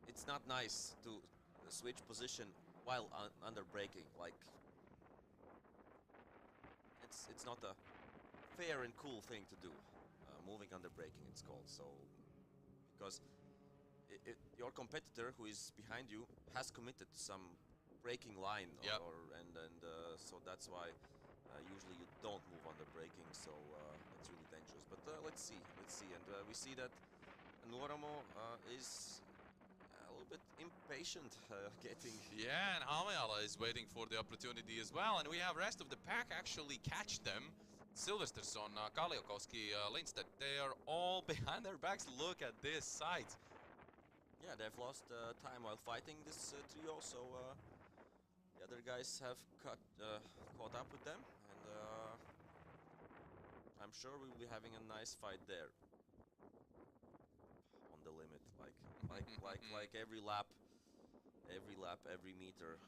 it's not nice to switch position while under braking. Like it's not a fair and cool thing to do. Moving under braking, it's called. So because your competitor who is behind you has committed to some braking line, Yep. So that's why usually you don't move under braking. So it's really dangerous. But let's see, and we see that Nuoramo is a little bit impatient getting. Yeah, and Hamiala is waiting for the opportunity as well, and we have rest of the pack actually catch them. Silverstone, Kaliokowski, Lindstedt, they are all behind their backs. Look at this sight. Yeah, they've lost time while fighting this trio, so the other guys have caught up with them, and I'm sure we'll be having a nice fight there. On the limit, like every lap, every meter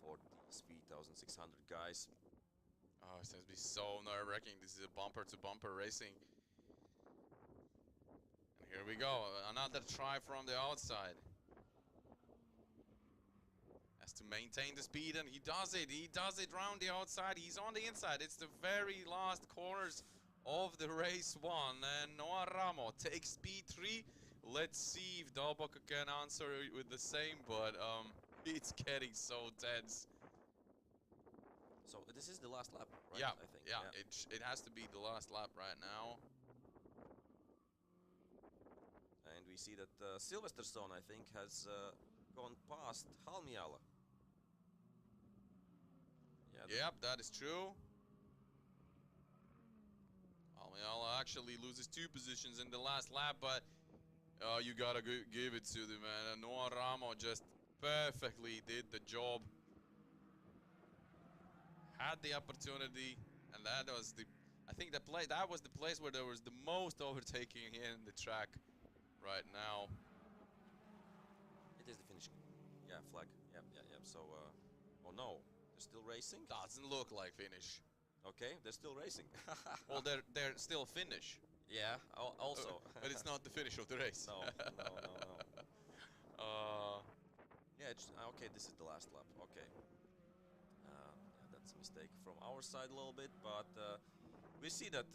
for these V1600 guys. Oh, it's going to be so nerve-wracking. This is a bumper-to-bumper racing. And here we go, another try from the outside. Has to maintain the speed, and he does it round the outside. He's on the inside. It's the very last corners of the race one, and Nuoramo takes speed 3. Let's see if Dalbaka can answer with the same, but it's getting so tense. So this is the last lap, right? Yeah, I think. yeah. It has to be the last lap right now. And we see that Silverstone, I think, has gone past Halmiala. Yeah. Yep, that is true. Halmiala actually loses 2 positions in the last lap, but you gotta give it to the man. Nuoramo just perfectly did the job. Had the opportunity, and that was the, I think that was the place where there was the most overtaking in the track right now. It is the finish. Yeah, flag. Yeah. So, oh no, they're still racing? Doesn't look like finish. Okay, they're still racing. Well, they're still finish. Yeah, also. But it's not the finish of the race. No. Yeah, okay, this is the last lap. Okay. Yeah, that's a mistake from our side a little bit, but we see that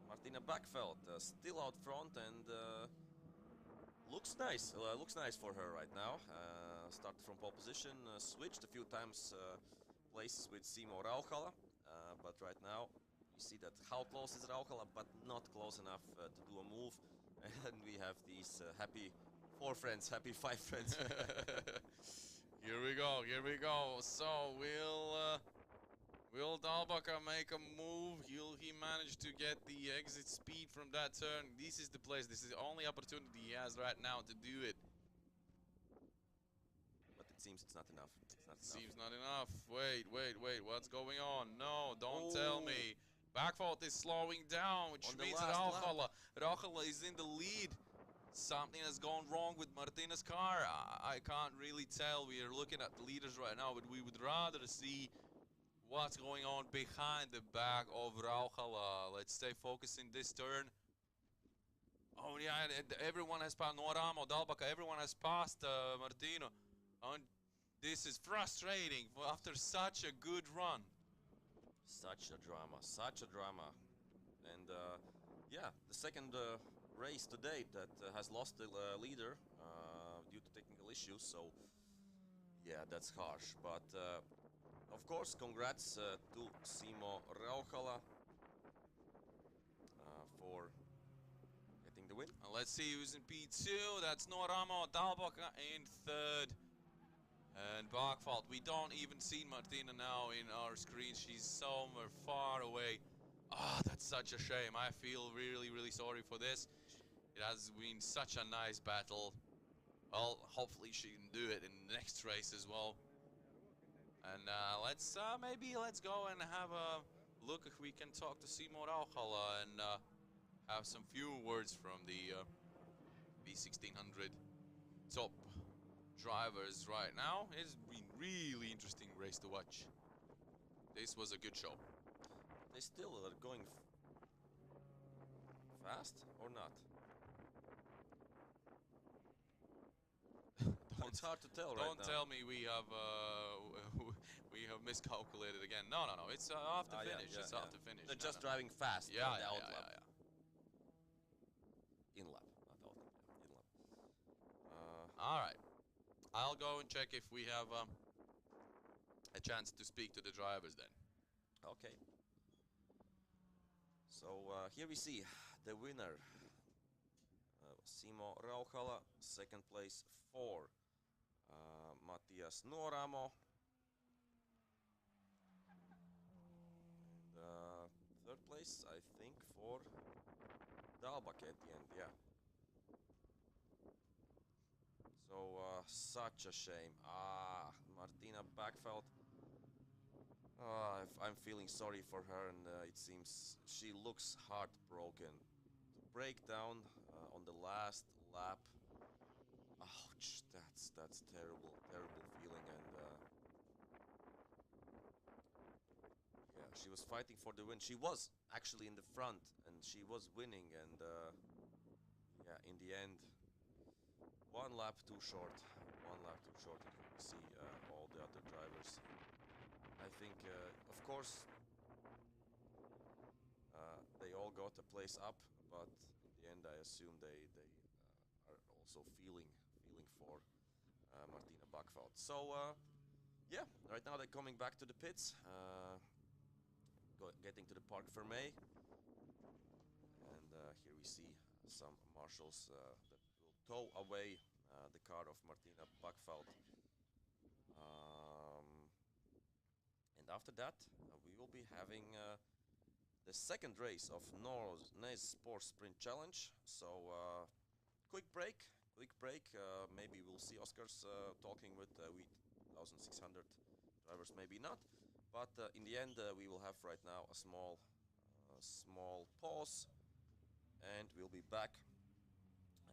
Martina Backfeld still out front, and looks nice. Looks nice for her right now. Started from pole position, switched a few times places with Simo Rauhala, but right now you see that how close is Rauhala, but not close enough to do a move. And we have these happy 4 friends, happy 5 friends. Here we go. So will Dalbaka make a move? Will he manage to get the exit speed from that turn? This is the place. This is the only opportunity he has right now to do it. But it seems it's not enough. Seems not enough. Wait. What's going on? No, don't tell me. Backfault is slowing down, which means Rauhala is in the lead. Something has gone wrong with Martina's car. I can't really tell. We are looking at the leaders right now, but we would rather see what's going on behind the back of Rauhala. Let's stay focused in this turn. Oh yeah, everyone has passed Nuoramo, Dalbaka, everyone has passed Martino. And this is frustrating after such a good run. Such a drama. And yeah, the second race to date that has lost the leader due to technical issues, so yeah, that's harsh. But of course, congrats to Simo Rauhala for getting the win. And let's see who's in P2. That's Nuoramo, Dalbaka in 3rd. And Backfault, we don't even see Martina now in our screen. She's somewhere far away. Ah, that's such a shame. I feel really sorry for this. It has been such a nice battle. Well, hopefully she can do it in the next race as well. And let's go and have a look if we can talk to Simo Rauhala and have some few words from the V1600 top drivers right now. It's been really interesting race to watch. This was a good show. They still are going fast or not? It's hard to tell right now. Don't tell me we have miscalculated again. No. It's after finish. Yeah, it's after finish. They're just driving fast. Yeah, on the yeah, out yeah, lap. yeah. In lap, not out lap. In lap. All right. I'll go and check if we have a chance to speak to the drivers then. Okay. So here we see the winner. Simo Rauhala, second place for Matias Nuoramo. And third place, I think, for Dalbake at the end, yeah. So such a shame. Martina Backfeld. I'm feeling sorry for her, and it seems she looks heartbroken. To break down on the last lap. Ouch! That's terrible feeling, and yeah, she was fighting for the win. She was actually in the front, and she was winning, and yeah, in the end, one lap too short. One lap too short. You can see all the other drivers. I think, of course, they all got a place up, but in the end, I assume they are also feeling for Martina Backfeld. So, yeah, right now they're coming back to the pits, getting to the Parc Fermé, and here we see some marshals that will tow away the car of Martina Backfeld. And after that, we will be having the second race of NEZ Sports Sprint Challenge. So quick break. Maybe we'll see Oscars talking with V1600 drivers, maybe not. But in the end, we will have right now a small pause, and we'll be back.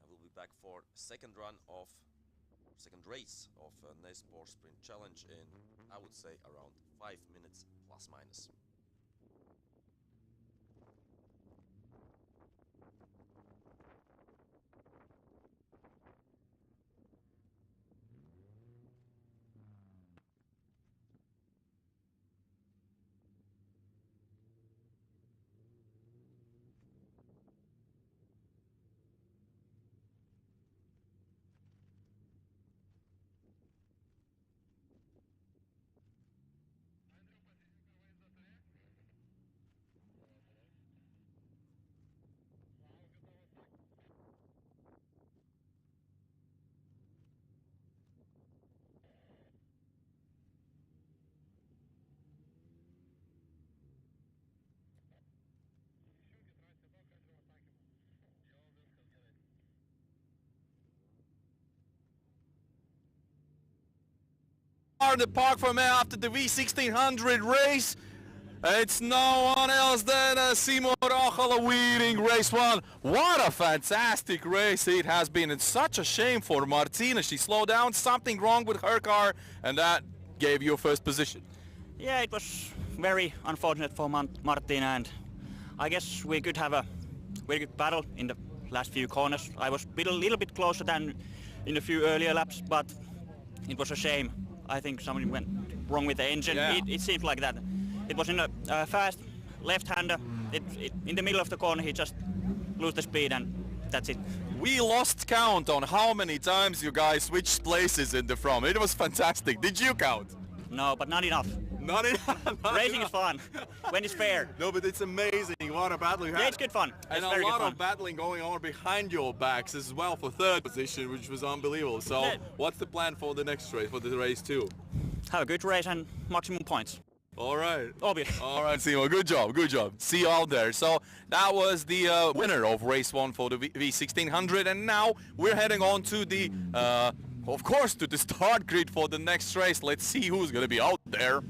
We'll be back for second race of NEZ Sports Sprint Challenge in, I would say, around 5 minutes plus minus. The Parc Fermé after the V1600 race. It's no one else than Simo Rauhala winning race 1. What a fantastic race it has been. It's such a shame for Martina. She slowed down, something wrong with her car, and that gave you first position. Yeah, it was very unfortunate for Martina, and I guess we could have a very good battle in the last few corners. I was a little bit closer than in a few earlier laps, but it was a shame. I think something went wrong with the engine. Yeah. It seemed like that. It was in a fast left-hander. In the middle of the corner, he just lost the speed, and that's it. We lost count on how many times you guys switched places in the front. It was fantastic. Did you count? No, but not enough. Not enough. Racing is fun when it's fair. No, but it's amazing. What a battle you had. Yeah, it's good fun. And it's a very lot good fun. of battling going on behind your backs as well for third position, which was unbelievable. So Yeah. what's the plan for the next race, for the race 2? Have a good race and maximum points. All right. Obviously. All right, Simo. Good job. See you out there. So that was the winner of race 1 for the V1600, and now we're heading on to the of course, to the start grid for the next race. Let's see who's gonna be out there.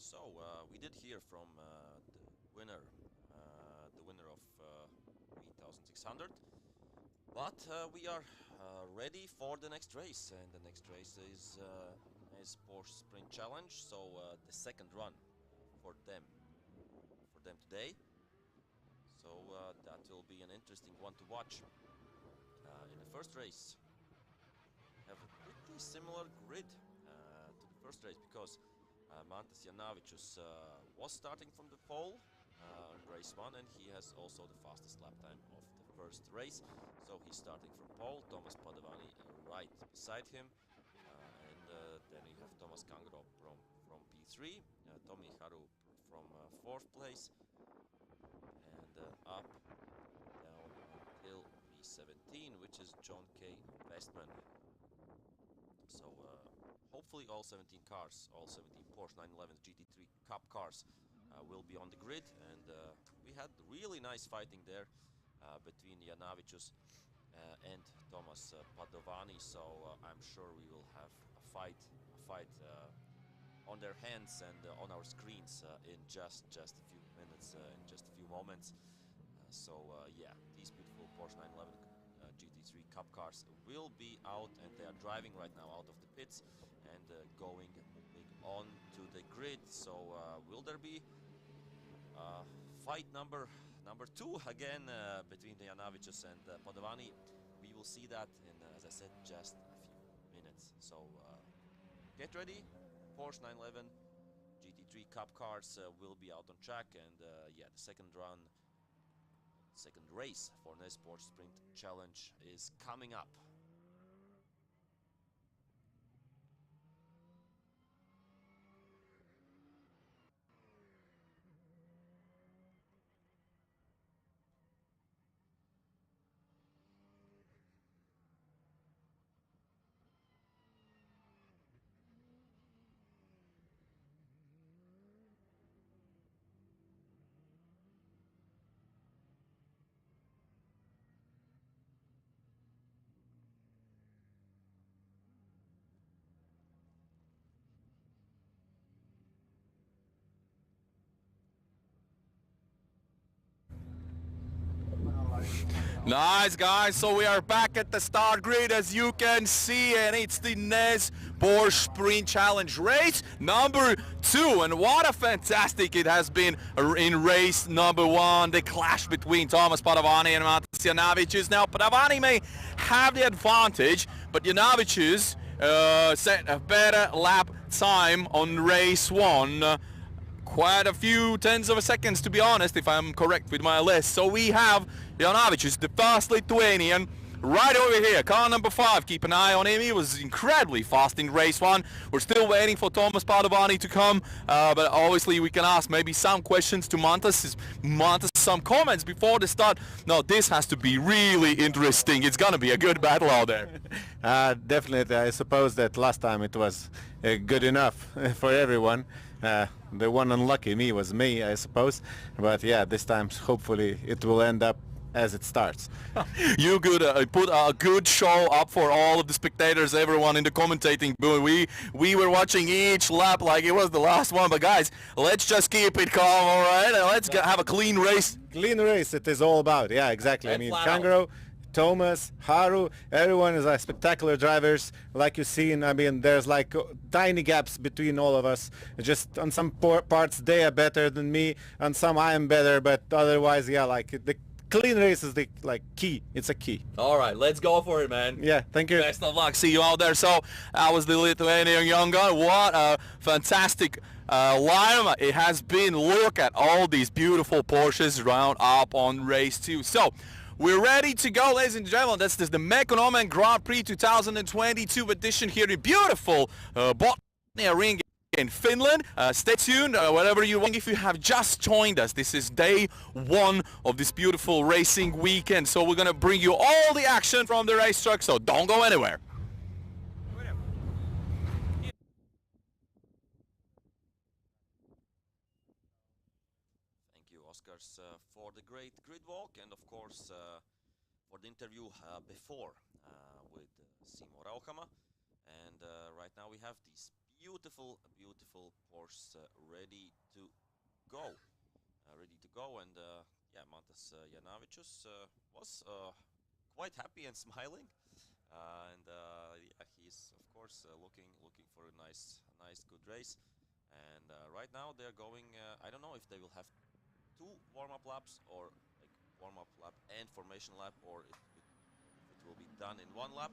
So we did hear from the winner of V1600, but we are ready for the next race, and the next race is Porsche Sprint Challenge. So the second run for them today. So that will be an interesting one to watch. In the first race, have a pretty similar grid to the first race, because Mantas Janavicius was starting from the pole on race 1, and he has also the fastest lap time of the first race. So he's starting from pole, Thomas Padovani right beside him, and then you have Thomas Kangro from P3, Tommy Haru from 4th place, and up, down until P17, which is John K. Westman. So hopefully all 17 cars, all 17 Porsche 911 GT3 Cup cars will be on the grid, and we had really nice fighting there between Janavicius and Thomas Padovani, so I'm sure we will have a fight on their hands and on our screens in just a few minutes, in just a few moments. Yeah, these beautiful Porsche 911 GT3 Cup cars will be out, and they are driving right now out of the pits and moving on to the grid. So will there be fight number 2 again between the Janavicius and Padovani? We will see that in, as I said, just a few minutes. So get ready. Porsche 911 GT3 Cup cars will be out on track, and yeah, the second race for NEZ Porsche Sprint Challenge is coming up. Nice, guys. So we are back at the start grid, as you can see, and it's the NEZ Porsche Sprint Challenge race number 2. And what a fantastic it has been in race number 1, the clash between Thomas Padovani and Matas Janavicius. Now, Padovani may have the advantage, but Janavicius set a better lap time on race 1. Quite a few tens of seconds, to be honest, if I'm correct with my list. So we have Janavicius, the first Lithuanian, right over here. Car number 5, keep an eye on him. He was incredibly fast in race 1. We're still waiting for Thomas Padovani to come, but obviously we can ask maybe some questions to Mantas. Mantas, some comments before the start. No, this has to be really interesting. It's gonna be a good battle out there. Definitely, I suppose that last time it was good enough for everyone. The one unlucky was me, I suppose. But yeah, this time hopefully it will end up as it starts. You could put a good show up for all of the spectators, everyone in the commentating booth. We were watching each lap like it was the last one. But guys, let's just keep it calm, all right? And let's have a clean race. Clean race it is all about. Yeah, exactly. I mean, Kangro, Thomas, Haru, everyone is spectacular drivers. Like you've seen, I mean, there's like tiny gaps between all of us. Just on some parts they are better than me, on some I am better, but otherwise, yeah, like the clean race is the key. It's a key. All right, let's go for it, man. Yeah, thank you. Best of luck. See you out there. So that was the Lithuanian young gun. What a fantastic lineup it has been. Look at all these beautiful Porsches round up on race 2. So we're ready to go, ladies and gentlemen. This is the Mekonomen Grand Prix 2022 edition here in beautiful Botniaring in Finland. Stay tuned wherever you want. If you have just joined us, this is day 1 of this beautiful racing weekend. So we're gonna bring you all the action from the racetrack, so don't go anywhere. Thank you, Oscars, for the great grid walk, and of course for the interview before with Simo Rauhama. And right now we have these beautiful Porsche ready to go. And yeah, Mantas Janavicius was quite happy and smiling, and yeah, he's of course looking for a nice good race. And right now they're going. I don't know if they will have 2 warm-up laps, or like warm-up lap and formation lap, or if it will be done in 1 lap.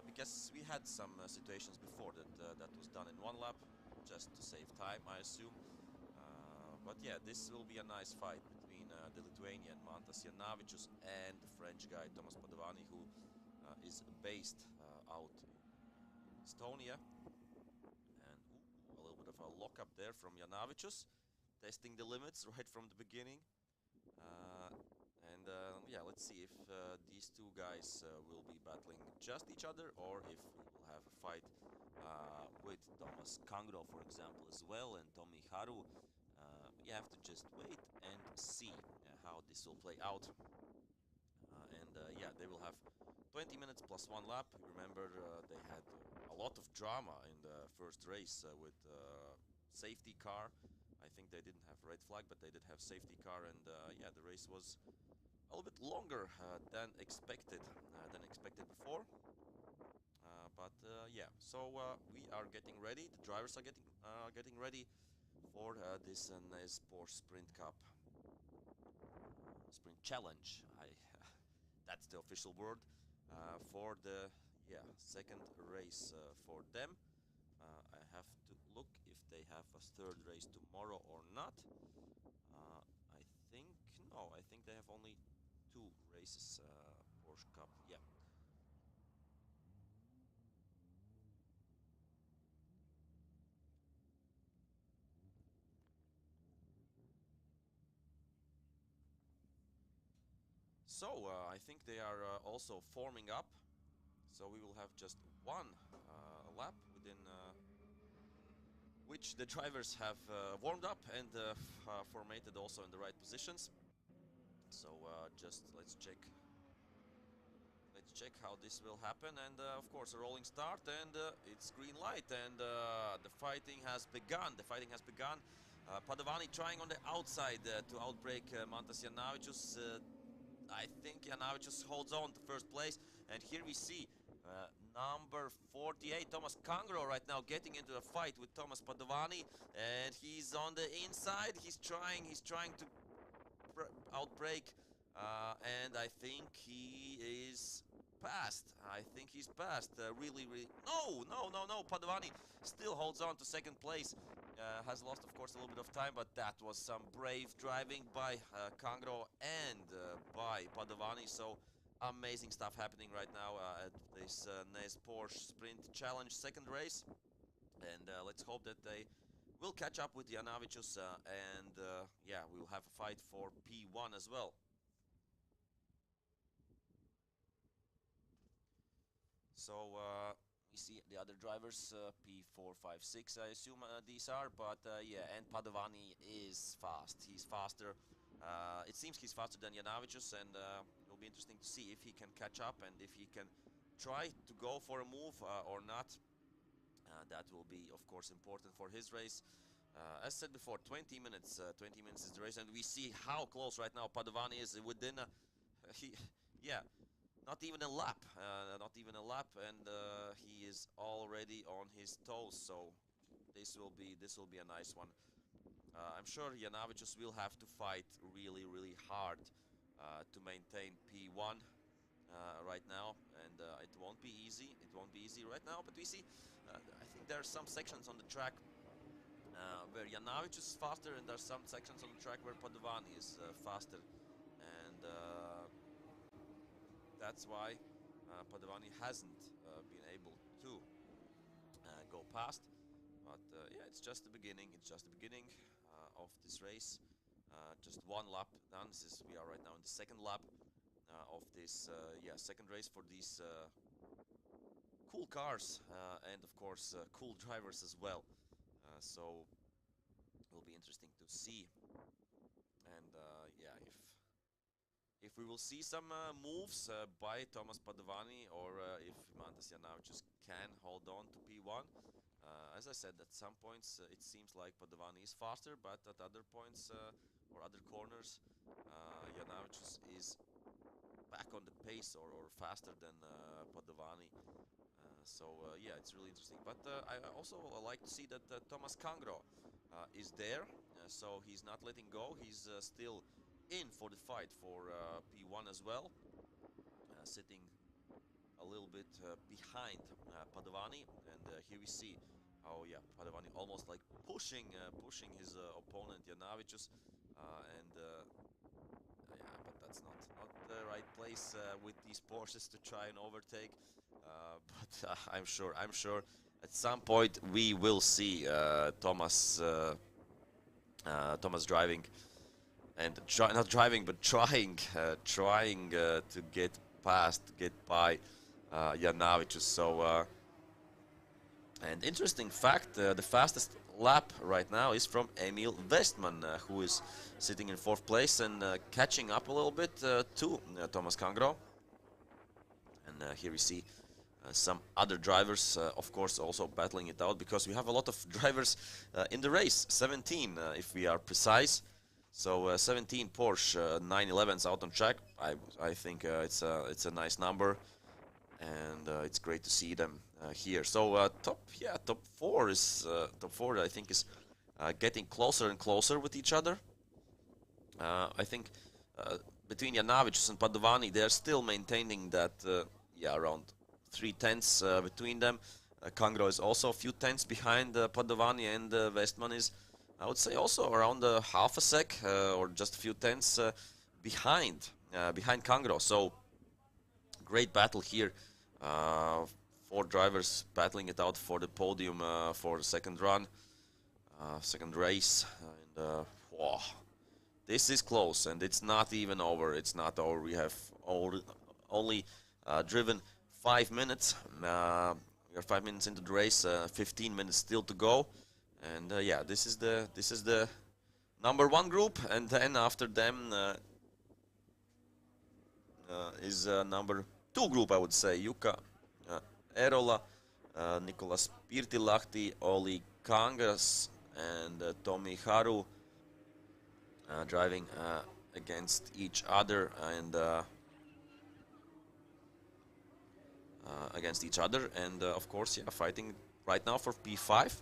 Because we had some situations before that was done in 1 lap, just to save time, I assume. But yeah, this will be a nice fight between the Lithuanian Mantas Janavicius and the French guy Thomas Padovani, who is based out in Estonia. And a little bit of a lock-up there from Janavicius, testing the limits right from the beginning. Yeah, let's see if these 2 guys will be battling just each other, or if we will have a fight with Thomas Kangro, for example, as well, and Tommy Haru. You have to just wait and see how this will play out. Yeah, they will have 20 minutes plus 1 lap. Remember, they had a lot of drama in the first race with safety car. I think they didn't have red flag, but they did have safety car, and yeah, the race was a little bit longer than expected before. But yeah, so we are getting ready. The drivers are getting ready for this NEZ Porsche Sprint Cup Sprint Challenge. That's the official word for the second race for them. I have to look if they have a 3rd race tomorrow or not. I think they have only 2 races, Porsche Cup, yeah. So, I think they are also forming up, so we will have just 1 lap within which the drivers have warmed up and formatted also in the right positions. So just let's check how this will happen, and of course a rolling start, and it's green light, and the fighting has begun. Padovani trying on the outside to outbreak Mantas Janavicius. I think Janavicius holds on to first place. And here we see number 48, Thomas Kangro, right now getting into a fight with Thomas Padovani, and he's on the inside. He's trying to outbrake, and I think he is passed. I think he's passed. Really. No. Padovani still holds on to second place. Has lost, of course, a little bit of time, but that was some brave driving by Kangro and by Padovani. So amazing stuff happening right now at this NEZ Porsche Sprint Challenge second race. And let's hope that they will catch up with Janavicius, and yeah, we'll have a fight for P1 as well. So we see the other drivers, P4, 5, 6, I assume these are, but yeah, and Padovani is fast. He's faster. It seems he's faster than Janavicius, and it'll be interesting to see if he can catch up and if he can try to go for a move or not. That will be, of course, important for his race. As said before, 20 minutes. 20 minutes is the race, and we see how close right now Padovani is within. Not even a lap. And he is already on his toes. So this will be a nice one. I'm sure Janavicius will have to fight really hard to maintain P1 right now, and it won't be easy. It won't be easy right now. But we see, I think there are some sections on the track where Janavicius is faster, and there are some sections on the track where Padovani is faster, and that's why Padovani hasn't been able to go past. But yeah, it's just the beginning. It's just the beginning of this race. Just one lap done. We are right now in the second lap of this second race for these cool cars and of course cool drivers as well. So it will be interesting to see, and yeah, if we will see some moves by Thomas Padovani, or if Mantas Janavicius can hold on to P1. As I said, at some points it seems like Padovani is faster, but at other points or other corners, Janavicius is back on the pace or faster than Padovani. Yeah, it's really interesting. But I also like to see that Thomas Kangro is there, so he's not letting go. He's still in for the fight for P1 as well, sitting a little bit behind Padovani. And here we see how, yeah, Padovani almost like pushing his opponent Janavicius, and yeah, but that's not the right place with these Porsches to try and overtake. But I'm sure at some point we will see Thomas driving, and not driving but trying to get by Janavicius. So and interesting fact, the fastest lap right now is from Emil Westman, who is sitting in 4th place and catching up a little bit to Thomas Kangro. And here we see some other drivers, of course, also battling it out, because we have a lot of drivers in the race, 17 if we are precise. So 17 Porsche 911s out on track. I think it's a nice number, and it's great to see them here. So top 4 I think is getting closer and closer with each other. I think between Janavicius and Padovani, they're still maintaining that around 3 tenths between them. Kangro is also a few tenths behind Padovani, and Westman is, I would say, also around half a sec or just a few tenths behind Kangro. So great battle here. 4 drivers battling it out for the podium for the second run, second race, and wow, this is close, and it's not even over. It's not over. We have only driven 5 minutes. We are 5 minutes into the race. 15 minutes still to go, and yeah, this is the number 1 group, and then after them is number 2 group, I would say. Jukka Erola, Nicolas Pirtilahti, Oli Kangas, and Tommi Haru driving against each other and of course, yeah, fighting right now for P5.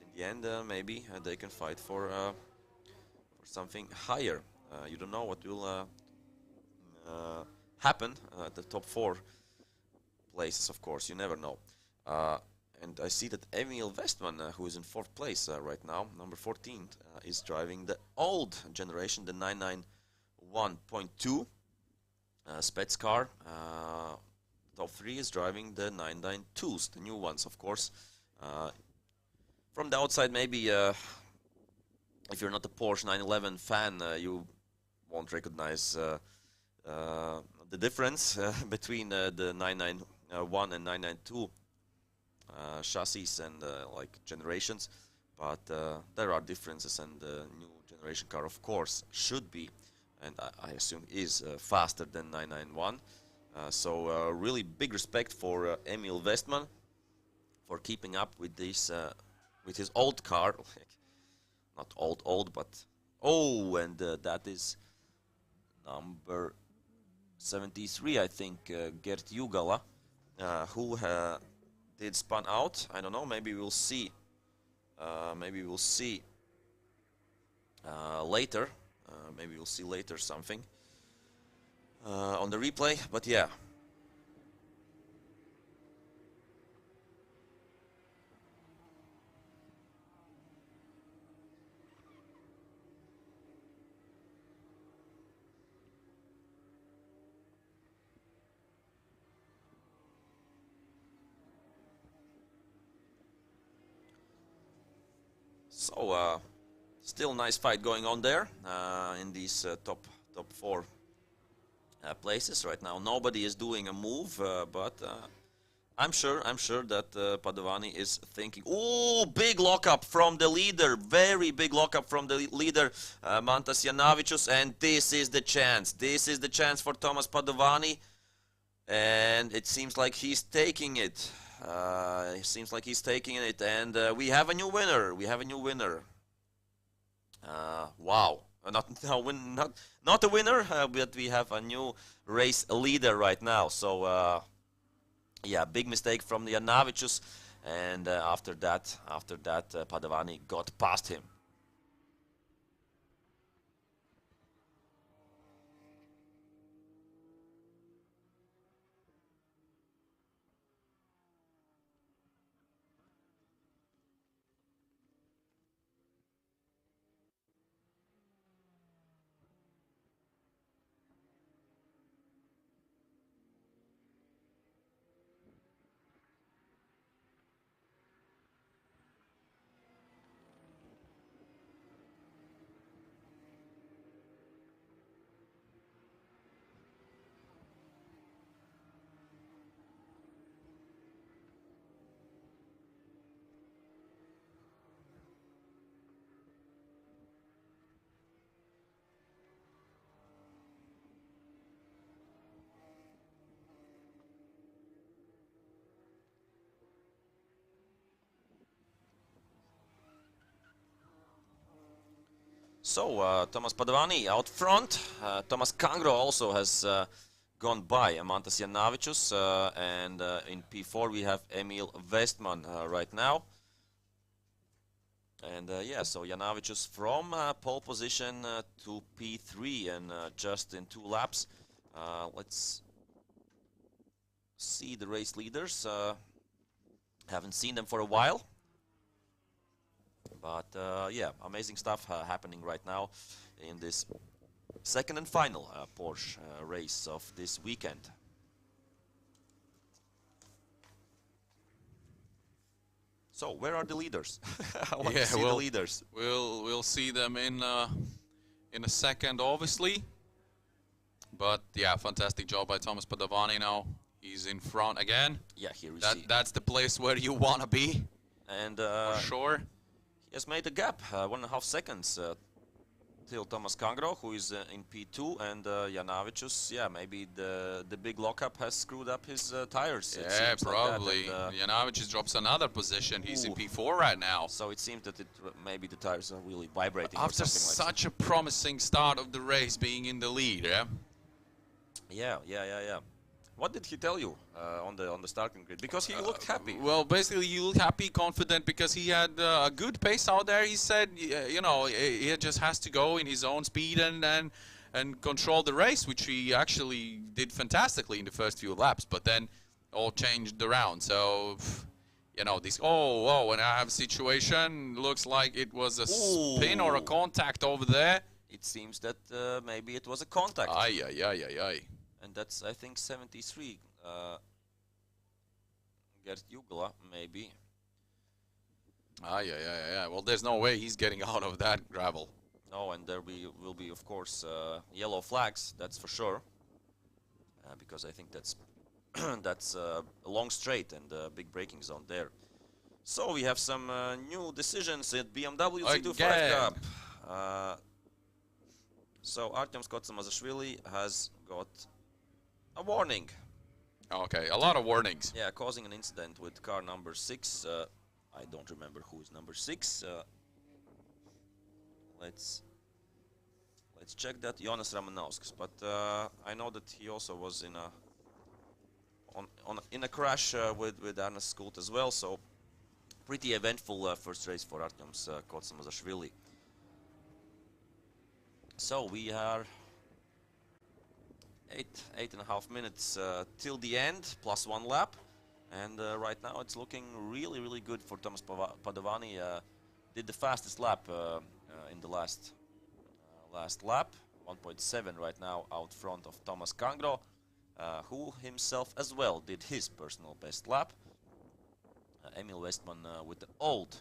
In the end, maybe they can fight for something higher. You don't know what will happen at the top 4 places, of course. You never know. And I see that Emil Westman, who is in 4th place right now, number 14, is driving the old generation, the 991.2 Spets car. Top 3 is driving the 992s, the new ones, of course. From the outside, maybe if you're not a Porsche 911 fan, you won't recognize the difference between the 991 and 992 chassis and like generations, but there are differences, and the new generation car, of course, should be, and I assume is faster than 991. So really big respect for Emil Westman for keeping up with this with his old car. Not old, but and that is number 73, I think, Gert Jugala, who did spun out. I don't know. Maybe we'll see. Later. Maybe we'll see later something on the replay. But yeah. So still nice fight going on there in these top 4 places right now. Nobody is doing a move, but I'm sure that Padovani is thinking. Oh, big lockup from the leader, very big lockup from the leader, Mantas Janavicius, and this is the chance. This is the chance for Tomas Padovani, and it seems like he's taking it. It seems like he's taking it, and we have a new winner. Wow, not a winner, but we have a new race leader right now. So yeah, big mistake from the Janavicius, and after that, Padovani got past him. So Tomas Padovani out front. Thomas Kangro also has gone by Mantas Janavicius, and in P4 we have Emil Westman right now. And yeah, so Janavicius from pole position to P3, and just in 2 laps. Let's see the race leaders. Haven't seen them for a while. But yeah, amazing stuff happening right now in this second and final Porsche race of this weekend. So where are the leaders? I want to see the leaders. We'll see them in a second, obviously. But yeah, fantastic job by Tomas Padovani. Now he's in front again. Yeah, here we see. That's the place where you want to be. And for sure. He has made a gap, 1.5 seconds till Thomas Kangro, who is in P2, and Janavicius, yeah, maybe the big lockup has screwed up his tires. Yeah, probably. Like that, and, Janavicius drops another position. He's in P4 right now. so it seems that maybe the tires are really vibrating. After or something like such a promising start of the race, being in the lead, yeah? Yeah. What did he tell you on the starting grid? Because he looked happy. Well, basically, he looked happy, confident, because he had a good pace out there. He said, you know, he just has to go in his own speed and control the race, which he actually did fantastically in the first few laps. But then all changed around. So, you know, this when I have a situation, looks like it was a spin or a contact over there. It seems that maybe it was a contact. Aye. And that's, I think, 73. Gert Jugla, maybe. Yeah. Well, there's no way he's getting out of that gravel. No, and there will be, of course, yellow flags, that's for sure. Because I think that's that's a long straight and a big braking zone there. So we have some new decisions at BMW C25 Cup. So Artem Skotsomazashvili has got a warning. Okay, a lot of warnings. Yeah, causing an incident with car number 6. I don't remember who is number 6. Let's check that. Jonas Ramanauskas. But I know that he also was in a crash with Ernest Skult as well. So pretty eventful first race for Artem Skotsomazashvili. So we are 8.5 minutes till the end, plus 1 lap, and right now it's looking really good for Thomas Padovani. Did the fastest lap in the last lap, 1.7 right now out front of Thomas Kangro, who himself as well did his personal best lap. Emil Westman with the older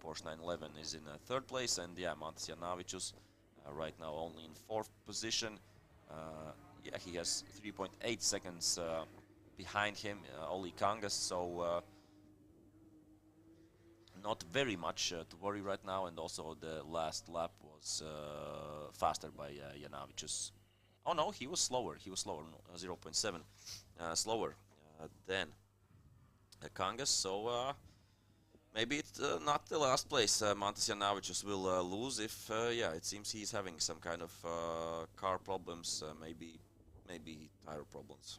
Porsche 911 is in 3rd place, and yeah, Mantas Janavicius right now only in 4th position. Yeah, he has 3.8 seconds behind him, Olli Kangas, so not very much to worry right now, and also the last lap was faster by Janavicius. Oh no, he was slower, 0.7 slower than Kangas, so maybe it's not the last place Mantas Janavicius will lose if, yeah, it seems he's having some kind of car problems, maybe tire problems.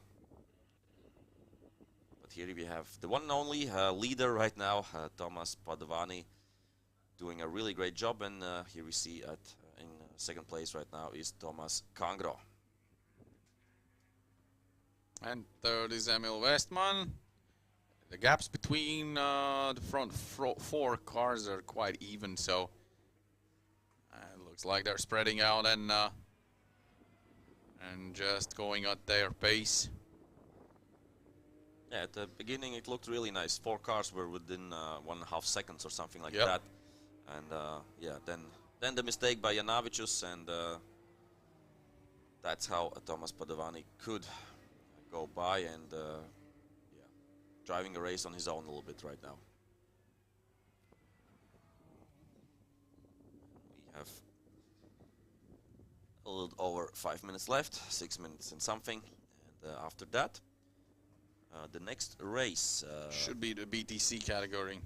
But here we have the one and only leader right now, Thomas Padovani, doing a really great job, and here we see in 2nd place right now is Thomas Kangro. And 3rd is Emil Westman. The gaps between the front 4 cars are quite even, so it looks like they're spreading out and just going at their pace. Yeah, at the beginning it looked really nice. 4 cars were within 1.5 seconds or something like that, and yeah, then the mistake by Janavicius, and that's how Thomas Padovani could go by and. Driving a race on his own a little bit right now. We have a little over 5 minutes left, 6 minutes and something. And after that, the next race... should be the BTC category.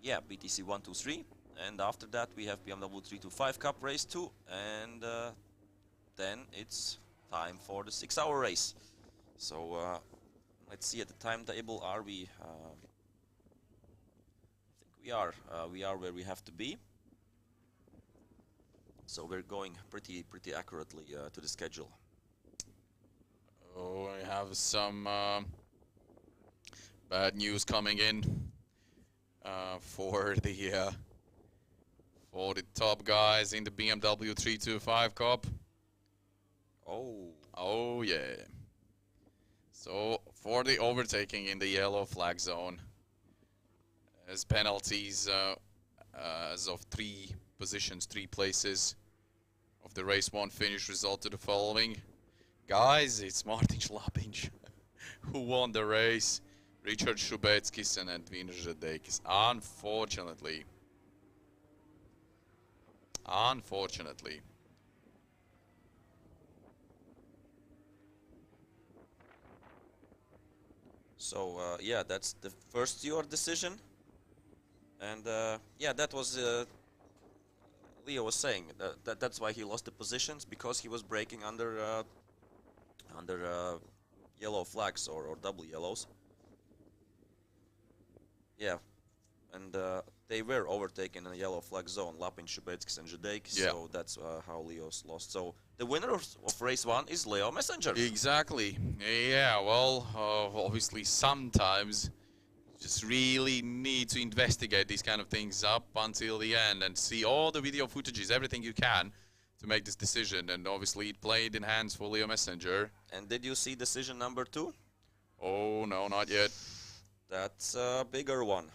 Yeah, BTC 1, 2, 3. And after that, we have BMW 325 Cup Race 2. And then it's time for the 6-hour race. So let's see at the timetable. Are we? I think we are. We are where we have to be. So we're going pretty accurately to the schedule. Oh, I have some bad news coming in for the top guys in the BMW 325 Cup. Oh yeah. So for the overtaking in the yellow flag zone, as penalties as of 3 positions, 3 places of the race 1 finish result to the following. Guys, it's Martin Schlapinch who won the race. Richard Shubetskis and Edwin Zhedekis. Unfortunately. Unfortunately. So yeah, that's the first steward decision, and yeah, that was Leo was saying that's why he lost the positions, because he was braking under yellow flags or double yellows. Yeah, and they were overtaken in a yellow flag zone, Lapin, Shubetskis and Zhedekis, Yeah. so that's how Leo's lost. So the winner of race 1 is Leo Messenger. Exactly. Yeah, well, obviously sometimes you just really need to investigate these kind of things up until the end and see all the video footages, everything you can to make this decision. And obviously it played in hands for Leo Messenger. And did you see decision number 2? Oh, no, not yet. That's a bigger one.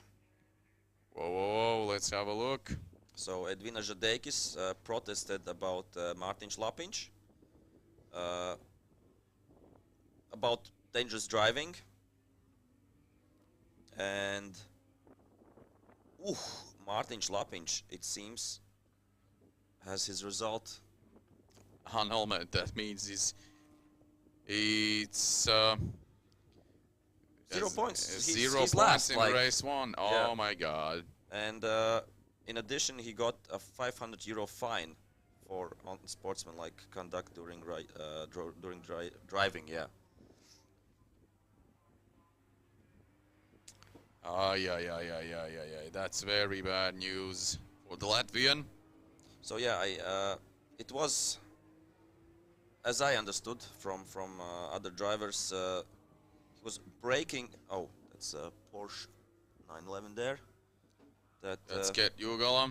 Whoa, whoa, whoa, let's have a look. So Edwina Zhedekis protested about Martin Šlapiņš, about dangerous driving, and Martin Šlapiņš, it seems, has his result on helmet. That means it's 0 points. Zero he's points last, in like, race 1. Oh yeah. my god. And in addition, he got a €500 fine for unsportsmanlike conduct during driving. Yeah. Yeah. That's very bad news for the Latvian. So yeah, it was, as I understood from other drivers, he was braking. Oh, that's a Porsche 911 there. Let's get Jugala.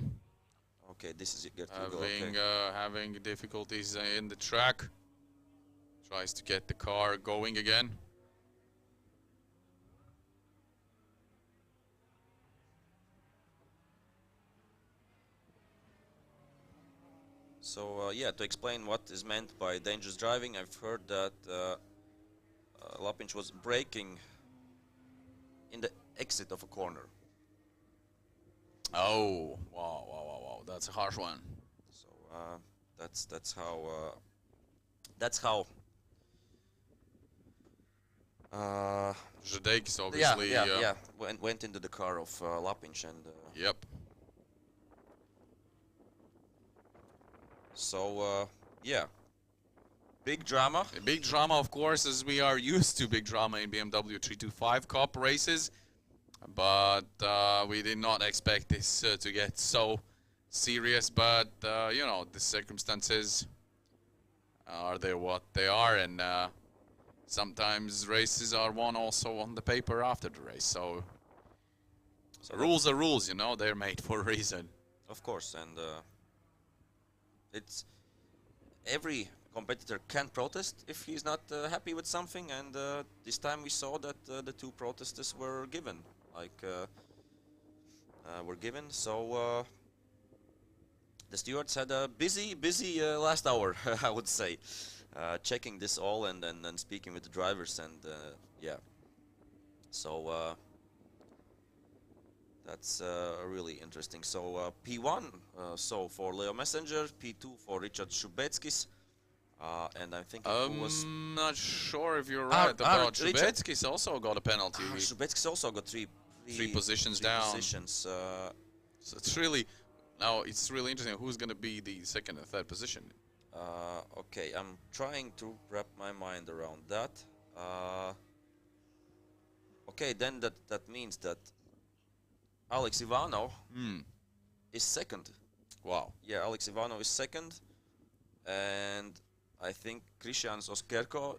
Okay, this is Gert Jugala. Having difficulties in the track. Tries to get the car going again. So yeah, to explain what is meant by dangerous driving, I've heard that Lapinch was braking in the exit of a corner. Oh, wow, that's a harsh one. So that's how Zhedekis obviously went into the car of Lapinch and yep. So yeah, big drama. A big drama, of course, as we are used to big drama in BMW 325 Cup races. But we did not expect this to get so serious. But, you know, the circumstances are there what they are. And sometimes races are won also on the paper after the race. So rules are rules, you know. They're made for a reason. Of course. And it's every competitor can protest if he's not happy with something. And this time we saw that the two protesters were given. So the stewards had a busy last hour, I would say, checking this all and speaking with the drivers, and yeah. So that's really interesting. So P1 so for Leo Messenger, P2 for Richard Shubetskis, and I'm thinking who was... I'm not sure if you're right about Shubetskis also got a penalty. Shubetskis also got three positions down. So it's really interesting who's going to be the second and third position. Okay, I'm trying to wrap my mind around that. Okay, then that means that Alex Ivanov is second. Wow. Yeah, Alex Ivanov is second, and I think Krišjāns Oskerko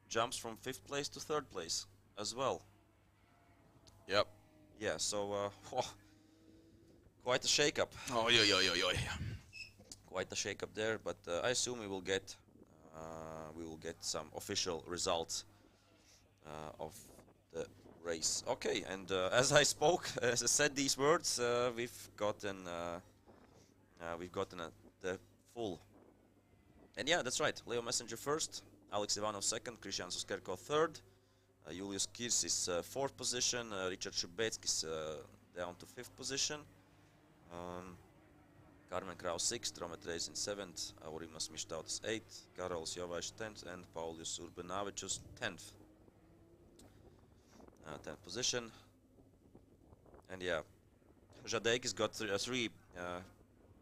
jumps from 5th place to 3rd place as well. Yep. Yeah, so quite a shake-up. Oh, yeah. Quite a shake-up there, but I assume we will get some official results of the race. Okay, and as I said these words, we've gotten the full. And yeah, that's right. Leo Messenger first, Alex Ivanov second, Krišjāns Oskerko third, Julius Kirs is 4th position. Richard Šubeck is down to 5th position. Carmen Kraus 6th, Romet Reis in 7th, Aurimas Mištautas 8th, Karols Jovaiš 10th, and Paulius Urbanavičius 10th. 10th position. And yeah, Žadeikis got a 3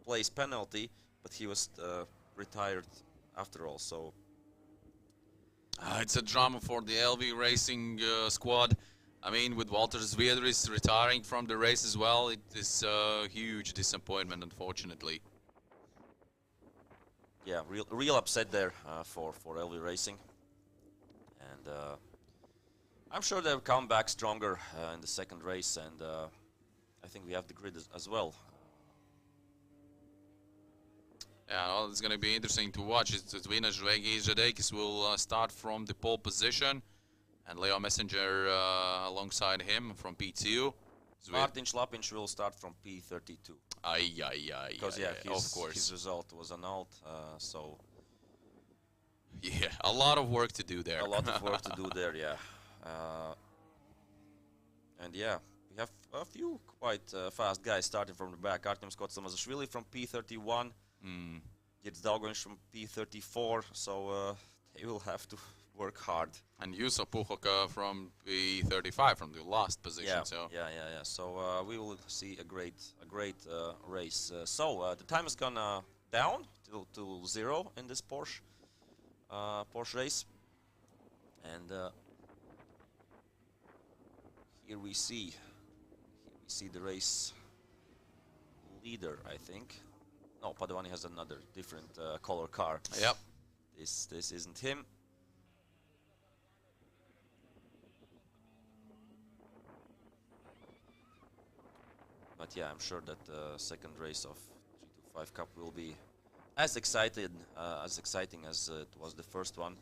place penalty, but he was retired after all, so... It's a drama for the LV Racing squad. I mean, with Walter Zviedris retiring from the race as well, it is a huge disappointment, unfortunately. Yeah, real upset there for LV Racing. And I'm sure they'll come back stronger in the second race, and I think we have the grid as well. Yeah, well, it's going to be interesting to watch. Žadeikis will start from the pole position, and Leo Messenger alongside him from P2. Martin Šlapiņš will start from P32. Because of course. His result was annulled, so... Yeah, a lot of work to do there. A lot of work to do there, yeah. And yeah, we have a few quite fast guys starting from the back. Artem Skotsomazashvili from P31. Gets Daugovič from P34, so they will have to work hard. And Juuso Puhoka from P35 from the last position. Yeah, so yeah. So we will see a great race. So the time has gone down to 0 in this Porsche race, and here we see the race leader, I think. No, Padovani has another different color car. Yep. This isn't him. But yeah, I'm sure that the second race of 325 Cup will be as exciting as it was the first one,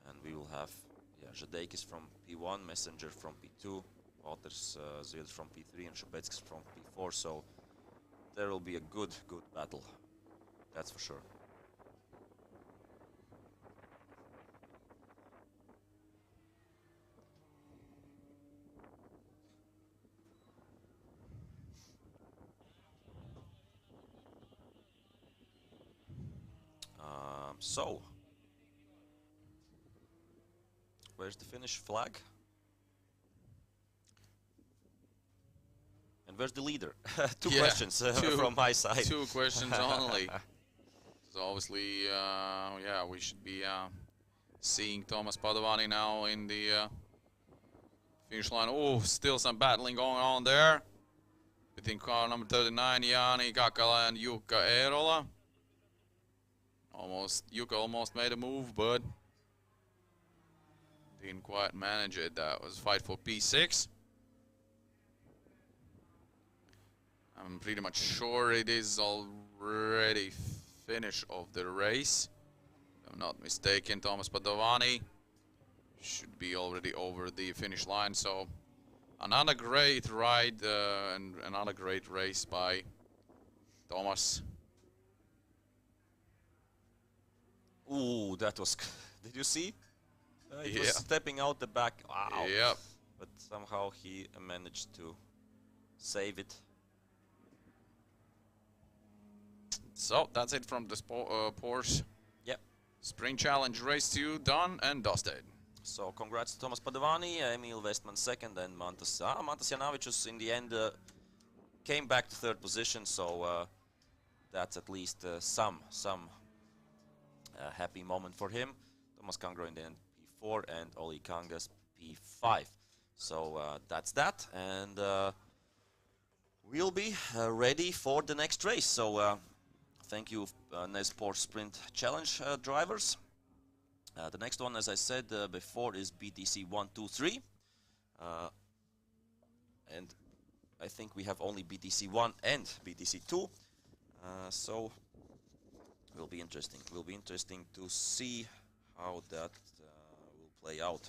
and we will have Žadeikis from P1, Messenger from P2, Walters Zviedris from P3, and Šubeckis from P4. So there will be a good battle, that's for sure. So, where's the Finnish flag? And where's the leader? Two questions from my side. 2 questions only. So obviously, yeah, we should be seeing Thomas Padovani now in the finish line. Oh, still some battling going on there between car number 39, Jani Kakala and Jukka Eerola. Jukka almost made a move, but didn't quite manage it. That was a fight for P6. I'm pretty much sure it is already finish of the race. If I'm not mistaken, Thomas Padovani should be already over the finish line. So another great ride and another great race by Thomas. Ooh, that was... Did you see? He was stepping out the back. Wow. Yep. But somehow he managed to save it. So that's it from the Porsche. Yep. Sprint Challenge Race 2 done and dusted. So congrats to Thomas Padovani, Emil Westman second, and Mantas Janavičius in the end came back to 3rd position. So that's at least some happy moment for him. Thomas Kangro in the end P4 and Oli Kangas P5. So that's that, and we'll be ready for the next race. So thank you, NEZ Porsche Sprint Challenge drivers. The next one, as I said before, is BTC 123. And I think we have only BTC 1 and BTC 2. So will be interesting. Will be interesting to see how that will play out.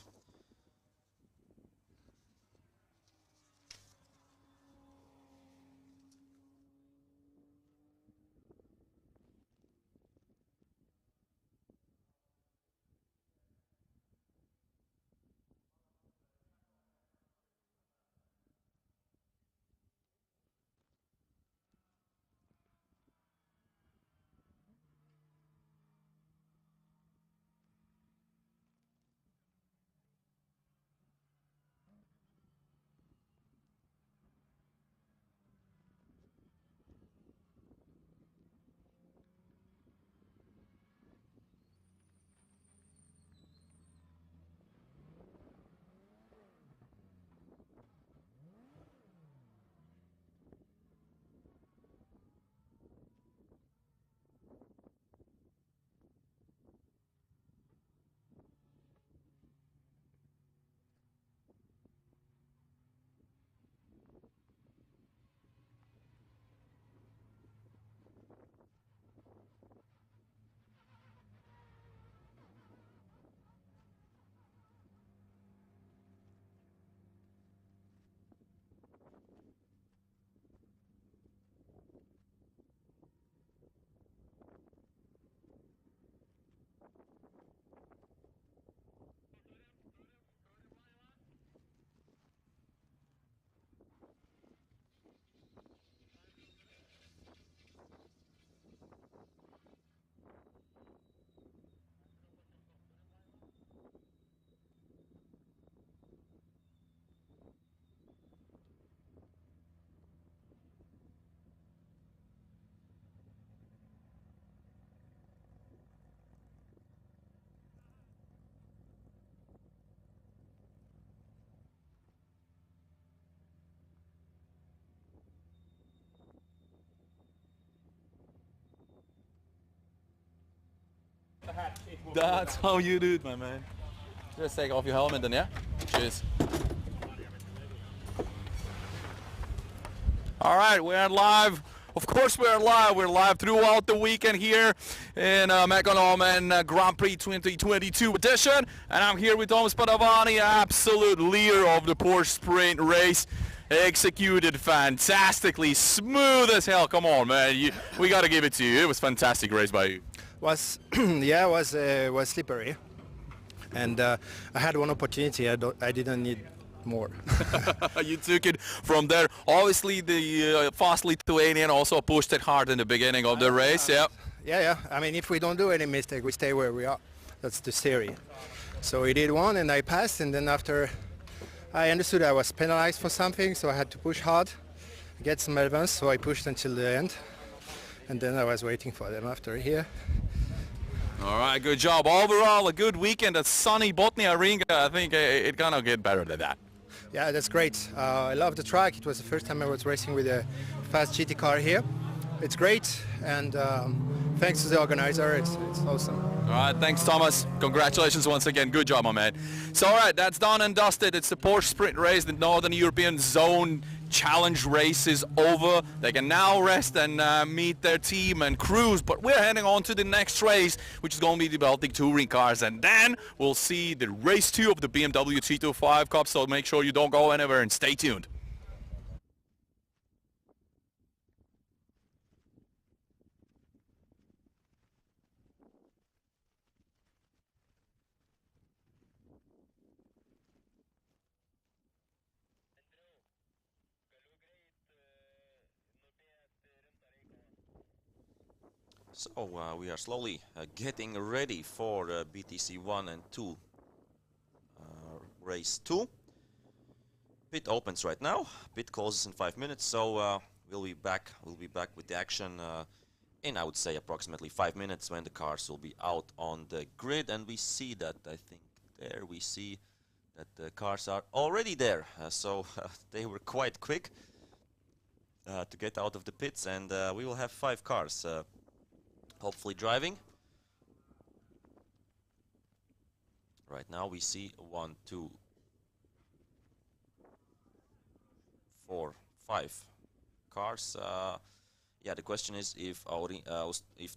That's how you do it, my man. Just take off your helmet then, yeah? Cheers. All right, we're live. Of course we're live. We're live throughout the weekend here in Mekonomen Grand Prix 2022 edition. And I'm here with Thomas Padavani, absolute leader of the Porsche Sprint race. Executed fantastically, smooth as hell. Come on, man. We got to give it to you. It was fantastic race by you. Was yeah, was slippery, and I had one opportunity. I didn't need more. You took it from there. Obviously, the fast Lithuanian also pushed it hard in the beginning of the race. Yeah. Yeah. I mean, if we don't do any mistake, we stay where we are. That's the theory. So he did one, and I passed. And then after, I understood I was penalized for something, so I had to push hard, get some advance. So I pushed until the end, and then I was waiting for them after here. All right, good job. Overall, a good weekend at sunny Botniaring. I think it gonna get better than that. Yeah, that's great. I love the track. It was the first time I was racing with a fast GT car here. It's great, and thanks to the organizer, it's awesome. All right, thanks, Thomas. Congratulations once again. Good job, my man. So, all right, that's done and dusted. It's the Porsche Sprint race. The Northern European Zone Challenge race is over. They can now rest and meet their team and cruise. But we're heading on to the next race, which is going to be the Baltic Touring cars. And then we'll see the race 2 of the BMW 325 Cup. So make sure you don't go anywhere and stay tuned. So we are slowly getting ready for BTC 1 and 2 race 2. Pit opens right now. Pit closes in 5 minutes, so we'll be back with the action in, I would say, approximately 5 minutes when the cars will be out on the grid. And we see that, I think there we see that the cars are already there, so they were quite quick to get out of the pits, and we will have 5 cars hopefully driving. Right now we see 1, 2, 4, 5 cars. Yeah, the question is if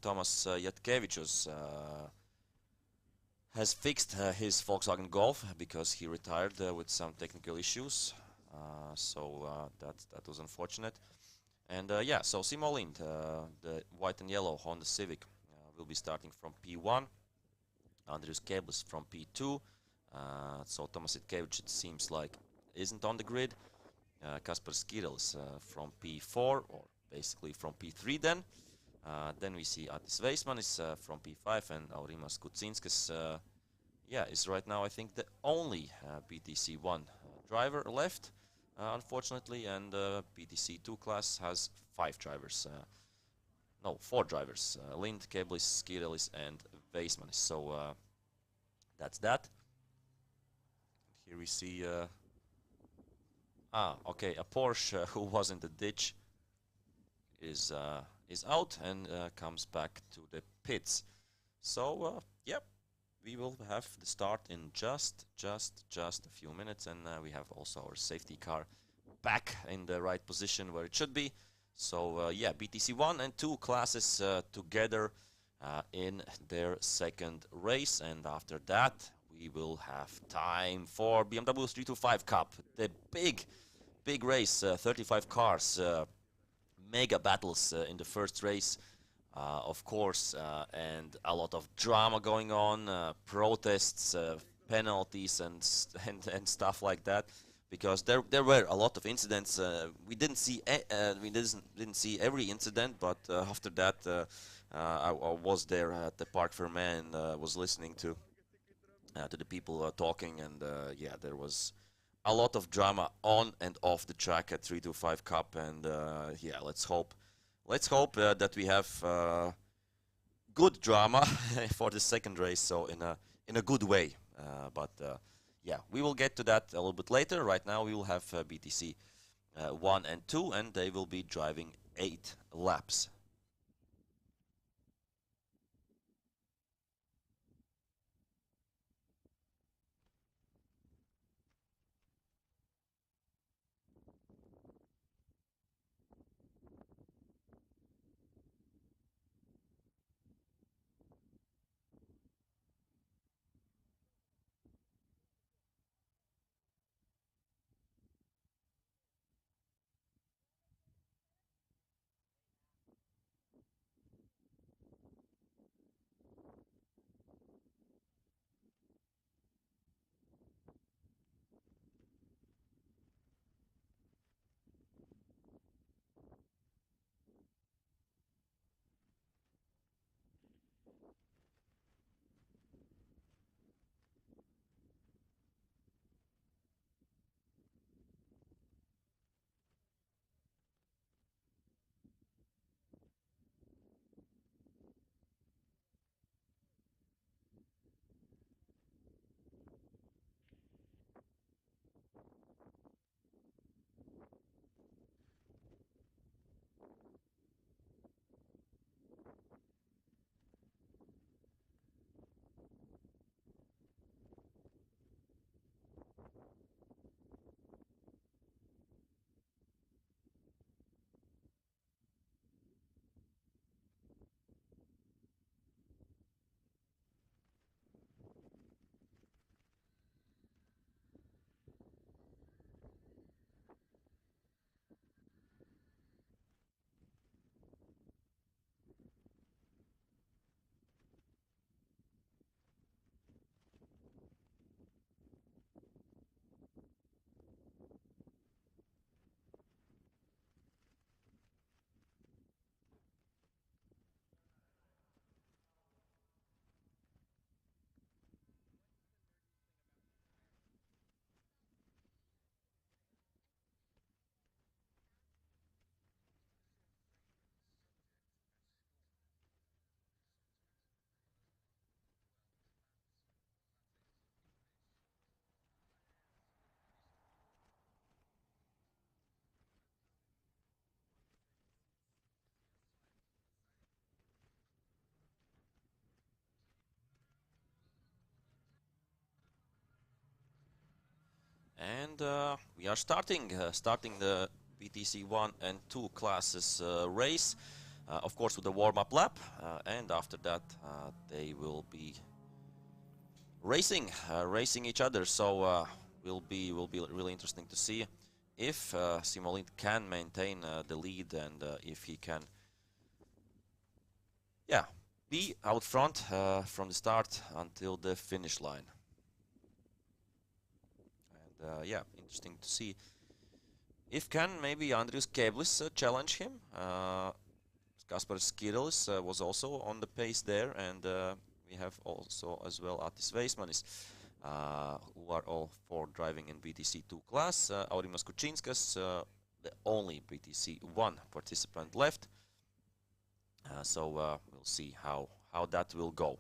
Thomas Jatkevicius has fixed his Volkswagen Golf, because he retired with some technical issues. So that was unfortunate. And yeah, so Simo Lind, the white and yellow Honda Civic, will be starting from P1. Andrius Keblis from P2. So Thomas Jatkevicius, it seems like, isn't on the grid. Kasper Skirels from P4, or basically from P3 then. Then we see Atis Weisman is from P5, and Aurimas Kucinskis yeah, is right now, I think, the only BTC1 driver left. Unfortunately, and BTC 2 class has 5 drivers. No, 4 drivers. Lind, Keblis, Skirelis, and Weismanis. So that's that. Here we see okay, a Porsche who was in the ditch is out and comes back to the pits. So yep, we will have the start in just a few minutes, and we have also our safety car back in the right position where it should be. So yeah, BTC 1 and 2 classes together in their second race, and after that we will have time for BMW 325 Cup, the big race, 35 cars, mega battles in the first race. of course, and a lot of drama going on, protests, penalties, and stuff like that. Because there were a lot of incidents. We didn't see we didn't see every incident, but after that, I was there at the Parc Fermé and was listening to the people talking, and yeah, there was a lot of drama on and off the track at 325 Cup, and yeah, let's hope that we have good drama for the second race, so in a good way. But yeah, we will get to that a little bit later. Right now, we will have BTC 1 and 2, and they will be driving 8 laps. And we are starting the BTC 1 and 2 classes race, of course with a warm-up lap, and after that they will be racing each other. So will be really interesting to see if Simolint can maintain the lead, and if he can, yeah, be out front from the start until the finish line. And yeah, interesting to see if can maybe Andrius Keblis challenge him. Kaspar Skirelis was also on the pace there, and we have also as well Atis Veismanis, who are all four driving in BTC 2 class. Aurimas Kučinskas, the only BTC 1 participant left. So we'll see how that will go.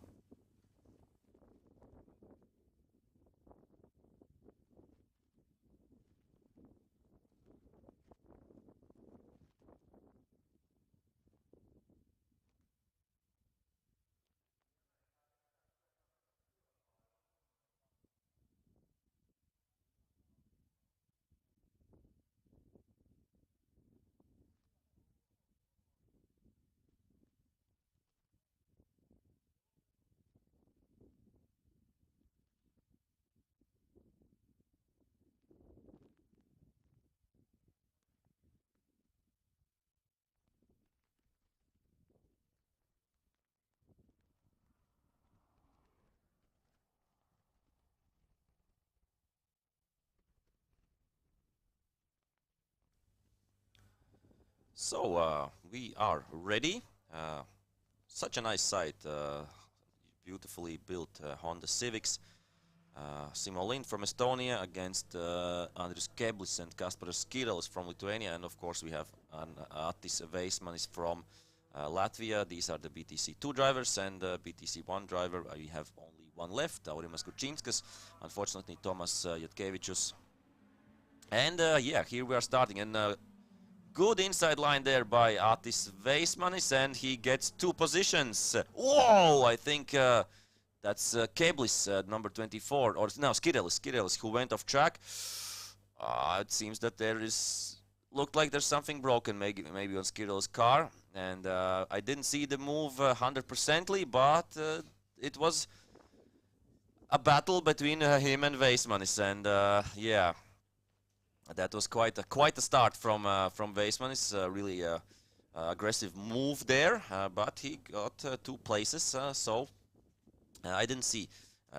So we are ready. Such a nice site, beautifully built Honda Civics. Simo Lind from Estonia against Andrius Keblis and Kasparas Skirelis from Lithuania, and of course we have Attis Veismanis from Latvia. These are the BTC2 drivers, and BTC1 driver we have only one left, Aurimas Kučinskas, unfortunately Tomas Jatkevičius. And yeah, here we are starting, and good inside line there by Attis Veismanis, and he gets 2 positions. Whoa, I think that's Keblis, number 24, or no, Skirelis, who went off track. It seems that looked like there's something broken, maybe on Skirelis' car, and I didn't see the move 100%ly, but it was a battle between him and Veismanis, and yeah, that was quite a start from Veismanis. Really aggressive move there, but he got 2 places, so I didn't see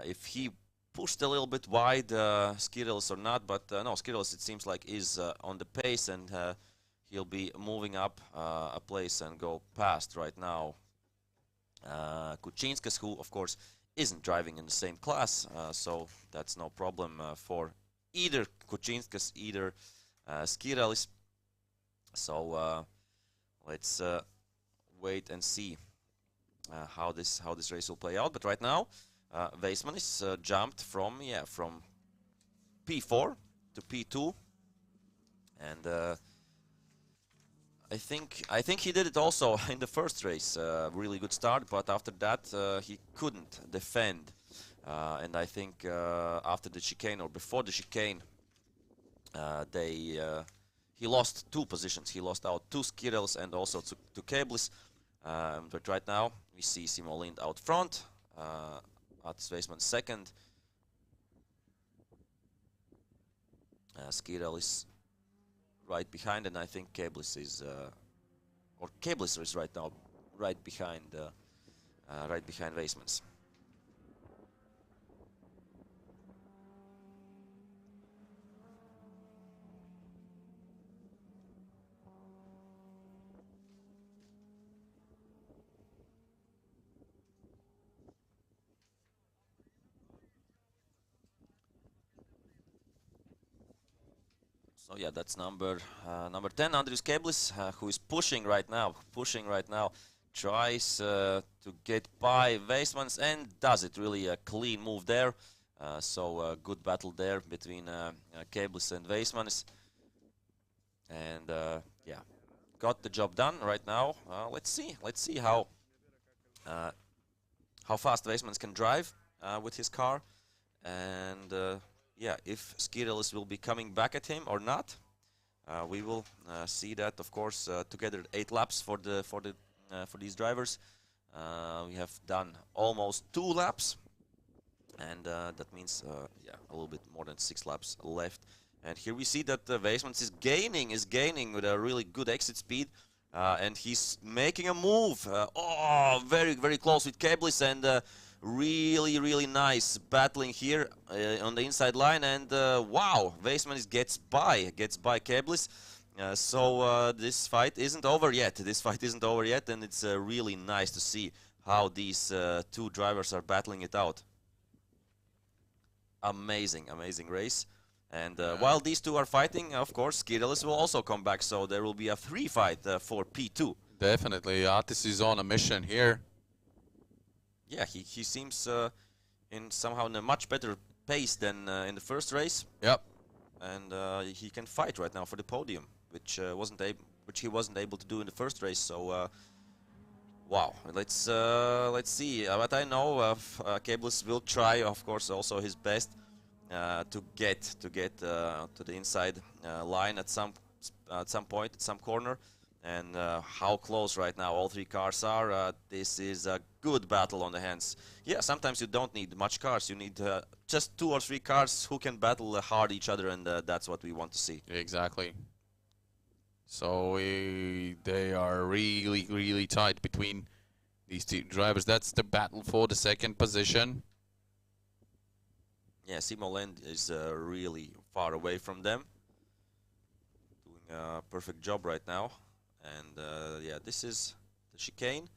if he pushed a little bit wide Skirelis or not, but no, Skirelis it seems like is on the pace, and he'll be moving up a place and go past right now Kučinskas, who of course isn't driving in the same class, so that's no problem for either Kučinskas, either Skirelis. So let's wait and see how this race will play out. But right now, Veismanis jumped from P4 to P2, and I think he did it also in the first race. Really good start, but after that he couldn't defend. And I think after the chicane or before the chicane, he lost 2 positions. He lost out to Skirelis and also to Keblis. But right now we see Simo Lind out front, Attis Veismanis second, Skirelis right behind, and I think Keblis is right now right behind Veismanis. So yeah, that's number 10, Andrius Keblis, who is pushing right now, tries to get by Veismanis and does it. Really a clean move there. So good battle there between Keblis and Veismanis, and yeah, got the job done right now. Let's see how fast Veismanis can drive with his car, and yeah, if Skirelis will be coming back at him or not, we will see that, of course. Together 8 laps for these drivers. We have done almost 2 laps, and that means yeah, a little bit more than 6 laps left. And here we see that Veismanis is gaining with a really good exit speed, and he's making a move. Oh, very close with Keblis, and really nice battling here on the inside line, and wow, Veismanis gets by Keblis. So this fight isn't over yet. And it's really nice to see how these 2 drivers are battling it out. Amazing race. And while these 2 are fighting, of course, Skirelis will also come back, so there will be a 3 fight for P2. Definitely, Attis is on a mission here. Yeah, he seems somehow in a much better pace than in the first race. Yep. And he can fight right now for the podium, which he wasn't able to do in the first race. So wow, let's see. But I know Keblis will try, of course, also his best to get to the inside line at some point, at some corner. And how close right now all 3 cars are. This is a good battle on the hands. Yeah, sometimes you don't need much cars. You need just 2 or 3 cars who can battle hard each other, and that's what we want to see. Exactly. So they are really tight between these 2 drivers. That's the battle for the 2nd position. Yeah, Simo Lind is really far away from them. Doing a perfect job right now. And yeah, this is the chicane.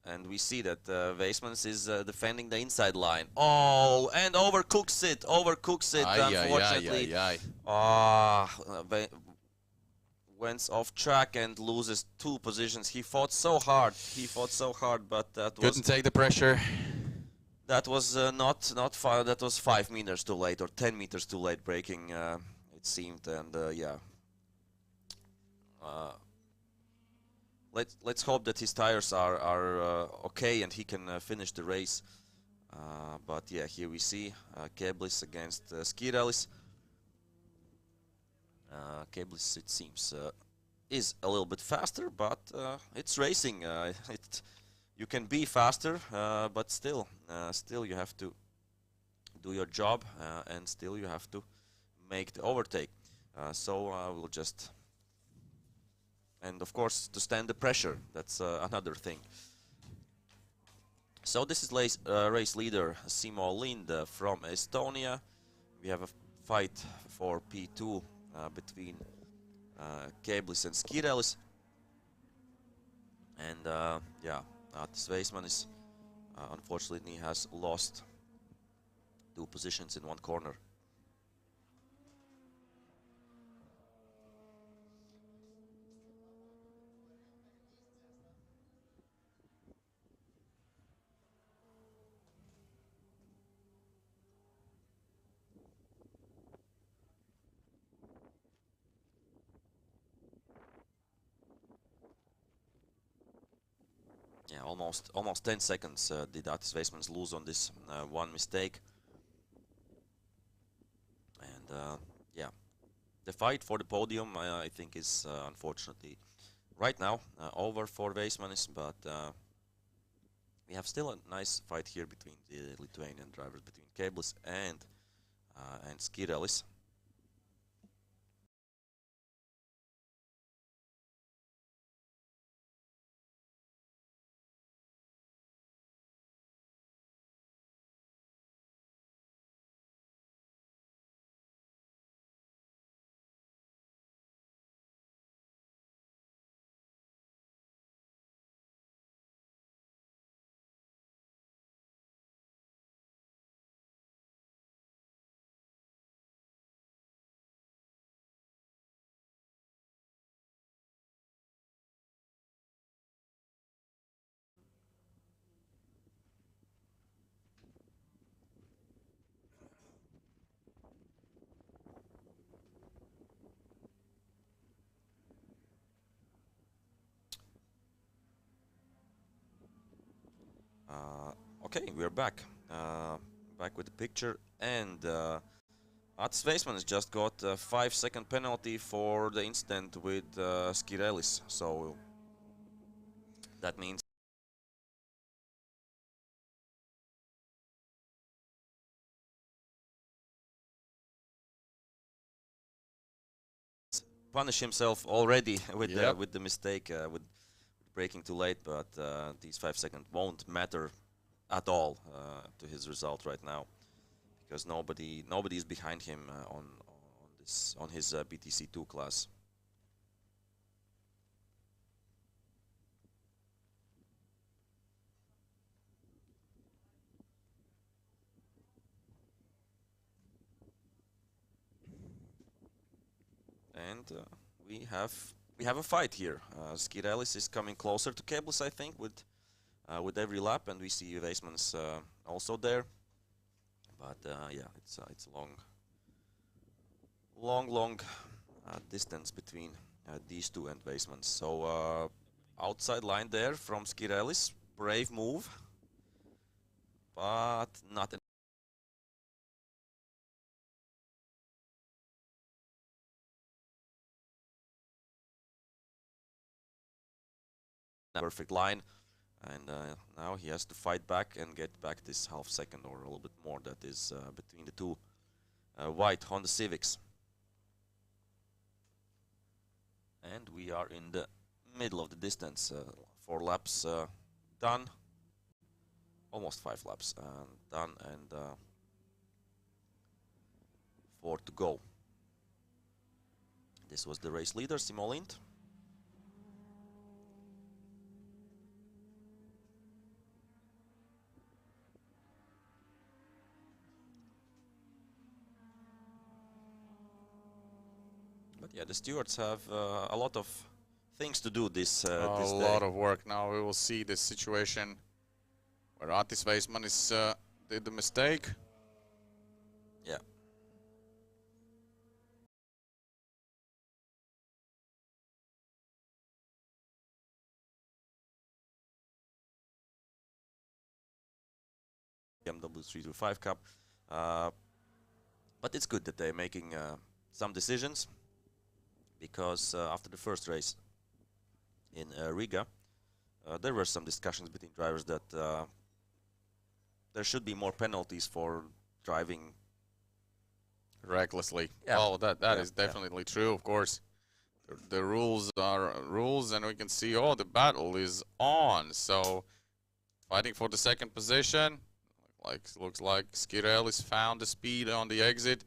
And we see that Weismans is defending the inside line. Oh, and overcooks it, unfortunately. Went off track and loses 2 positions. He fought so hard, but that Couldn't take the pressure. That was not far. That was 5 meters too late, or 10 meters too late braking, it seemed. And yeah, let's hope that his tires are okay and he can finish the race. But yeah, here we see Keblis against Skirelis. Keblis, it seems, is a little bit faster, but it's racing. You can be faster, but still you have to do your job, and still you have to make the overtake. So we'll just, and of course to stand the pressure. That's another thing. So this is race leader Simo Lind from Estonia. We have a fight for P2 between Keblis and Skirelis, and yeah. This Weisman is unfortunately has lost 2 positions in 1 corner. Yeah, almost 10 seconds did Atis Weismans lose on this 1 mistake. And yeah, the fight for the podium I think is unfortunately right now over for Weismans, but we have still a nice fight here between the Lithuanian drivers, between Keblis and Skirelis. Okay, we're back. Back with the picture, and Atis Weismans just got a 5-second penalty for the incident with Skirelis. So that means punish himself already with the mistake with braking too late. But these 5 seconds won't matter at all to his result right now, because nobody is behind him on his BTC2 class. And we have a fight here. Skirelis is coming closer to Keblis, I think, with every lap, and we see Weismans also there. But yeah, it's a long distance between these two and Weismans. So outside line there from Skirelis, brave move, but not enough. Perfect line, and now he has to fight back and get back this half second or a little bit more that is between the two white Honda Civics. And we are in the middle of the distance. 4 laps done, almost 5 laps done, and 4 to go. This was the race leader, Simo Lind. But yeah, the stewards have a lot of things to do this A this lot day. of work. Now we will see this situation where Atis Weismanis did the mistake. Yeah. BMW 325 Cup. But it's good that they're making some decisions, because after the first race in Riga, there were some discussions between drivers that there should be more penalties for driving Recklessly. Yeah. Oh, that Yeah, is definitely true, of course. The rules are rules, and we can see, oh, the battle is on. So, fighting for the second position. Looks like Skirelis found the speed on the exit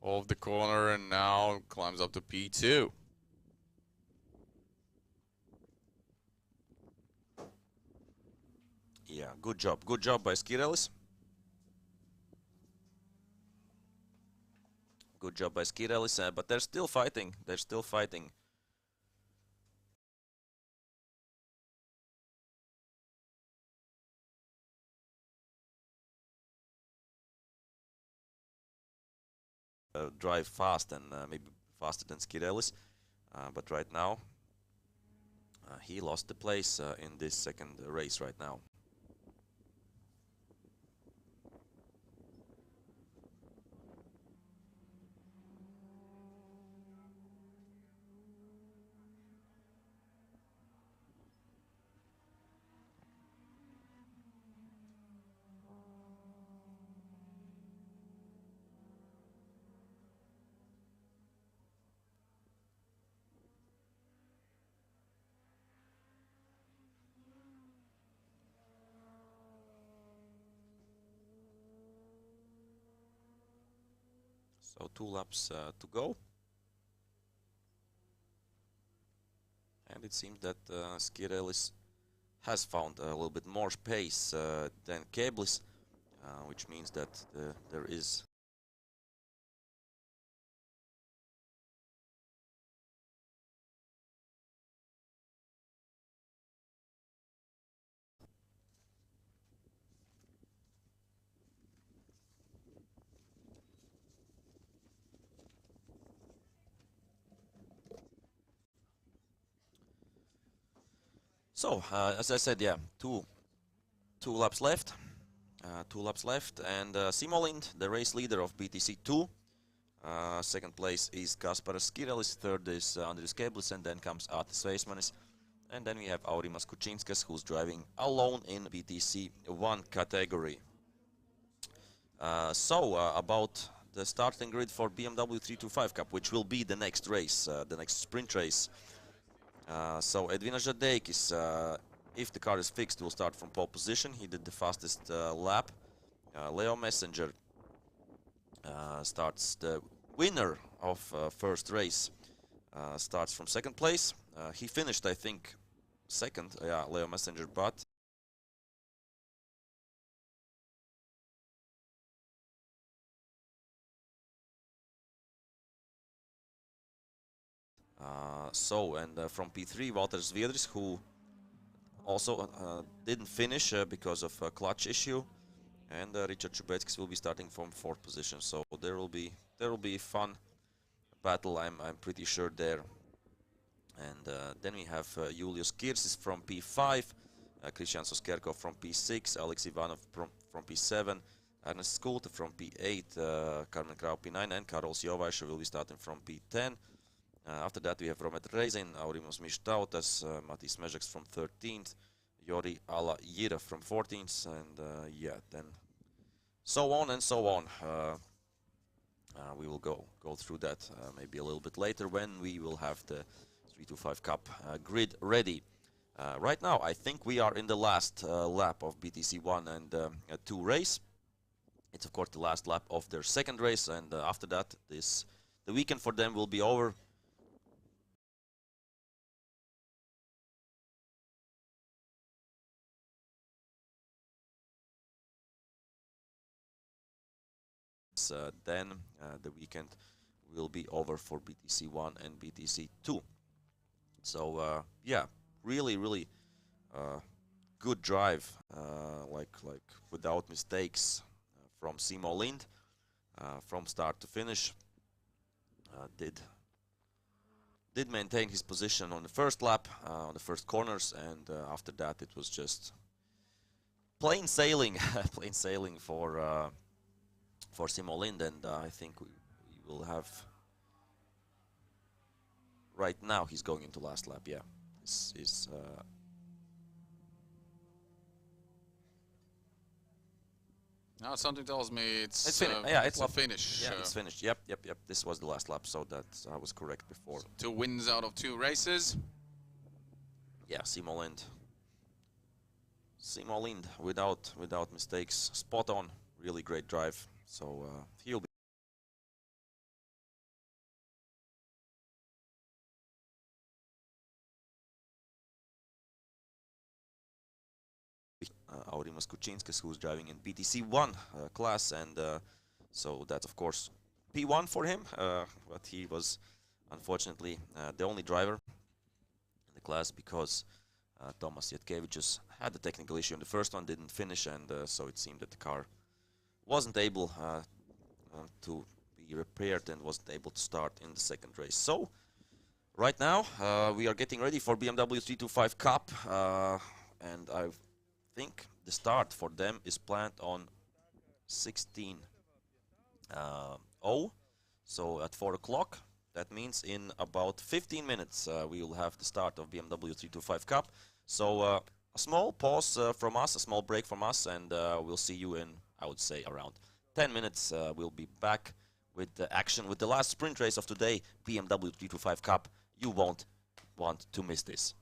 of the corner and now climbs up to P2. Yeah, good job by Skirelis. Good job by Skirelis, but they're still fighting. They're still fighting. Drive fast and maybe faster than Skirelis, but right now he lost the place in this second race right now. So 2 laps to go. And it seems that Skirelis has found a little bit more space than Keblis, which means that there is so as I said, yeah, two laps left. 2 laps left, and Simolind, the race leader of BTC 2. Second place is Kasparas Skirelis, third is Andrius Keblis, and then comes Atis Veismanis. And then we have Aurimas Kučinskas, who's driving alone in BTC 1 category. About the starting grid for BMW 325 Cup, which will be the next race, the next sprint race. So Edvinas Žadeikis, if the car is fixed, will start from pole position. He did the fastest lap. Leo Messenger starts the winner of first race, starts from second place. He finished, I think, second, yeah, Leo Messenger, but from P3, Walter Zviedris, who also didn't finish because of a clutch issue, and Richard Čubeckis will be starting from fourth position. So there will be fun battle, I'm pretty sure there. And then we have Julius Kirsis from P5, Christian Soskerko from P6, Alex Ivanov from P7, Ernest Skulte from P8, Carmen Grau P9, and Karol Jovaisha will be starting from P10. After that we have Romet Reizin, Aurimos Mištautas, Matis Mežaks from 13th, Jori Ala-Jira from 14th, and yeah, then so on and so on. We will go through that maybe a little bit later when we will have the 325 Cup grid ready. Right now, I think we are in the last lap of BTC 1 and 2 race. It's of course the last lap of their second race, and after that, the weekend for them will be over. Then the weekend will be over for BTC1 and BTC2. So yeah, really good drive, like without mistakes from Simo Lind from start to finish. Did maintain his position on the first lap, on the first corners, and after that it was just plain sailing, plain sailing for Simo Lind, and I think we will have. Right now he's going into last lap. Yeah, Now something tells me it's finished. Yeah, it's a finish. Yeah, it's finished. Yep. This was the last lap, so that I was correct before. So 2 wins out of 2 races. Yeah, Simo Lind. Simo Lind without mistakes, spot on, really great drive. So he'll be. Aurimas Kučinskis, who's driving in BTC1 class, and so that's of course P1 for him, but he was unfortunately the only driver in the class because Tomas Jetkevicius had a technical issue in the first one, didn't finish, and so it seemed that the car wasn't able to be repaired and wasn't able to start in the second race. So right now we are getting ready for BMW 325 Cup, and I think the start for them is planned on 16:00, so at 4 o'clock. That means in about 15 minutes we will have the start of BMW 325 Cup. So a small pause from us, a small break from us, and we'll see you in, I would say, around 10 minutes. We'll be back with the action, with the last sprint race of today, BMW 325 Cup. You won't want to miss this.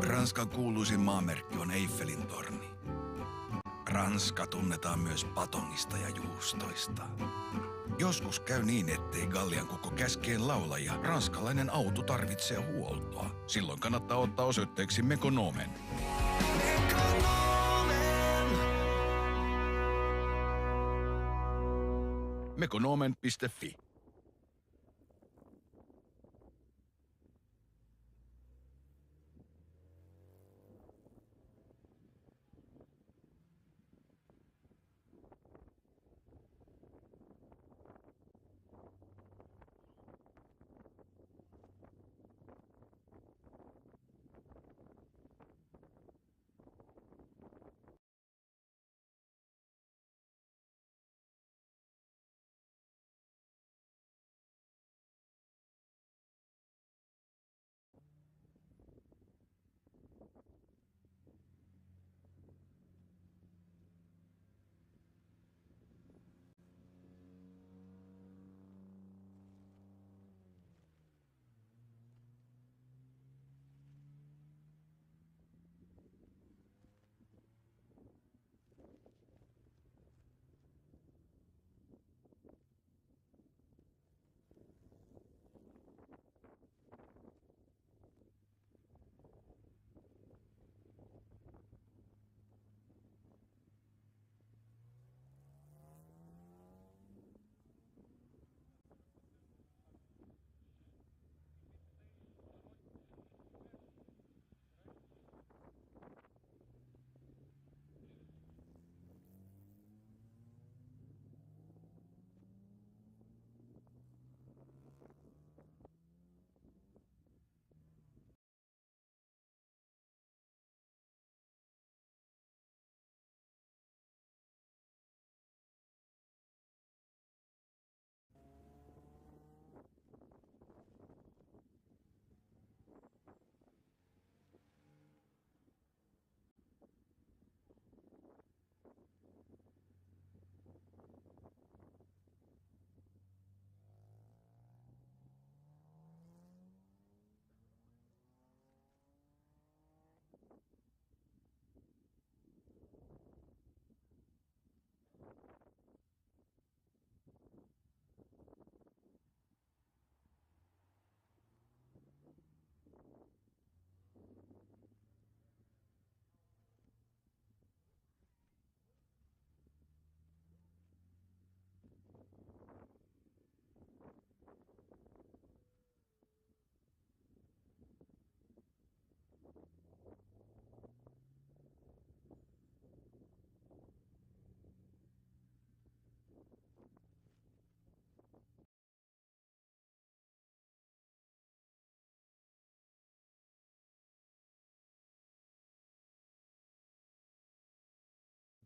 Ranskan kuuluisin maamerkki on Eiffelin torni. Ranska tunnetaan myös batongista ja juustoista. Joskus käy niin, ettei Gallian kukko käskeen laula ja ranskalainen auto tarvitsee huoltoa. Silloin kannattaa ottaa osoitteeksi Mekonomen. Mekonomen.fi.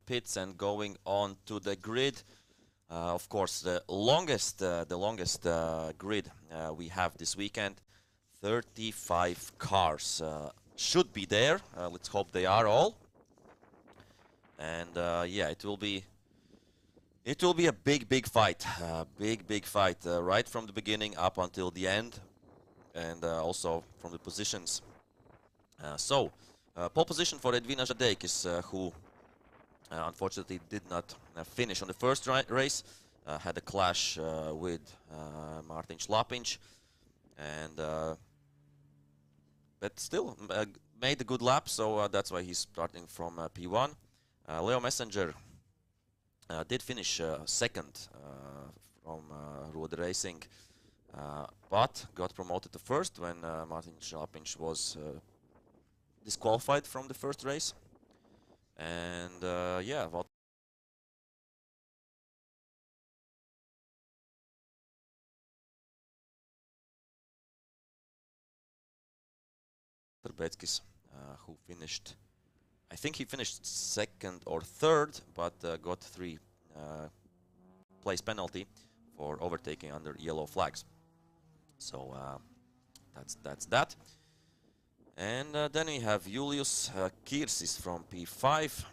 Pits and going on to the grid. Of course, the longest grid we have this weekend. 35 cars should be there. Let's hope they are all. And yeah, it will be a big fight. Big fight right from the beginning up until the end, and also from the positions. So, pole position for Edvina Žadeikis, who unfortunately did not finish on the first race. Had a clash with Martin Šlapiņš, and but still made a good lap, so that's why he's starting from P1. Leo Messenger did finish second from Road Racing, but got promoted to first when Martin Šlapiņš was disqualified from the first race. And yeah, Valtteri BeTCC, who finished, I think he finished second or third, but got 3 place penalty for overtaking under yellow flags. So that's that. And then we have Julius Kirsis from P5,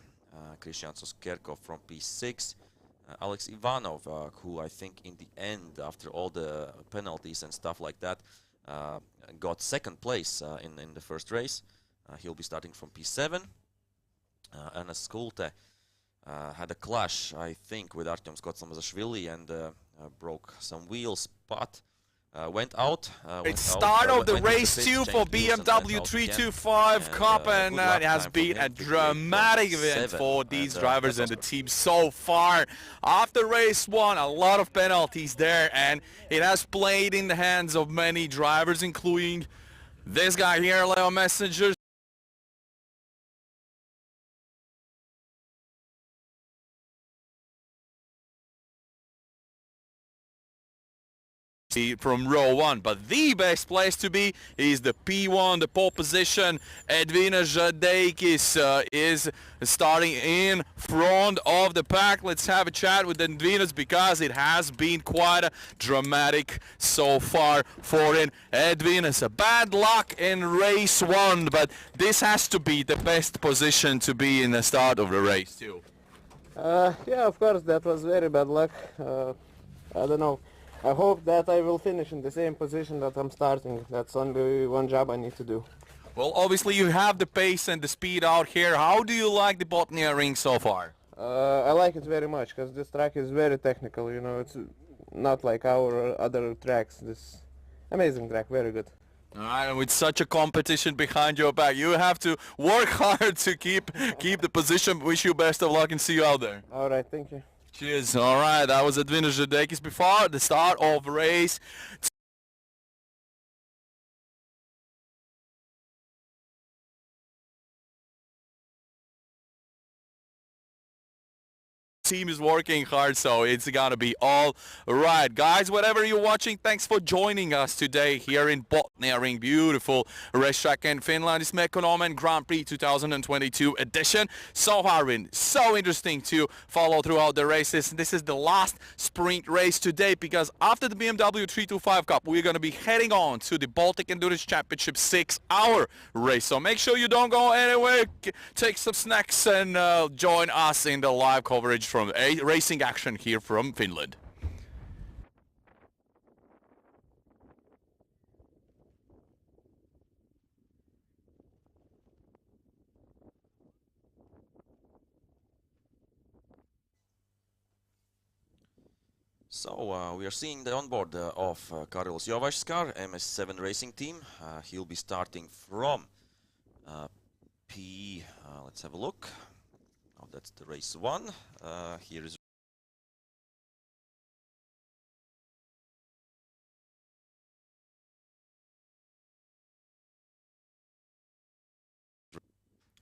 Kristiansos Kerkov from P6, Alex Ivanov, who I think in the end, after all the penalties and stuff like that, got second place in the first race. He'll be starting from P7. And Skulte had a clash, I think, with Artyom Skotslamazashvili and broke some wheels, but went out. It's start of the race 2 for BMW 325 Cup, and it has been a dramatic event for these drivers and the team so far. After race 1, a lot of penalties there, and it has played in the hands of many drivers, including this guy here, Leo Messenger. From row 1, but the best place to be is the P1, the pole position. Edvinas Žadeikis is starting in front of the pack. Let's have a chat with Edvinas because it has been quite a dramatic so far for Edvinas. Bad luck in race 1, but this has to be the best position to be in the start of the race too. Yeah, of course, that was very bad luck. I don't know. I hope that I will finish in the same position that I'm starting. That's only one job I need to do. Well, obviously you have the pace and the speed out here. How do you like the Botniaring so far? I like it very much because this track is very technical, you know, it's not like our other tracks. This amazing track, very good. Alright, and with such a competition behind your back, you have to work hard to keep the position. Wish you best of luck and see you out there. Alright, thank you. Cheers. Alright, that was Edvinas Žadeikis before the start of race. Team is working hard, so it's gonna be all right. Guys, whatever you're watching, thanks for joining us today here in Botniaring, beautiful racetrack in Finland. It's Mekonomen Grand Prix 2022 edition. So far been so interesting to follow throughout the races. This is the last sprint race today because after the BMW 325 Cup, we're gonna be heading on to the Baltic Endurance Championship 6-hour race. So make sure you don't go anywhere. Take some snacks and join us in the live coverage from racing action here from Finland. So we are seeing the onboard of Karilus Jovaiš's car, MS7 Racing Team. He'll be starting from P. Let's have a look. Oh, that's the race 1. Here is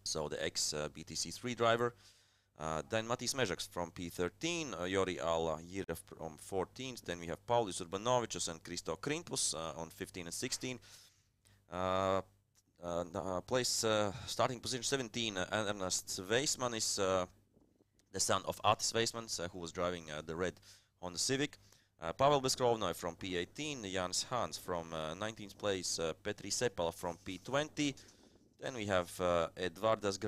so the ex-BTC3 driver. Then Matis Mežaks from P13, Jori Al-Jirev from 14. Then we have Paulius Urbanovicius and Kristo Krintpus on 15 and 16. Starting position 17, Ernest Weisman is the son of Atis Weisman, who was driving the red Honda Civic. Pavel Beskrovnoy from P18, Jans Hans from 19th place, Petri Sepala from P20. Then we have Edvardas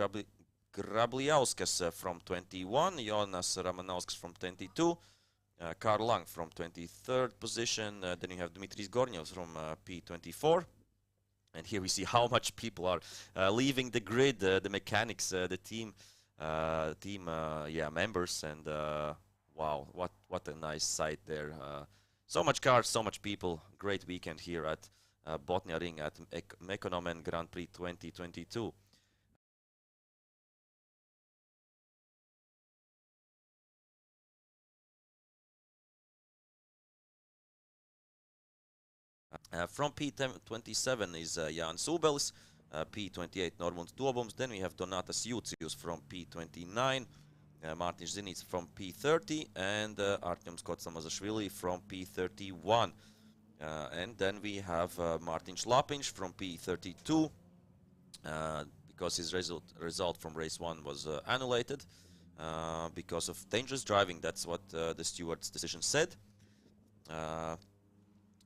Grabliauskas from 21, Jonas Ramanauskas from 22, Karl Lang from 23rd position. Then you have Dimitris Gornios from P24. And here we see how much people are leaving the grid, the mechanics, the team members, and wow, what a nice sight there. So much cars, so much people. Great weekend here at Botniaring at Mekonomen Grand Prix 2022. From P27 is Jan Subelis, P28 Normunds Duobums. Then we have Donatas Jutsius from P29, Martin Zinic from P30, and Artyom Skotslamazashvili from P31. And then we have Martin Šlapinš from P32, because his result from race 1 was annullated because of dangerous driving. That's what the steward's decision said.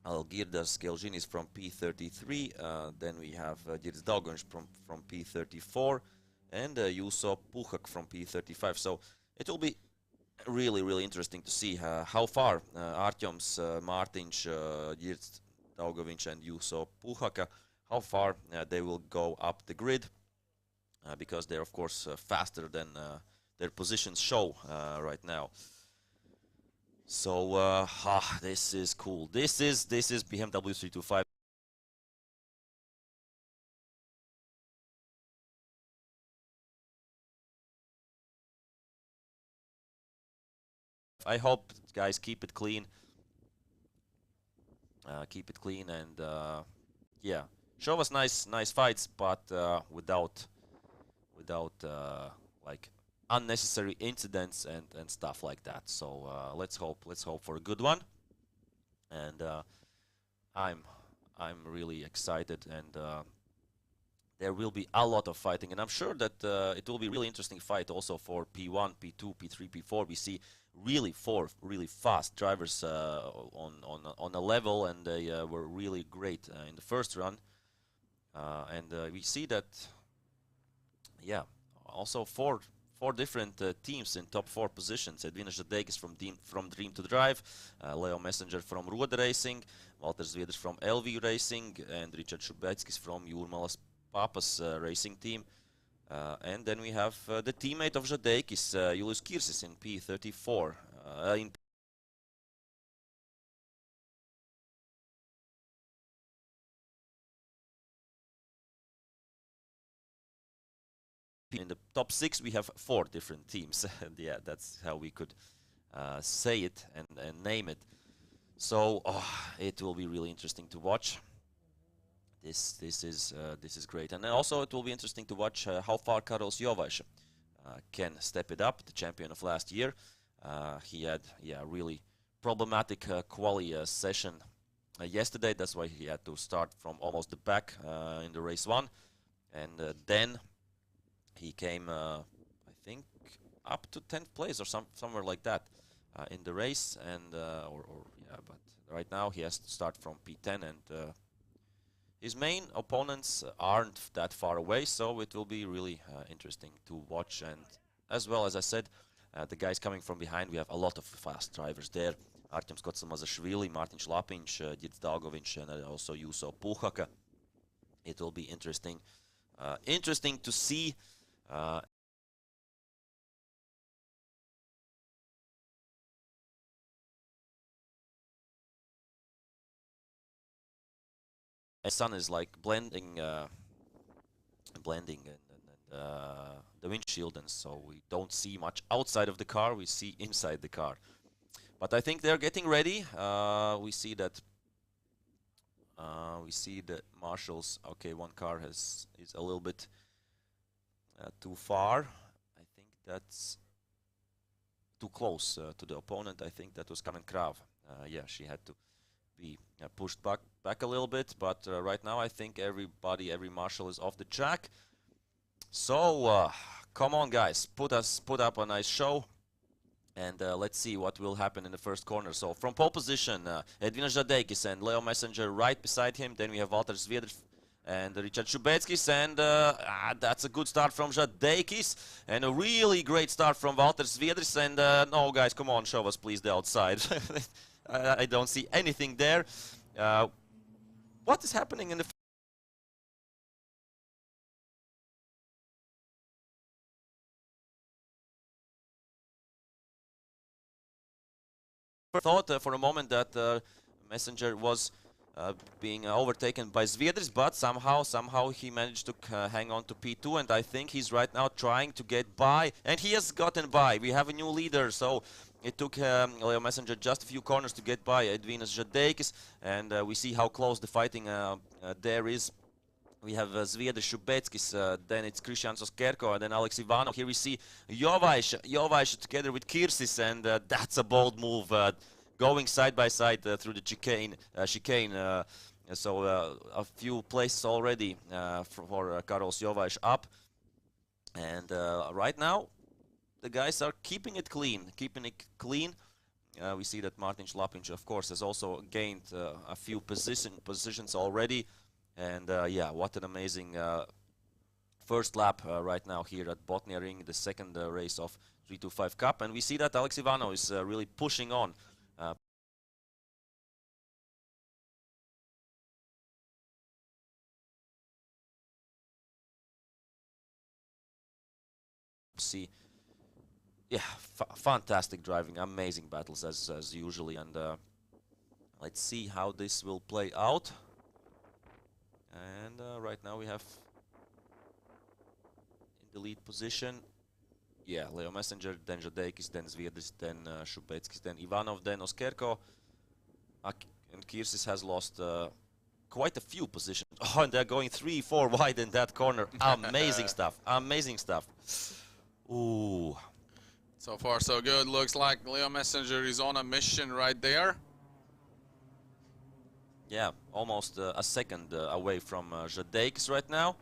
Algirdas Gelžinis from P33, then we have Girds Daugonš from P34, and Juso Puhak from P35. So it will be really interesting to see how far Artyoms, Martinš, Girds Daugovič and Juso Puhaka, how far they will go up the grid. because they're of course faster than their positions show right now. So this is cool. This is BMW 325. I hope guys keep it clean. Keep it clean and yeah, show us nice fights, but without like unnecessary incidents and stuff like that. So let's hope for a good one. And I'm really excited, and there will be a lot of fighting, and I'm sure that it will be a really interesting fight also for P1, P2, P3, P4. We see really four really fast drivers on a level, and they were really great in the first run. And we see that, yeah, also four different teams in top 4 positions. Edvina Žadeikis from Dream to Drive, Leo Messenger from RATA Racing, Walter Zviedrs from LV Racing, and Richard Šubeckis from Jūrmalas Papas racing team. And then we have the teammate of Žadeikis, Julius Kirsis in P34. In the top 6 we have 4 different teams. And yeah, that's how we could say it and name it. So it will be really interesting to watch. This is great, and also it will be interesting to watch how far Karols Jovaiš can step it up. The champion of last year, he had really problematic quali session yesterday. That's why he had to start from almost the back in the race 1, and then he came, I think, up to 10th place or somewhere like that in the race, and but right now he has to start from P10, and his main opponents aren't that far away, so it will be really interesting to watch. And as well, as I said, the guys coming from behind, we have a lot of fast drivers there. Artem Skotsamazashvili, Martin Šlapinš, Dietz Daugoviņš, and also Juso Puhaka. It will be interesting. Interesting to see. The sun is like blending the windshield, and so we don't see much outside of the car. We see inside the car. But I think they're getting ready. We see that marshals. Okay, one car is a little bit too far. I think that's too close to the opponent. I think that was Kamen Krav. Yeah, she had to be pushed back a little bit, but right now I think every marshal is off the track. So come on guys, put up a nice show, and let's see what will happen in the first corner. So from pole position, Edvina Žadeikis and Leo Messenger right beside him. Then we have Walter Zviedrs and Richard Šubeckis, and that's a good start from Žadeikis, and a really great start from Walter Zviedrs. And no guys, come on, show us please the outside. I don't see anything there. What is happening in the thought for a moment that Messenger was being overtaken by Zviedrs, but somehow he managed to hang on to P2, and I think he's right now trying to get by, and he has gotten by. We have a new leader, so it took Leo Messenger just a few corners to get by Edvinas Žadeikis, and we see how close the fighting there is. We have Zviedrs Šubeckis, then it's Krišjāns Kerko, and then Alex Ivanov. Here we see Jovaiš together with Kirsis, and that's a bold move, going side by side through the chicane. So a few places already for Karols Jovaiš up, and right now the guys are keeping it clean. We see that Martin Šlapinš, of course, has also gained a few positions already. And yeah, what an amazing first lap right now here at Botniaring, the second race of 325 Cup. And we see that Alex Ivanov is really pushing on. Yeah, fantastic driving, amazing battles as usually, and let's see how this will play out. And right now we have in the lead position, yeah, Leo Messenger, then Žadeikis, then Zviedris, then Šubeckis, then Ivanov, then Oskerko. And Kirsis has lost quite a few positions. Oh, and they're going 3-4 wide in that corner. Amazing stuff, amazing stuff. Ooh. So far so good. Looks like Leo Messenger is on a mission right there. Yeah, almost a second away from Žadeikis right now.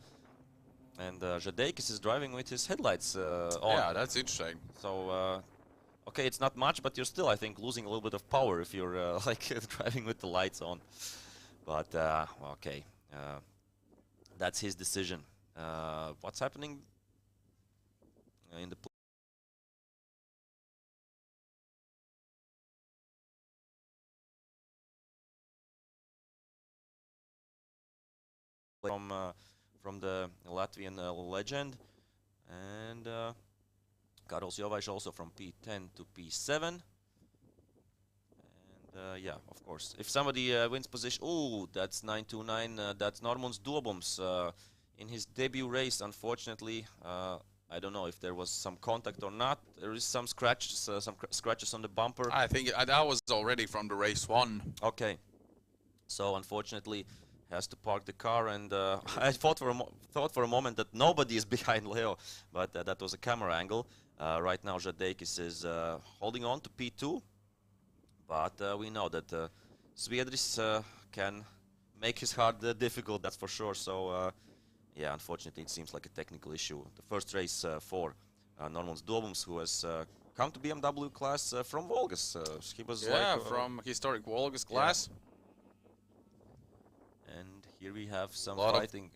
And Žadeikis is driving with his headlights on. Yeah, that's interesting. So, okay, it's not much, but you're still, I think, losing a little bit of power if you're like driving with the lights on. But, okay, that's his decision. What's happening in the from the Latvian legend, and Karols Jovaiš also from P10 to P7. And yeah, of course, if somebody wins position, oh, that's 929. That's Normunds Dobums in his debut race. Unfortunately, I don't know if there was some contact or not. There is some scratches on the bumper. I think that was already from the race 1. Okay, so unfortunately, has to park the car, and I thought for a moment that nobody is behind Leo, but that was a camera angle. Right now, Žadeikis is holding on to P2, but we know that Zviedris can make his heart difficult, that's for sure. So, yeah, unfortunately, it seems like a technical issue. The first race for Normunds Dobums, who has come to BMW class from Volgas. He was from historic Volgas class. Yeah. And here we have some fighting.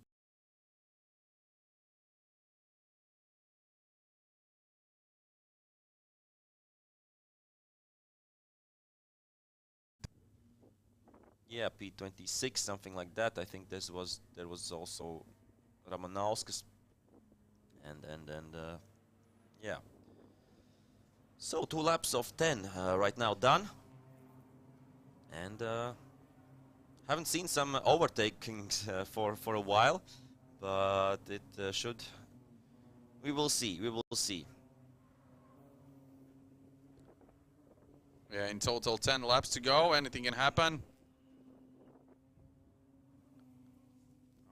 Yeah, P26, something like that. I think there was also Ramanauskas, and yeah. So 2 laps of 10 right now done, and haven't seen some overtakings for a while, but it should. We will see. We will see. Yeah, in total 10 laps to go. Anything can happen.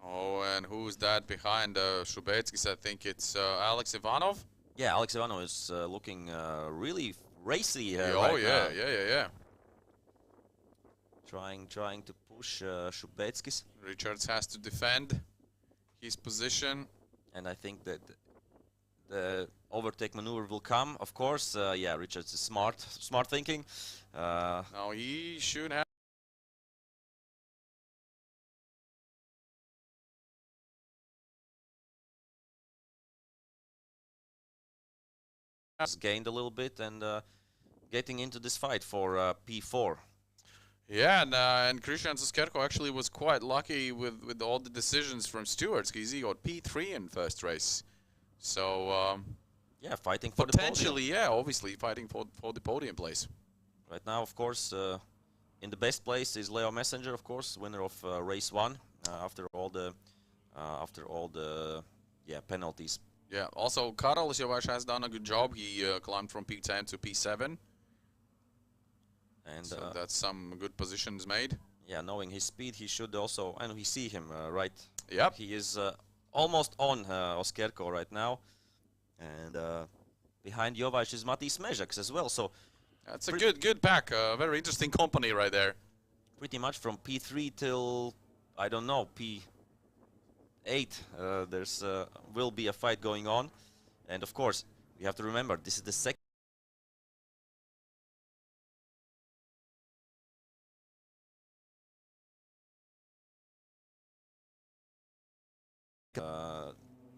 Oh, and who's that behind Šubeckis? I think it's Alex Ivanov. Yeah, Alex Ivanov is looking really racy. Oh right yeah, now. yeah. Trying to push Šubeckis. Richards has to defend his position. And I think that the overtake maneuver will come, of course. Yeah, Richards is smart thinking. Now he should have. Has gained a little bit and getting into this fight for P4. Yeah, and Christian Oskerko actually was quite lucky with all the decisions from stewards, because he got P3 in first race. So yeah, fighting for potentially, the podium. Yeah, obviously fighting for the podium place. Right now, of course, in the best place is Leo Messenger, of course, winner of race 1 after all the penalties. Yeah. Also, Karols Jovaiš has done a good job. He climbed from P10 to P7. And so that's some good positions made. Yeah, knowing his speed, he should also, and we see him right. Yep. He is almost on Oskerko right now, and behind Jovaiš is Matis Mežaks as well. So that's a good pack. Very interesting company right there. Pretty much from P3 till I don't know P8. There's will be a fight going on, and of course we have to remember this is the second.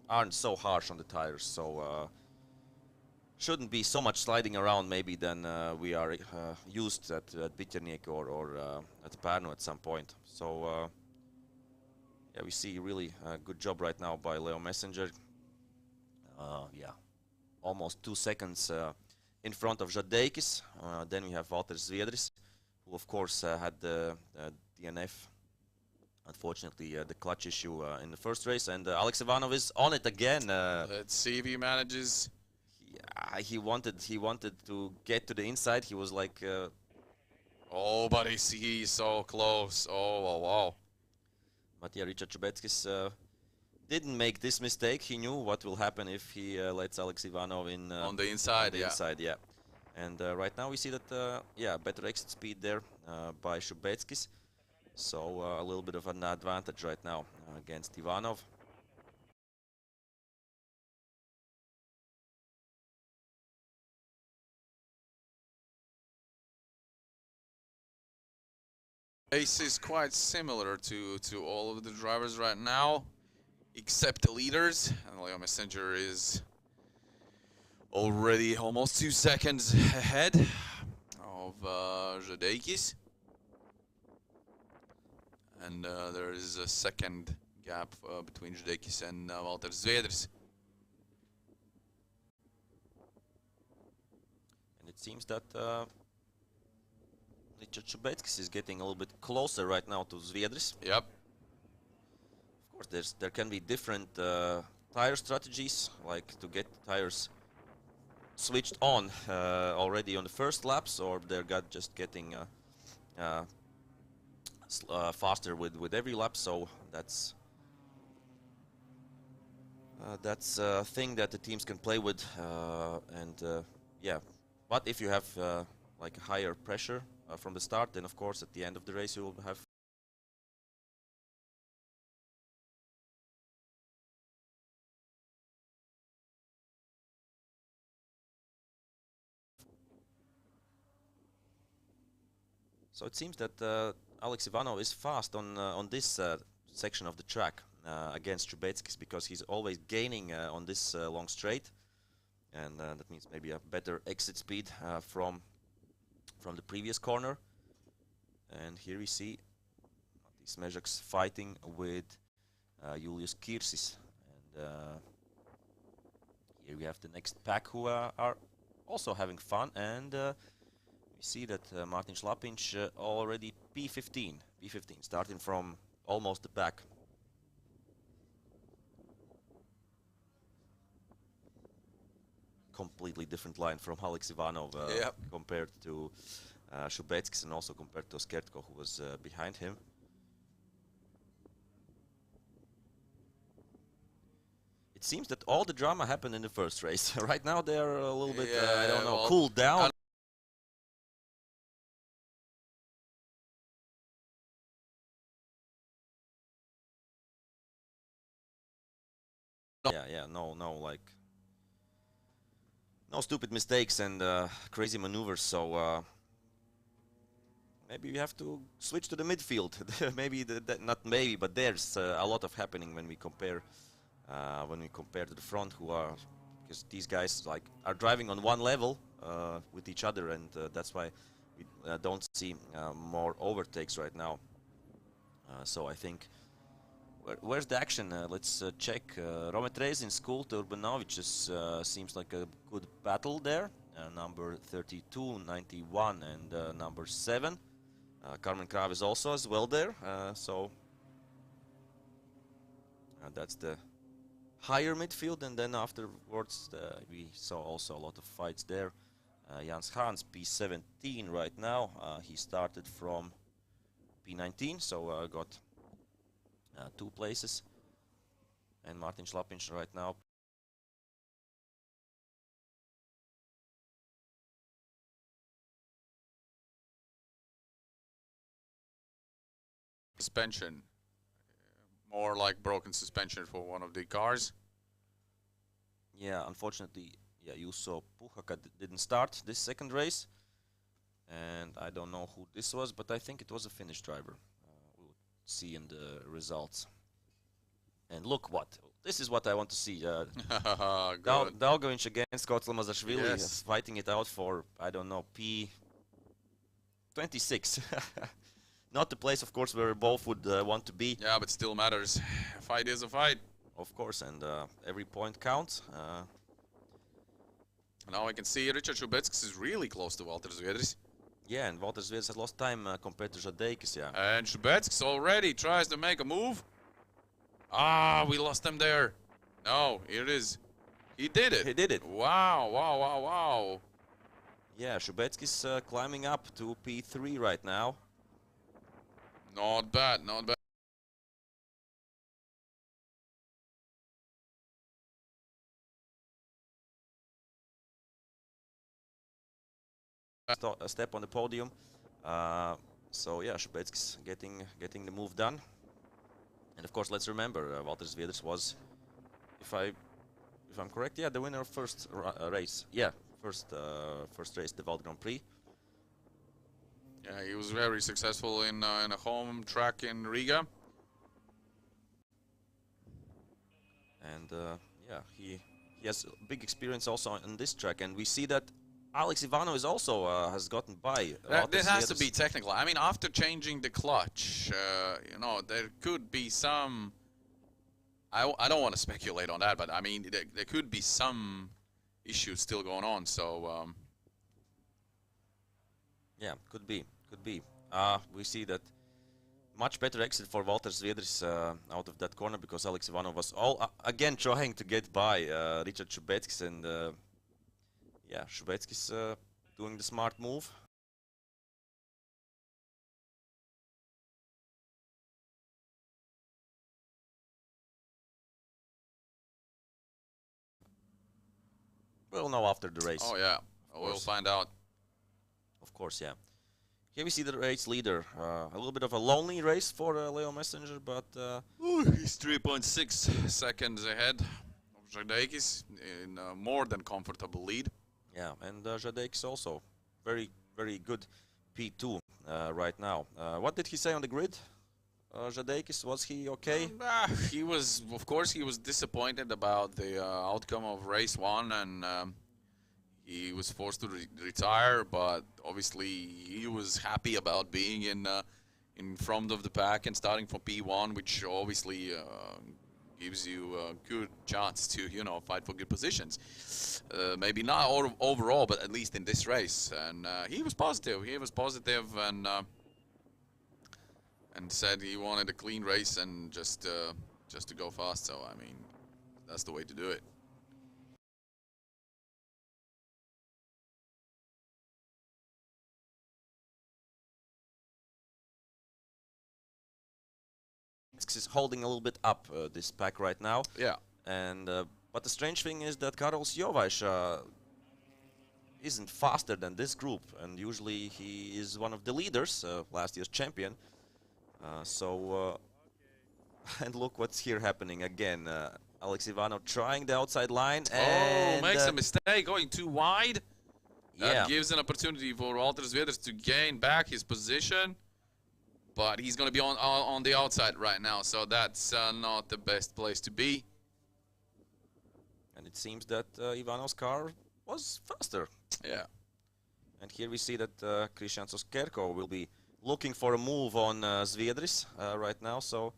Aren't so harsh on the tires, so shouldn't be so much sliding around maybe than we are used at Botniaring or at Pärnu at some point. So yeah, we see really a good job right now by Leo Messenger. Yeah, almost 2 seconds in front of Žadeikis. Then we have Valter Zviedris, who of course had the DNF. Unfortunately, the clutch issue in the first race, and Alex Ivanov is on it again. Let's see if he manages. He wanted to get to the inside. He was like, oh, but he's so close. Oh, wow. But yeah, Richard Trubetskis didn't make this mistake. He knew what will happen if he lets Alex Ivanov in on the inside. Inside, yeah. And right now we see that, yeah, better exit speed there by Trubetskis. So a little bit of an advantage right now against Ivanov. Race is quite similar to all of the drivers right now, except the leaders. And Leo Messenger is already almost 2 seconds ahead of Žadeikis. And there is a second gap between Žadeikis and Valter Zviedris. And it seems that Richard Trubetskis is getting a little bit closer right now to Zviedris. Yep. Of course, there can be different tire strategies, like to get tires switched on already on the first laps, or they're just getting faster with every lap. So that's a thing that the teams can play with, and yeah. But if you have like a higher pressure from the start, then of course at the end of the race you will have so it seems that Alex Ivanov is fast on this section of the track against Trubetskis, because he's always gaining on this long straight, and that means maybe a better exit speed from the previous corner. And here we see Matis Mežaks fighting with Julius Kirsis, and here we have the next pack who are also having fun, and we see that Martin Šlapinč already P15, starting from almost the back. Completely different line from Alex Ivanov yep. compared to Trubetskis, and also compared to Skertko, who was behind him. It seems that all the drama happened in the first race. Right now they're a little bit, I don't know, cooled down. Yeah, no, like no stupid mistakes and crazy maneuvers. So maybe we have to switch to the midfield. Maybe not maybe, but there's a lot of happening when we compare to the front, who are, because these guys like are driving on one level with each other, and that's why we don't see more overtakes right now. So I think. Where's the action? Let's check. Rometrez in school to Urbanovic seems like a good battle there. Number 32, 91, and number 7. Carmen Krav is also as well there. So that's the higher midfield, and then afterwards we saw also a lot of fights there. Jans Hans, P17 right now. He started from P19, so got 2 places, and Martin Šlapinč right now suspension, more like broken suspension for one of the cars. Yeah, unfortunately, yeah, Juuso Puhaka didn't start this second race, and I don't know who this was, but I think it was a Finnish driver. See in the results. And look what this is what I want to see. Daugaviņš against Kotsla Mazashvili, yes. Fighting it out for, I don't know, P26. Not the place, of course, where both would want to be. Yeah, but still matters. A fight is a fight. Of course, and every point counts. Now I can see Richard Šubeckis is really close to Valtteri Zviedris. Yeah, and Valtteri Zviedris has lost time compared to Žadeikis, yeah. And Šubeckis already tries to make a move. Ah, we lost him there. No, here it is. He did it. He did it. Wow, wow, wow, wow. Yeah, Šubeckis climbing up to P3 right now. Not bad, not bad. A step on the podium. So yeah, Šubeckis getting the move done. And of course, let's remember, Valtteri Zviedris was, if I'm correct, yeah, the winner of first race. Yeah, first race, the World Grand Prix. Yeah, he was very successful in a home track in Riga. And yeah, he has big experience also on this track, and we see that Alex Ivanov is also has gotten by. This has to be technical. I mean, after changing the clutch, you know, there could be some. I don't want to speculate on that, but I mean, there could be some issues still going on. So yeah, could be. We see that much better exit for Valtteri Zviedris out of that corner, because Alex Ivanov was again trying to get by Richard Šubeckis, and yeah, Šubeckis doing the smart move. We'll know after the race. oh yeah, we'll find out. Of course, yeah. Here we see the race leader. A little bit of a lonely race for Leo Messenger, but He's 3.6 seconds ahead of Žadeikis in a more than comfortable lead. yeah, and Žadeikis also very good P2 right now. What did he say on the grid? Žadeikis, was he okay? He was, of course, he was disappointed about the outcome of race 1, and he was forced to retire. But obviously, he was happy about being in front of the pack and starting from P1, which obviously gives you a good chance to, you know, fight for good positions. Maybe not overall, but at least in this race. And he was positive. He was positive, and said he wanted a clean race and just to go fast. So I mean, that's the way to do it. Is holding a little bit up this pack right now. Yeah. And but the strange thing is that Karol's Jovaš isn't faster than this group, and usually he is one of the leaders, last year's champion. And look what's here happening again. Alex Ivanov trying the outside line, and makes a mistake, going too wide. That yeah, gives an opportunity for Valtteri Zviedris to gain back his position. But he's going to be on the outside right now, so that's not the best place to be. and it seems that Ivanov's car was faster. Yeah. And here we see that Christian Soskerko will be looking for a move on Zviedris right now. So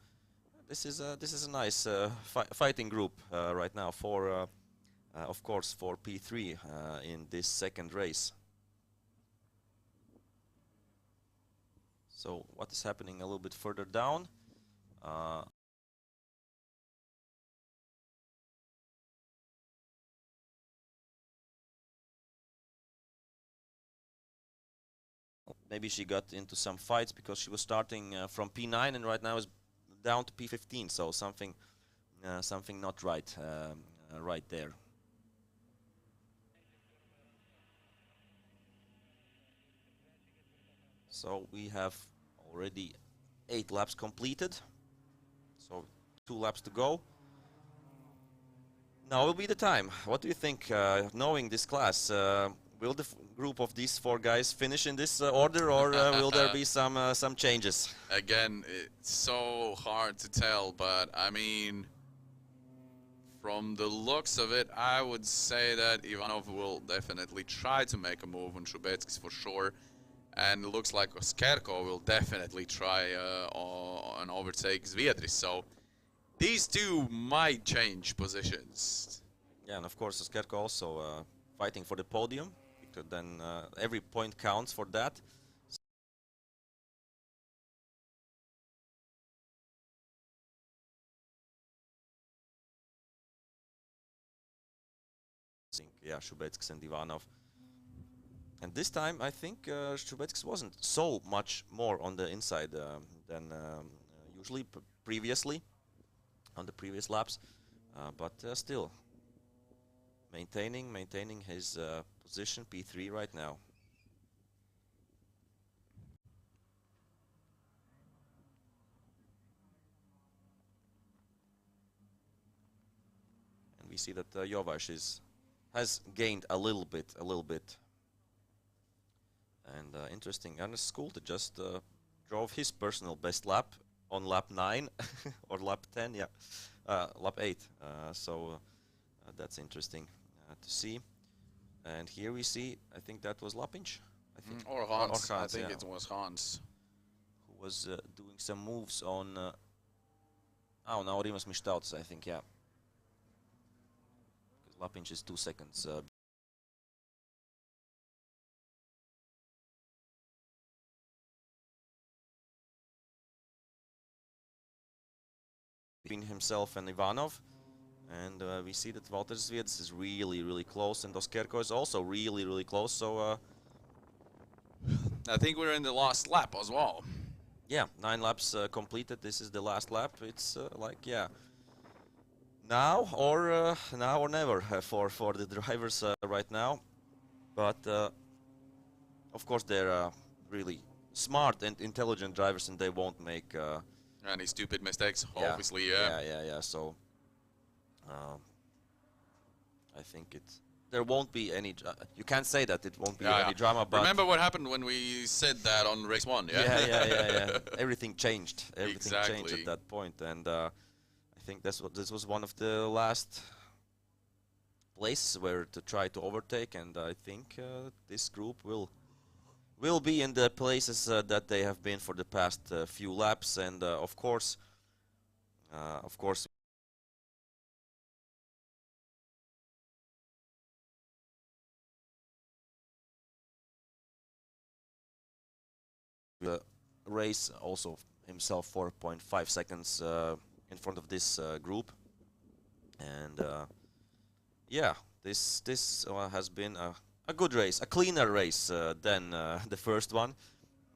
this is a nice fighting group right now for, of course, for P3 in this second race. So what is happening a little bit further down? Maybe she got into some fights because she was starting from P9 and right now is down to P15. So something not right right there. So we have already 8 laps completed. So 2 laps to go. Now will be the time. What do you think, knowing this class? Will the group of these 4 guys finish in this order, or will there be some changes? Again, it's so hard to tell, but I mean, from the looks of it, I would say that Ivanov will definitely try to make a move on Šubeckis for sure. And it looks like Skerko will definitely try and overtake Zviedris. So these two might change positions. Yeah, and of course Skerko also fighting for the podium, because then every point counts for that. Yeah, Shubetskis and Ivanov. And this time, I think Shubetskis wasn't so much more on the inside than usually previously on the previous laps, but still maintaining his position P3 right now. And we see that Jovash has gained a little bit. And interesting, Ernest Schulte just drove his personal best lap on lap 9 or lap 10, yeah, lap 8. So that's interesting to see. And here we see, I think that was Lapinch, I think, or Hans. or I Hans, think yeah, it was Hans who was doing some moves on. Oh, now Rimas Mishtauts, I think, yeah. Because Lapinch is 2 seconds. Between himself and Ivanov, and we see that Walter Sviets is really close, and Oskerko is also really close. So I think we're in the last lap as well. yeah, 9 laps completed. This is the last lap. It's like, yeah, now or never for the drivers right now. But of course they're really smart and intelligent drivers, and they won't make Any stupid mistakes, yeah, obviously. Yeah. Yeah. So I think there won't be any. You can't say that it won't be any drama. But remember what happened when we said that on race 1? Yeah. Yeah. Everything changed. Everything changed Exactly. at that point, and I think this was one of the last places where to try to overtake, and I think this group will be in the places that they have been for the past few laps, and of course, the race also himself 4.5 seconds in front of this group, and yeah, this has been a good race, a cleaner race than the first one.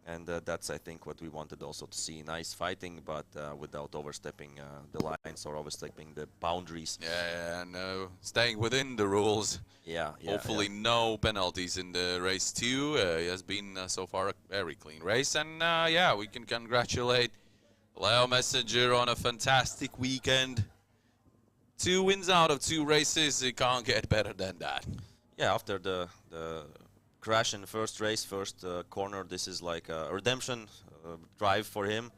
And that's, I think, what we wanted also to see. Nice fighting, but without overstepping the lines or overstepping the boundaries. Yeah, and staying within the rules. Yeah. Hopefully no penalties in the race 2. It has been so far a very clean race. And yeah, we can congratulate Leo Messenger on a fantastic weekend. 2 wins out of 2 races. It can't get better than that. Yeah, after the crash in the first race, first corner, this is like a redemption drive for him.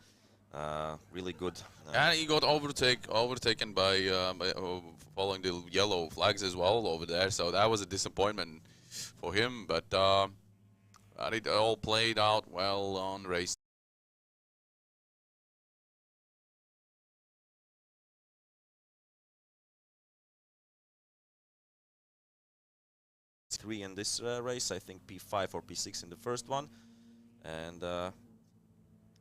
Really good. And he got overtaken by following the yellow flags as well over there, so that was a disappointment for him, but it all played out well on race. Three in this race, I think P5 or P6 in the first one, and I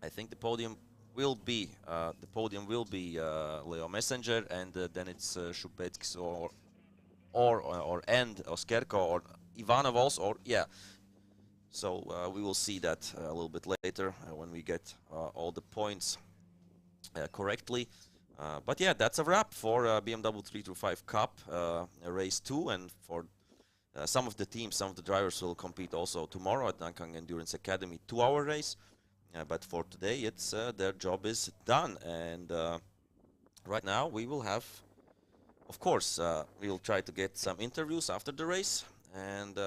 think the podium will be Leo Messenger, and then it's Shubetskis or Oskerko or Ivanov also, or yeah. So we will see that a little bit later when we get all the points correctly. But yeah, that's a wrap for BMW 325 Cup race 2, and for some of the teams, some of the drivers will compete also tomorrow at Nankang Endurance Academy 2-hour race. But for today, it's their job is done, and right now we will have, of course, we will try to get some interviews after the race, and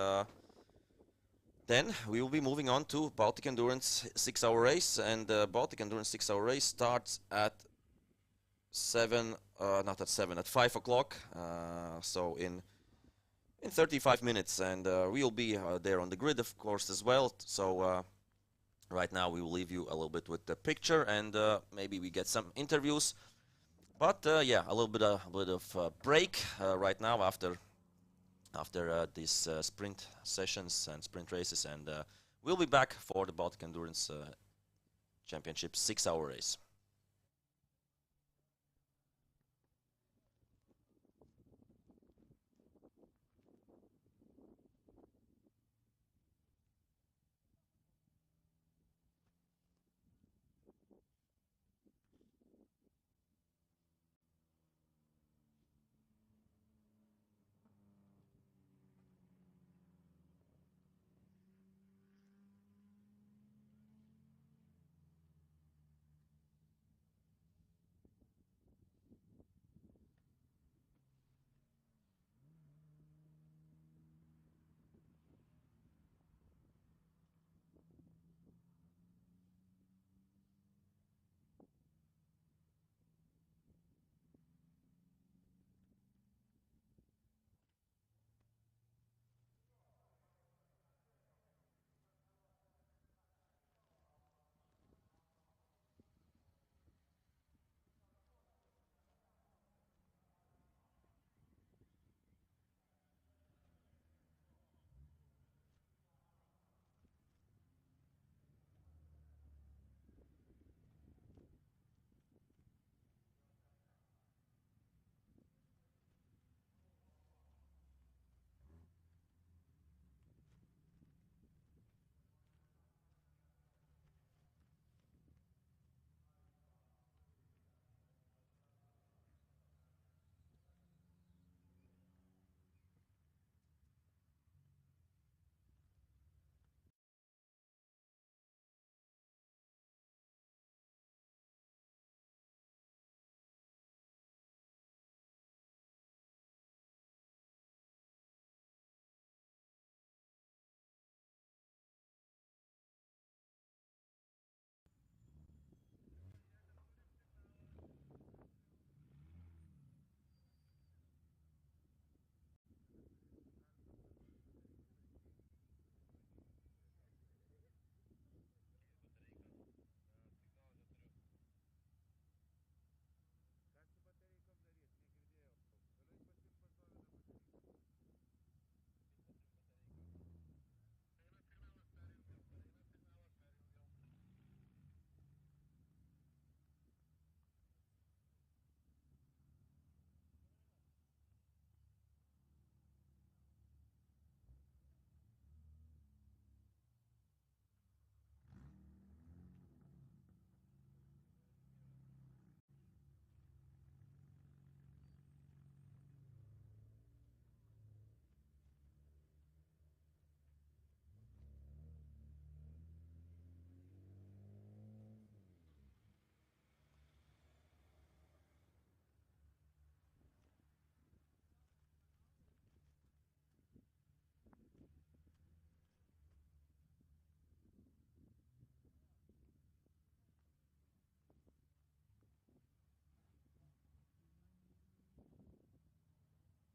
then we will be moving on to Baltic Endurance 6-hour race, and Baltic Endurance 6-hour race starts at 5 o'clock, so in 35 minutes, and we'll be there on the grid, of course, as well. So right now we will leave you a little bit with the picture, and maybe we get some interviews. But yeah, a little bit of break right now after after these sprint sessions and sprint races, and we'll be back for the Baltic Endurance Championship 6-hour race.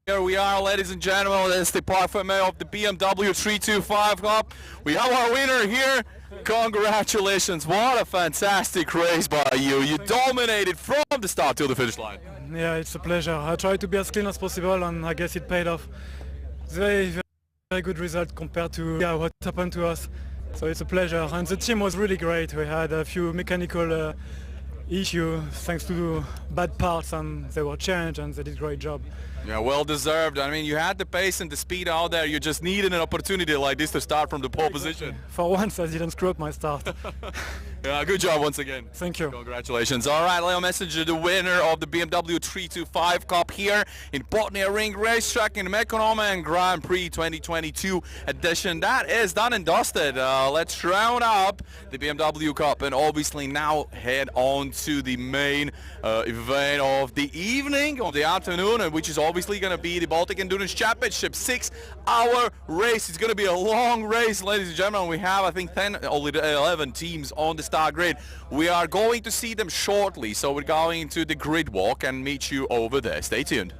Here we are, ladies and gentlemen. It's the parfait of the BMW 325 Cup. We have our winner here. Congratulations. What a fantastic race by you. You dominated from the start to the finish line. Yeah, it's a pleasure. I tried to be as clean as possible, and I guess it paid off. It's very good result compared to what happened to us. So it's a pleasure. And the team was really great. We had a few mechanical issues thanks to bad parts, and they were changed, and they did a great job. Yeah, well deserved. I mean, you had the pace and the speed out there. You just needed an opportunity like this to start from the pole position. For once, I didn't screw up my start. Yeah, good job once again. Thank you. Congratulations. All right, Leo Messenger, the winner of the BMW 325 Cup here in Botniaring racetrack in Mekonomen Grand Prix 2022 edition. That is done and dusted. Let's round up the BMW Cup and obviously now head on to the main event of the evening, of the afternoon, which is obviously going to be the Baltic Endurance Championship 6-hour race. It's going to be a long race, ladies and gentlemen. We have, I think, 10 or 11 teams on the start grid. We are going to see them shortly, so we're going to the grid walk and meet you over there. Stay tuned.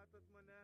Katot mo na.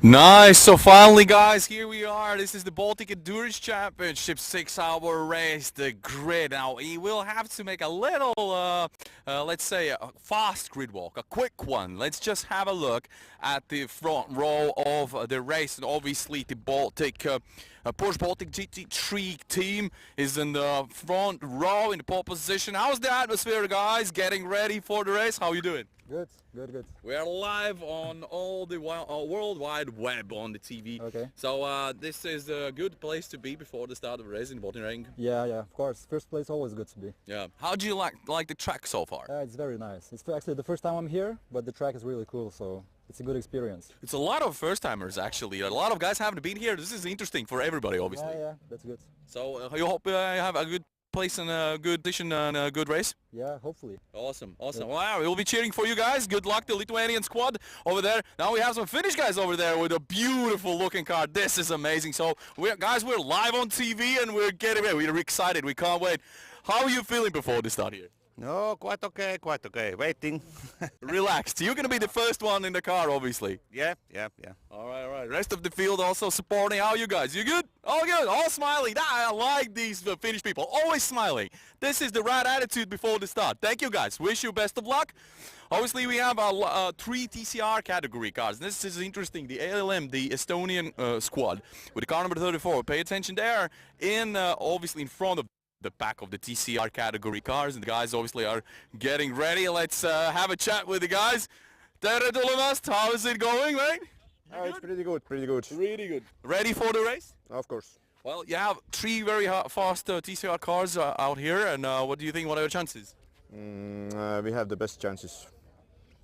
Nice. So finally, guys, here we are. This is the Baltic Endurance Championship 6-hour race, the grid. Now, we will have to make a little, let's say, a fast grid walk, a quick one. Let's just have a look at the front row of the race. And obviously, the Baltic, Porsche Baltic GT3 team is in the front row in the pole position. How's the atmosphere, guys? Getting ready for the race? How are you doing? Good, good, good. We are live on all the World Wide Web on the TV. Okay. So this is a good place to be before the start of the race in Botniaring. Yeah, of course. First place always good to be. Yeah. How do you like the track so far? It's very nice. It's actually the first time I'm here, but the track is really cool, so it's a good experience. It's a lot of first-timers actually. A lot of guys haven't been here. This is interesting for everybody, obviously. Yeah, that's good. So you hope you have a good place and a good position and a good race? Yeah, hopefully. Awesome. Yeah. Wow, we'll be cheering for you guys. Good luck, the Lithuanian squad over there. Now we have some Finnish guys over there with a beautiful looking car. This is amazing. So, we're live on TV and we're getting ready. We're excited. We can't wait. How are you feeling before the start here? No, quite okay. Waiting. Relaxed. You're going to be the first one in the car, obviously. Yeah. All right. Rest of the field also supporting. How are you guys? You good? All good. All smiling. I like these Finnish people. Always smiling. This is the right attitude before the start. Thank you, guys. Wish you best of luck. Obviously, we have 3 TCR category cars. This is interesting. The ALM, the Estonian squad, with the car number 34. Pay attention there. Obviously, in front of the back of the TCR category cars, and the guys obviously are getting ready. Let's have a chat with the guys. Tere tulemast. How is it going, mate? It's pretty good. Really good. Ready for the race? Of course. Well, you have 3 very fast TCR cars out here, and what do you think? What are your chances? We have the best chances.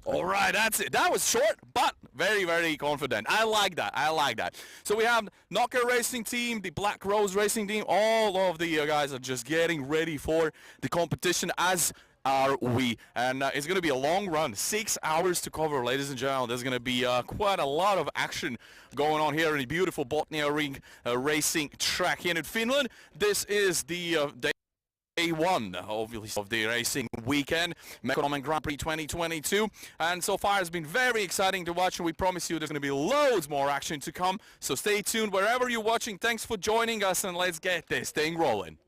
All right, that's it. That was short, but very, very confident. I like that. So we have Knocker Racing Team, the Black Rose Racing Team. All of the guys are just getting ready for the competition, as are we. And it's going to be a long run, 6 hours to cover, ladies and gentlemen. There's going to be quite a lot of action going on here in the beautiful Botniaring racing track here in Finland. This is the day 1 obviously of the racing weekend, Mekonomen Grand Prix 2022, and so far it's been very exciting to watch, and we promise you there's going to be loads more action to come, so stay tuned wherever you're watching. Thanks for joining us, and let's get this thing rolling.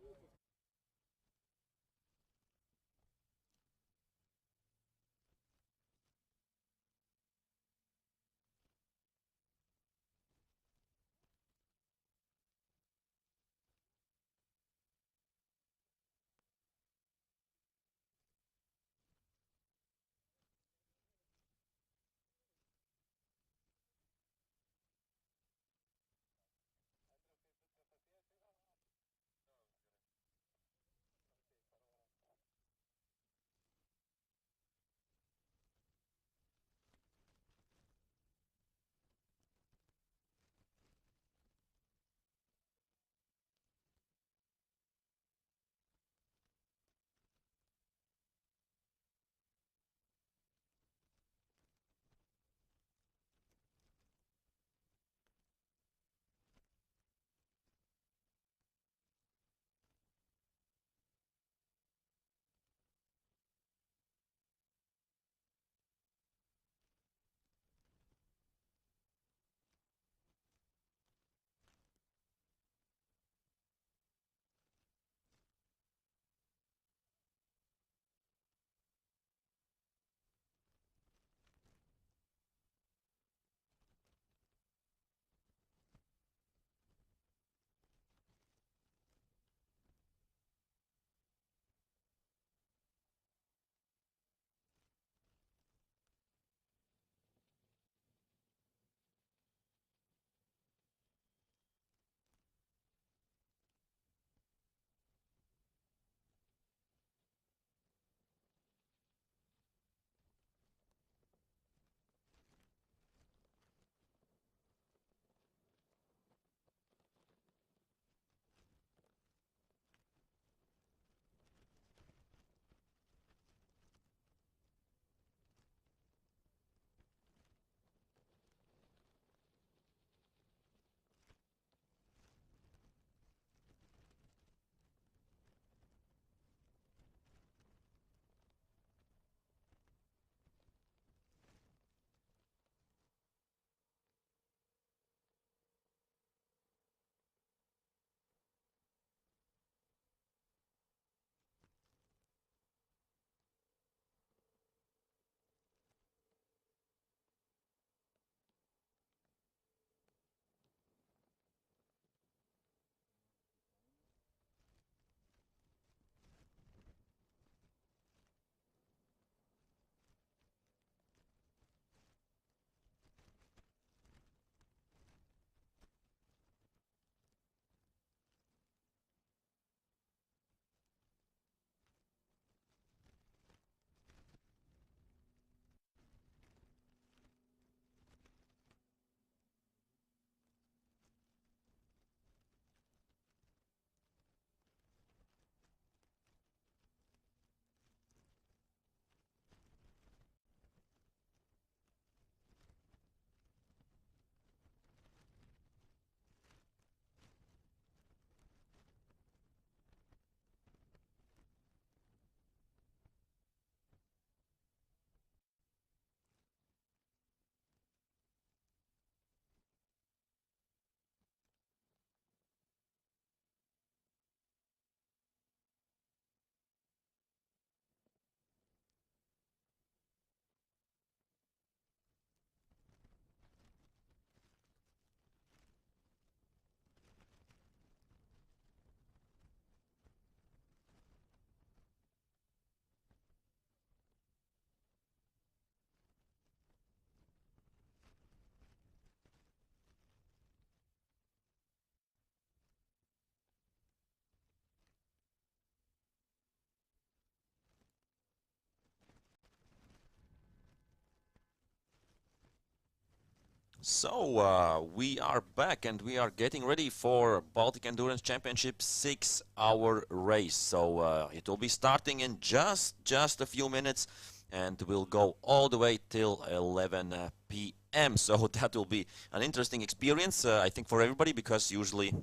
So we are back and we are getting ready for Baltic Endurance Championship 6-hour race. So it will be starting in just a few minutes and will go all the way till 11 p.m. So that will be an interesting experience, I think, for everybody, because usually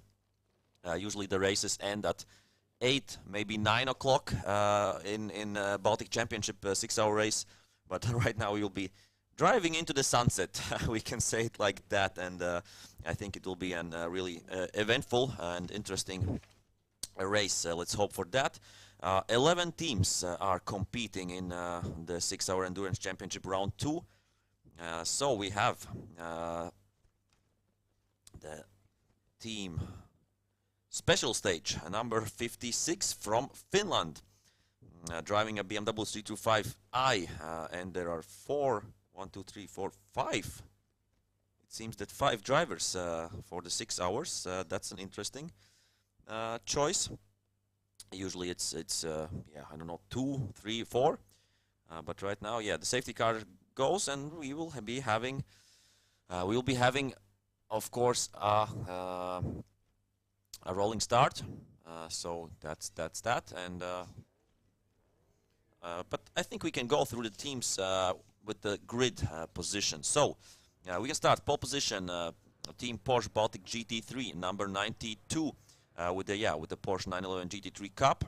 the races end at 8, maybe 9 o'clock in Baltic Championship 6-hour race. But right now we will be driving into the sunset, we can say it like that, and I think it will be a really eventful and interesting race. Let's hope for that. 11 teams are competing in the 6-hour Endurance Championship Round 2. So we have the team special stage, number 56 from Finland, driving a BMW 325i, and there are 5. It seems that 5 drivers for the 6 hours. That's an interesting choice. Usually it's yeah, I don't know, 2, 3, 4. But right now, yeah, the safety car goes, and we will be having, of course, a rolling start. So that's that, and but I think we can go through the teams with the grid position. So we can start pole position. Team Porsche Baltic GT3, number 92, with the Porsche 911 GT3 Cup.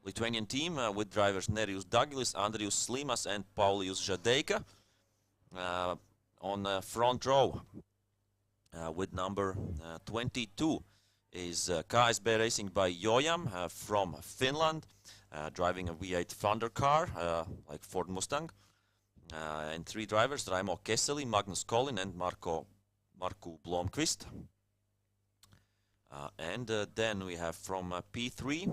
Lithuanian team with drivers Nerijus Dagilis, Andrius Slimas, and Paulius Žadeika. On front row with number 22 is KSB Racing by Jojam from Finland, driving a V8 Thunder car like Ford Mustang. And 3 drivers, Raimo Kesseli, Magnus Collin, and Marko Blomqvist. And then we have from P3,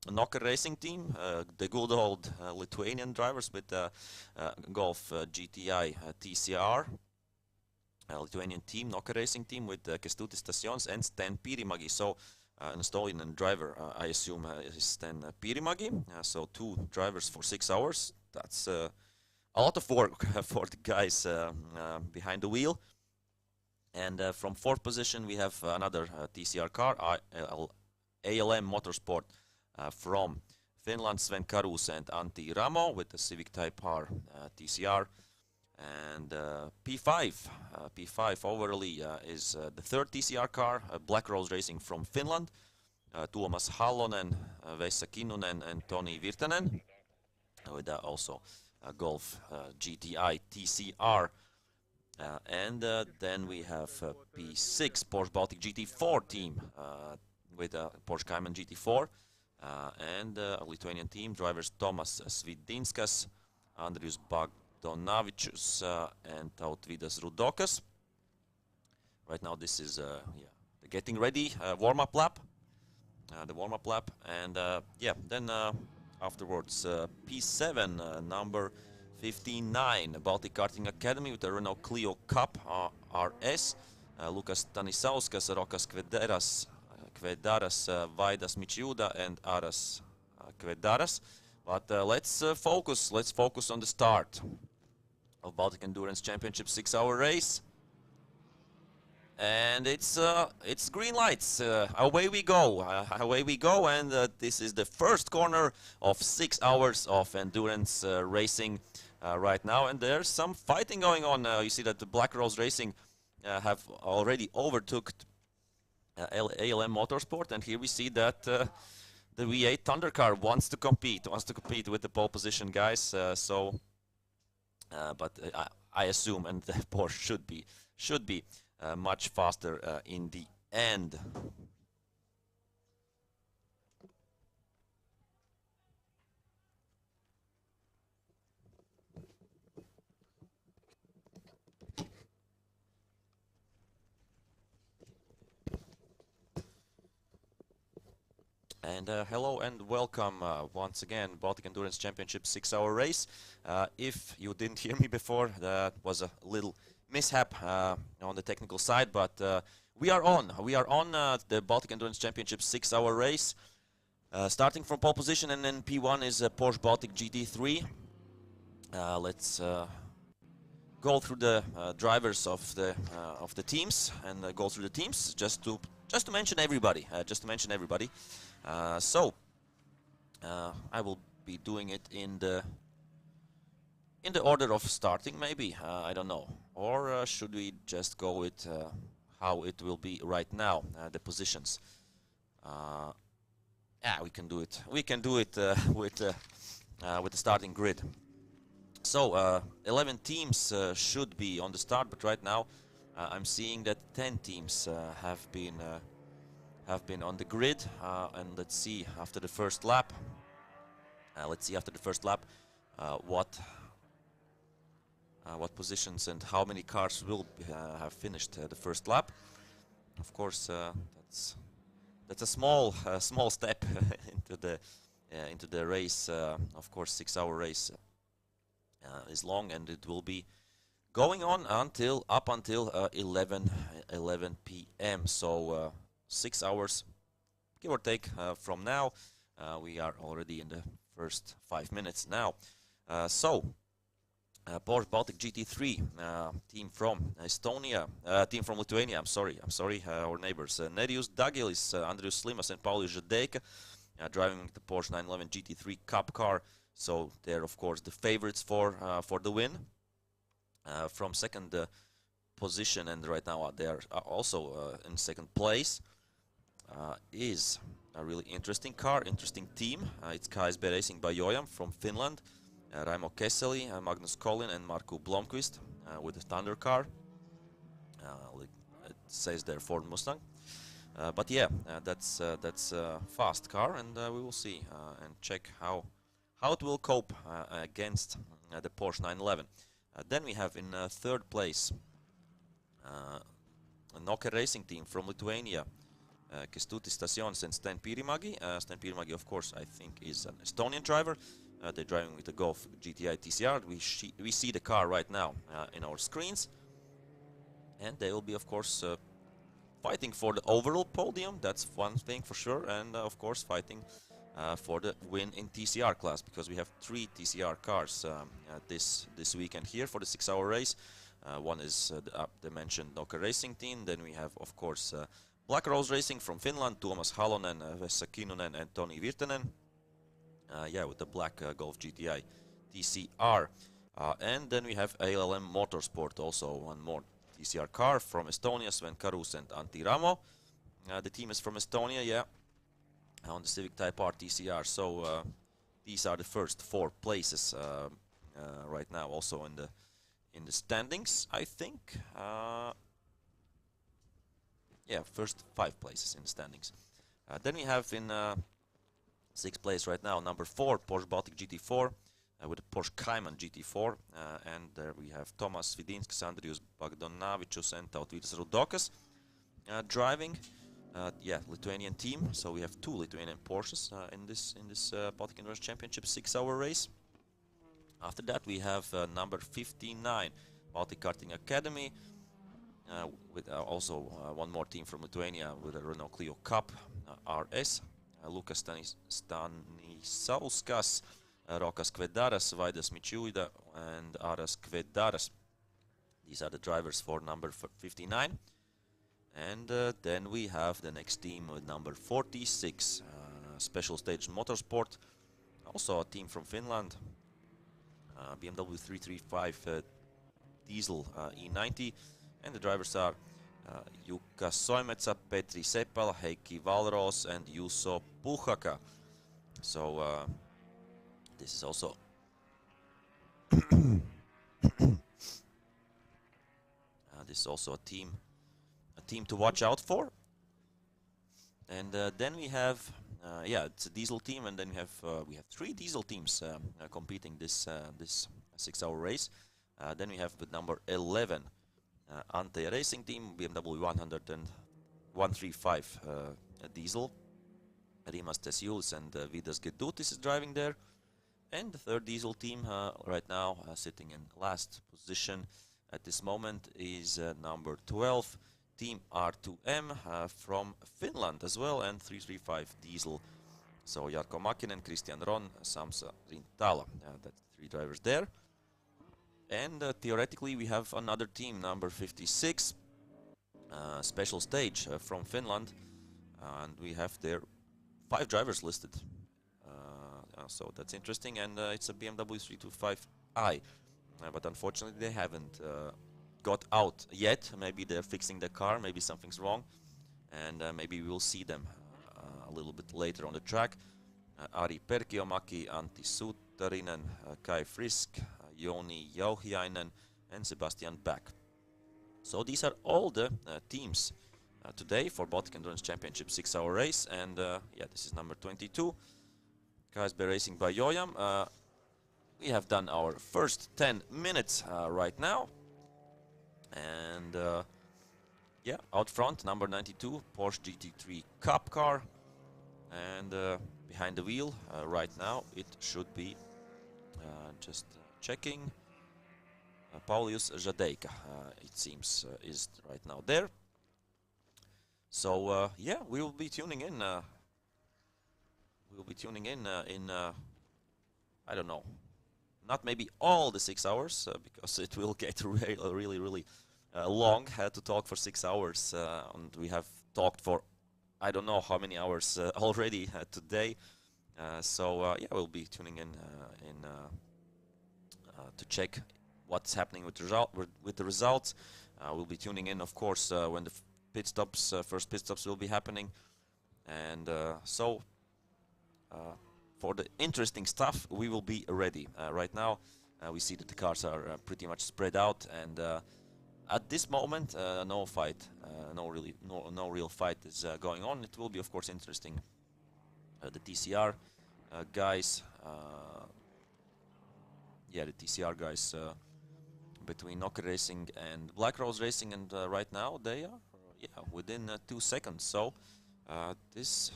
Nocker Racing team, the good old Lithuanian drivers with Golf GTI TCR. Lithuanian team, Nocker Racing team with Kestutis Stasions and Sten Piirimägi. So an Estonian driver, I assume, is Sten Piirimägi. So 2 drivers for 6 hours. That's a lot of work for the guys behind the wheel. And from 4th position, we have another TCR car, ALM Motorsport from Finland, Sven Karus and Antti Ramo with the Civic Type R TCR. And P5 overly is the 3rd TCR car, Black Rose Racing from Finland, Tuomas Hallonen, Vesa Kinnunen and Toni Virtanen, with also Golf GTI TCR. And then we have P6 Porsche Baltic GT4 team with Porsche Cayman GT4 and a Lithuanian team, drivers Tomas Svidinskas, Andrius Bagdonavičius and Tautvydas Rudokas. Right now this is the getting ready warm-up lap, and then afterwards P7 number 59 Baltic Karting Academy with the Renault Clio Cup RS, Lukas Stanisauskas, Rokas Kvedaras, Vaidas Mičiuda and Aras Kvedaras. But let's focus on the start of Baltic Endurance Championship 6-hour race. And it's green lights. Away we go, and this is the first corner of 6 hours of endurance racing right now, and there's some fighting going on. You see that the Black Rose Racing have already overtook ALM Motorsport, and here we see that the V8 Thunder car wants to compete with the pole position guys. But I assume, and the Porsche should be much faster in the end. And hello and welcome once again, Baltic Endurance Championship 6-hour race. If you didn't hear me before, that was a little mishap on the technical side, but we are on the Baltic Endurance Championship 6-hour race, starting from pole position, and then P1 is Porsche Baltic GT3. Let's go through the drivers of the teams and go through the teams just to mention everybody. So I will be doing it in the order of starting, maybe. I don't know. Or should we just go with how it will be right now, the positions? Yeah, we can do it. We can do it with the starting grid. So 11 teams should be on the start, but right now I'm seeing that 10 teams have been on the grid. And let's see after the first lap. What positions and how many cars will have finished the first lap. Of course, that's a small step into the race. Of course, 6-hour race is long, and it will be going on until 11 p.m. So 6 hours, give or take, from now. We are already in the first 5 minutes now. Porsche Baltic GT3 team from Estonia, team from Lithuania. I'm sorry, our neighbors. Nerijus Dagilis, Andrius Slimas, and Paulius Žadeika driving the Porsche 911 GT3 Cup car. So they're of course the favorites for the win. From second position, and right now they are also in second place. Is a really interesting car, interesting team. It's KSB Racing by Jojam from Finland. Raimo Kesseli, Magnus Collin, and Marko Blomqvist with the Thunder car. It says there Ford Mustang. But yeah, that's a fast car, and we will see and check how it will cope against the Porsche 911. Then we have in third place a Nokia Racing team from Lithuania. Kestutis Stasionis and Sten Pirimägi. Sten Pirimägi, of course, I think is an Estonian driver. They're driving with the Golf GTI TCR. We see the car right now in our screens. And they will be, of course, fighting for the overall podium. That's one thing for sure. And, of course, fighting for the win in TCR class, because we have 3 TCR cars this weekend here for the 6-hour race. One is the mentioned Nokia Racing team. Then we have, of course, Black Rose Racing from Finland, Tuomas Halonen, Vesa Kinnunen, and Toni Virtanen. Yeah, with the black Golf GTI TCR. And then we have ALM Motorsport, also one more TCR car from Estonia, Sven Karus and Antti Ramo. The team is from Estonia, yeah, on the Civic Type R TCR. So these are the first 4 places right now, also in the standings, I think. Yeah, first 5 places in the standings. Then we have in 6th place right now, number 4, Porsche Baltic GT4 with the Porsche Cayman GT4. And there we have Tomas Vidinskis, Andrius Bagdonavičius, and Tautvydas Rudokas driving. Yeah, Lithuanian team. So we have 2 Lithuanian Porsches in this Baltic Endurance Championship 6-hour race. After that, we have number 59, Baltic Karting Academy, with also one more team from Lithuania with a Renault Clio Cup RS. Lukas Stanisauskas, Rokas Kvedaras, Vaidas Mičiuida, and Aras Kvedaras. These are the drivers for number 59. And then we have the next team with number 46, Special Stage Motorsport, also a team from Finland, BMW 335 diesel E90, and the drivers are Jukka Soimetsä, Petri Seppälä, Heikki Valros, and Juuso Puhaka. So this is also a team to watch out for. And then we have yeah, it's a diesel team, and then we have 3 diesel teams competing this 6-hour race. Then we have with number 11 Ante Racing team, BMW 135 diesel. Rimas Tesiulis and Vidas Gedutis is driving there. And the 3rd diesel team right now sitting in last position at this moment is number 12, Team R2M from Finland as well, and 335 diesel. So Jarkko Makinen, Christian Ron, Samsa Rintala, that's 3 drivers there. And theoretically we have another team, number 56, special stage from Finland, and we have there 5 drivers listed. So that's interesting, and it's a BMW 325i, but unfortunately they haven't got out yet. Maybe they're fixing the car, maybe something's wrong, and maybe we will see them a little bit later on the track. Ari Perkiomaki, Antti Suttarinen, Kai Frisk, Joni Jauhiainen, and Sebastian Back. So these are all the teams today for Baltic Endurance Championship 6-hour race, and yeah, this is number 22. KSB Racing by Joyam. We have done our first 10 minutes right now, and yeah, out front number 92 Porsche GT3 Cup car, and behind the wheel right now it should be just checking Paulius Žadeika, it seems is right now there. So yeah, we will be tuning in. I don't know, not maybe all the 6 hours because it will get really long. Had to talk for 6 hours, and we have talked for I don't know how many hours already today. So yeah, we'll be tuning in to check what's happening with the results. We'll be tuning in, of course, when the pit stops, first pit stops will be happening, and so for the interesting stuff we will be ready. Right now we see that the cars are pretty much spread out, and at this moment no real fight is going on. It will be of course interesting. The TCR guys, yeah, the TCR guys between Nokia Racing and Black Rose Racing, and right now they are within 2 seconds. So this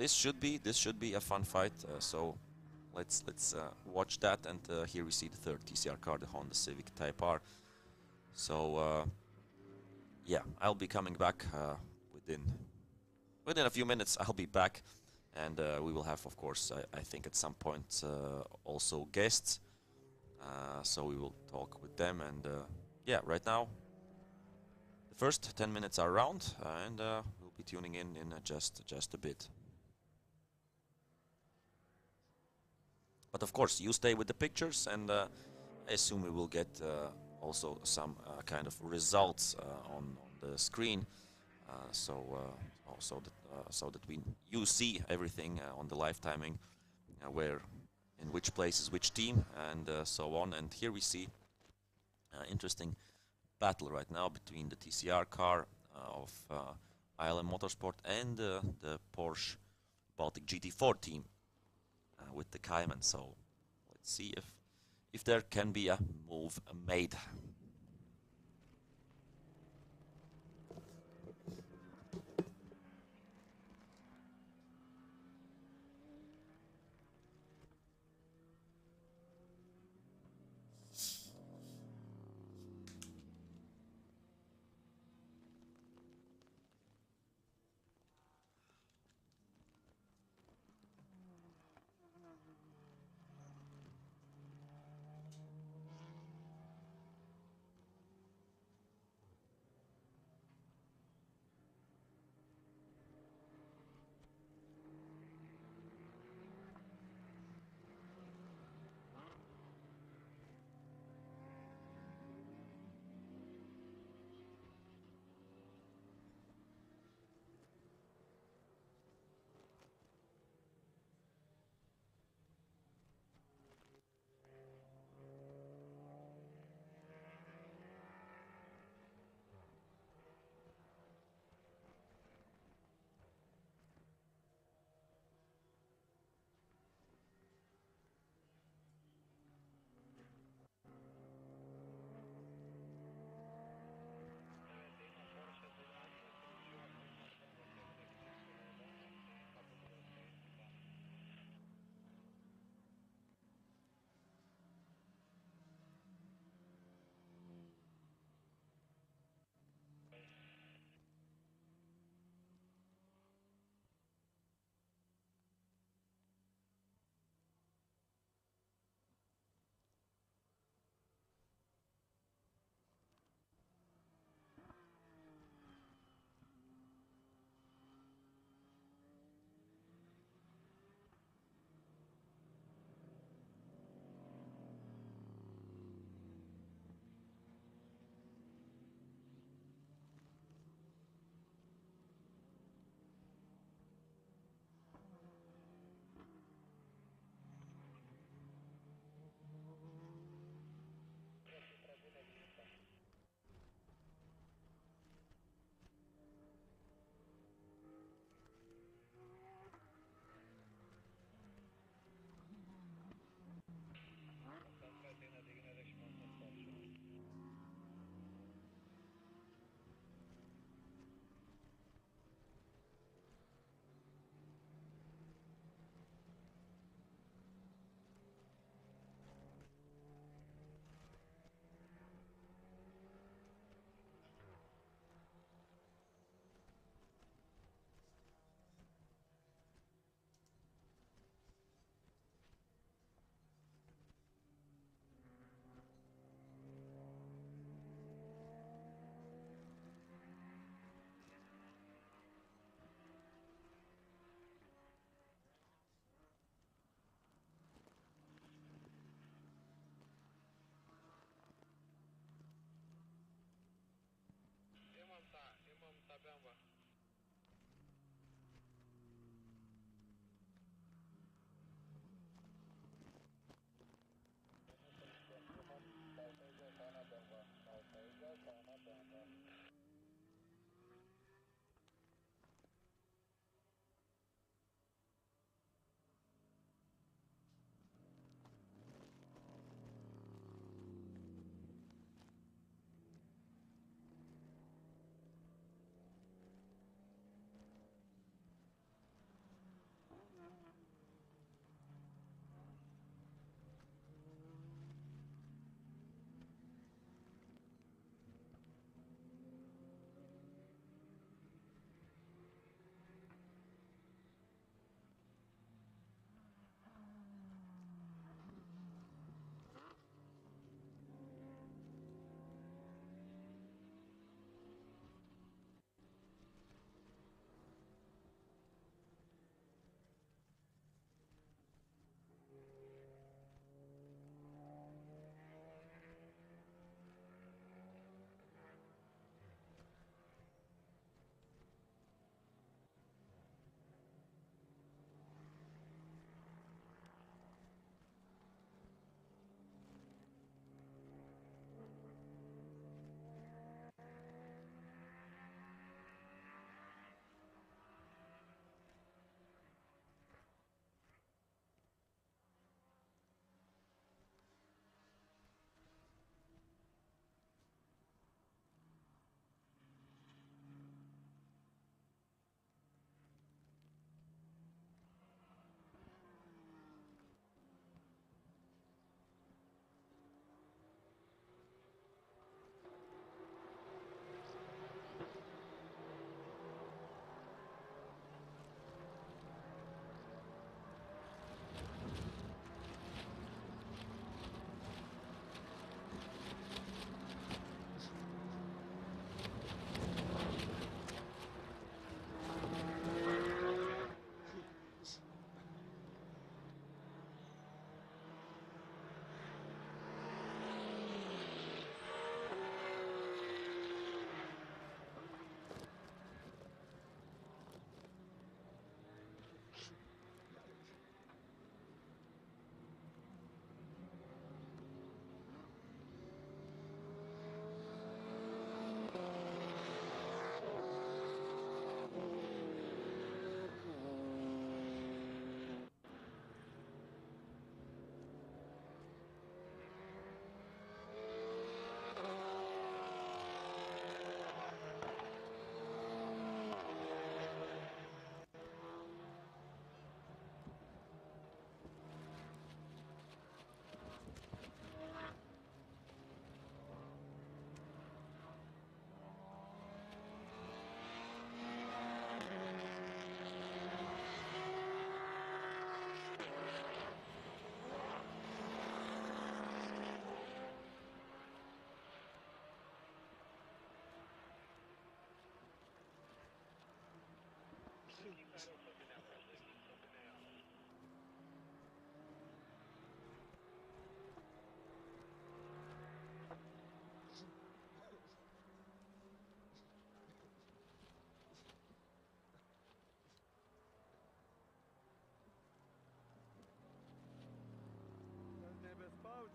should be a fun fight. So let's watch that. And here we see the third TCR car, the Honda Civic Type R. So yeah, I'll be coming back within a few minutes. I'll be back, and we will have, of course, I think at some point also guests. So we will talk with them, and yeah, right now the first 10 minutes are around, and we'll be tuning in just a bit. But of course, you stay with the pictures, and I assume we will get also some kind of results on the screen, so that you see everything on the live timing, where in which place is which team, and so on. And here we see interesting battle right now between the TCR car of ILM Motorsport and the Porsche Baltic GT4 team with the Cayman. So let's see if there can be a move made.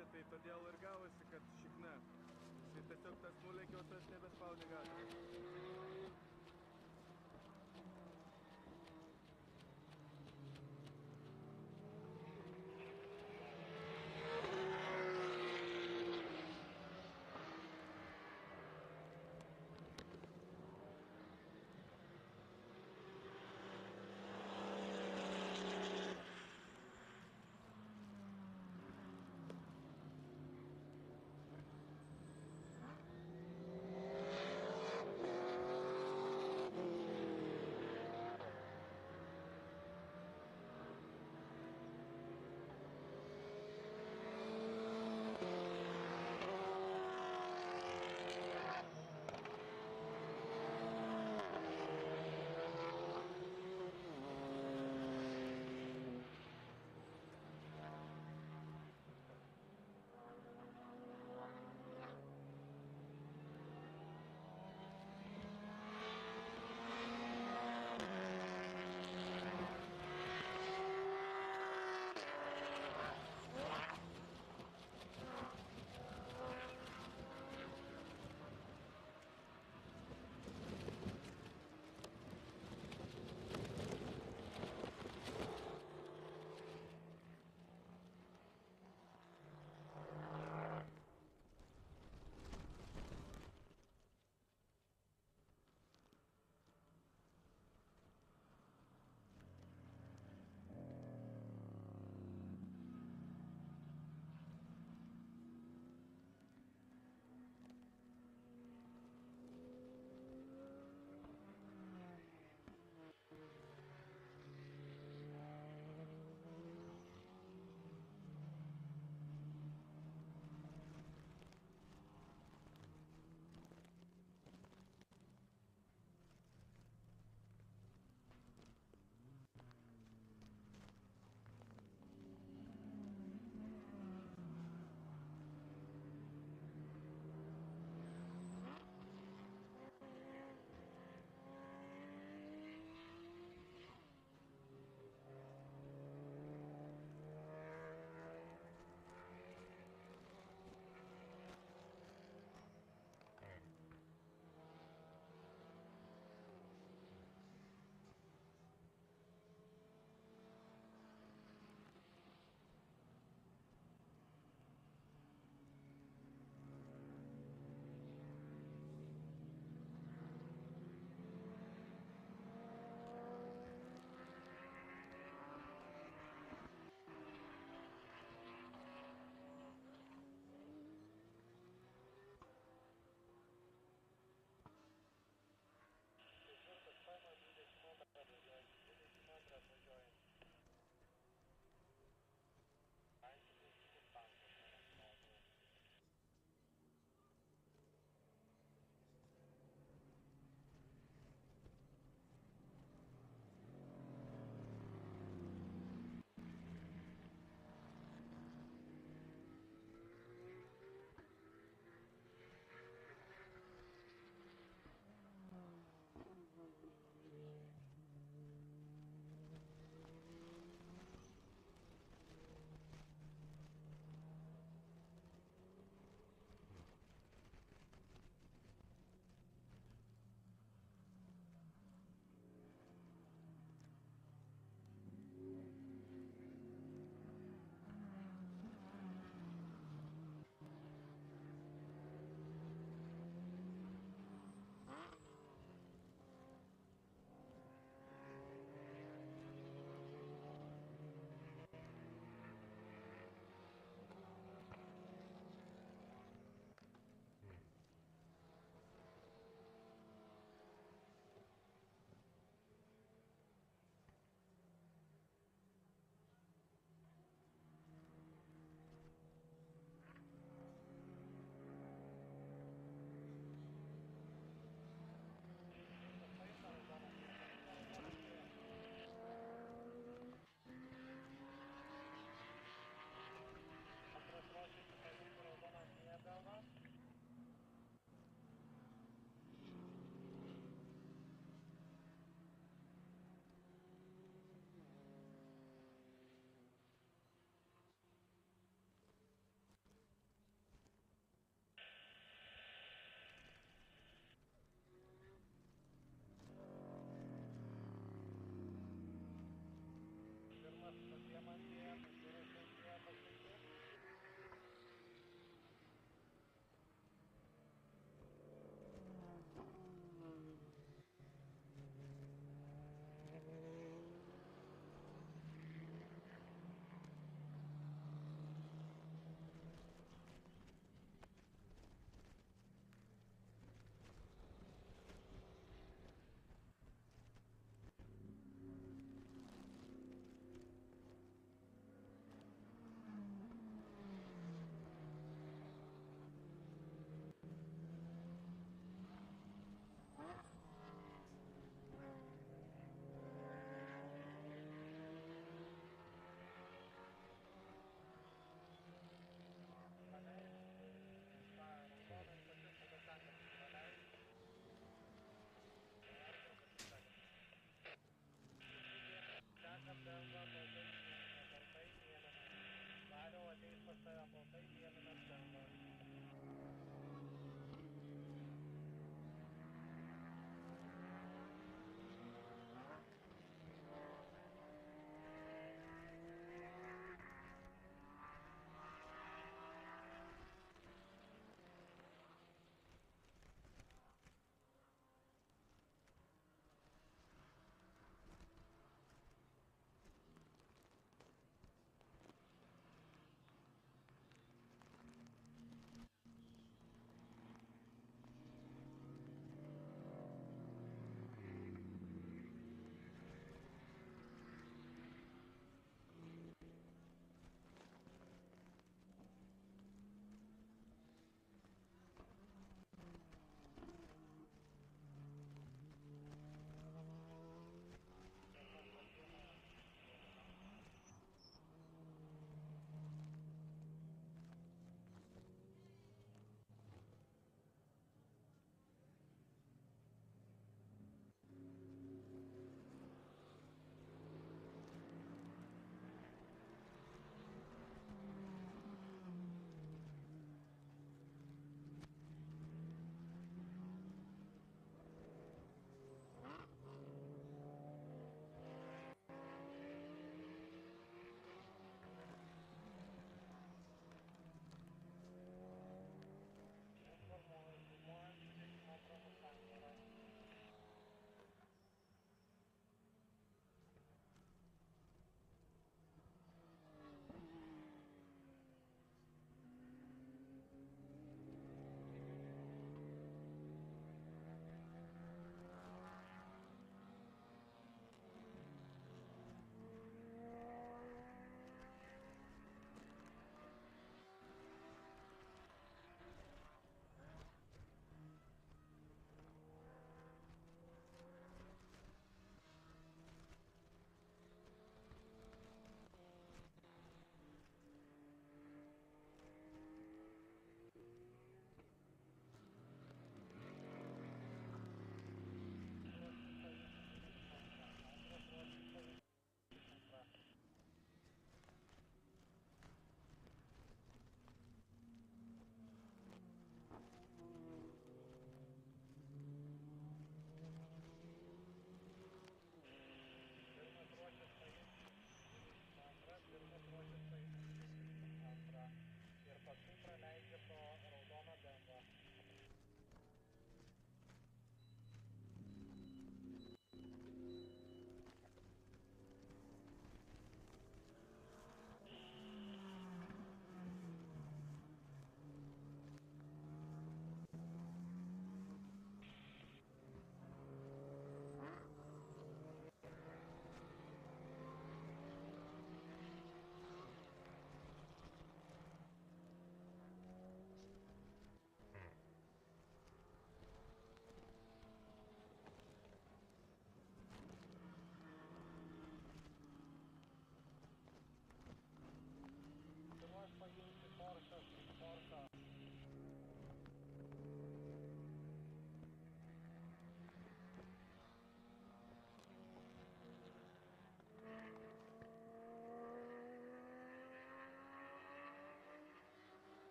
pusė, tai todėl ir gavosi, kad šikna. Tai tiesiog tas nulėkė, o tas nebespaudė gatvę.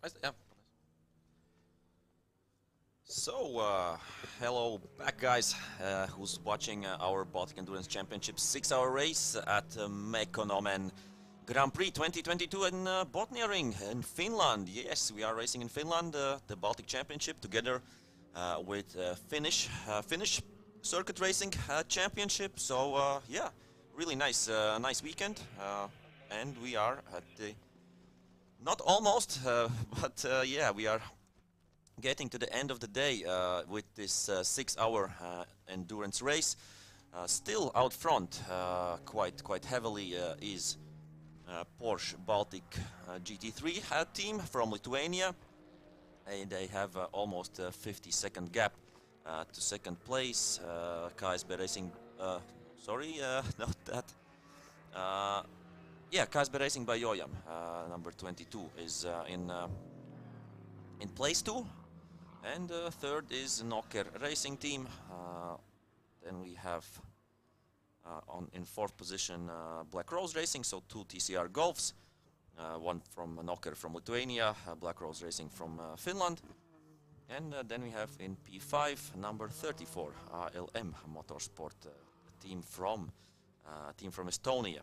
Yeah. So, hello back, guys, who's watching our Baltic Endurance Championship 6-hour race at Mekonomen Grand Prix 2022 in Botniaring in Finland. Yes, we are racing in Finland, the Baltic Championship, together with Finnish Circuit Racing Championship. So, yeah, really nice weekend, and we are at the not almost, but yeah, we are getting to the end of the day with this 6-hour endurance race. Still out front, quite heavily, is Porsche Baltic GT3 team from Lithuania. They have almost a 50-second gap to second place. KSB Racing, sorry, not that. Yeah, KSB Racing by Joyam, number 22, is in place 2. And third is Nocker Racing Team. Then we have in fourth position Black Rose Racing, so 2 TCR Golfs. One from Nocker from Lithuania, Black Rose Racing from Finland. And then we have in P5 number 34 LM Motorsport team from Estonia.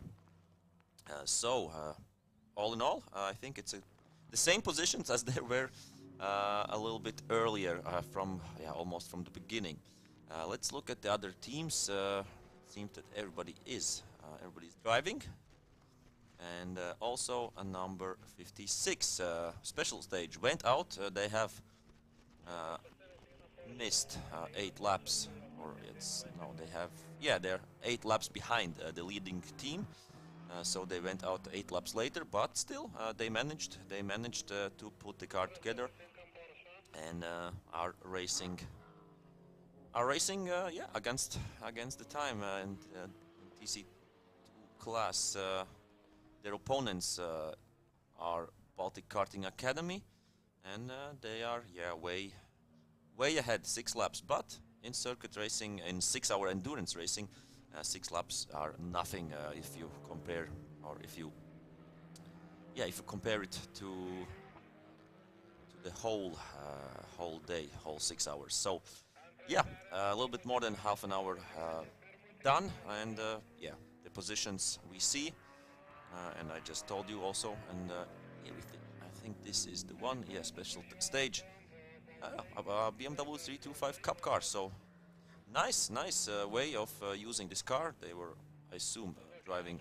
So all in all, I think it's the same positions as there were a little bit earlier, almost from the beginning. Let's look at the other teams. Seems that everybody's driving, and also a number 56 special stage went out. They have missed 8 laps, they're 8 laps behind the leading team. So they went out 8 laps later, but still they managed to put the car together and are racing against the time, and TC2 class. Their opponents are Baltic Karting Academy, and they are way ahead, 6 laps. But in circuit racing, in 6-hour endurance racing, 6 laps are nothing if you compare, or if you compare it to the whole day, whole 6 hours. So yeah, a little bit more than half an hour done, and yeah, the positions we see, and I just told you also, and I think this is the one, yeah, special stage, BMW 325 Cup car. So nice way of using this car. They were, I assume, driving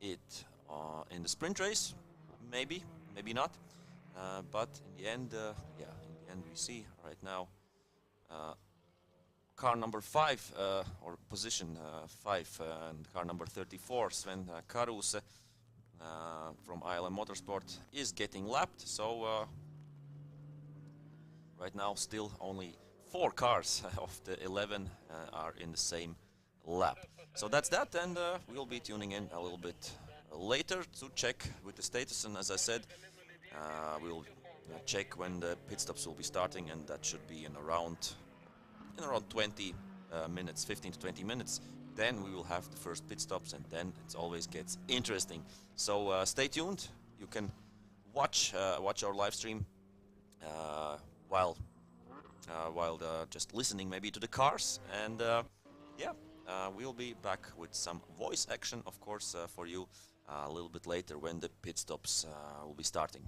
it in the sprint race, maybe not, but in the end, we see right now car number 5, or position 5, and car number 34, Sven Karuse from ILM Motorsport, is getting lapped. So right now still only 4 cars of the 11 are in the same lap. So that's that, and we'll be tuning in a little bit later to check with the status, and as I said, we'll check when the pit stops will be starting, and that should be in around 20 minutes, 15 to 20 minutes. Then we will have the first pit stops, and then it always gets interesting. So stay tuned. You can watch our live stream while just listening maybe to the cars, and we'll be back with some voice action, of course, for you a little bit later when the pit stops will be starting.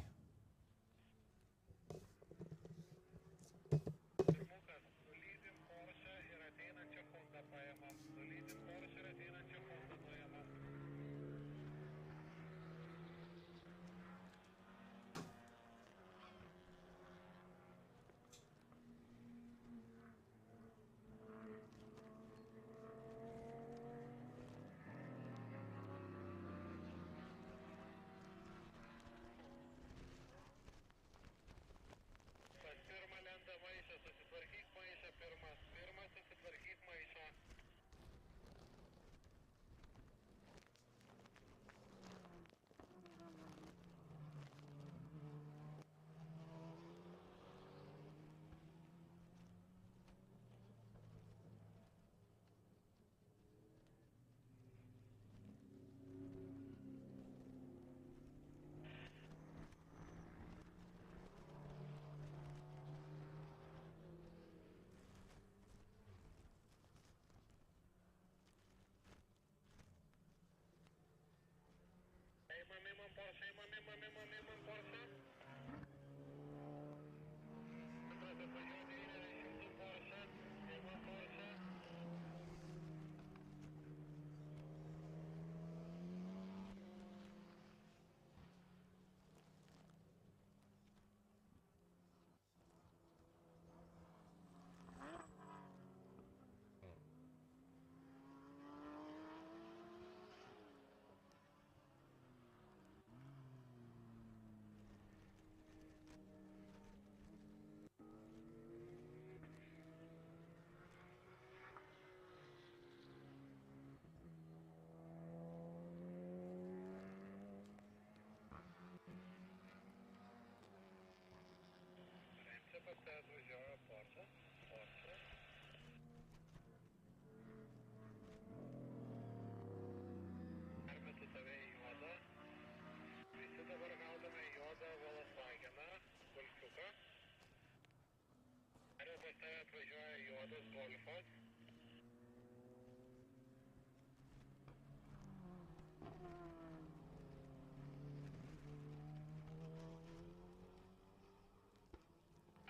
atvažiuoja juodas golfas.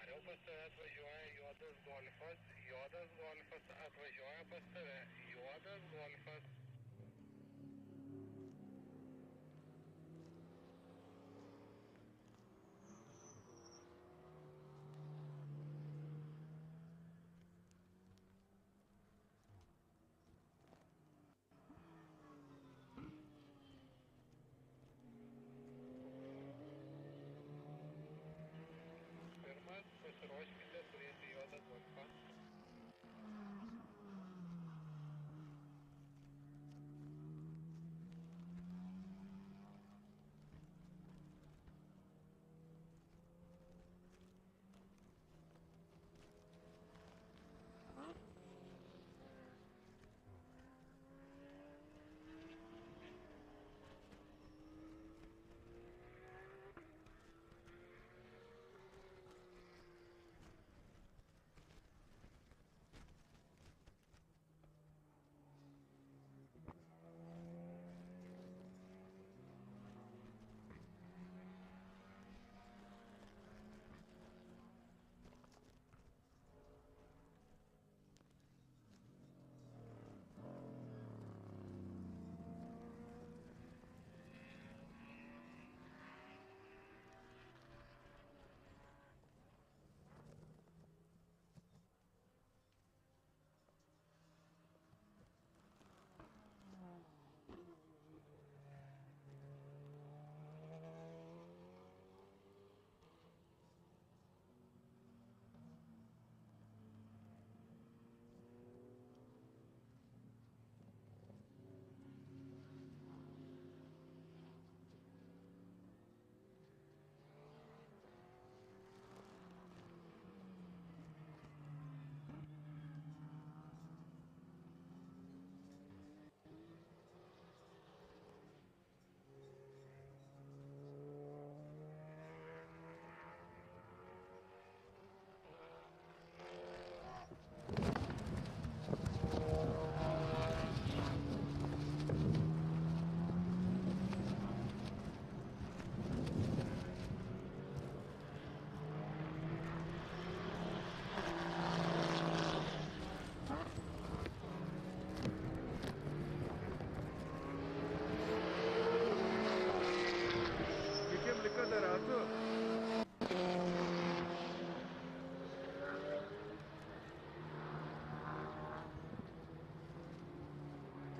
Ariau pas tave atvažiuoja juodas golfas. Juodas golfas atvažiuoja pas tave. Juodas golfas. Pirmas, pasiruoškite turėti juodą golfą.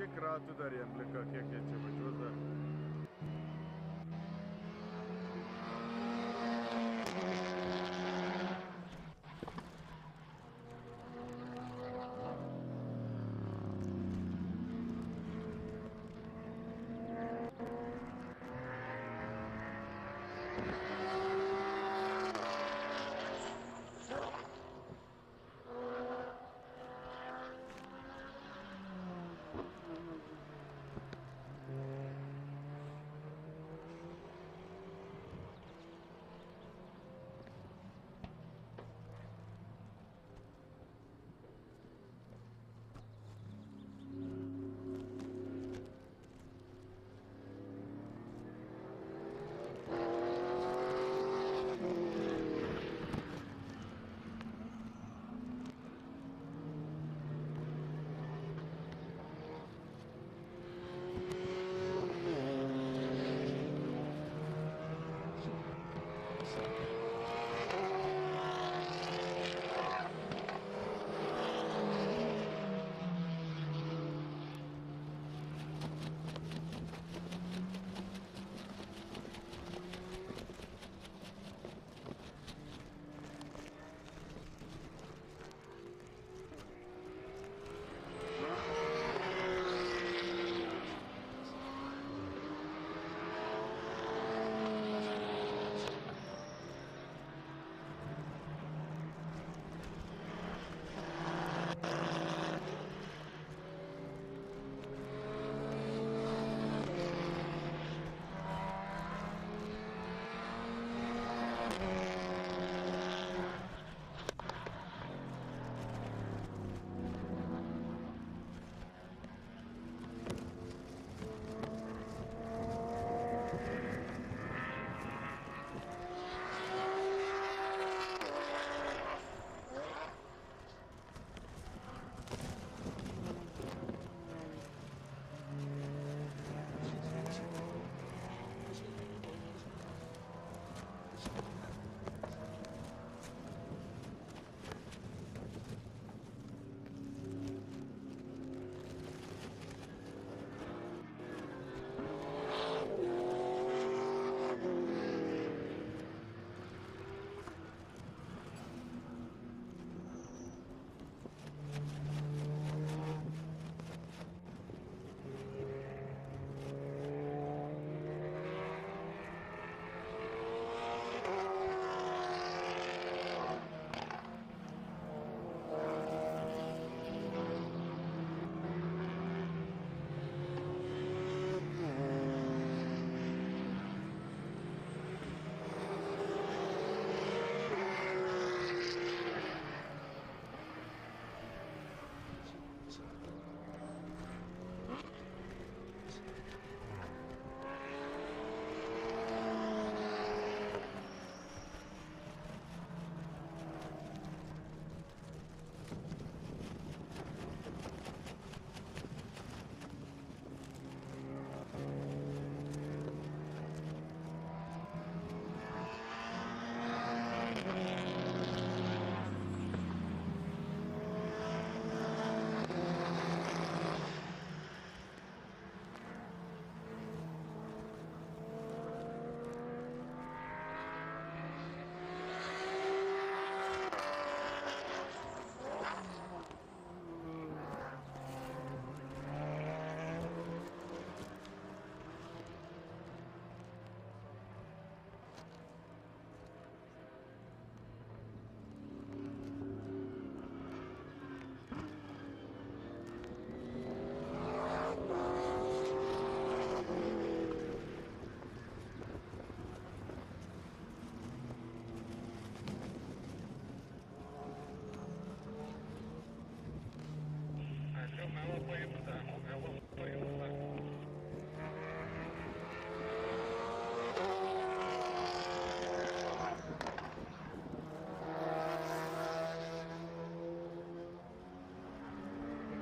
Kiek ratų dar jam lika, kiek jie čia važiuos dar?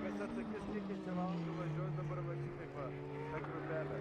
Kas atsakys, kiek čia valandų važiuos, dabar va šitaip va, ta grupelė.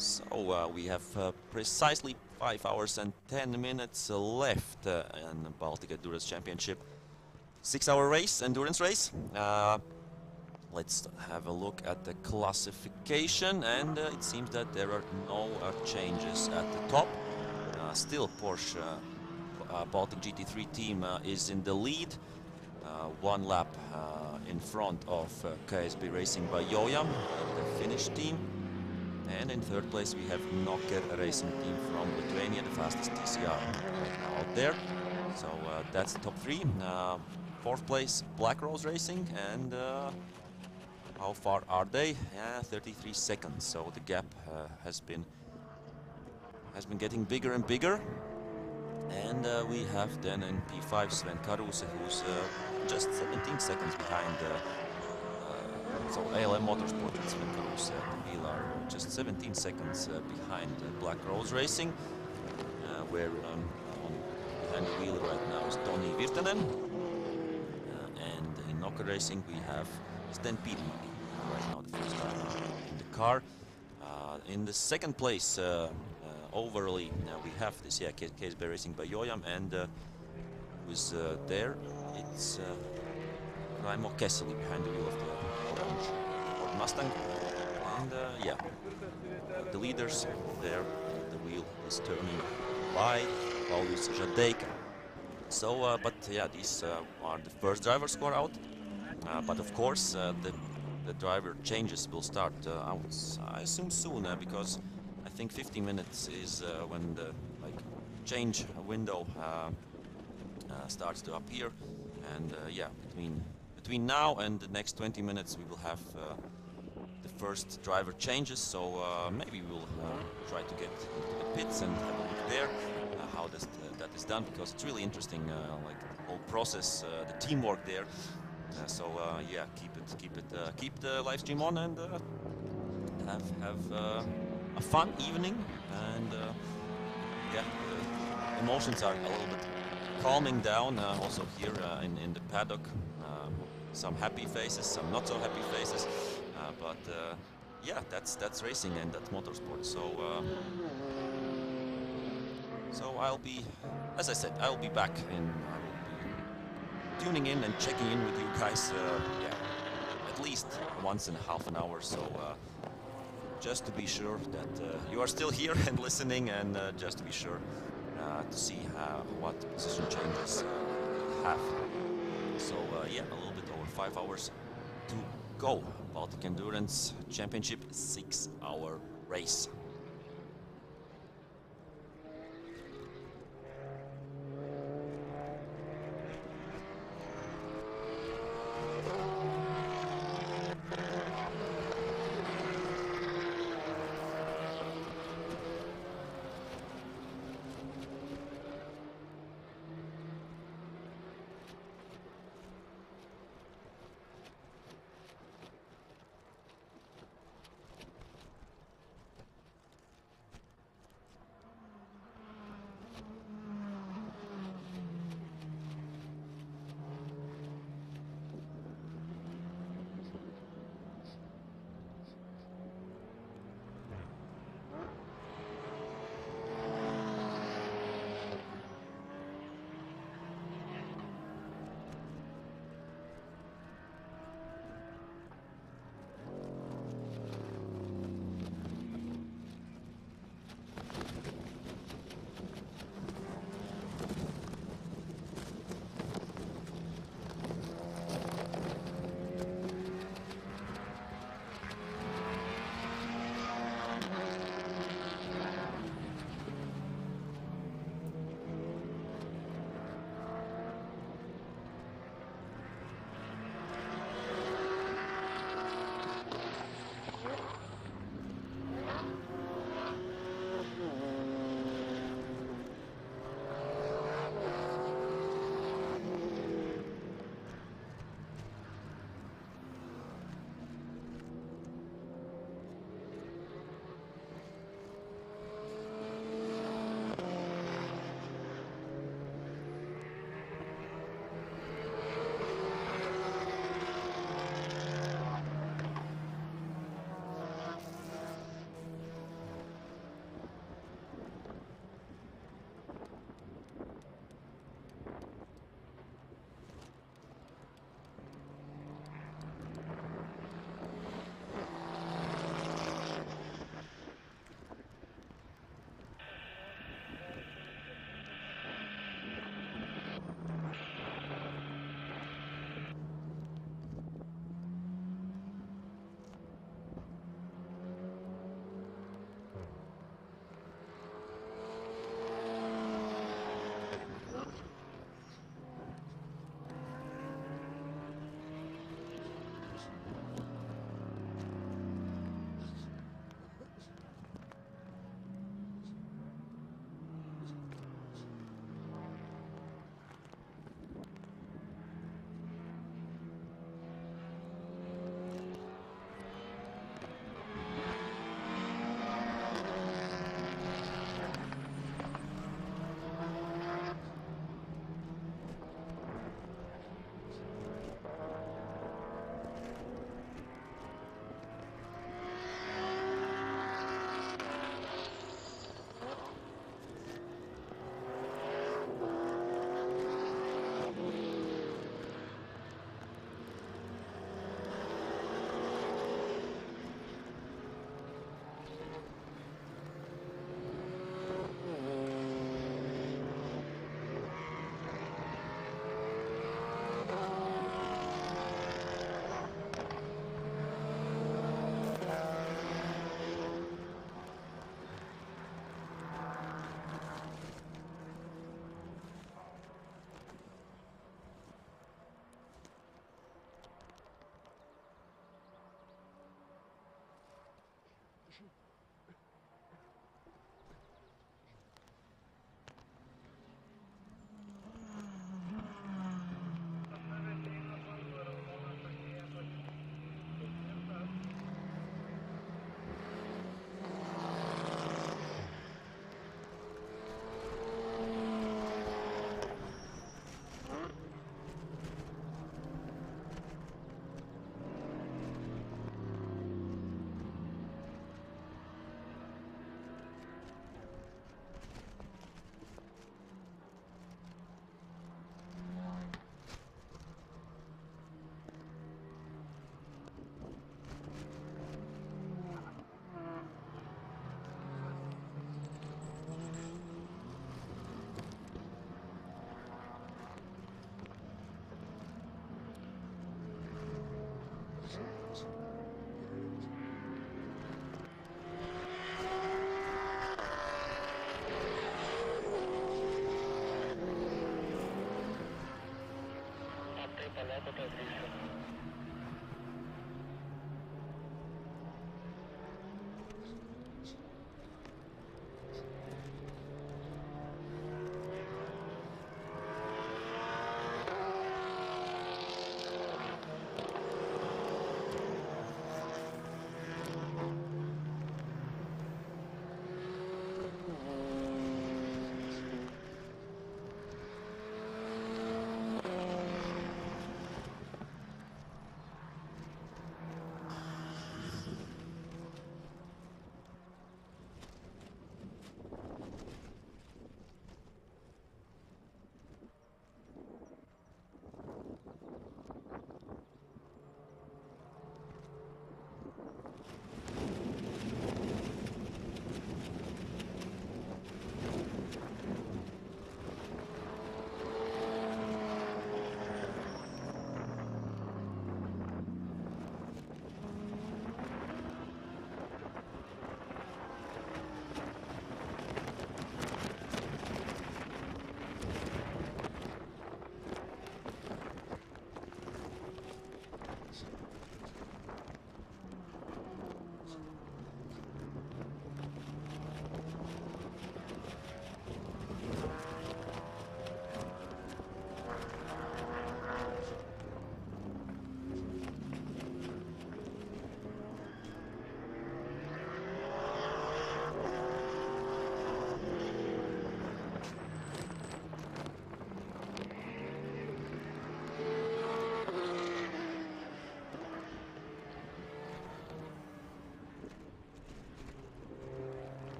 So we have precisely 5 hours and 10 minutes left in the Baltic Endurance Championship. 6-hour race, endurance race. Let's have a look at the classification, and it seems that there are no changes at the top. Still Porsche Baltic GT3 team is in the lead, 1 lap in front of KSB Racing by Jojan, the Finnish team. And in 3rd place we have NEZ Racing team from Lithuania, the fastest TCR out there. So that's the top 3. 4th place Black Rose Racing, and how far are they? 33 seconds. So the gap has been getting bigger and bigger. And we have then in P5 Sven Karuse, who's just 17 seconds behind. So ALM Motorsport and Sven Karuse and Wheel are just 17 seconds behind Black Rose Racing, where behind the wheel right now is Toni Virtanen. And in NEZ Racing we have Sten Piedmoni right now, the first driver in the car. In the 2nd place, overly, we have this KSB Racing by Jojan, and who's there? It's Raimo Kesseli behind the wheel of the orange Ford Mustang. And yeah, the leaders there, the wheel is turning by Paulus Žadeika. So, but yeah, these are the first drivers who are out. But of course, the driver changes will start, I assume soon, because I think 15 minutes is when the change window starts to appear. And yeah, between now and the next 20 minutes we will have the first driver changes, so maybe we'll try to get into the pits and have a look there how that is done, because it's really interesting, like the whole process, the teamwork there. So yeah, keep the live stream on and have a fun evening, and yeah, the emotions are a little bit calming down also here in the paddock. Some happy faces, some not so happy faces, but yeah, that's racing and that's motorsport. So I'll be, as I said, I'll be back, and I will be tuning in and checking in with you guys, yeah, at least once in half an hour. So just to be sure that you are still here and listening, and just to be sure to see what position changes have. So yeah, a little bit 5 hours to go. Baltic Endurance Championship 6-hour race.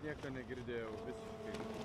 nieko negirdėjau visiškai.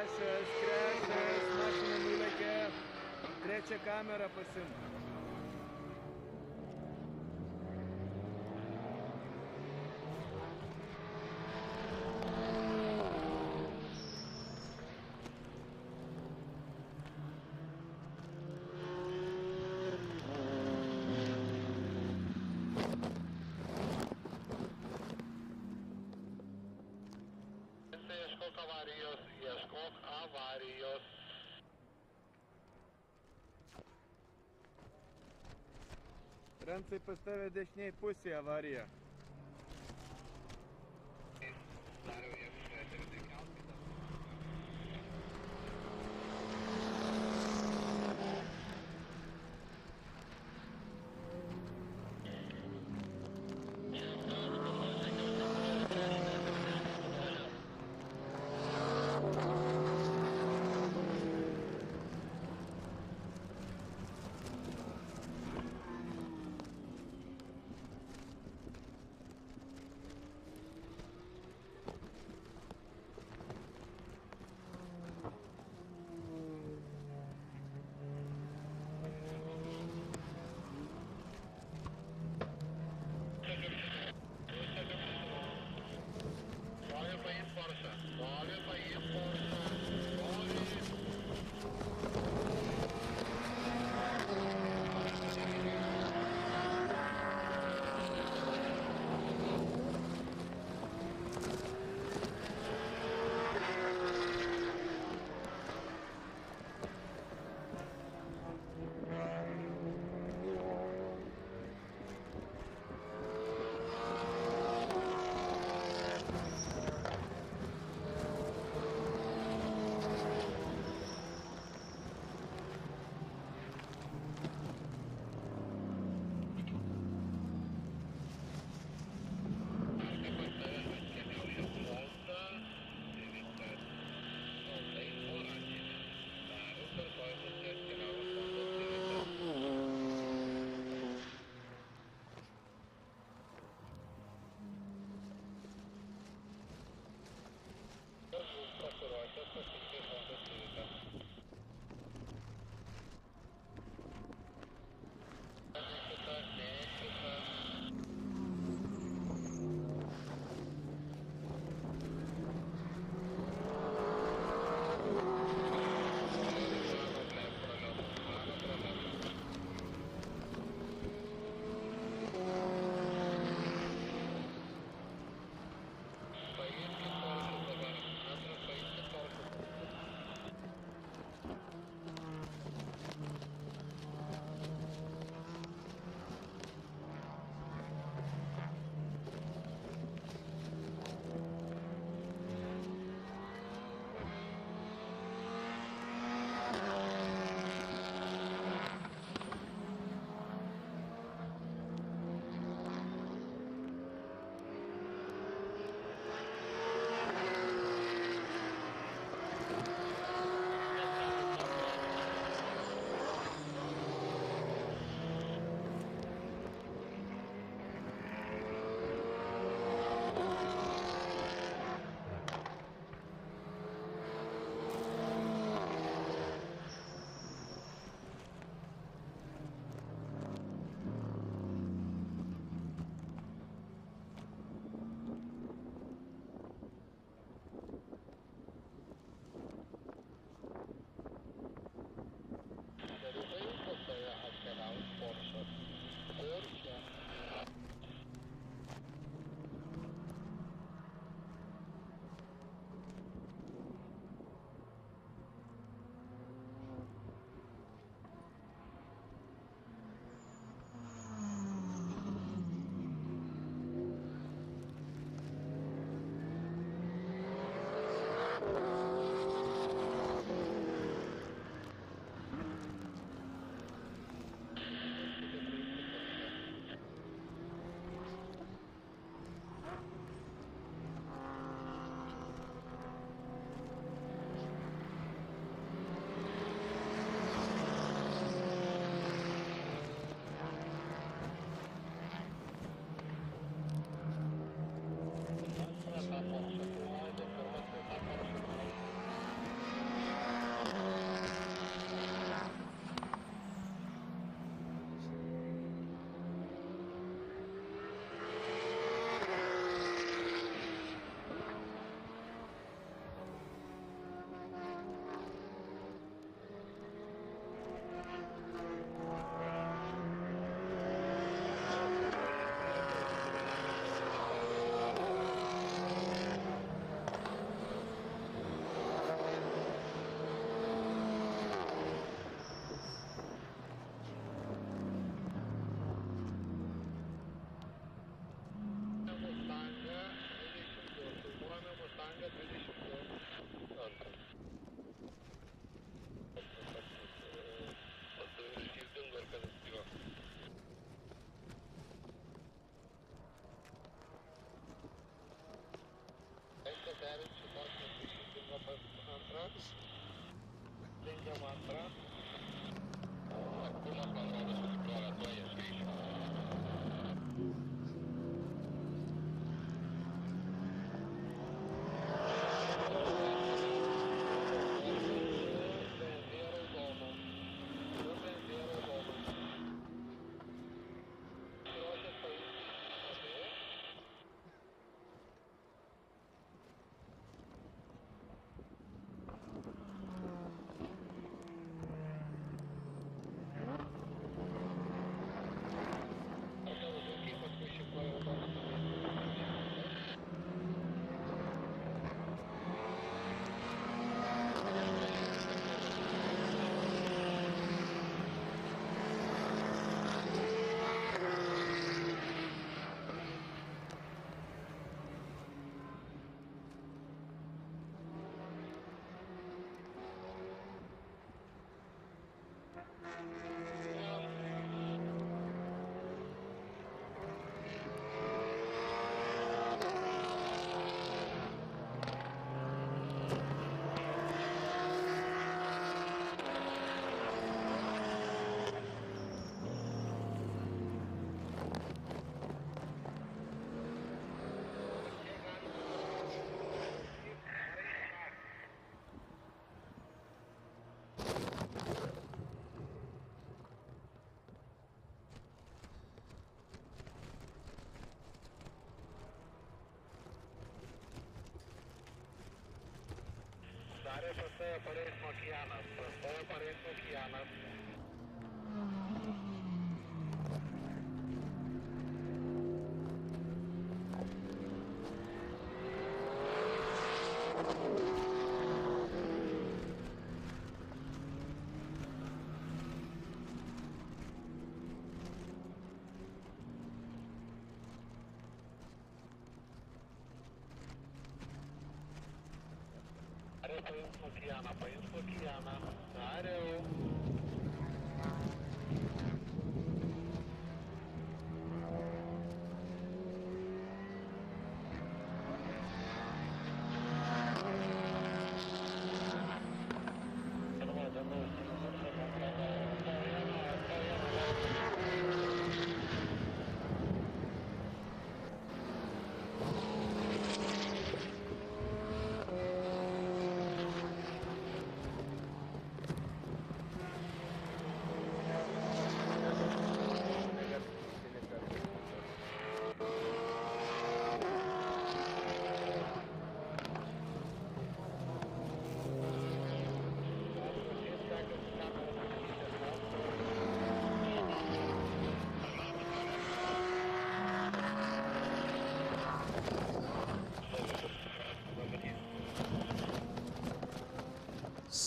krešas, mašina nulėkė, trečią kamerą pasiimk. Ieškok avarijos. Rancai pas tave dešiniai pusėje avarija.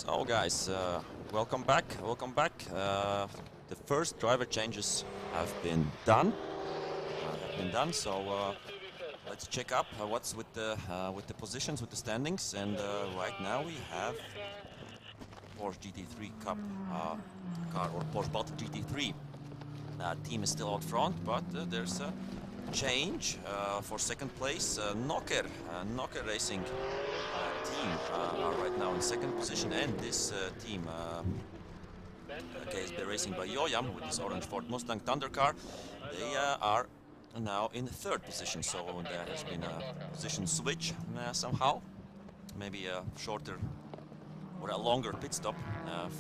So guys, welcome back, welcome back. The first driver changes have been done. So let's check up what's with the positions, with the standings. And right now we have Porsche GT3 Cup car, or Porsche Baltic GT3. Team is still out front, but there's a change for second place. Knocker Racing team are right now in second position, and this team, KSB Racing by Yoyam with this orange Ford Mustang Thunder car, they are now in third position. So there has been a position switch somehow, maybe a shorter or a longer pit stop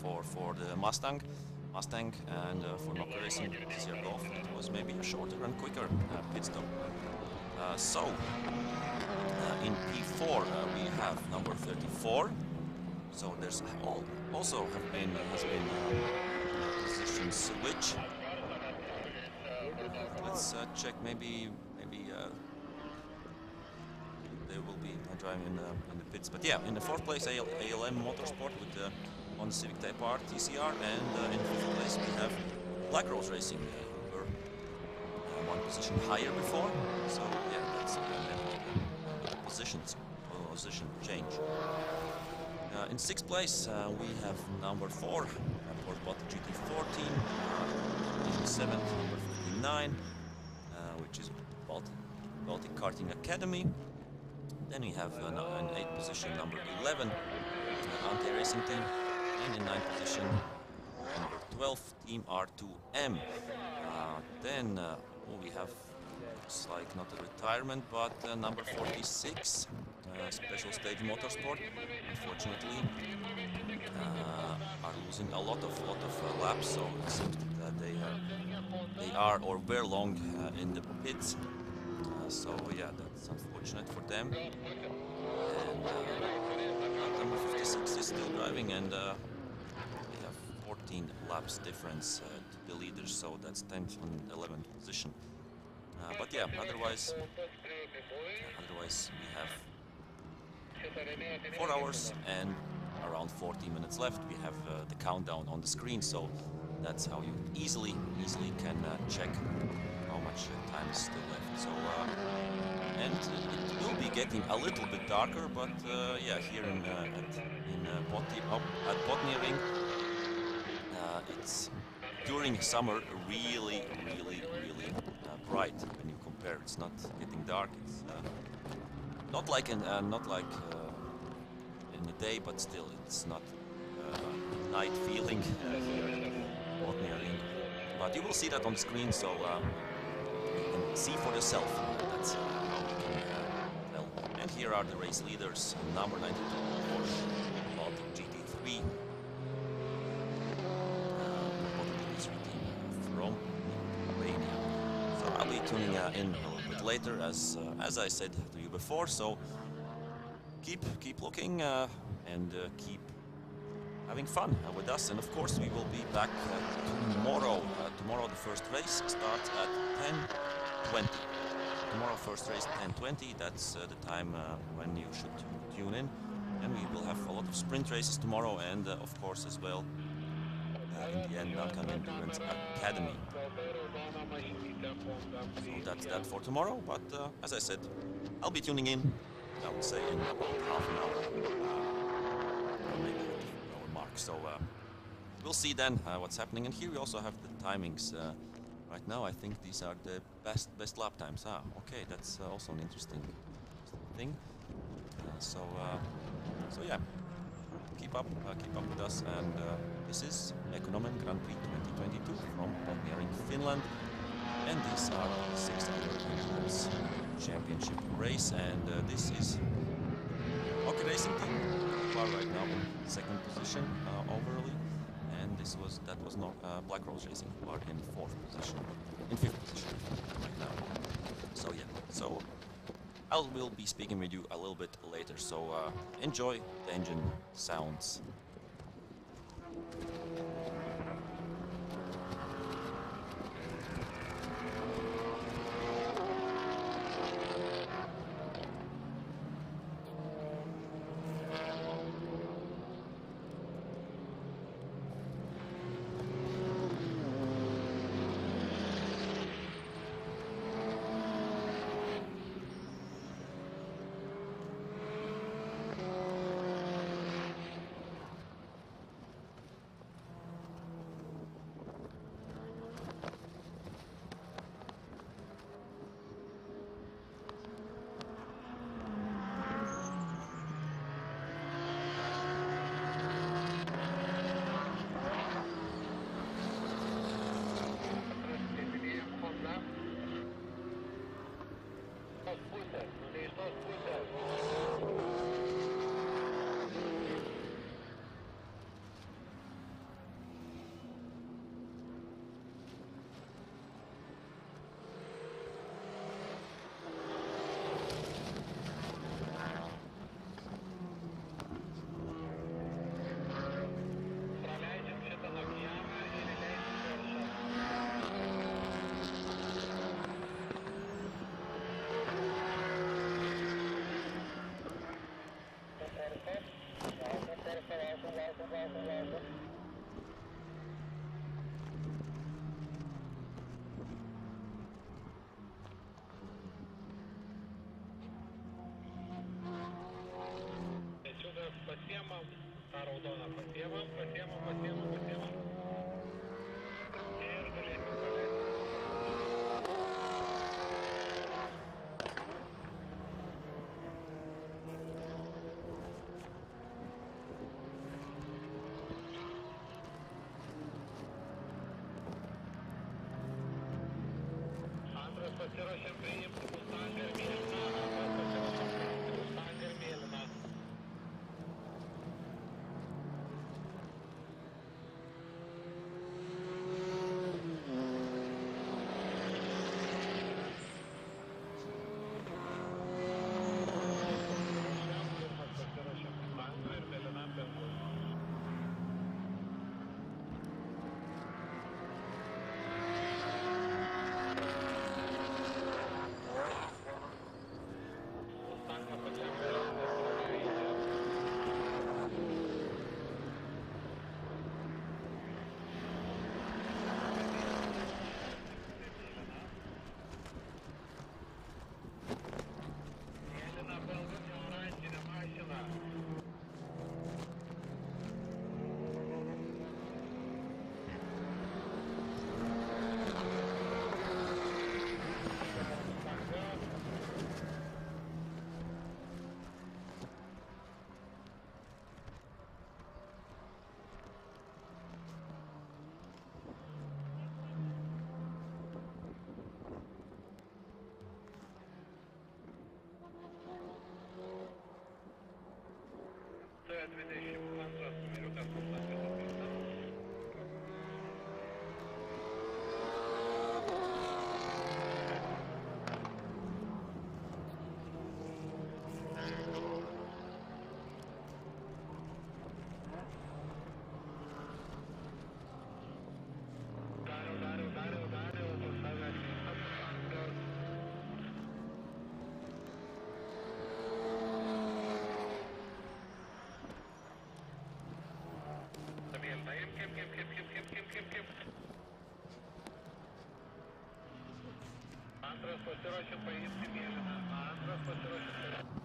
for the Mustang, and for Knocker Racing TCR Golf it was maybe a shorter and quicker pit stop. In P4 we have number 34. So there's also has been a position switch. Let's check. Maybe they will be driving in the pits. But yeah, in the fourth place ALM Motorsport with the Honda Civic Type R TCR, and in fifth place we have Black Rose Racing, who were one position higher before. So yeah, that's position change. In sixth place we have number 4, Porsche Baltic GT14. In seventh, number 59, which is Baltic Karting Academy. Then we have an 8th position, number 11, anti-racing team, and in 9th position, number 12, Team R2M. Then we have, looks like not a retirement, but number 46, Special Stage Motorsport, unfortunately, are losing a lot of laps, so it seems that they are or were long in the pits. So yeah, that's unfortunate for them. And number 56 is still driving, and they have 14 laps difference to the leaders, so that's 10th and 11th position. But yeah, otherwise we have 4 hours and around 40 minutes left. We have the countdown on the screen, so that's how you easily can check how much time is still left. So and it will be getting a little bit darker, but yeah, here at Botniaring, it's during summer really bright when you compare. It's not getting dark. It's not like in the day, but still it's not night feeling here at Botniaring. But you will see that on the screen, so you can see for yourself. That's how we can tell. And here are the race leaders. Number 92, Porsche Baltic GT3. From Romania. So I'll be tuning in a little bit later, as I said to you before. So keep looking and keep having fun with us. And of course, we will be back tomorrow. Tomorrow the first race starts at 10:20. Tomorrow first race 10:20. That's the time when you should tune in. And we will have a lot of sprint races tomorrow, and of course as well in the end Nakan Endurance Academy. So that's that for tomorrow. But as I said, I'll be tuning in, I would say, in about half an hour, or maybe an hour mark. So we'll see then what's happening. And here we also have the timings. Right now, I think these are the best lap times. Okay, that's also an interesting thing. So yeah, keep up with us. And this is Mekonomen Grand Prix 2022 from Botniaring, Finland. And these are the 600 Endurance Championship race. And this is Hockey Racing Team, who are right now in 2nd position overall. And that was not Black Rose Racing, who are in 5th position right now. So yeah, so I will be speaking with you a little bit later. So enjoy the engine sounds. Pasiruošę paimti mėlyną. Antras pasiruošęs paimti mėlyną.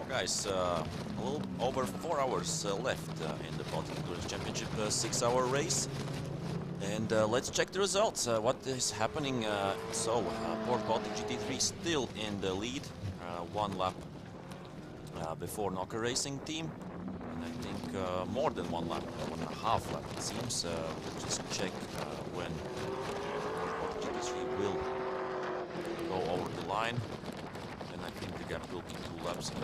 Guys, a little over 4 hours left in the Baltic Endurance Championship 6-hour race. And let's check the results. What is happening? Porsche Baltic GT3 still in the lead, 1 lap before Nokia Racing team. And I think more than 1 lap, 1.5 lap it seems. We'll just check when Porsche Baltic GT3 will go over the line. And I think the gap will be 2 laps and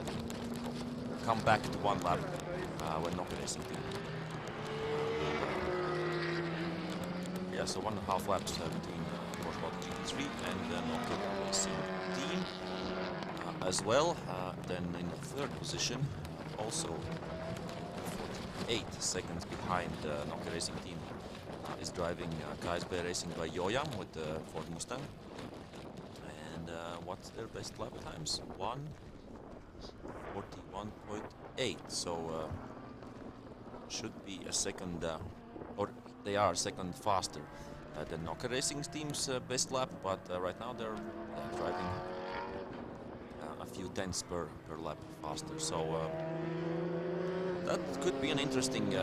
come back to 1 lap when Nokia Racing team will so 1.5 laps between Porsche Baltic GT3 and the Nokia Racing team as well. Then in the 3rd position, also 48 seconds behind the Nokia Racing team, is driving KSB Racing by Jojan with the Ford Mustang. And what's their best lap times? 1:41.8. So should be a second, or they are a second faster than Nokia Racing team's best lap. But right now they're driving a few tenths per lap faster. So that could be an interesting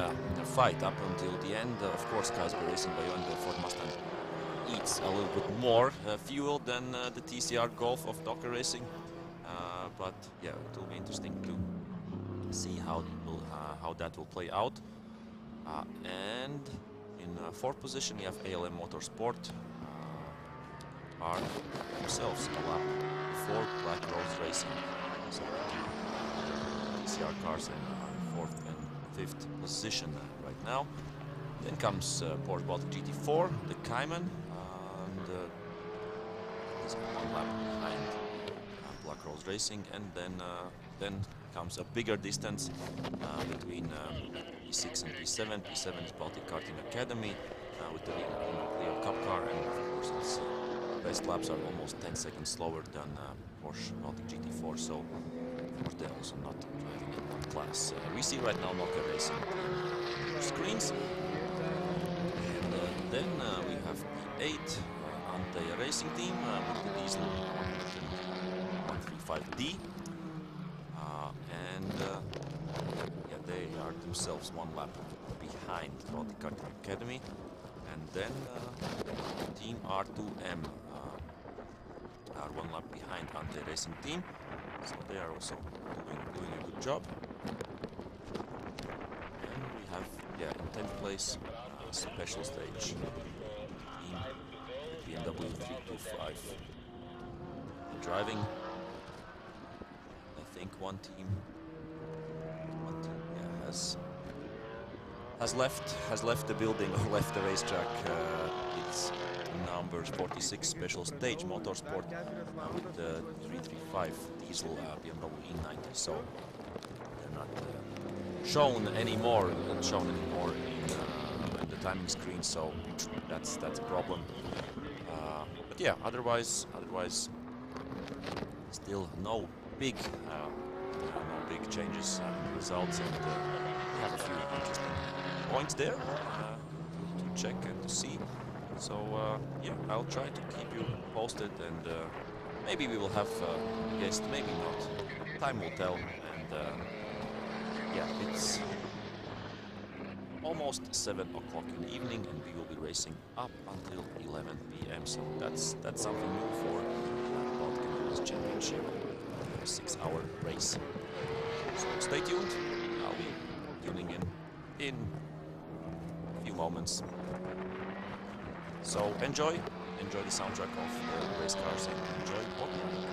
fight up until the end. Of course, KSB Racing by Jojan, the Ford Mustang, eats a little bit more fuel than the TCR Golf of Nokia Racing. But yeah, it will be interesting to see how that will play out. And in 4th position, we have ALM Motorsport. Are themselves a lap before Black Rose Racing. So TCR cars in 4th and 5th position right now. Then comes Porsche Baltic GT4, the Cayman, and is 1 lap behind Black Rose Racing, and then comes a bigger distance between P6 and P7. P7 is Baltic Karting Academy with the Clio Cup car, and of course its best laps are almost 10 seconds slower than Porsche Baltic GT4, so of course they're also not driving in one class. We see right now Nokia Racing screens, and then we have P8 Ante Racing Team with the diesel 135D. They are themselves 1 lap behind Baltic Karting Academy. And then Team R2M are 1 lap behind Ante Racing Team. So they are also doing a good job. And we have, in 10th place, special stage, Team BMW 325. Driving, I think one team has left the building or left the racetrack. It's number 46 special stage Motorsport with the 335 diesel BMW E90. So they're not shown anymore in the timing screen. So that's a problem. But yeah, otherwise still no big changes in results, and we have a few interesting points there to check and to see. So yeah, I'll try to keep you posted, and maybe we will have a guest, maybe not. Time will tell. And yeah, it's almost 7 o'clock in the evening, and we will be racing up until 11 p.m. So that's something new for Baltic Endurance Championship, a 6-hour race. So stay tuned. I'll be tuning in a few moments. So enjoy the soundtrack of the race cars, and enjoy Botniaring.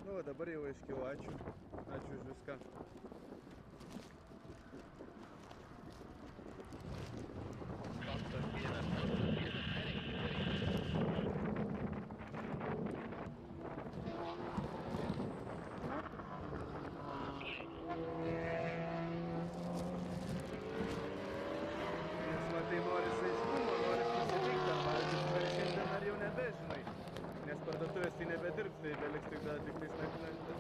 Nu, dabar jau aiškiau, ačiū už viską. Parduotuvės tai nebedirbs, tai beliks tik tais naktinės.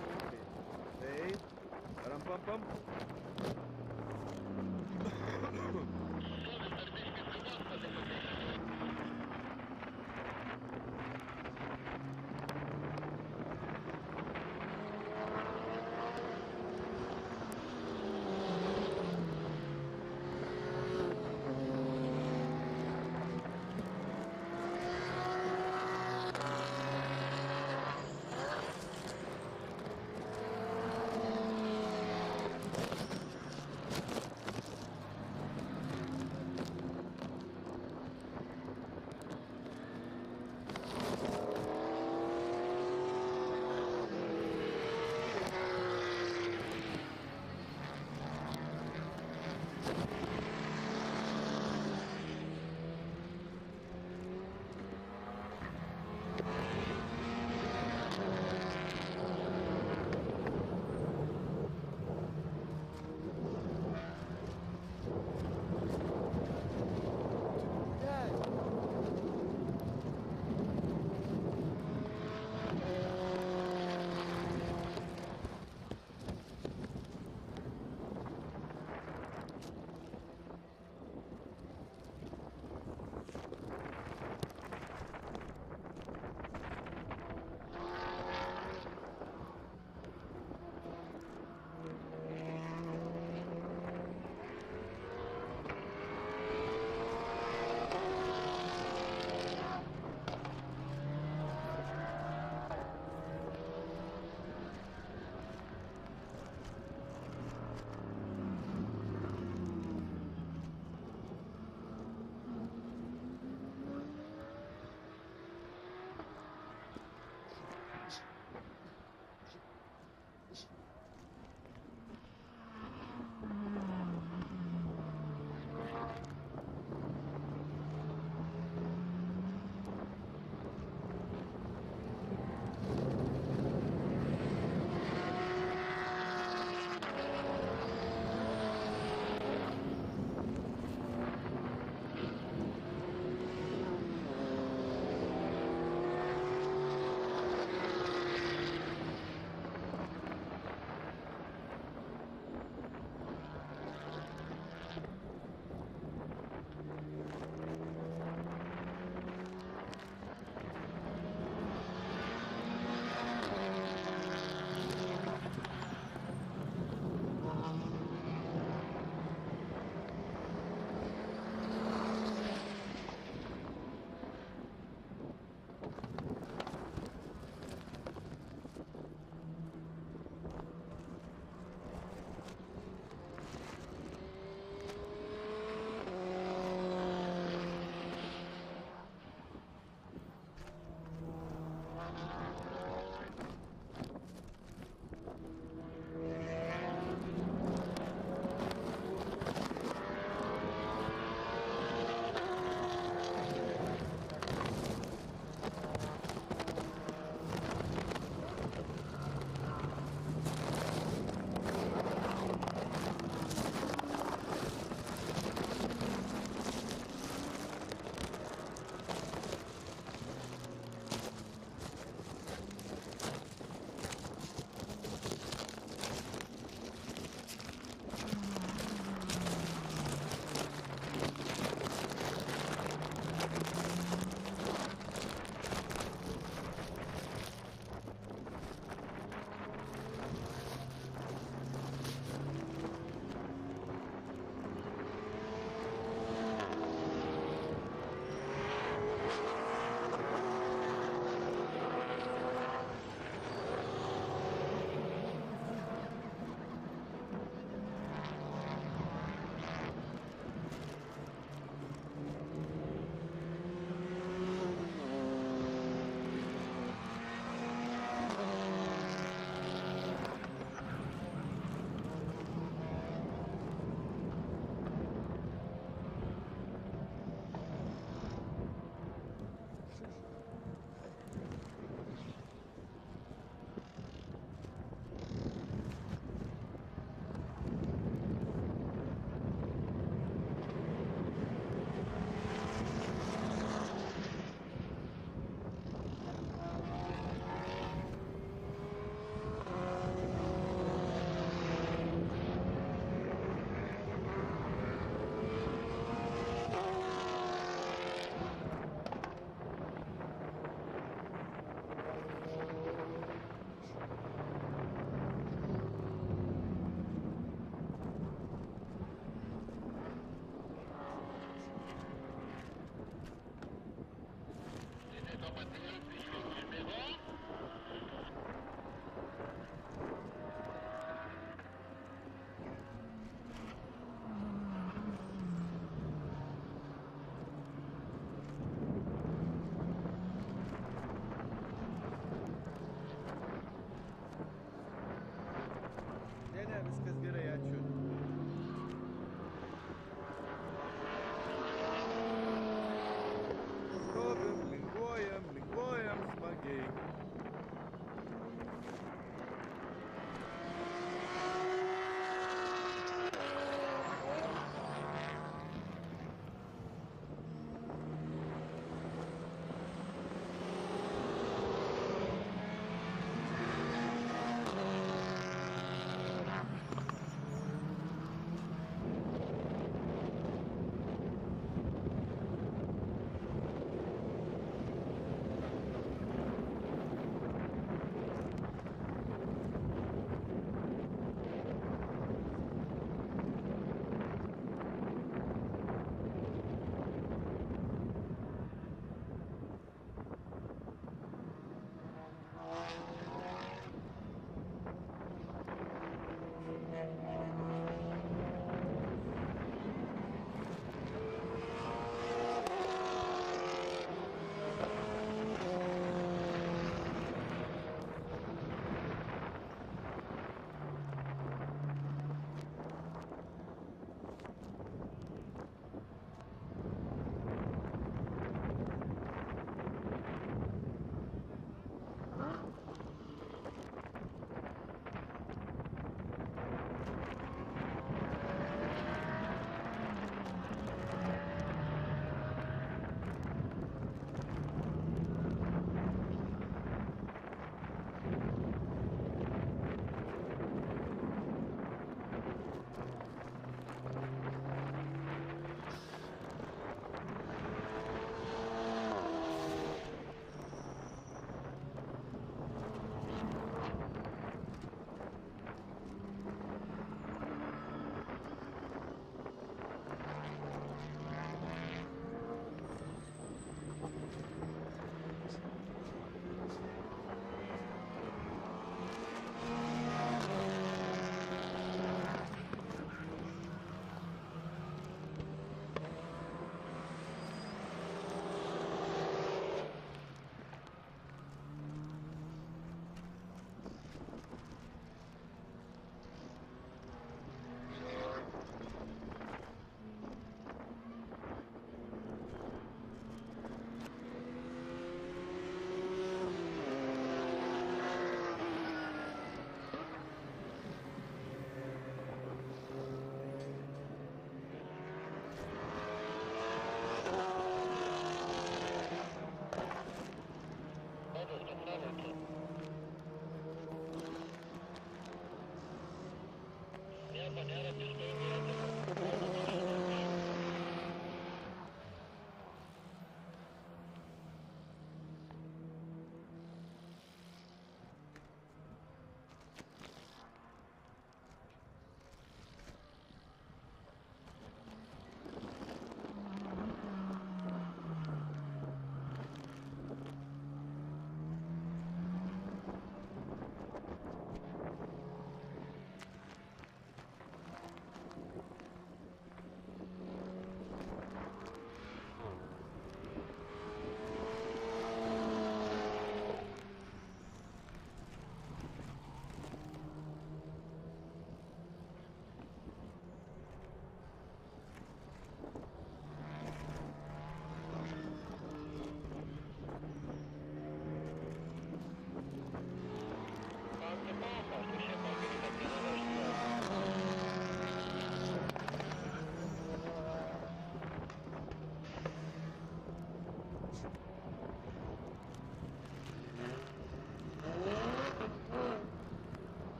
Tai ram pam pam.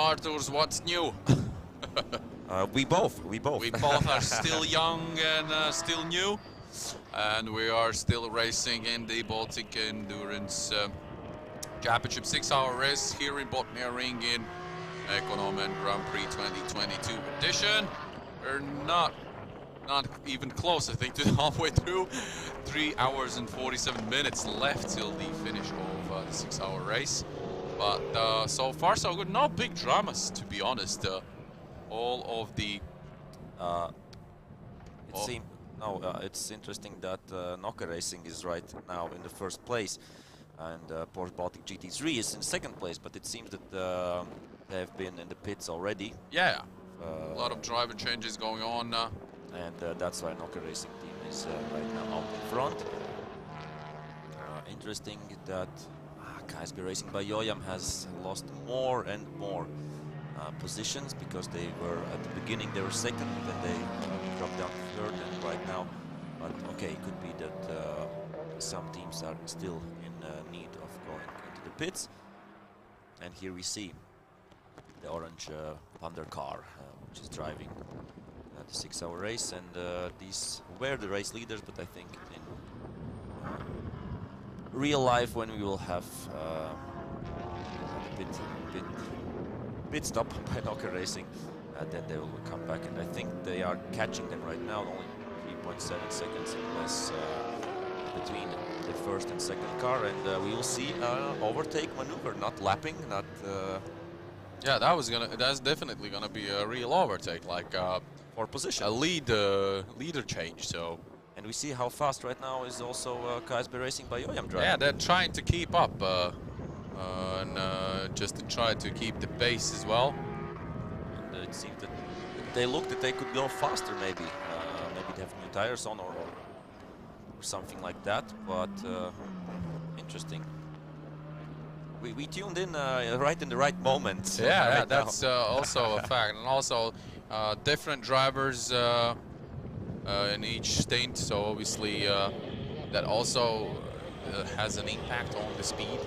Arturs, what's new? We both. We both are still young and still new. And we are still racing in the Baltic Endurance Championship 6-hour race here in Botniaring in Mekonomen Grand Prix 2022 edition. We're not even close, I think, to halfway through. 3 hours and 47 minutes left till the finish of the 6-hour race. But so far so good. No big dramas, to be honest. All of the it's interesting that Nokia Racing is right now in the first place, and Porsche Baltic GT3 is in second place. But it seems that they have been in the pits already. Yeah, a lot of driver changes going on, and that's why Nokia Racing team is right now out in front. Interesting that KSB Racing by Joyam has lost more and more positions, because they were at the beginning they were second, then they dropped down to third, and right now, but okay, it could be that some teams are still in need of going into the pits. And here we see the orange Thunder car, which is driving the 6-hour race, and these were the race leaders, but I think in real life, when we will have pit stop by Nokia Racing, then they will come back, and I think they are catching them right now. Only 3.7 seconds less between the first and second car, and we will see overtake maneuver, not lapping, not. Yeah, that's definitely gonna be a real overtake, like for position, a leader change. So. And we see how fast right now is also KSB Racing by Joyam driving. Yeah, they're trying to keep up and just to try to keep the pace as well. And it seems that they look that they could go faster, maybe. Maybe they have new tires on or something like that, but interesting. We tuned in right in the right moment. Yeah, right that's also a fact. And also different drivers in each stint, so obviously that also has an impact on the speed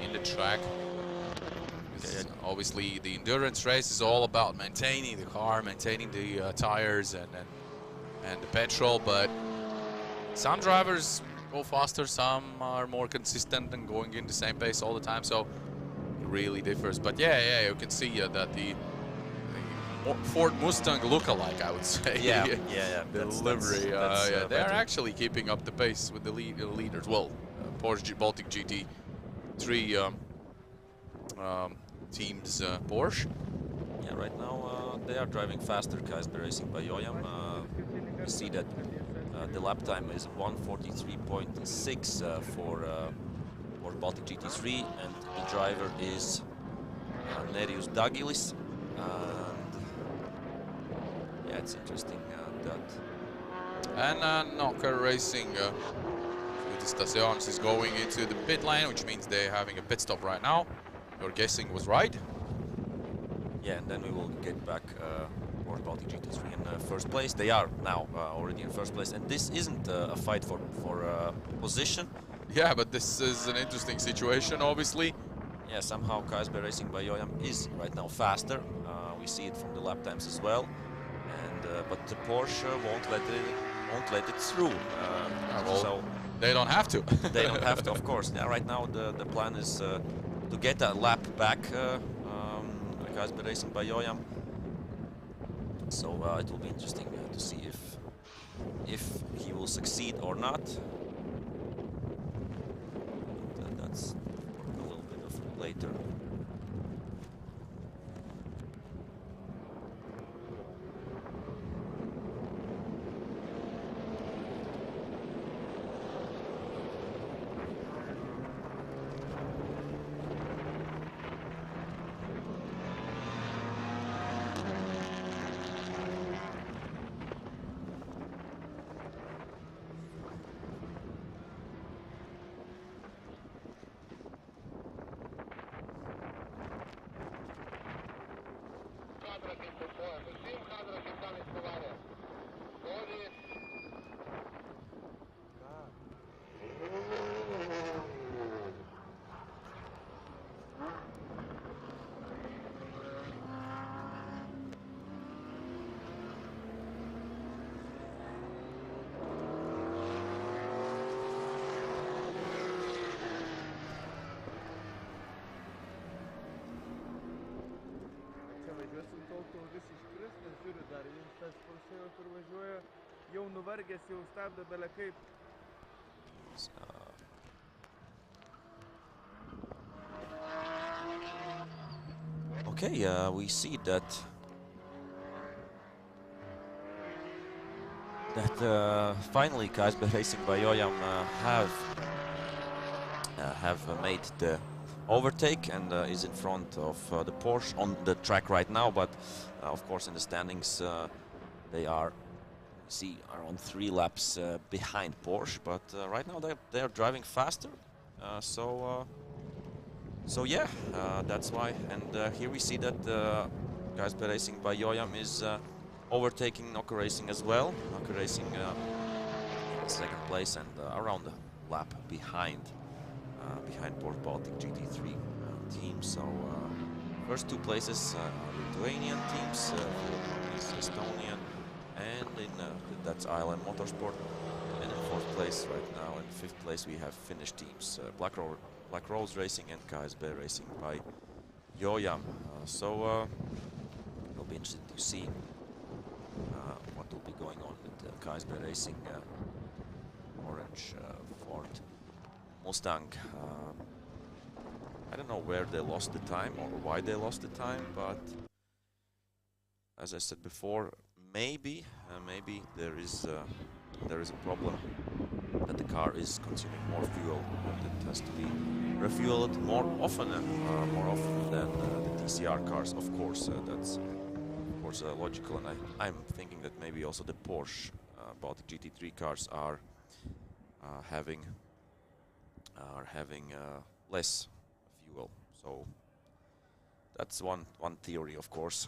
in the track. Obviously the endurance race is all about maintaining the car, maintaining the tires and the petrol, but some drivers go faster, some are more consistent and going in the same pace all the time, so it really differs. But yeah, you can see that the Ford Mustang look-alike, I would say. Yeah. The livery. They are actually keeping up the pace with the leaders. Well, Porsche Baltic GT3 teams Porsche. Yeah, right now they are driving faster. KSB Racing by Joyam. We see that the lap time is 1:43.6 for Baltic GT3, and the driver is Nerijus Dagilis. Yeah, it's interesting that. And Nokia Racing, Stasians is going into the pit lane, which means they're having a pit stop right now. Your guessing was right. Yeah, and then we will get back for Baltic GT3 in first place. They are now already in first place, and this isn't a fight for position. Yeah, but this is an interesting situation, obviously. Yeah, somehow KSB Racing by Joyam is right now faster. We see it from the lap times as well. But the Porsche won't let it through. So they don't have to. They don't have to, of course. Yeah, right now the plan is to get a lap back. KSB Racing by Joyam. So it will be interesting to see if he will succeed or not. But, that's a little bit of later. kur važiuoja, jau nuvargęs, jau stabdo bele kaip. Okay, we see that finally Kaisberg Racing by Joyam have made the overtake and is in front of the Porsche on the track right now, but of course in the standings they are around 3 laps behind Porsche, but right now they are driving faster, so yeah, that's why. And here we see that Kaisberg Racing by Joyam is overtaking Noka Racing as well. Noka Racing in second place and around a lap behind Porsche Baltic GT3 team. So first 2 places are Lithuanian teams, is Estonian, and in that's ILM Motorsport. And in 4th place right now, and 5th place we have Finnish teams, Black Rose Racing and Kaisberg Racing by Joyam. So it'll be interesting to see what will be going on with Kaisberg Racing orange Ford Mustang. I don't know where they lost the time or why they lost the time, but as I said before, maybe there is a problem that the car is consuming more fuel and it has to be refueled more often than the TCR cars. Of course, that's of course logical, and I'm thinking that maybe also the Porsche Baltic GT3 cars are having less fuel. So that's one theory, of course.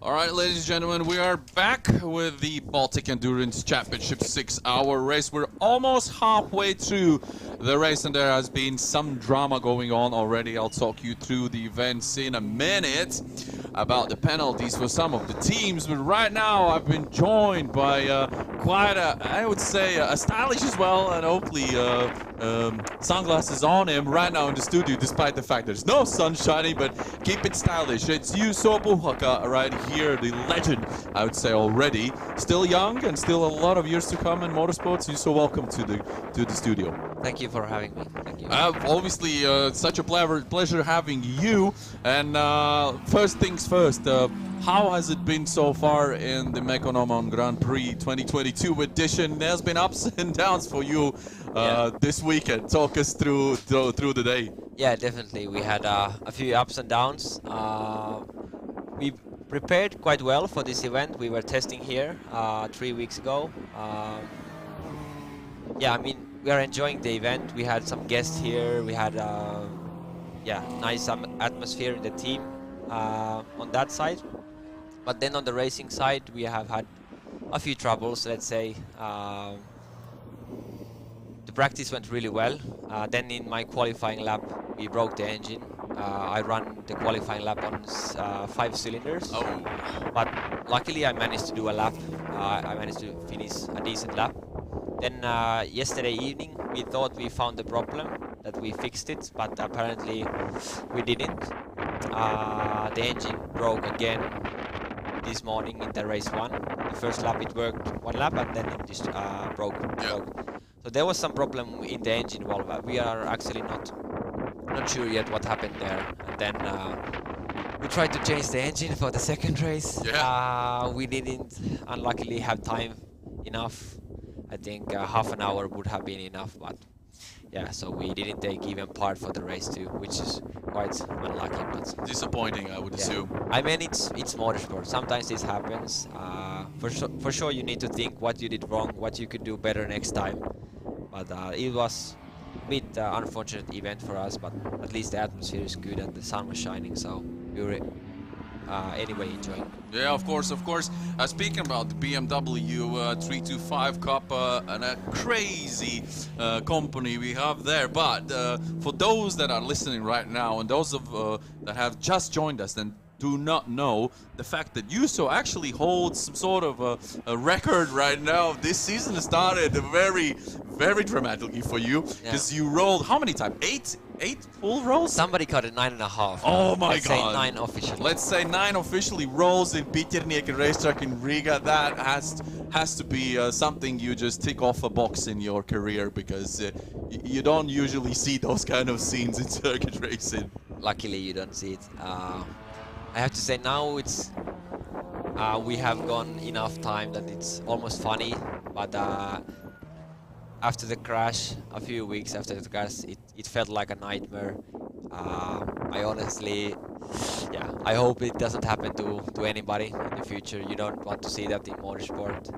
All right, ladies and gentlemen, we are back with the Baltic Endurance Championship 6-hour race. We're almost halfway through the race, and there has been some drama going on already. I'll talk you through the events in a minute about the penalties for some of the teams. But right now, I've been joined by quite a, I would say, a stylish as well, and hopefully sunglasses on him right now in the studio, despite the fact there's no sun shining, but keep it stylish. It's Juuso Puhaka right here, the legend, I would say already. Still young and still a lot of years to come in motorsports. Juuso, welcome to the studio. Thank you for having me. Thank you. Obviously, such a pleasure having you. And first things first, how has it been so far in the Mekonomen Grand Prix 2022 edition? There's been ups and downs for you this weekend. Talk us through the day. Yeah, definitely. We had a few ups and downs. We prepared quite well for this event. We were testing here 3 weeks ago. Yeah, I mean, we are enjoying the event. We had some guests here. We had nice atmosphere in the team on that side. But then on the racing side, we have had a few troubles, let's say. The practice went really well. Then in my qualifying lap, we broke the engine. I ran the qualifying lap on 5 cylinders. Oh. But luckily I managed to do a lap. I managed to finish a decent lap. Then yesterday evening, we thought we found the problem, that we fixed it, but apparently we didn't. The engine broke again this morning in the race 1. The first lap it worked 1 lap, and then it just broke. So there was some problem in the engine valve. We are actually not sure yet what happened there. And then we tried to change the engine for the second race. We didn't unluckily have time enough. I think half an hour would have been enough, but yeah, so we didn't take even part for the race too, which is quite unlucky. But disappointing, I would assume. I mean, it's motorsport. Sometimes this happens. For sure, you need to think what you did wrong, what you could do better next time. But it was a bit unfortunate event for us, but at least the atmosphere is good and the sun was shining, so we were anyway enjoying. Yeah, of course. Speaking about the BMW 325 Cup and a crazy company we have there, but for those that are listening right now and those that have just joined us and do not know the fact that Juuso actually holds some sort of a record right now. This season started very, very dramatically for you because you rolled how many times? 8 full rolls? Somebody cut it 9.5. Oh my Let's God. say 9 officially. Let's say 9 officially rolls in Botniaring racetrack in Riga. That has to be something you just tick off a box in your career, because you don't usually see those kind of scenes in circuit racing. Luckily you don't see it. I have to say now it's we have gone enough time that it's almost funny, but after the crash, a few weeks after the crash, it felt like a nightmare. I honestly, I hope it doesn't happen to anybody in the future. You don't want to see that in motorsport.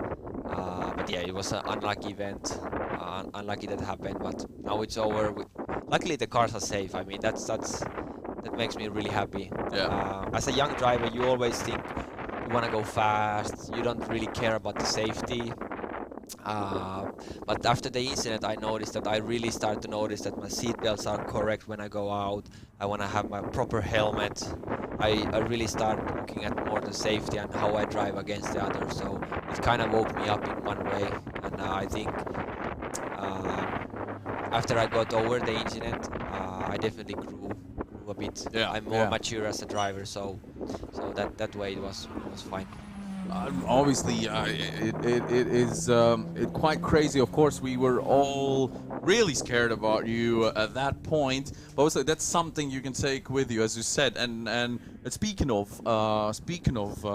But yeah, it was an unlucky event. Unlucky that happened, but now it's over. Luckily the cars are safe. I mean, that makes me really happy. As a young driver, you always think you want to go fast. You don't really care about the safety. But after the incident, I noticed that I really start to notice that my seat belts are correct when I go out. I want to have my proper helmet. I really start looking at more the safety and how I drive against the others. So it kind of woke me up in one way, and I think after I got over the incident, I definitely grew a bit. I'm more mature as a driver, so that way it was fine. Obviously, it is quite crazy. Of course, we were all really scared about you at that point, but also that's something you can take with you, as you said. And speaking of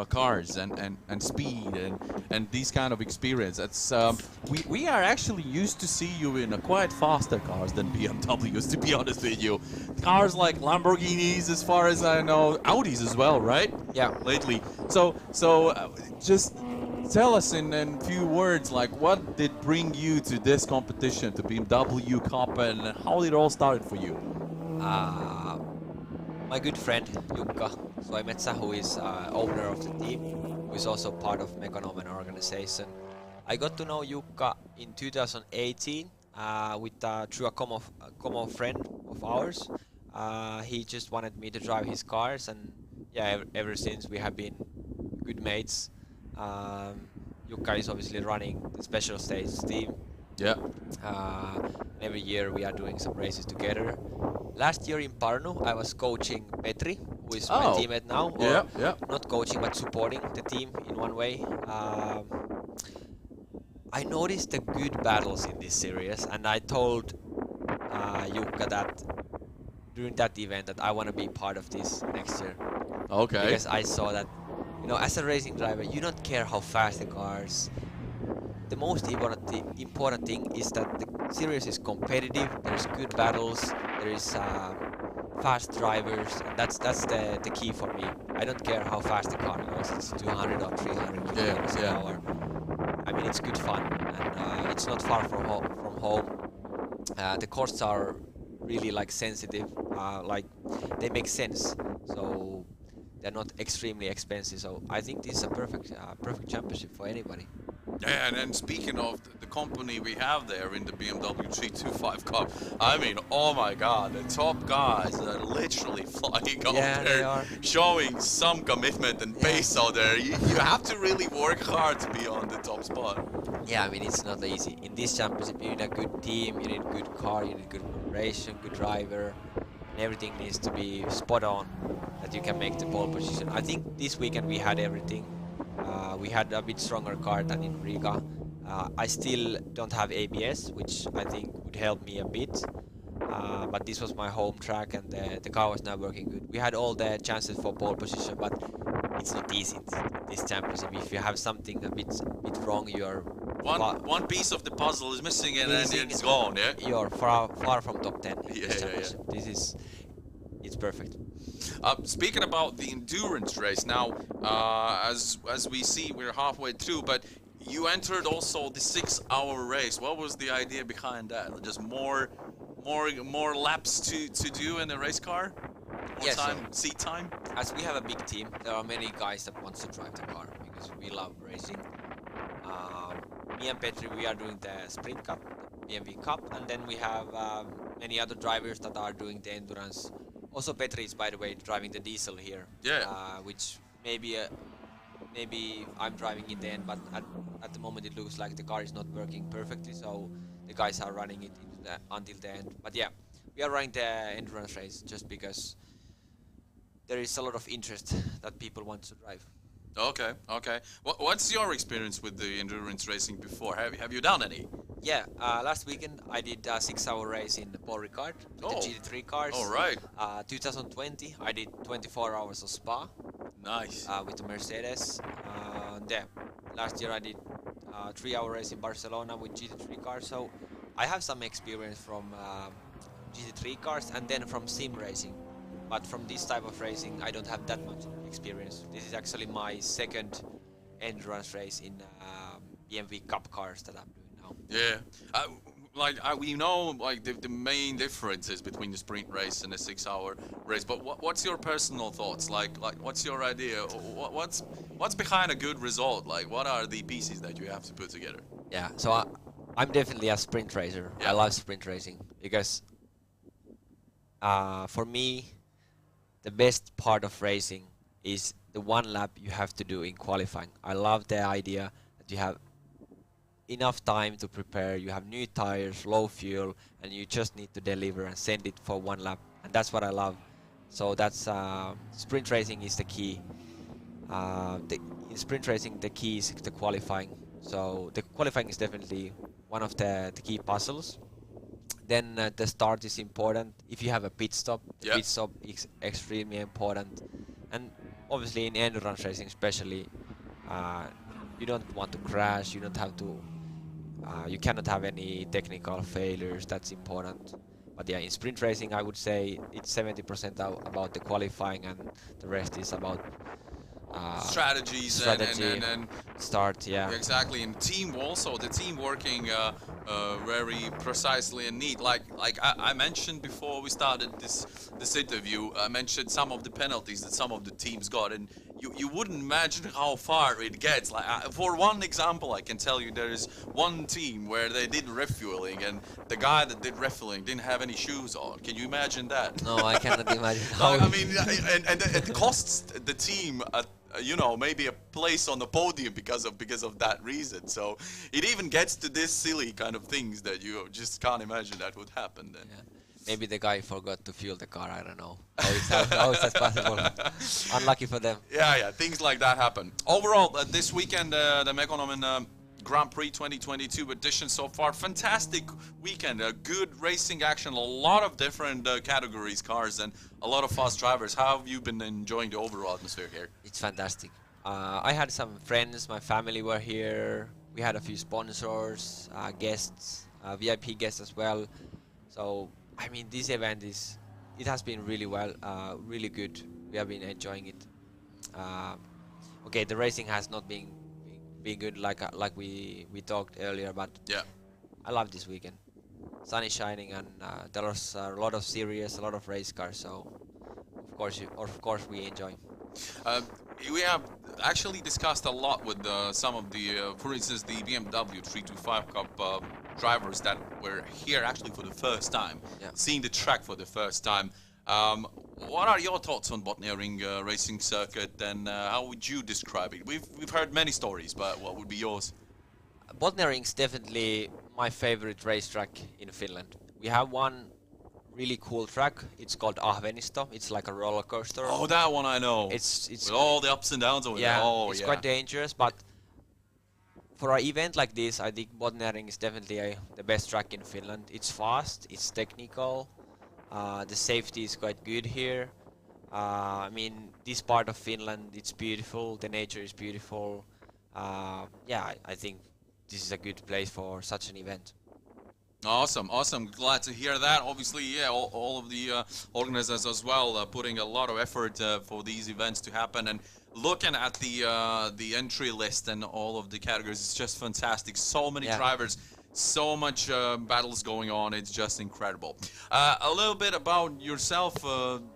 cars and speed and these kind of experience, it's we are actually used to see you in a quite faster cars than BMWs, to be honest with you. Cars like Lamborghinis, as far as I know, Audis as well, right? Yeah. Lately, so just tell us in a few words, like, what did bring you to this competition, to BMW Cup, and how did it all start for you? my good friend Jukka Soimetsä, who is owner of the team, who is also part of Mekonomen organization. I got to know Jukka in 2018 through a common friend of ours. He just wanted me to drive his cars, and yeah, ever since we have been good mates. Jukka is obviously running the special stage team. Yeah. Every year we are doing some races together. Last year in Pärnu, I was coaching Petri, who is my teammate now. Yeah, yeah. Not coaching, but supporting the team in one way. I noticed the good battles in this series, and I told Jukka that during that event that I want to be part of this next year. Okay. Because I saw that, you know, as a racing driver, you don't care how fast the cars. The most important thing is that the series is competitive. There's good battles. There is fast drivers. And that's the key for me. I don't care how fast the car goes. It's 200 or 300 kilometers an hour. I mean, it's good fun, and it's not far from home. The courses are really like sensitive. Like they make sense. So they're not extremely expensive. So I think this is a perfect championship for anybody. Yeah, and speaking of the company we have there in the BMW 325 Cup, I mean, oh my god, the top guys are literally flying out there, they are. showing some commitment and pace out there. You have to really work hard to be on the top spot. Yeah, I mean, it's not easy. In this championship, you need a good team, you need a good car, you need good preparation, good driver, and everything needs to be spot on that you can make the pole position. I think this weekend we had everything. We had a bit stronger car than in Riga. I still don't have ABS, which I think would help me a bit. But this was my home track, and the car was not working good. We had all the chances for pole position, but it's not easy in this championship. If you have something a bit wrong, you're one piece of the puzzle is missing, and then it's gone. Yeah. You're far from top 10. Yeah. It's perfect. Speaking about the endurance race now, as we see, we're halfway through, but you entered also the 6-hour race. What was the idea behind that? Just more laps to do in the race car? More time, seat time? As we have a big team, there are many guys that wants to drive the car because we love racing. Me and Petri, we are doing the Sprint Cup, the BMW Cup, and then we have many other drivers that are doing the endurance. Also, Petri is, by the way, driving the diesel here. Yeah. Which maybe I'm driving in the end, but at the moment it looks like the car is not working perfectly, so the guys are running it until the end. But yeah, we are running the endurance race just because there is a lot of interest that people want to drive. Okay. What's your experience with the endurance racing before? Have you done any? Yeah, last weekend I did a 6-hour race in Paul Ricard with the GT3 cars. All right. 2020 I did 24 hours of Spa. Nice. With the Mercedes. Last year I did 3-hour race in Barcelona with GT3 cars. So I have some experience from GT3 cars and then from sim racing. But from this type of racing, I don't have that much experience. This is actually my second endurance race in BMW Cup cars that I'm doing now. Yeah, we know like the main differences between the sprint race and the 6-hour race. But what's your personal thoughts? Like what's your idea? What's behind a good result? Like what are the pieces that you have to put together? Yeah, so I'm definitely a sprint racer. Yeah. I love sprint racing because for me, the best part of racing is the one lap you have to do in qualifying. I love the idea that you have enough time to prepare, you have new tires, low fuel, and you just need to deliver and send it for one lap. And that's what I love. So that's sprint racing is the key. In sprint racing, the key is the qualifying. So the qualifying is definitely one of the key puzzles. Then the start is important. If you have a pit stop, the pit stop is extremely important. And obviously in endurance racing especially, you don't want to crash, you don't have to, you cannot have any technical failures, that's important. But yeah, in sprint racing I would say it's 70% about the qualifying and the rest is about strategies and start. Yeah. Exactly, and team also. The team working very precisely and neat. Like I mentioned before we started this interview, I mentioned some of the penalties that some of the teams got, and you wouldn't imagine how far it gets. Like for one example, I can tell you there is one team where they did refueling, and the guy that did refueling didn't have any shoes on. Can you imagine that? No, I cannot imagine. How I mean, and it costs the team you know, maybe a place on the podium because of that reason. So it even gets to this silly kind of things that you just can't imagine that would happen then. Yeah. Maybe the guy forgot to fuel the car, I don't know. How is that possible? Unlucky for them. Yeah, things like that happen. Overall, this weekend, the Mekonomen Grand Prix 2022 edition so far, fantastic weekend, good racing action, a lot of different categories, cars, and a lot of fast drivers. How have you been enjoying the overall atmosphere here? It's fantastic. I had some friends, my family were here, we had a few sponsors, guests, VIP guests as well. So, I mean, this event it has been really well, really good. We have been enjoying it. Okay, the racing has not been good like we talked earlier, but yeah, I love this weekend. Sun is shining, and there was a lot of series, a lot of race cars. So of course we enjoy. We have actually discussed a lot with some of the, for instance, the BMW 325 Cup drivers that were here actually for the first time, seeing the track for the first time. What are your thoughts on Botniaring racing circuit, and how would you describe it? We've heard many stories, but what would be yours? Botniaring is definitely my favorite racetrack in Finland. We have one really cool track. It's called Ahvenisto. It's like a roller coaster. Oh, that one I know. It's with all the ups and downs over there. Oh, it's quite dangerous, but for an event like this, I think Botniaring is definitely the best track in Finland. It's fast, it's technical. The safety is quite good here. I mean, this part of Finland, it's beautiful. The nature is beautiful. Yeah, I think this is a good place for such an event. Awesome. Glad to hear that. Obviously, yeah, all of the organizers as well putting a lot of effort for these events to happen. And looking at the entry list and all of the categories, it's just fantastic. So many drivers. So much battles going on. It's just incredible. A little bit about yourself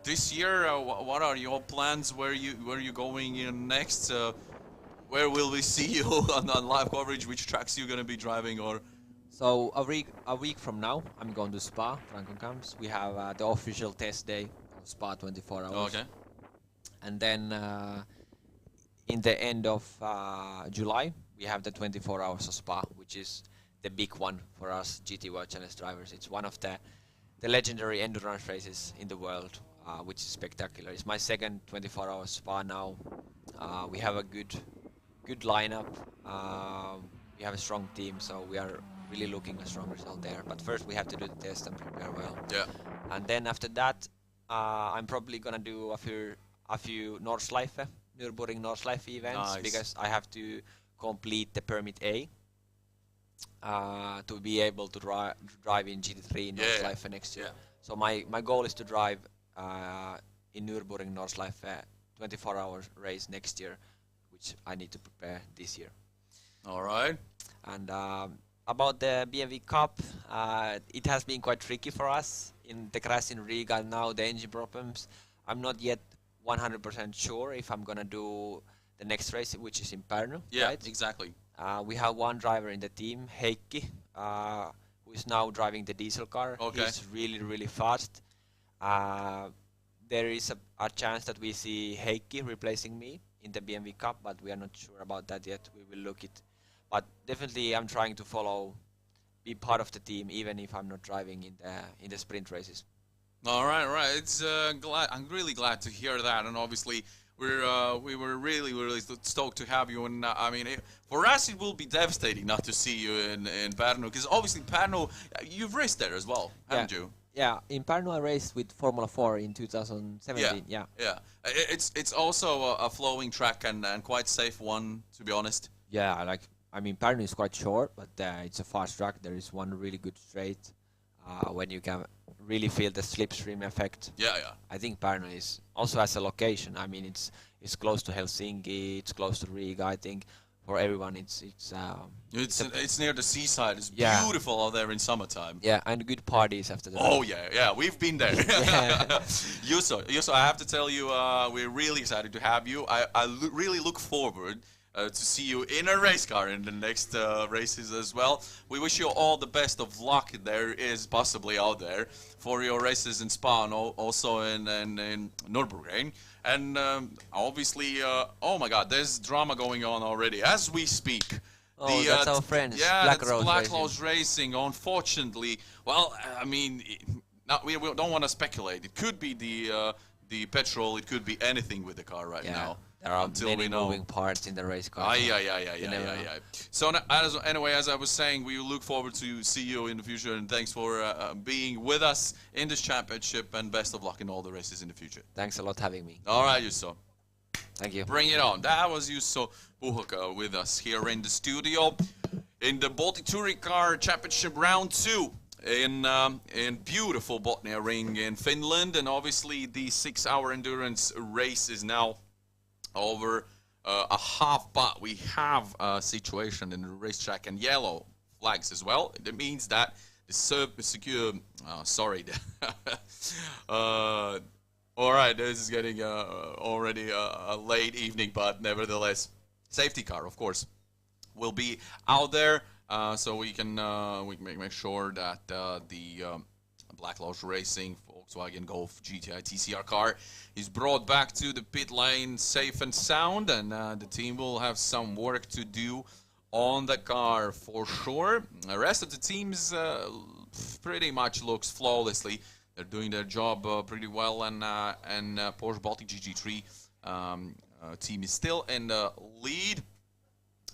this year. What are your plans? Where are you going in next? Where will we see you on live coverage? Which tracks you gonna be driving? Or so a week from now, I'm going to Spa Francorchamps. We have the official test day on Spa 24 hours. Okay. And then in the end of July, we have the 24 hours of Spa, which is the big one for us GT World Challenge drivers. It's one of the legendary endurance races in the world, which is spectacular. It's my second 24-hour Spa now. We have a good lineup. We have a strong team, so we are really looking a strong result there. But first we have to do the test and prepare well. Yeah. And then after that, I'm probably gonna do a few Nürburgring Nordschleife events, because I have to complete the permit A. To be able to drive in GT3 Nordschleife next year. So my goal is to drive in Nürburgring Nordschleife 24-hour race next year, which I need to prepare this year. All right. And about the BMW Cup, it has been quite tricky for us in the crash in Riga and now the engine problems. I'm not yet 100% sure if I'm gonna do the next race, which is in Pärnu. Yeah, right? exactly. We have one driver in the team, Heikki, who is now driving the diesel car. Okay. He's really, really fast. There is a chance that we see Heikki replacing me in the BMW Cup, but we are not sure about that yet. We will look it. But definitely I'm trying to be part of the team, even if I'm not driving in the sprint races. All right. It's I'm really glad to hear that, and obviously we were really stoked to have you. And I mean, for us it will be devastating not to see you in Pärnu, because obviously Pärnu, you've raced there as well, haven't you? Yeah, in Pärnu I raced with Formula 4 in 2017. Yeah. It's also a flowing track and quite safe one, to be honest. Yeah, I mean, Pärnu is quite short, but it's a fast track. There is one really good straight when you can really feel the slipstream effect. Yeah. I think Pärnu is also as a location. I mean, it's It's close to Helsinki. It's close to Riga. I think for everyone, it's It's near the seaside. It's Yeah. beautiful out there in summertime. Yeah, and good parties after the Oh race. yeah, we've been there. Yeah. Jusso, I have to tell you, we're really excited to have you. I really look forward to see you in a race car in the next races as well. We wish you all the best of luck there is possibly out there for your races in Spa and also in Nürburgring. And obviously, oh my God, there's drama going on already as we speak. Oh, that's our friends, Yeah, Black that's Rose Black Racing. Rose Racing. Unfortunately, well, I mean, we don't want to speculate. It could be the petrol. It could be anything with the car right now. There are until many we know. moving parts in the race car. Yeah. So anyway, as I was saying, we look forward to see you in the future, and thanks for being with us in this championship, and best of luck in all the races in the future. Thanks a lot having me. All right, Jusso. Thank you. Bring it on. That was Jusso Puhaka with us here in the studio in the Baltic Touring Car Championship Round 2 in beautiful Botniaring in Finland, and obviously the 6-hour endurance race is now over a half, but we have a situation in the racetrack and yellow flags as well. It means that the secure. Sorry. All right, this is getting already a late evening, but nevertheless, safety car, of course, will be out there, so we can make sure that the Black Rose Racing Volkswagen Golf GTI TCR car is brought back to the pit lane safe and sound, and the team will have some work to do on the car for sure. The rest of the teams pretty much looks flawlessly. They're doing their job pretty well, and Porsche Baltic GG3 team is still in the lead.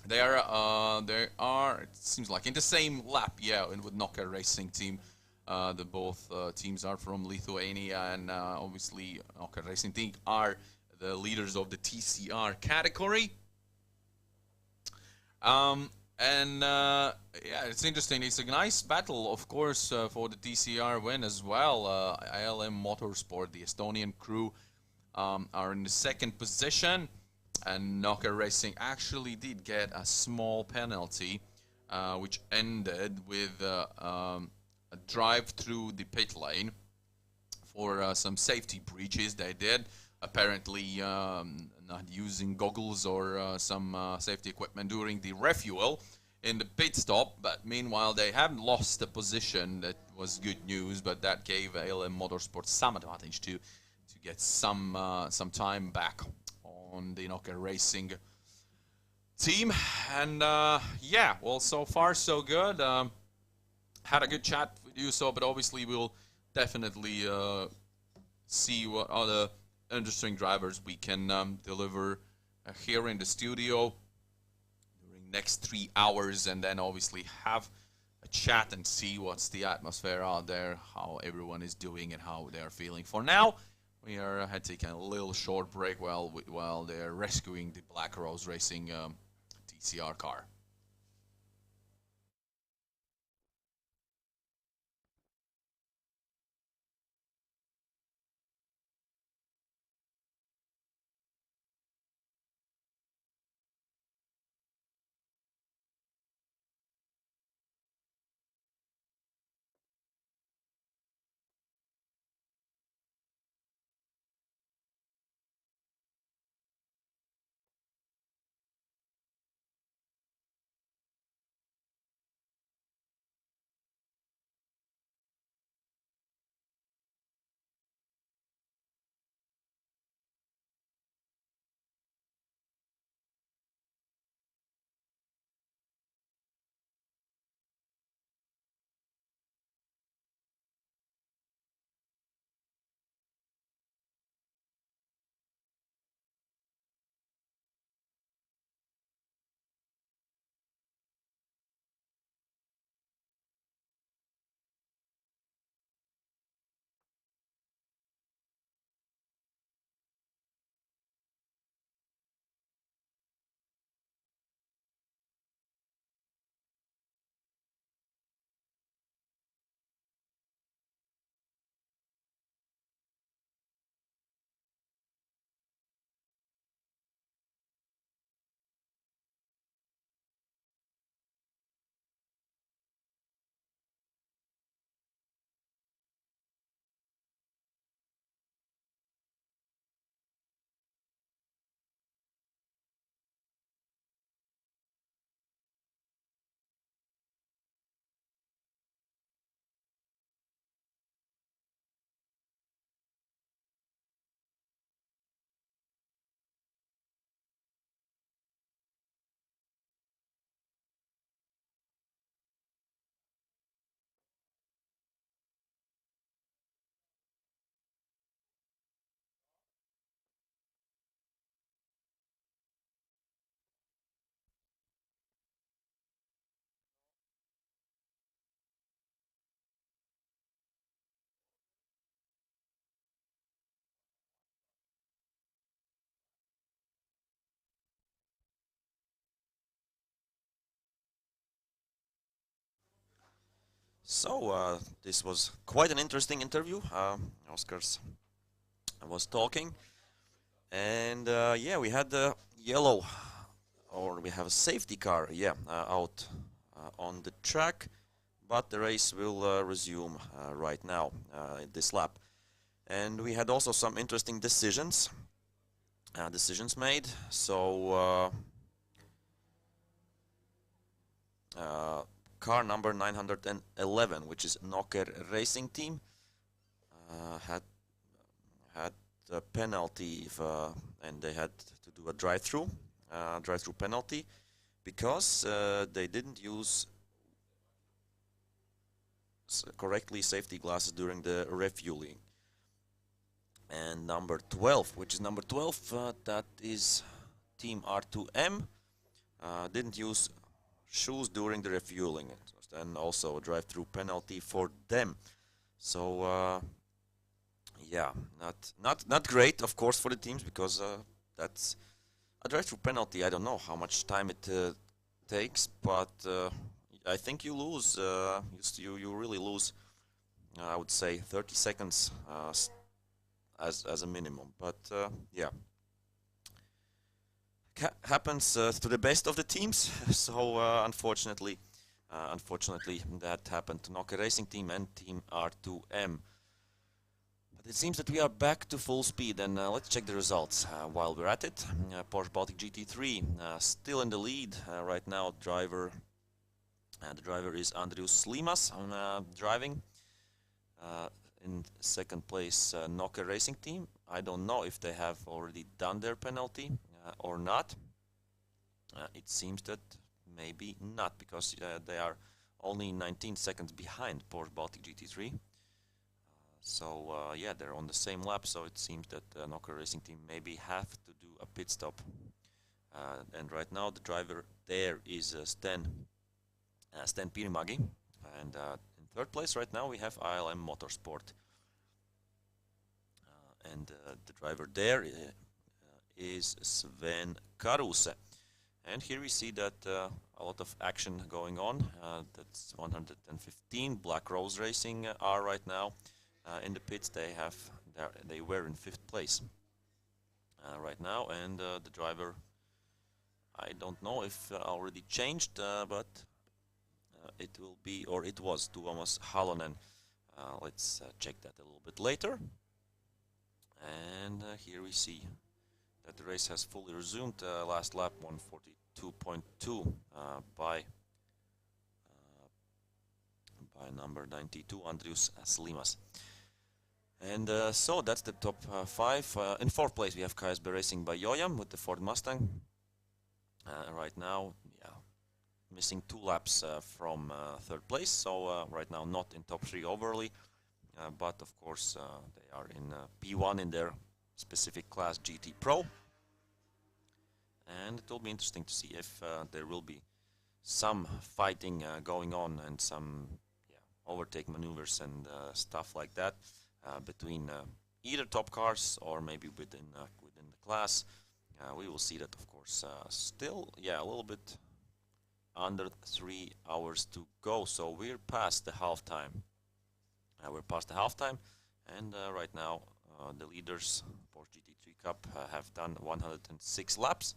They are it seems like in the same lap, yeah, and with Nokia Racing team. The both teams are from Lithuania, and obviously Nokia Racing team are the leaders of the TCR category. Yeah, it's interesting. It's a nice battle, of course, for the TCR win as well. ILM Motorsport, the Estonian crew, are in the second position, and Nokia Racing actually did get a small penalty, which ended with a drive through the pit lane for some safety breaches they did. Apparently not using goggles or some safety equipment during the refuel in the pit stop, but meanwhile they haven't lost the position. That was good news, but that gave ALM Motorsport some advantage to get some time back on the Nokia Racing team. And yeah, well, so far so good. Had a good chat with you, but obviously we'll definitely see what other interesting drivers we can deliver here in the studio during next 3 hours, and then obviously have a chat and see what's the atmosphere out there, how everyone is doing and how they are feeling. For now, we are taking a little short break while they're rescuing the Black Rose Racing TCR car. So this was quite an interesting interview. Oskars was talking, and yeah, we had the yellow, or we have a safety car, yeah, out on the track, but the race will resume right now in this lap. And we had also some interesting decisions made. So car number 911, which is Noker Racing Team, had a penalty and they had to do a drive-through penalty because they didn't use correctly safety glasses during the refueling. And number 12, which is number 12, that is Team R2M, didn't use shoes during the refueling, and also a drive-through penalty for them. So yeah, not great, of course, for the teams, because that's a drive-through penalty. I don't know how much time it takes, but I think you lose. You really lose. I would say 30 seconds as a minimum. But yeah, happens to the best of the teams. So unfortunately, that happened to Nokia Racing Team and Team R2M. But it seems that we are back to full speed, and let's check the results while we're at it. Porsche Baltic GT3 still in the lead right now. The driver is Andrius Slimas driving. In second place, Nokia Racing Team. I don't know if they have already done their penalty or not. It seems that maybe not, because they are only 19 seconds behind Porsche Baltic GT3. So yeah, they're on the same lap, so it seems that Nokia Racing Team maybe have to do a pit stop. And right now the driver there is Sten Pirimäki, and in third place right now we have ILM Motorsport. And the driver there is Sven Karuse. And here we see that a lot of action going on. That's 115 Black Rose Racing are right now in the pits. They were in 5th place right now, and the driver, I don't know if already changed, but it will be, or it was, Tuomas Halonen. Let's check that a little bit later. And here we see that the race has fully resumed. Last lap 142.2 by number 92 Andrius Slimas. And so that's the top 5. In 4th place we have KSB Racing by Jojam with the Ford Mustang. Right now, yeah, missing 2 laps from 3rd place, so right now not in top 3 overly. But of course they are in P1 in their specific class GT Pro, and it will be interesting to see if there will be some fighting going on and some overtake maneuvers and stuff like that between either top cars or maybe within the class. We will see that, of course. Still, yeah, a little bit under 3 hours to go, so we're past the halftime. And right now the leaders, Porsche GT3 Cup, have done 106 laps,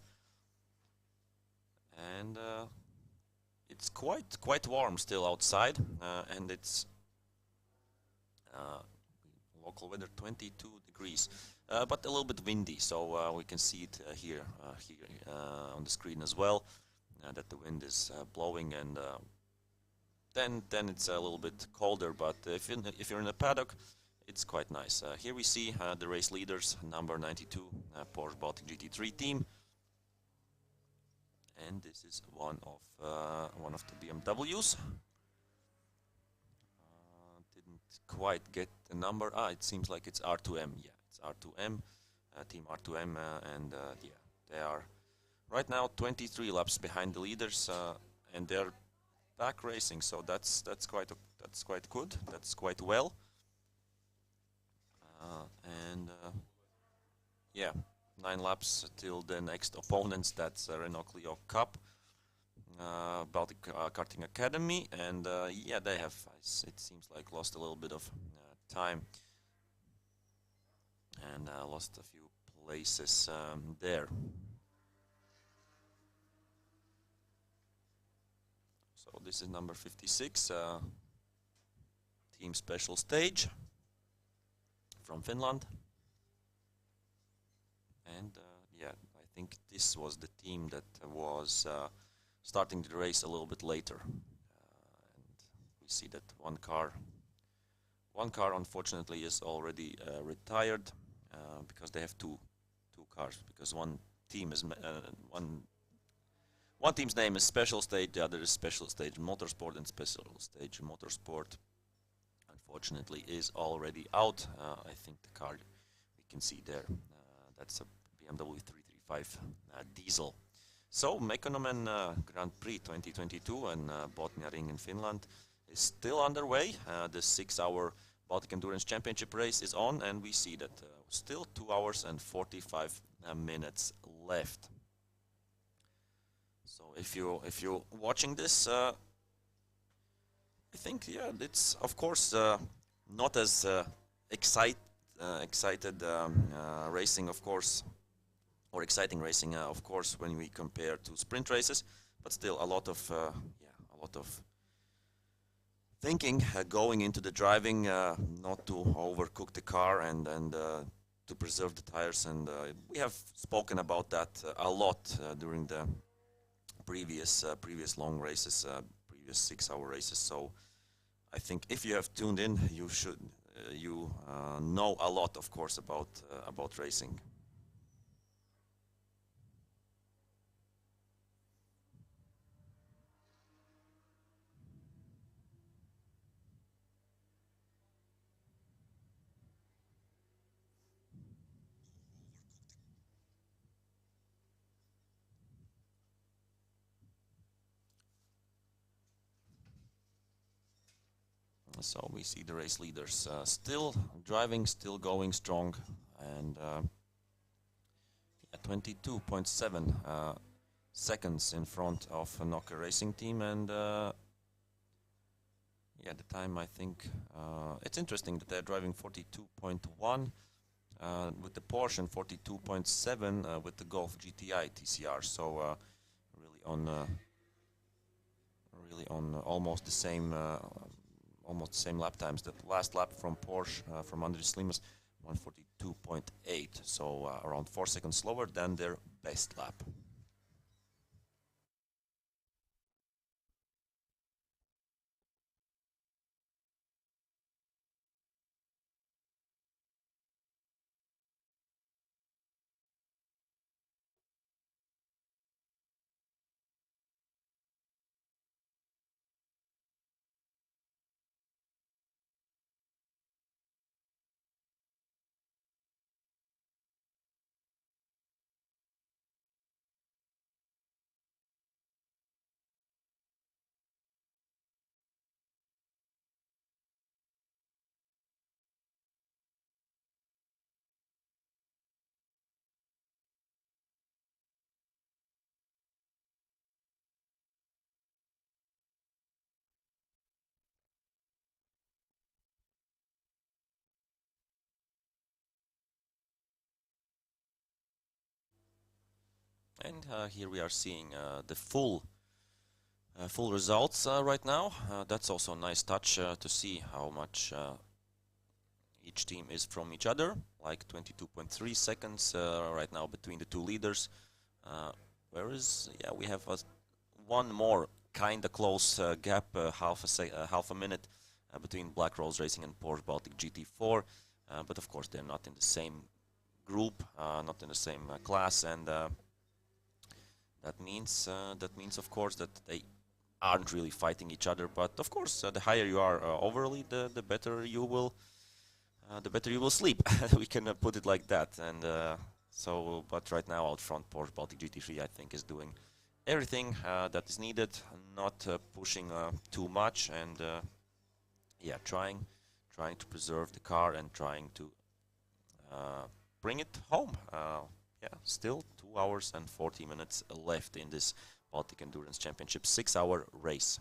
and it's quite warm still outside, and it's local weather 22 degrees, but a little bit windy, so we can see it here on the screen as well, that the wind is blowing, and then it's a little bit colder, but if you're in the paddock, it's quite nice. Here we see the race leaders, number 92, Porsche Baltic GT3 team, and this is one of the BMWs. Didn't quite get the number. It seems like it's R2M. Yeah, it's R2M, team R2M, and yeah, they are right now 23 laps behind the leaders, and they're back racing, so that's quite good. That's quite well. And yeah, 9 laps till the next opponents. That's Renault Clio Cup. Baltic Karting Academy, and yeah, they have, it seems like, lost a little bit of time and lost a few places there. So this is number 56, team special stage from Finland. And yeah, I think this was the team that was starting the race a little bit later. And we see that one car unfortunately is already retired because they have two cars, because one team is one team's name is Special Stage, the other is Special Stage Motorsport, and Special Stage Motorsport unfortunately is already out. I think the car we can see there, that's a BMW 335 diesel. So Mekonomen Grand Prix 2022 and Botniaring in Finland is still underway. The 6-hour Baltic Endurance Championship race is on, and we see that still 2 hours and 45 minutes left. So if you're watching this, I think, yeah, it's of course not as excited racing, of course, or exciting racing, of course, when we compare to sprint races, but still a lot of thinking going into the driving, not to overcook the car and to preserve the tires, and we have spoken about that a lot during the previous long races, previous 6-hour races. So I think if you have tuned in, you should know a lot, of course, about racing. So we see the race leaders still driving, still going strong, and 22.7 seconds in front of Nokia Racing Team, and yeah, the time, I think it's interesting that they're driving 42.1 with the Porsche and 42.7 with the Golf GTI TCR. So really on almost the same lap times. The last lap from Porsche, from Andris Slimas, 142.8, so around 4 seconds slower than their best lap. And here we are seeing the full results right now. That's also a nice touch to see how much each team is from each other, like 22.3 seconds right now between the two leaders. Whereas, yeah, we have one more kind of close gap, half a minute between Black Rose Racing and Porsche Baltic GT4. But of course, they're not in the same group, not in the same class, and that means, of course, that they aren't really fighting each other. But of course, the higher you are overly, the better you will sleep. We can put it like that. And so, but right now, out front, Porsche Baltic GT3, I think, is doing everything that is needed, not pushing too much, and yeah, trying to preserve the car and trying to bring it home. Yeah, still 2 hours and 40 minutes left in this Baltic Endurance Championship 6-hour race.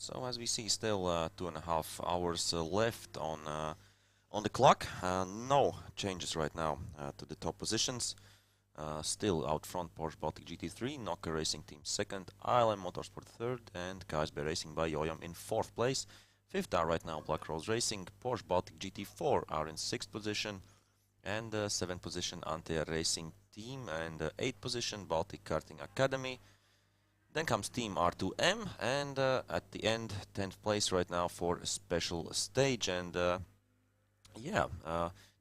So as we see, still 2.5 hours left on the clock. No changes right now to the top positions. Still out front Porsche Baltic GT3, Nokia Racing Team second, ILM Motorsport third, and KSB Racing by Yoyam in fourth place. Fifth are right now Black Rose Racing, Porsche Baltic GT4 are in sixth position, and seventh position Antea Racing Team, and eighth position Baltic Karting Academy. Then comes Team R2M, and at the end, 10th place right now for a special stage. And yeah,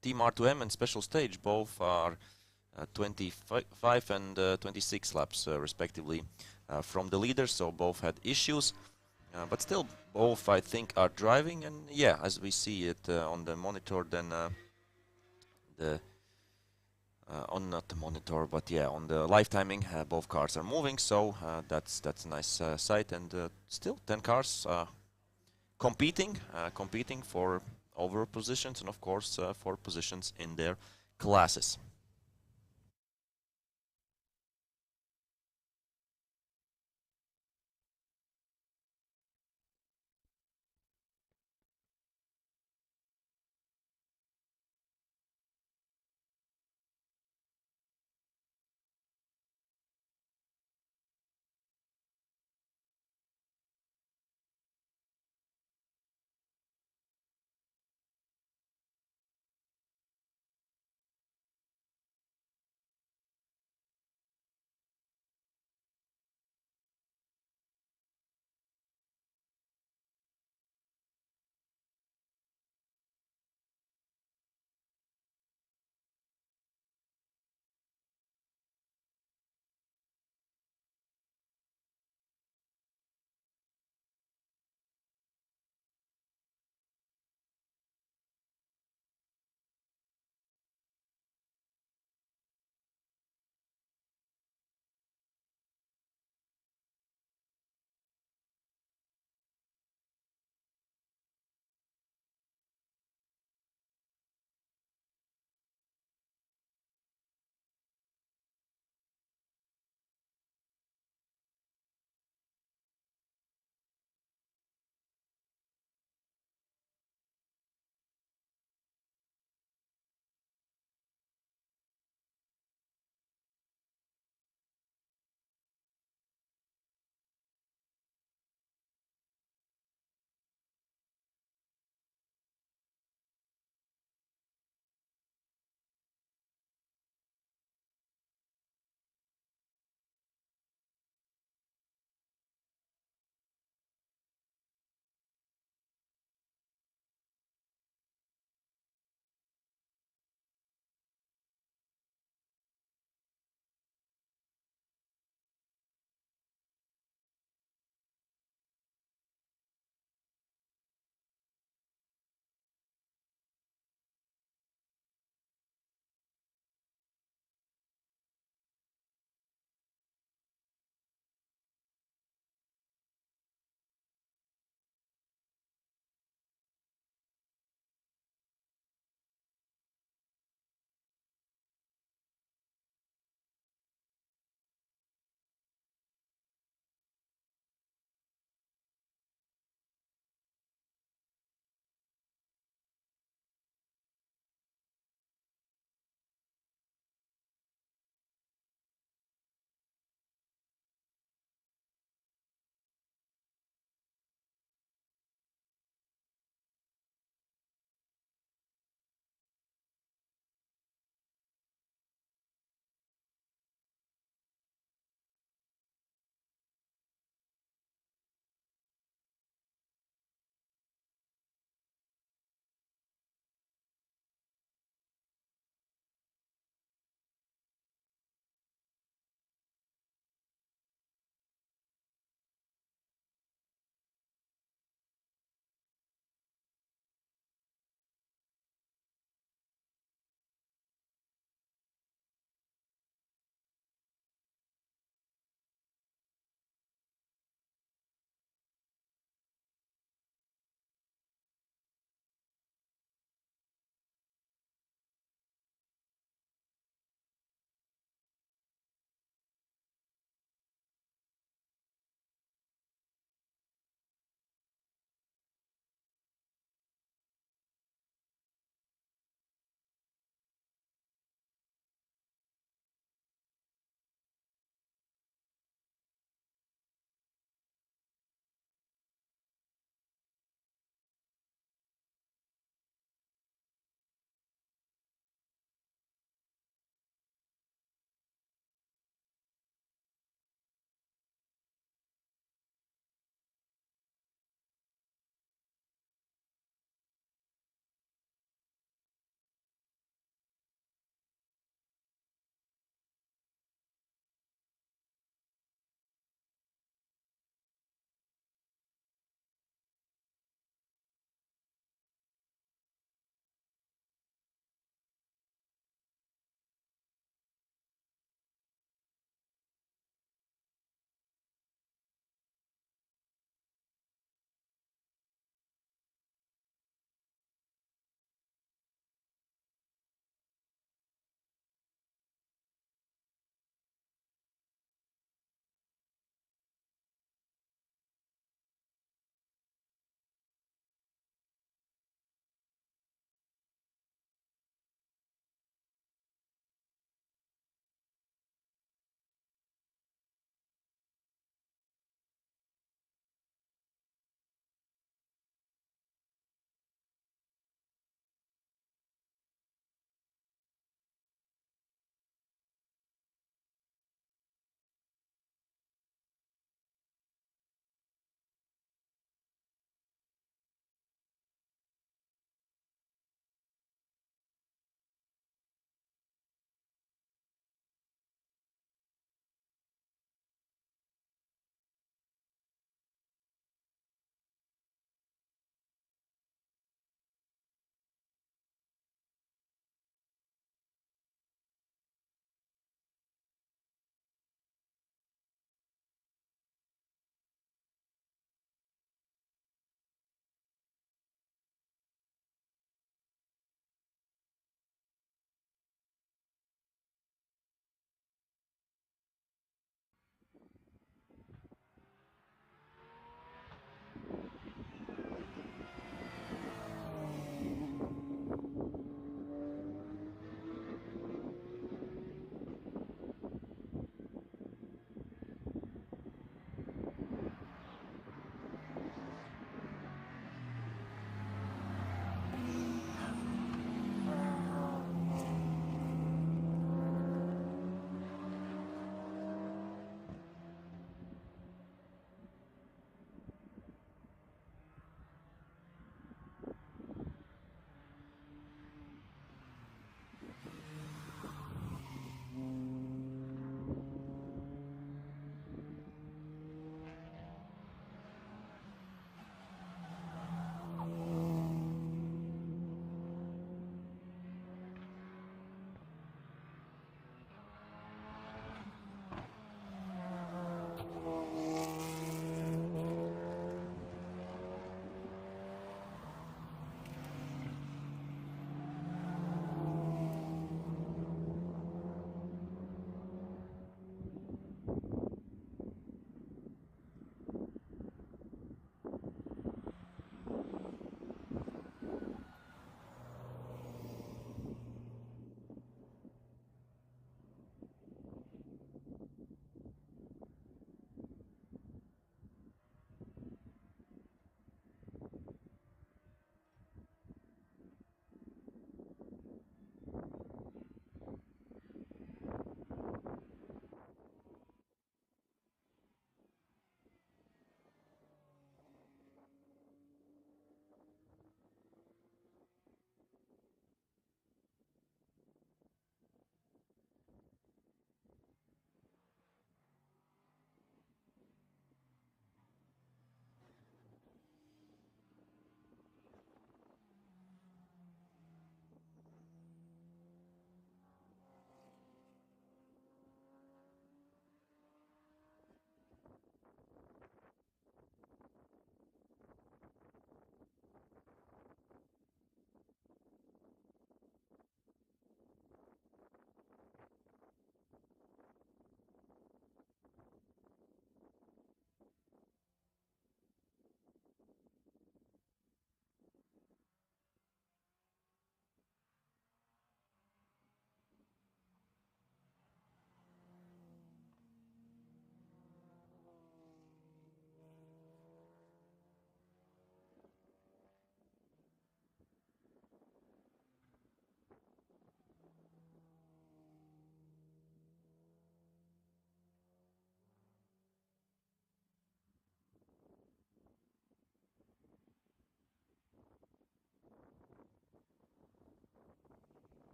Team R2M and special stage both are 25 and 26 laps respectively from the leaders, so both had issues. But still, both I think are driving, and yeah, as we see it on the monitor, then on not the monitor, but yeah, on the live timing, both cars are moving, so that's a nice sight. And still 10 cars competing for overall positions, and of course for positions in their classes.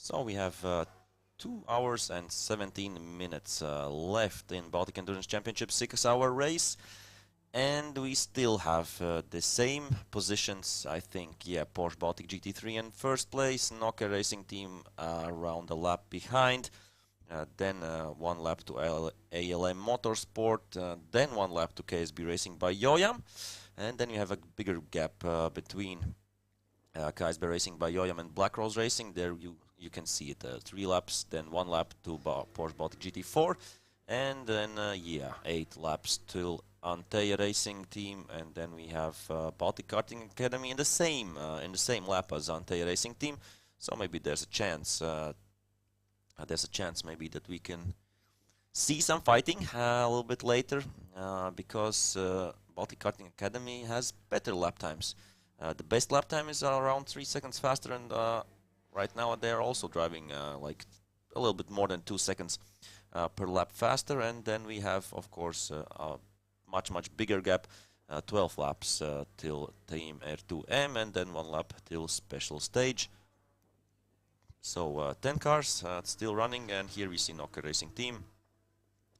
So we have 2 hours and 17 minutes left in Baltic Endurance Championship 6-hour race. And we still have the same positions, I think. Yeah, Porsche Baltic GT3 in first place, Nokia Racing Team around a lap behind. Then 1 lap to ALM Motorsport, then 1 lap to KSB Racing by Joyam. And then you have a bigger gap between KSB Racing by Joyam and Black Rose Racing. There you can see it, 3 laps, then 1 lap to Porsche Baltic GT4. And then, 8 laps till Anteja Racing Team, and then we have Baltic Karting Academy in the same lap as Anteja Racing Team. So maybe there's a chance. There's a chance maybe that we can see some fighting a little bit later, because Baltic Karting Academy has better lap times. The best lap time is around 3 seconds faster, and right now they are also driving like a little bit more than 2 seconds per lap faster. And then we have, of course, a much bigger gap, 12 laps till Team R2M, and then 1 lap till special stage. So 10 cars still running, and here we see Nokia Racing Team,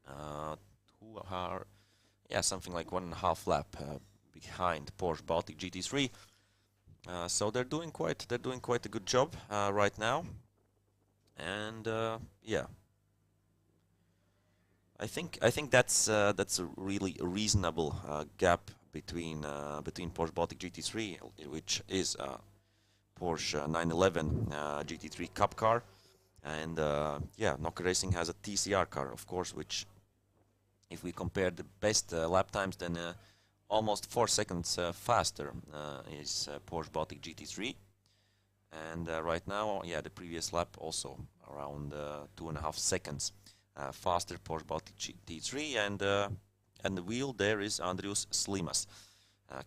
who are something like 1.5 lap behind Porsche Baltic GT3. So they're doing quite a good job right now, and I think that's a really reasonable gap between Porsche Baltic GT3, which is Porsche 911 GT3 Cup car, and Nokia Racing has a TCR car, of course, which, if we compare the best lap times, then almost 4 seconds faster is Porsche Baltic GT3. And right now, the previous lap also around 2.5 seconds faster Porsche Baltic GT3, and the wheel there is Andrius Slimas.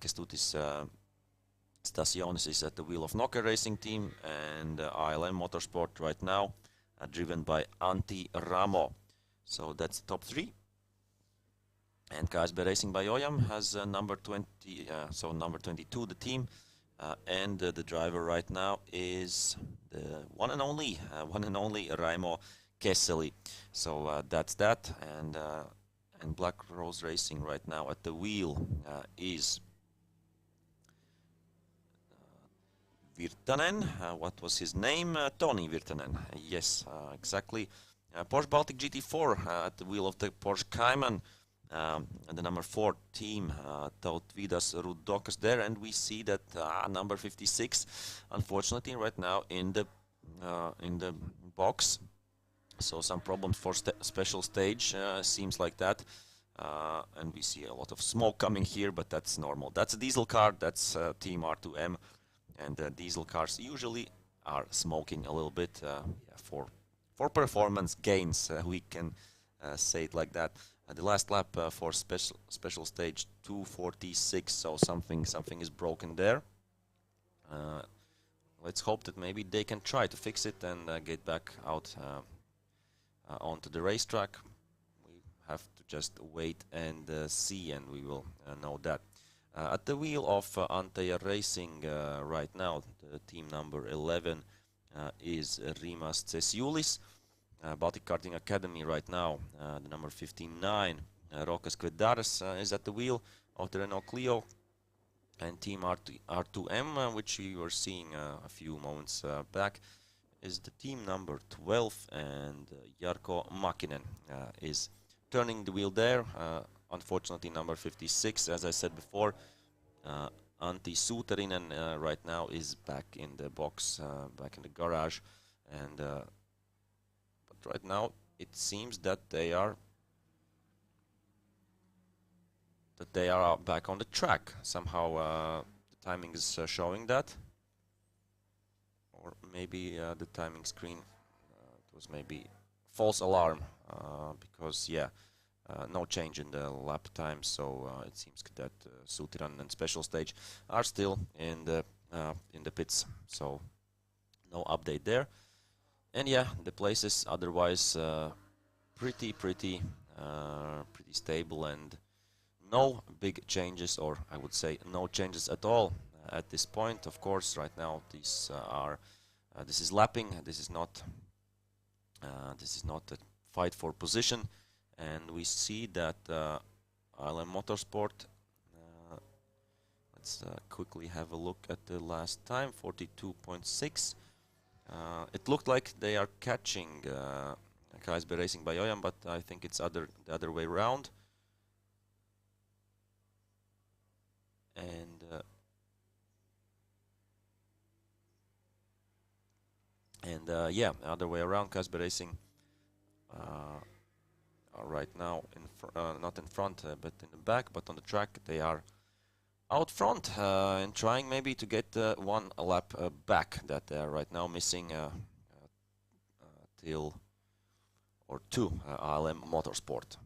Kestutis Stasionis is at the wheel of Nokia Racing Team, and ALM Motorsport right now driven by Antti Ramo. So that's top 3. And KSB Racing by Ojam has number 20, so number 22, the team, and the driver right now is the one and only Raimo Kesseli. So that's that, and Black Rose Racing right now at the wheel is Virtanen. What was his name? Toni Virtanen. Yes, exactly. Porsche Baltic GT4 at the wheel of the Porsche Cayman. And the number 4 team, Tautvidas Rudokas there, and we see that number 56, unfortunately, right now in the box. So some problems for special stage, seems like that, and we see a lot of smoke coming here, but that's normal. That's a diesel car. That's Team R2M, and diesel cars usually are smoking a little bit for performance gains. We can say it like that. The last lap for special stage 2:46, so something is broken there. Let's hope that maybe they can try to fix it and get back out onto the racetrack. We have to just wait and see, and we will know that. At the wheel of Anteja Racing right now, the team number 11 is Rimas Cesiulis. Baltic Karting Academy right now, the number 59, Rokas Kvedaras is at the wheel of the Renault Clio, and Team R2M, which we were seeing a few moments back, is the team number 12, and Jarkko Makinen is turning the wheel there. Unfortunately, number 56, as I said before, Antti Suuterinen right now is back in the box, back in the garage, and right now it seems that they are back on the track. Somehow the timing is showing that, or maybe the timing screen it was maybe false alarm, because no change in the lap time. So it seems that Suutiran and special stage are still in the pits. So no update there. And the places otherwise pretty stable, and no big changes, or I would say no changes at all at this point. Of course, right now these are This is lapping. This is not a fight for position, and we see that ILM Motorsport. Let's quickly have a look at the last time, 42.6. It looked like they are catching KSB Racing by Ojan, but I think it's the other way around. And yeah, the other way around. KSB Racing are right now not in front, but in the back. But on the track, they are out front and trying maybe to get one lap back that they are right now missing till or two ILM Motorsport.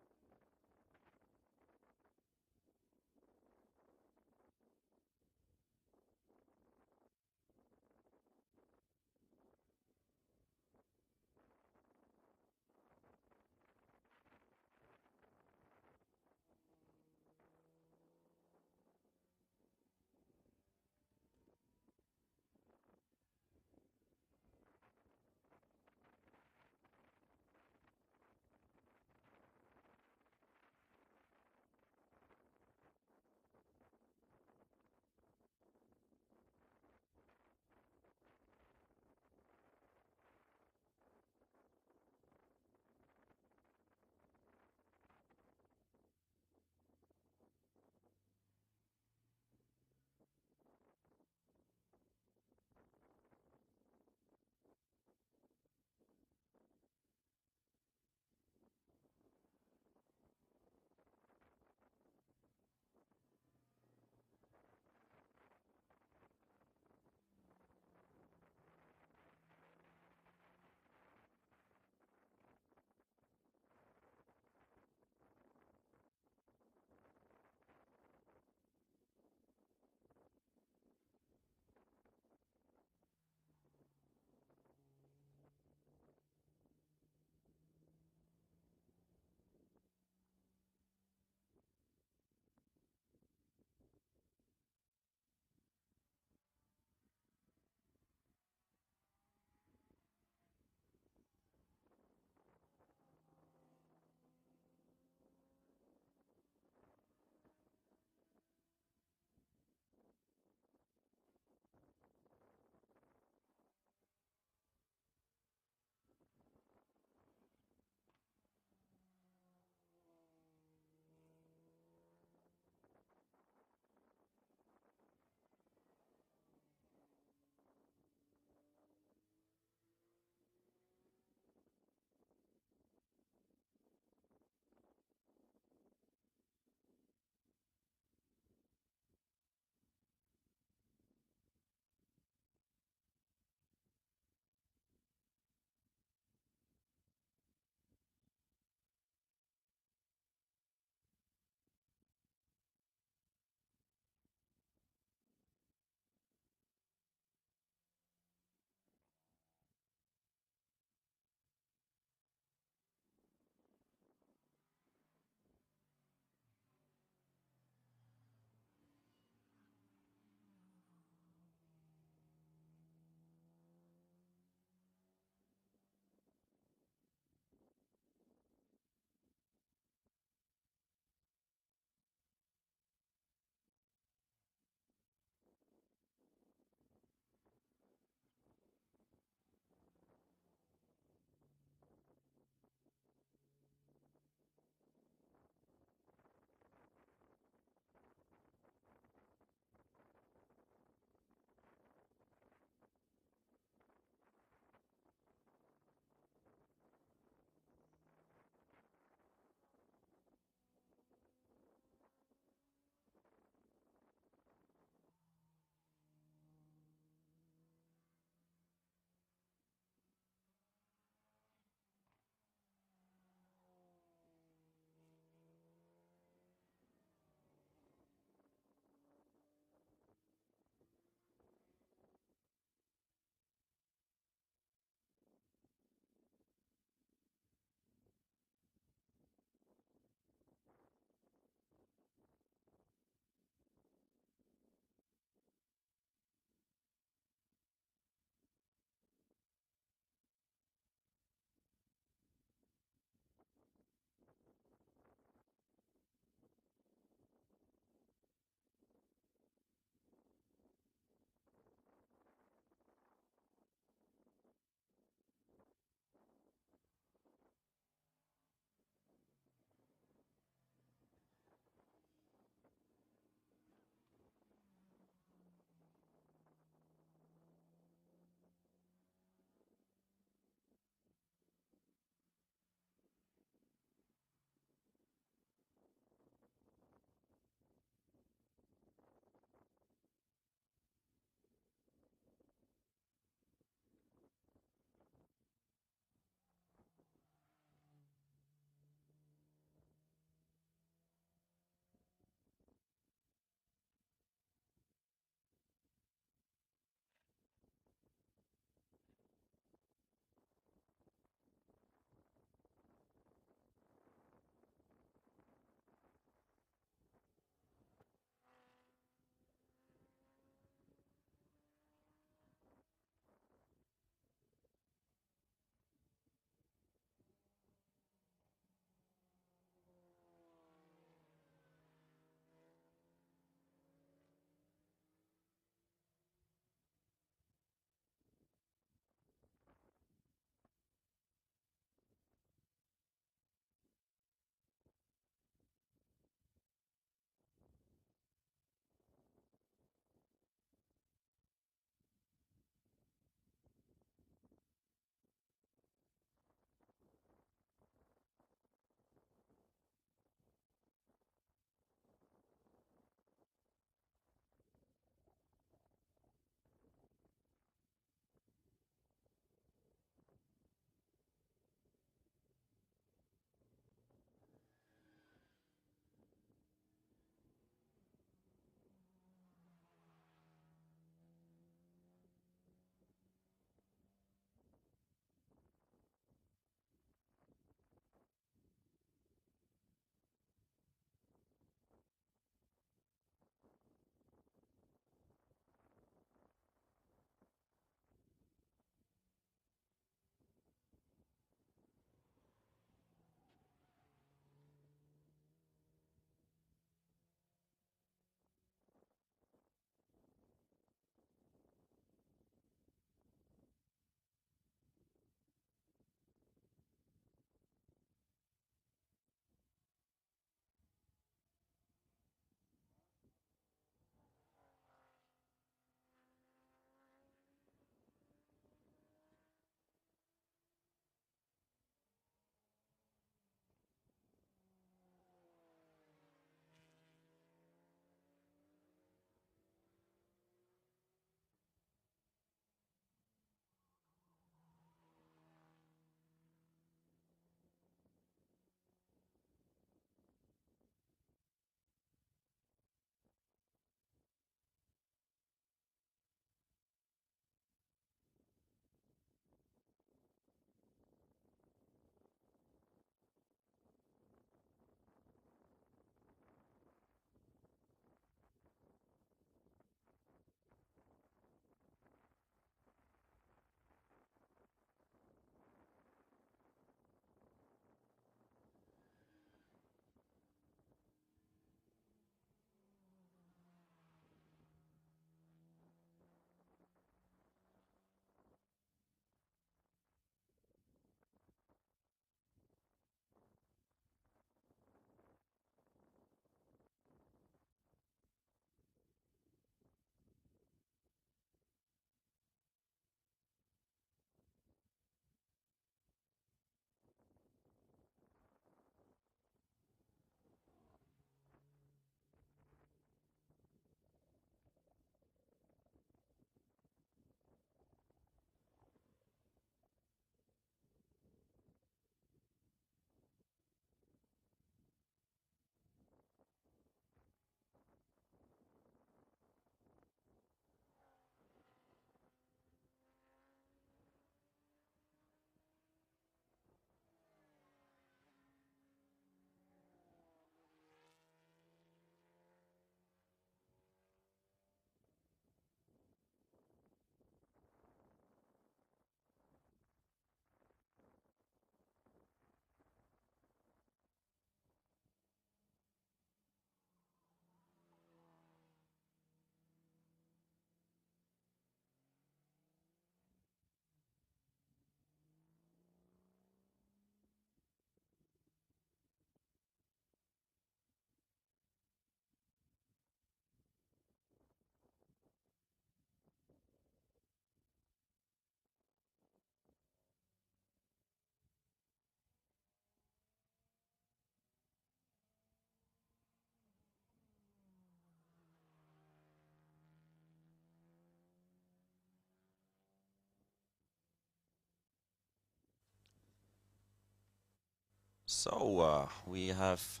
So we have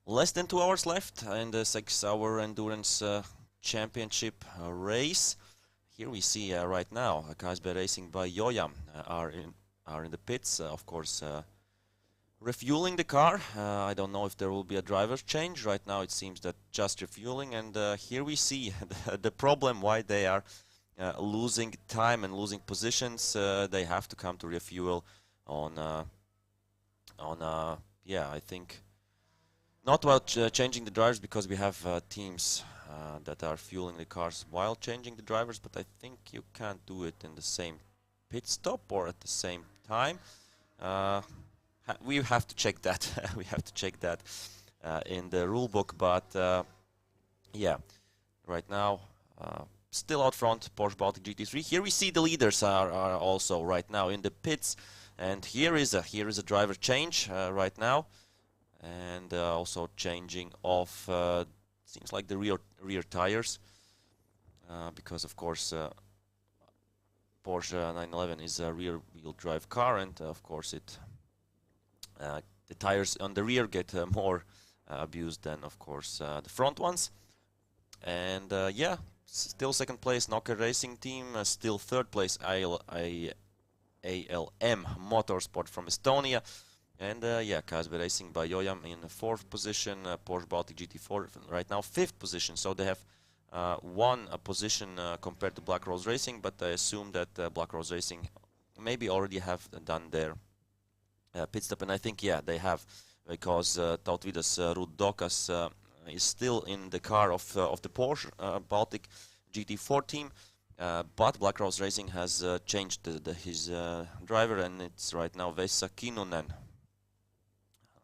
less than 2 hours left in the 6-hour endurance championship race. Here we see right now KSB Racing by Joja are in the pits, of course, refueling the car. I don't know if there will be a driver's change. Right now it seems that just refueling, and here we see the problem why they are losing time and losing positions. They have to come to refuel on yeah, I think not while changing the drivers, because we have teams that are fueling the cars while changing the drivers, but I think you can't do it in the same pit stop or at the same time. We have to check that. We have to check that in the rule book, but yeah, right now still out front Porsche Baltic GT3. Here we see the leaders are also right now in the pits, and here is a driver change right now, and also changing off seems like the rear tires, because of course Porsche 911 is a rear wheel drive car, and of course it the tires on the rear get more abused than, of course, the front ones. And yeah, still second place Nokia Racing Team, still third place ALM Motorsport from Estonia, and yeah, KSB Racing by Joja in the fourth position, Porsche Baltic GT4 right now fifth position. So they have won a position compared to Black Rose Racing, but I assume that Black Rose Racing maybe already have done their pit stop, and I think, yeah, they have, because Tautvydas Rudokas is still in the car of the Porsche Baltic GT4 team, but Black Rose Racing has changed his driver, and it's right now Vesa Kinnunen.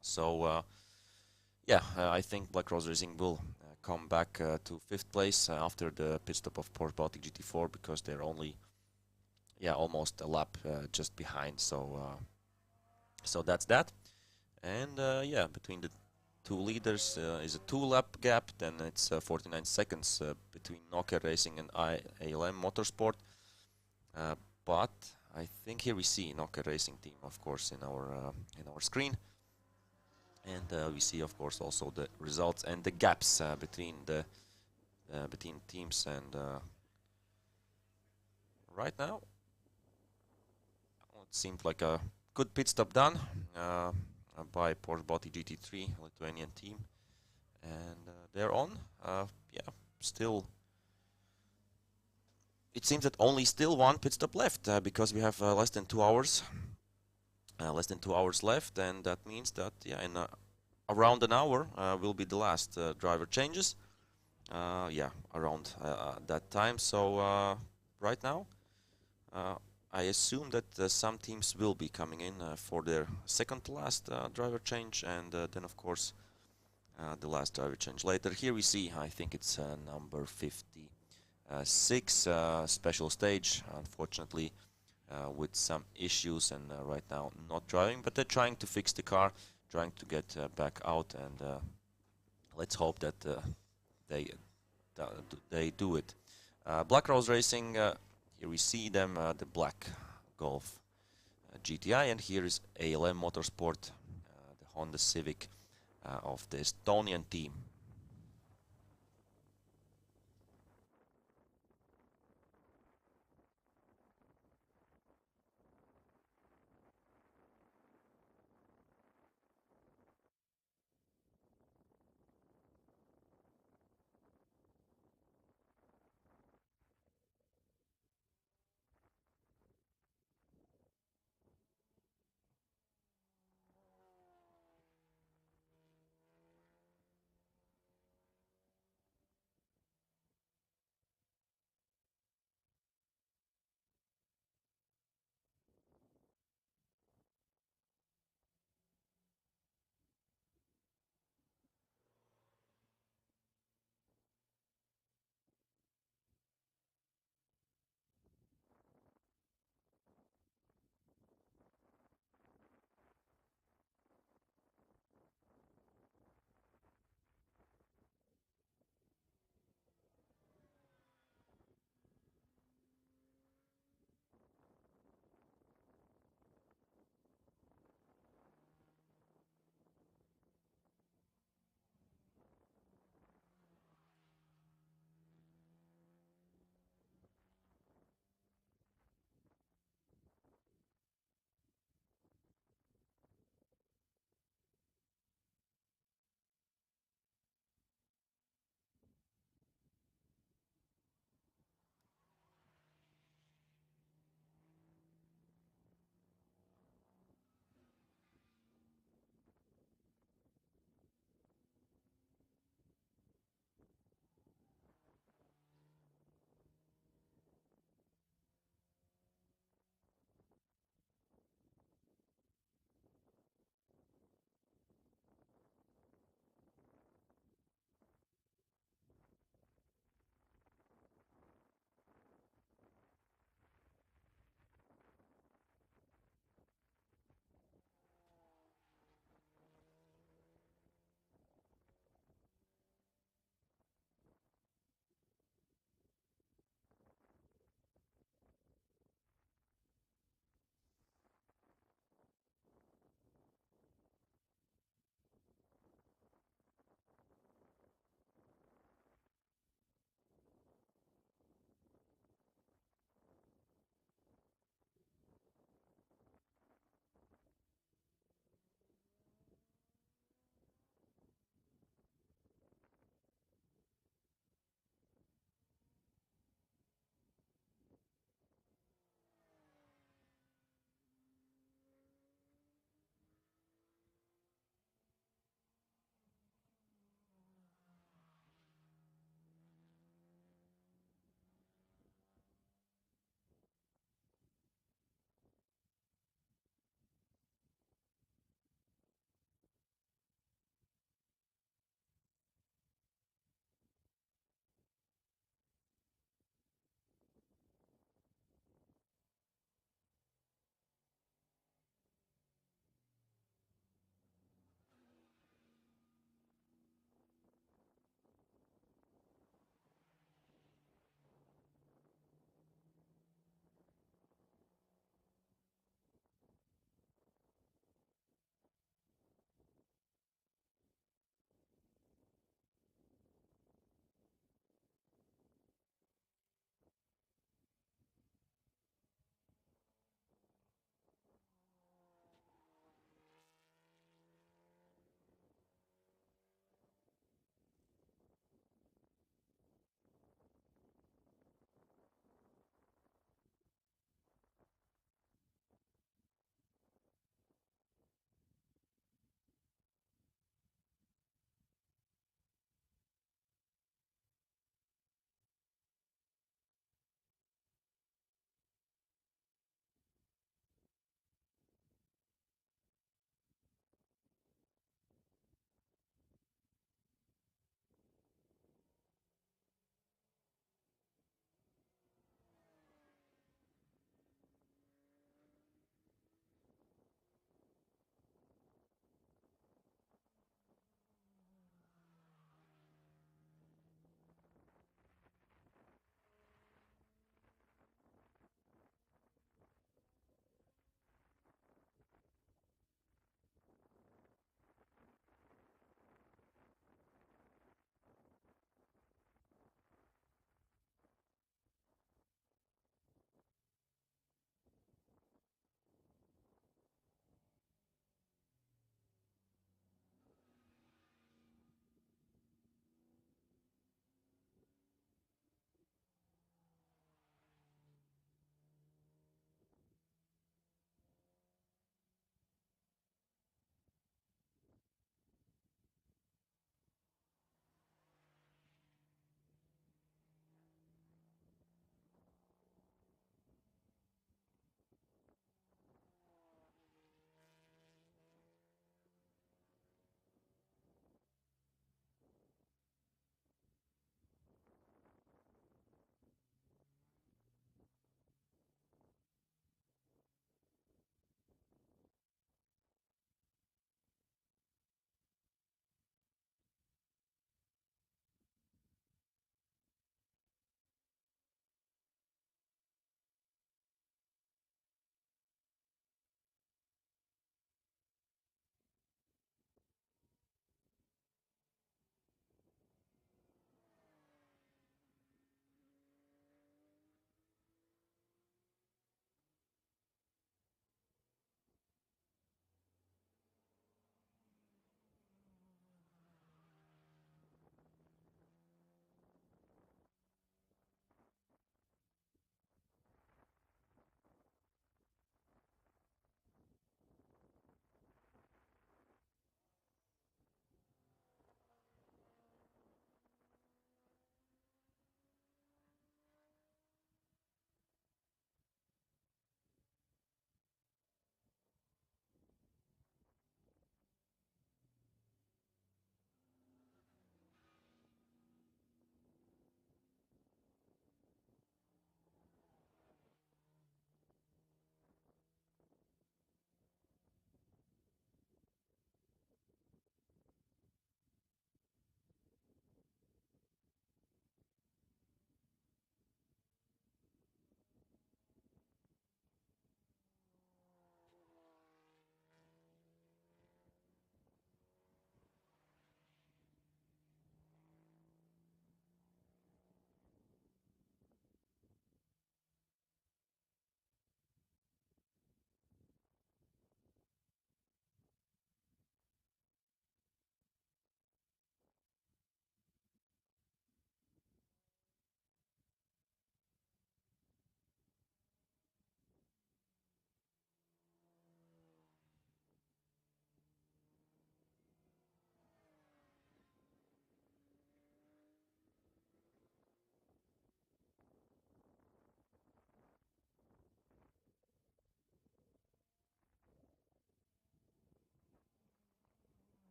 So yeah, I think Black Rose Racing will come back to fifth place after the pit stop of Porsche Baltic GT4, because they're only, yeah, almost a lap just behind. So so that's that. And yeah, between the two leaders is a 2-lap gap. Then it's 49 seconds between Nokia Racing and ALM Motorsport. But I think here we see Nokia Racing Team, of course, in our screen, and we see, of course, also the results and the gaps between teams. And right now, it seemed like a good pit stop done by Porsche Baltic GT3 Lithuanian team, and they're on. Yeah, still it seems that only still one pit stop left, because we have less than 2 hours left, and that means that, yeah, in around an hour will be the last driver changes. Yeah, around that time. So right now I assume that some teams will be coming in for their second to last driver change, and then, of course, the last driver change later. Here we see, I think it's number 56 special stage, unfortunately with some issues, and right now not driving, but they're trying to fix the car, trying to get back out, and let's hope that they do it. Black Rose Racing, here we see them, the black Golf GTI, and here is ALM Motorsport, the Honda Civic of the Estonian team.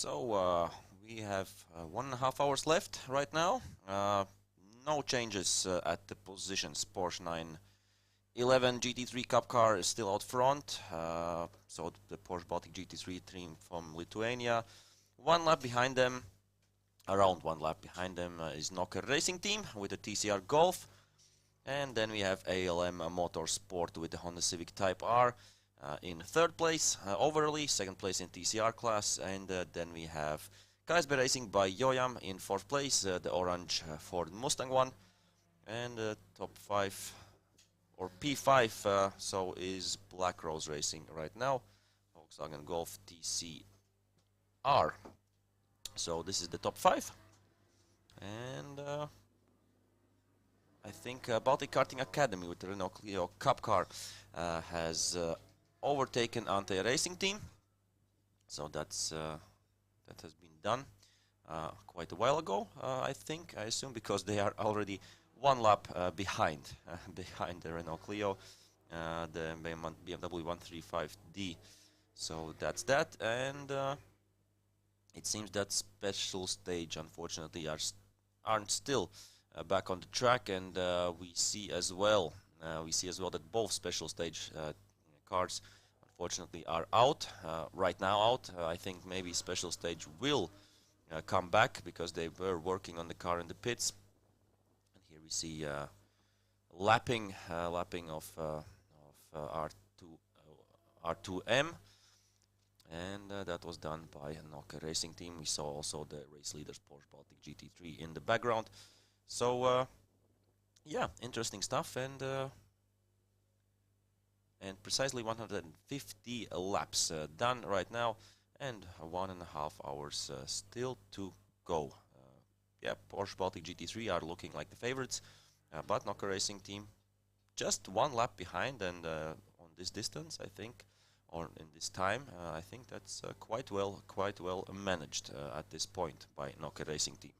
So we have 1.5 hours left right now. No changes at the positions. Porsche 911 GT3 Cup car is still out front. So the Porsche Baltic GT3 team from Lithuania. One lap behind them, around 1 lap behind them is Nokia Racing Team with the TCR Golf. And then we have ALM Motorsport with the Honda Civic Type R in 3rd place overally, 2nd place in TCR class, and then we have KSB Racing by Yoyam in 4th place, the orange Ford Mustang one, and top 5 or P5 so is Black Rose Racing right now, Volkswagen Golf TCR. So this is the top 5, and I think Baltic Karting Academy with the Renault Clio Cup car has overtaken Ante Racing Team. So that's that has been done quite a while ago, I assume, because they are already 1 lap behind the Renault Clio, the BMW 135D. So that's that, and it seems that special stage, unfortunately, aren't still back on the track, and we see as well that both special stage cars unfortunately are out right now. I think maybe special stage will come back because they were working on the car in the pits. And here we see lapping of R2M, and that was done by a Nokia Racing Team. We saw also the race leaders Porsche Baltic GT3 in the background. So yeah, interesting stuff, and precisely 150 laps done right now, and 1.5 hours still to go. Yeah, Porsche Baltic GT3 are looking like the favorites, but Nokia Racing Team just 1 lap behind, and on this distance, I think, or in this time, I think that's quite well managed at this point by Nokia Racing Team.